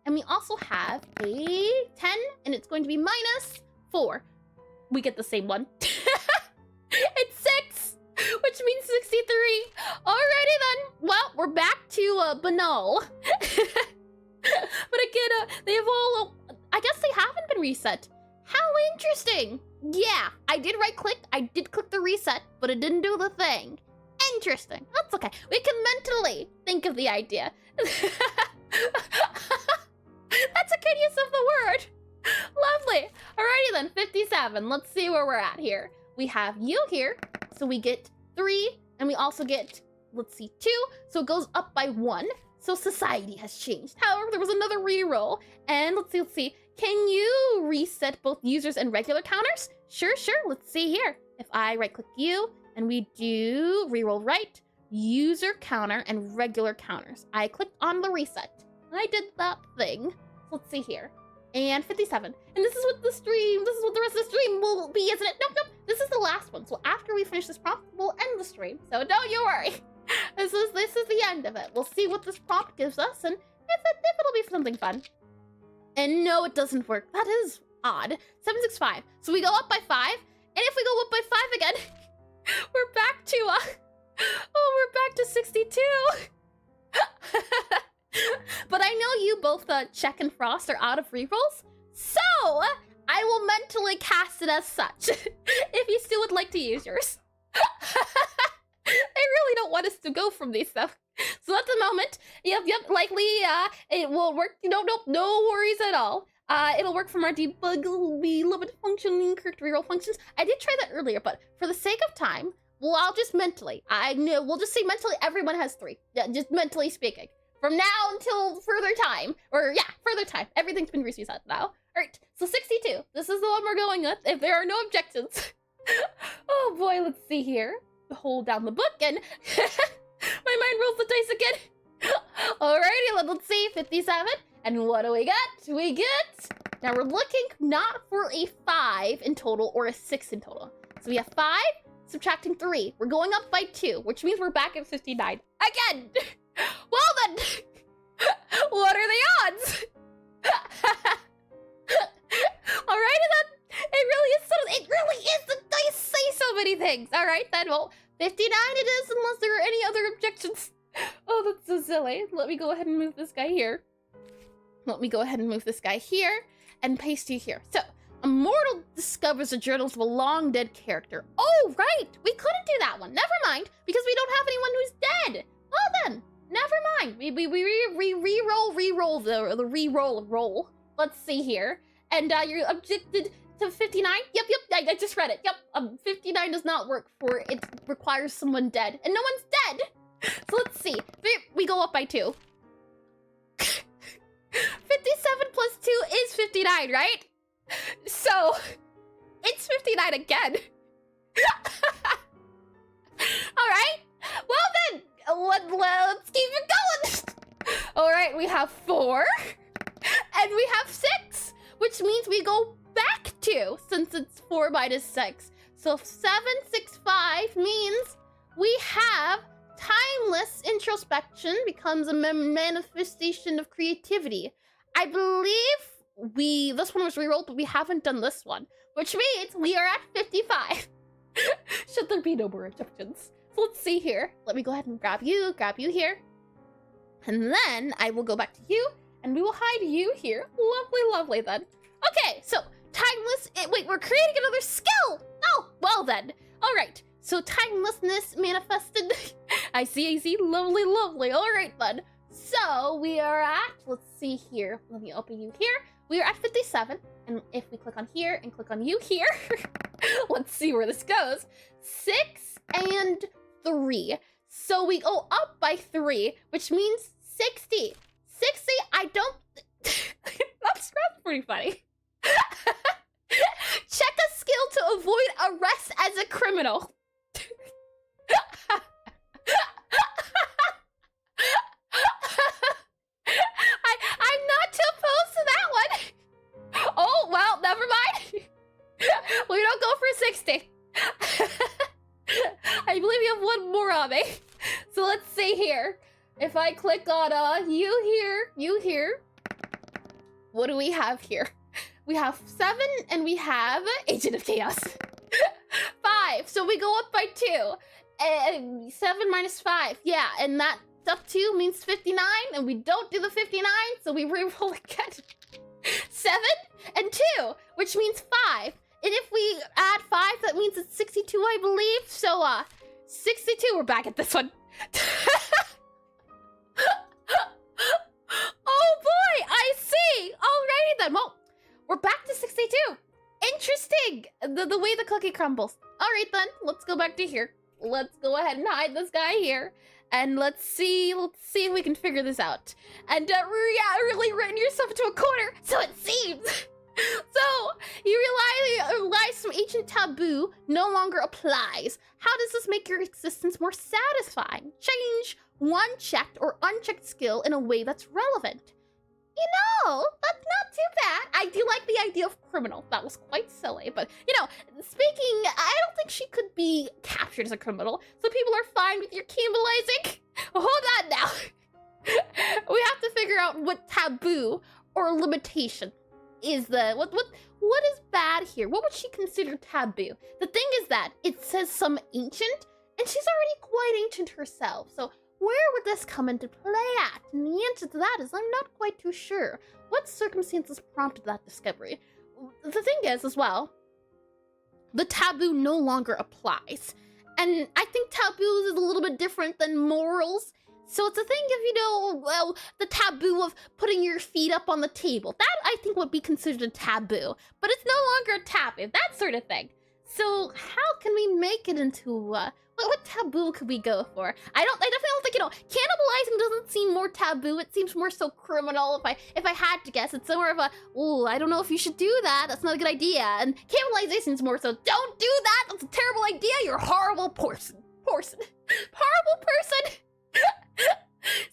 and we also have a 10, and it's going to be -4. We get the same one. It's 6, which means 63. Alrighty then. Well, we're back to banal. But again, they have all, I guess they haven't been reset. How interesting. Yeah, I did right-click, I did click the reset, but it didn't do the thing. Interesting. That's okay. We can mentally think of the idea. That's a good use of the word. Lovely. Alrighty then, 57. Let's see where we're at here. We have you here, so we get 3, and we also get, let's see, 2, so it goes up by 1. So society has changed. However, there was another reroll, and let's see. Can you reset both users and regular counters? Sure. Let's see here. If I right-click you, and we do reroll right, user counter, and regular counters. I clicked on the reset, and I did that thing. So let's see here. And 57. And this is what the rest of the stream will be, isn't it? Nope. This is the last one. So after we finish this prompt, we'll end the stream. So don't you worry. This is the end of it. We'll see what this prompt gives us, and if it'll be something fun. And no, it doesn't work. That is odd. 765. So we go up by 5, and if we go up by 5 again, we're back to 62. But I know you both, Check and Frost, are out of rerolls, so I will mentally cast it as such. If you still would like to use yours. I really don't want us to go from these stuff. So at the moment, yep, likely it will work. Nope, no worries at all. It'll work from our debug, we limit functioning correct reroll functions. I did try that earlier, but for the sake of time, well, I'll just mentally. I know we'll just say mentally everyone has 3. Yeah, just mentally speaking. From now until further time, or yeah, further time. Everything's been reset now. All right, so 62. This is the one we're going with. If there are no objections. Oh boy, let's see here. Hold down the book and my mind rolls the dice again. Alrighty, let's see. 57. And what do we get? We get... Now we're looking not for a 5 in total or a 6 in total. So we have 5, subtracting 3. We're going up by 2, which means we're back at 59. Again! Well then, what are the odds? Alrighty then, it really is, the dice say so many things. Alright then, well, 59 it is unless there are any other objections. Oh, that's so silly. Let me go ahead and move this guy here. And paste you here. So, a mortal discovers the journals of a long dead character. Oh, right, we couldn't do that one. Never mind, because we don't have anyone who's dead. Well then, never mind. We re-roll the re-roll roll. Let's see here. And you're objected to 59? Yep, I just read it. Yep, 59 does not work for it requires someone dead. And no one's dead! So let's see. We go up by 2. 57 plus 2 is 59, right? So, it's 59 again. Alright, well then, let's keep it going. Alright, we have 4, and we have 6, which means we go back 2, since it's 4 minus 6. So 7, 6, 5 means we have timeless introspection becomes a manifestation of creativity. I believe this one was rerolled, but we haven't done this one, which means we are at 55. Should there be no more objections? So let's see here. Let me go ahead and grab you here. And then I will go back to you, and we will hide you here. Lovely then. Okay, so timeless, wait, we're creating another skill! Oh, well then. All right, so timelessness manifested. I see, lovely. All right then. So we are at, let's see here. Let me open you here. We are at 57, and if we click on here and click on you here, let's see where this goes. 6 and 3. So we go up by 3, which means 60. 60, I don't... that's pretty funny. Check a skill to avoid arrest as a criminal. I'm not too opposed to that one. Oh, well, never mind. We don't go for 60. I believe you have one more on me. So let's see here. If I click on you here. What do we have here? We have 7 and we have Agent of Chaos. 5, so we go up by 2. And 7 minus 5, yeah, and that up 2 means 59, and we don't do the 59, so we re-roll again. 7 and 2, which means 5. And if we add 5, that means it's 62, I believe. So, 62, we're back at this one. Oh boy, I see. Alrighty then, well, we're back to 62. Interesting, the way the cookie crumbles. Alright then, let's go back to here. Let's go ahead and hide this guy here. And let's see if we can figure this out. And yeah, really written yourself into a corner, so it seems. So, you realize some ancient taboo no longer applies. How does this make your existence more satisfying? Change one checked or unchecked skill in a way that's relevant. You know, that's not too bad. I do like the idea of criminal. That was quite silly, but, you know, speaking, I don't think she could be captured as a criminal, so people are fine with your cannibalizing. Hold on now. We have to figure out what taboo or limitation is what is bad here? What would she consider taboo? The thing is that it says some ancient, and she's already quite ancient herself, so where would this come into play at? And the answer to that is I'm not quite too sure. What circumstances prompted that discovery? The thing is, as well, the taboo no longer applies. And I think taboos is a little bit different than morals. So it's a thing of, you know, well, the taboo of putting your feet up on the table. That, I think, would be considered a taboo. But it's no longer a taboo, that sort of thing. So how can we make it into, what taboo could we go for? I definitely don't think, you know, cannibalizing doesn't seem more taboo. It seems more so criminal. If I had to guess, it's more of a, ooh, I don't know if you should do that. That's not a good idea. And cannibalization is more so, don't do that. That's a terrible idea. You're a horrible person. Horrible person.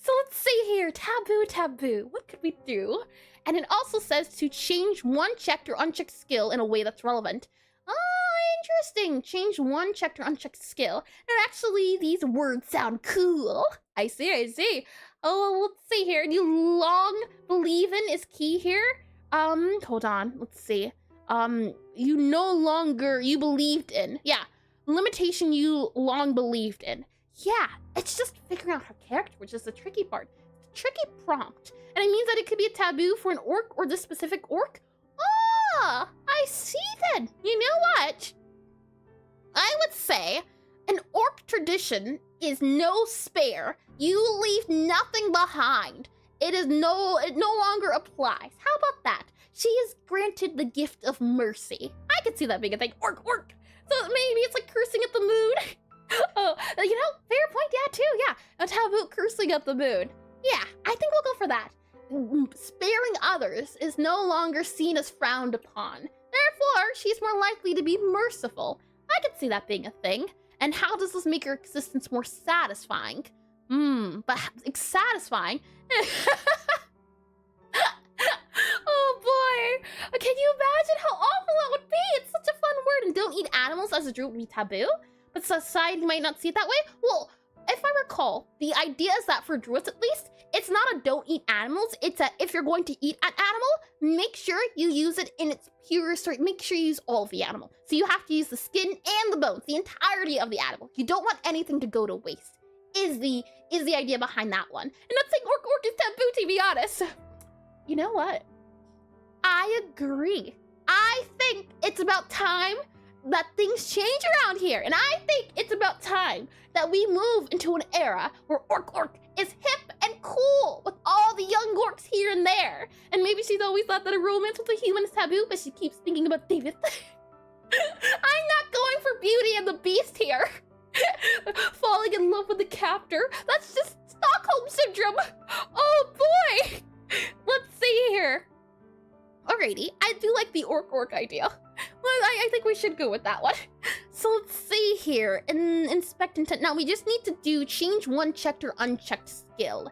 So let's see here. Taboo. What could we do? And it also says to change one checked or unchecked skill in a way that's relevant. Oh, interesting. Change one checked or unchecked skill. And actually, these words sound cool. I see. Oh, let's see here. You long believe in is key here. Hold on. Let's see. You no longer, you believed in. Yeah. Limitation you long believed in. Yeah, it's just figuring out her character, which is the tricky part. It's a tricky prompt. And it means that it could be a taboo for an orc or this specific orc. Ah, I see then. You know what? I would say an orc tradition is no spare. You leave nothing behind. It no longer applies. How about that? She is granted the gift of mercy. I could see that being a thing. Orc. So maybe it's like cursing at the moon. Oh, you know, fair point. Yeah, too. Yeah, a taboo cursing at the moon. Yeah, I think we'll go for that. Sparing others is no longer seen as frowned upon. Therefore, she's more likely to be merciful. I could see that being a thing. And how does this make her existence more satisfying? But satisfying? Oh boy! Can you imagine how awful that would be? It's such a fun word. And don't eat animals as a druid would be taboo. But society might not see it that way. Well, if I recall, the idea is that for druids at least, it's not a don't eat animals. It's a if you're going to eat an animal, make sure you use it in its purest state. Make sure you use all of the animal. So you have to use the skin and the bones, the entirety of the animal. You don't want anything to go to waste. Is the idea behind that one. And not saying orc is taboo, to be honest. You know what? I agree. I think it's about time that things change around here. And I think it's about time that we move into an era where orc is hip and cool with all the young orcs here and there. And maybe she's always thought that a romance with a human is taboo, but she keeps thinking about David. I'm not going for Beauty and the Beast here. Falling in love with the captor. That's just Stockholm Syndrome. Oh boy. Let's see here. Alrighty, I do like the orc idea. Well, I think we should go with that one. So let's see here. Inspect intent. Now we just need to do change one checked or unchecked skill.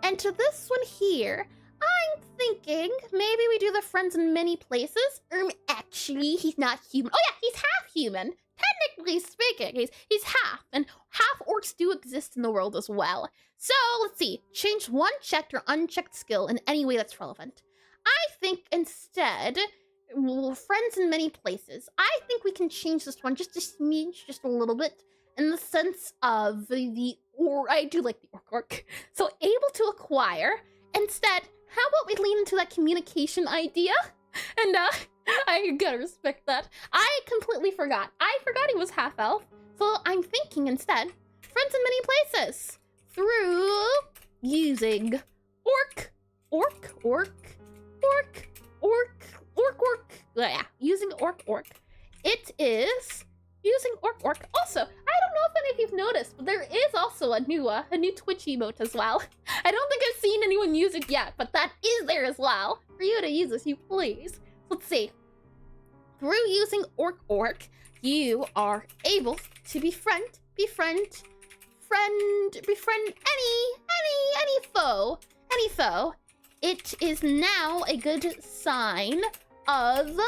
And to this one here, I'm thinking maybe we do the friends in many places. Actually, he's not human. Oh yeah, he's half human. Technically speaking, he's half. And half orcs do exist in the world as well. So let's see. Change one checked or unchecked skill in any way that's relevant. I think instead, friends in many places. I think we can change this one just a smidge, just a little bit, in the sense of I do like the orc. So able to acquire. Instead, how about we lean into that communication idea? And I gotta respect that. I completely forgot. I forgot he was half elf. So I'm thinking instead, friends in many places through using orc. Yeah, using orc. It is using orc. Also, I don't know if any of you've noticed, but there is also a new Twitch emote as well. I don't think I've seen anyone use it yet, but that is there as well for you to use as you please. Let's see. Through using orc, you are able to befriend any foe. It is now a good sign of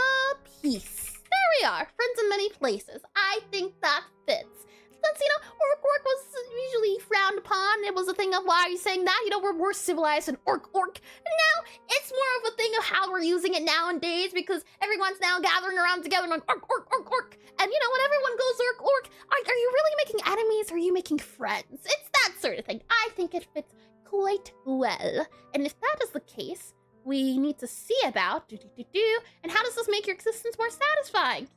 peace. There we are, friends in many places. I think that fits. Since, you know, orc was usually frowned upon, it was a thing of why are you saying that? You know, we're more civilized than orc. And now it's more of a thing of how we're using it nowadays because everyone's now gathering around together and like orc. And you know, when everyone goes orc, are you really making enemies or are you making friends? It's that sort of thing. I think it fits quite well. And if that is the case, we need to see about and how does this make your existence more satisfying?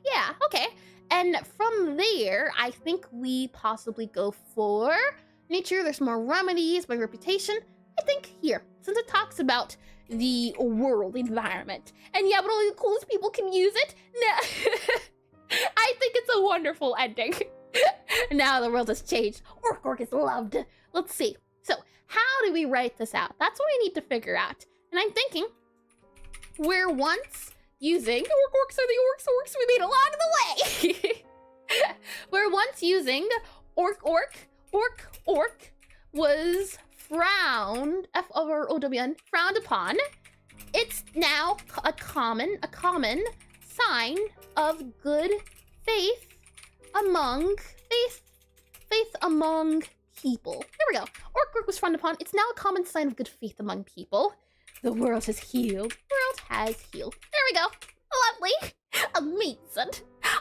Yeah, okay. And from there, I think we possibly go for nature, there's more remedies by reputation. I think here, since it talks about the world, the environment, and yeah, but only the coolest people can use it. I think it's a wonderful ending. Now the world has changed. Orc is loved. Let's see. So, how do we write this out? That's what we need to figure out. And I'm thinking, we're once using orcs are the orcs we made along the way. We're once using orc was frowned, F-O-R-O-W-N, frowned upon. It's now a common sign of good faith among people. There we go. Orc was frowned upon. It's now a common sign of good faith among people. The world has healed. There we go. Lovely. Amazing.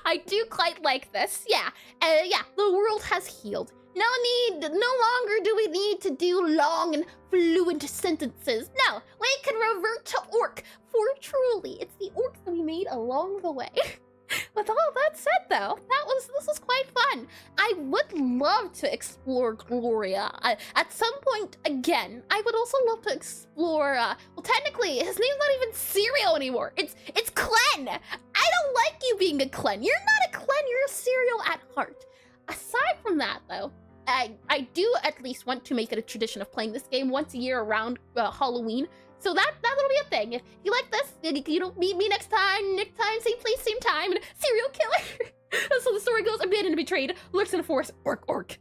I do quite like this. Yeah, the world has healed. No longer do we need to do long and fluent sentences. No, we can revert to orc, for truly, it's the orcs that we made along the way. With all that said, though, this was quite fun. I would love to explore Gloria. At some point, again, I would also love to explore, well, technically, his name's not even Cereal anymore. It's Clen. I don't like you being a Clen. You're not a Clen, you're a Cereal at heart. Aside from that, though, I do at least want to make it a tradition of playing this game once a year around Halloween. So that'll be a thing. If you like this, you know, meet me next time, same place, same time, and serial killer. So the story goes, abandoned and betrayed, lurks in a forest, orc. What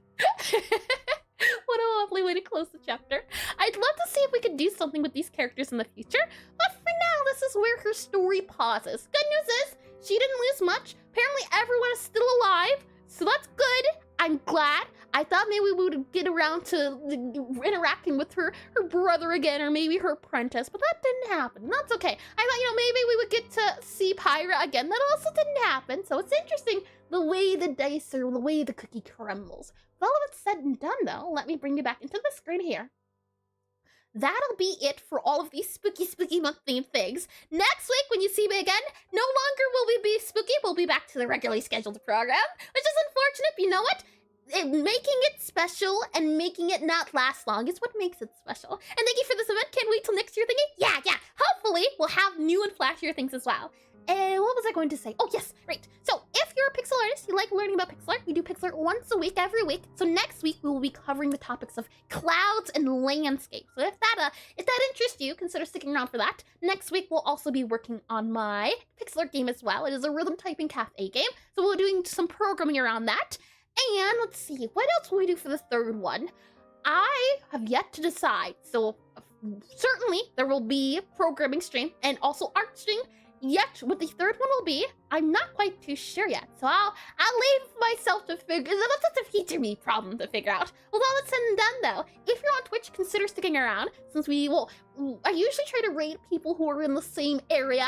a lovely way to close the chapter. I'd love to see if we could do something with these characters in the future, but for now, this is where her story pauses. Good news is, she didn't lose much. Apparently everyone is still alive, so that's good. I'm glad. I thought maybe we would get around to interacting with her brother again, or maybe her apprentice, but that didn't happen. That's okay. I thought, you know, maybe we would get to see Pyra again. That also didn't happen. So it's interesting the way the dice or the way the cookie crumbles. With all of it said and done, though, let me bring you back into the screen here. That'll be it for all of these spooky month-themed things. Next week, when you see me again, no longer will we be spooky. We'll be back to the regularly scheduled program, which is unfortunate, but you know what? Making it special and making it not last long is what makes it special. And thank you for this event. Can't wait till next year thingy. Yeah. Hopefully, we'll have new and flashier things as well. And what was I going to say? Oh, yes, right. So if you're a pixel artist, you like learning about pixel art, we do pixel art once a week, every week. So next week, we will be covering the topics of clouds and landscape. So if that interests you, consider sticking around for that. Next week, we'll also be working on my pixel art game as well. It is a rhythm typing cafe game. So we're doing some programming around that. And let's see, what else will we do for the third one? I have yet to decide. So certainly there will be a programming stream and also art stream. Yet what the third one will be, I'm not quite too sure yet. So I'll leave myself to figure. That's a future me problem to figure out. With all that's said and done, though, if you're on Twitch, consider sticking around. Since I usually try to rate people who are in the same area,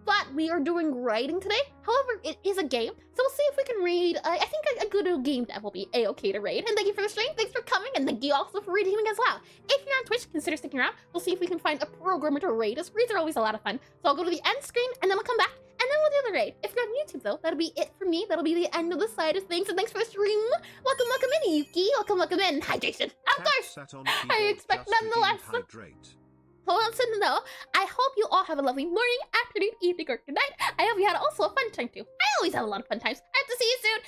but we are doing writing today. However, it is a game, so we'll see if we can raid. I think a good game dev will be a-okay to raid. And thank you for the stream. Thanks for coming, and thank you also for redeeming as well. If you're on Twitch, consider sticking around. We'll see if we can find a programmer to raid us. Raids are always a lot of fun. So I'll go to the end screen, and then we'll come back. And then we'll do the raid. If you're on YouTube, though, that'll be it for me. That'll be the end of the side of things. And thanks for the stream. Welcome in, Yuki. Welcome in. Hydration. Of course. I expect nonetheless. Well, listen, though, I hope you all have a lovely morning, afternoon, evening, or good night. I hope you had also a fun time, too. I always have a lot of fun times. I have to see you soon.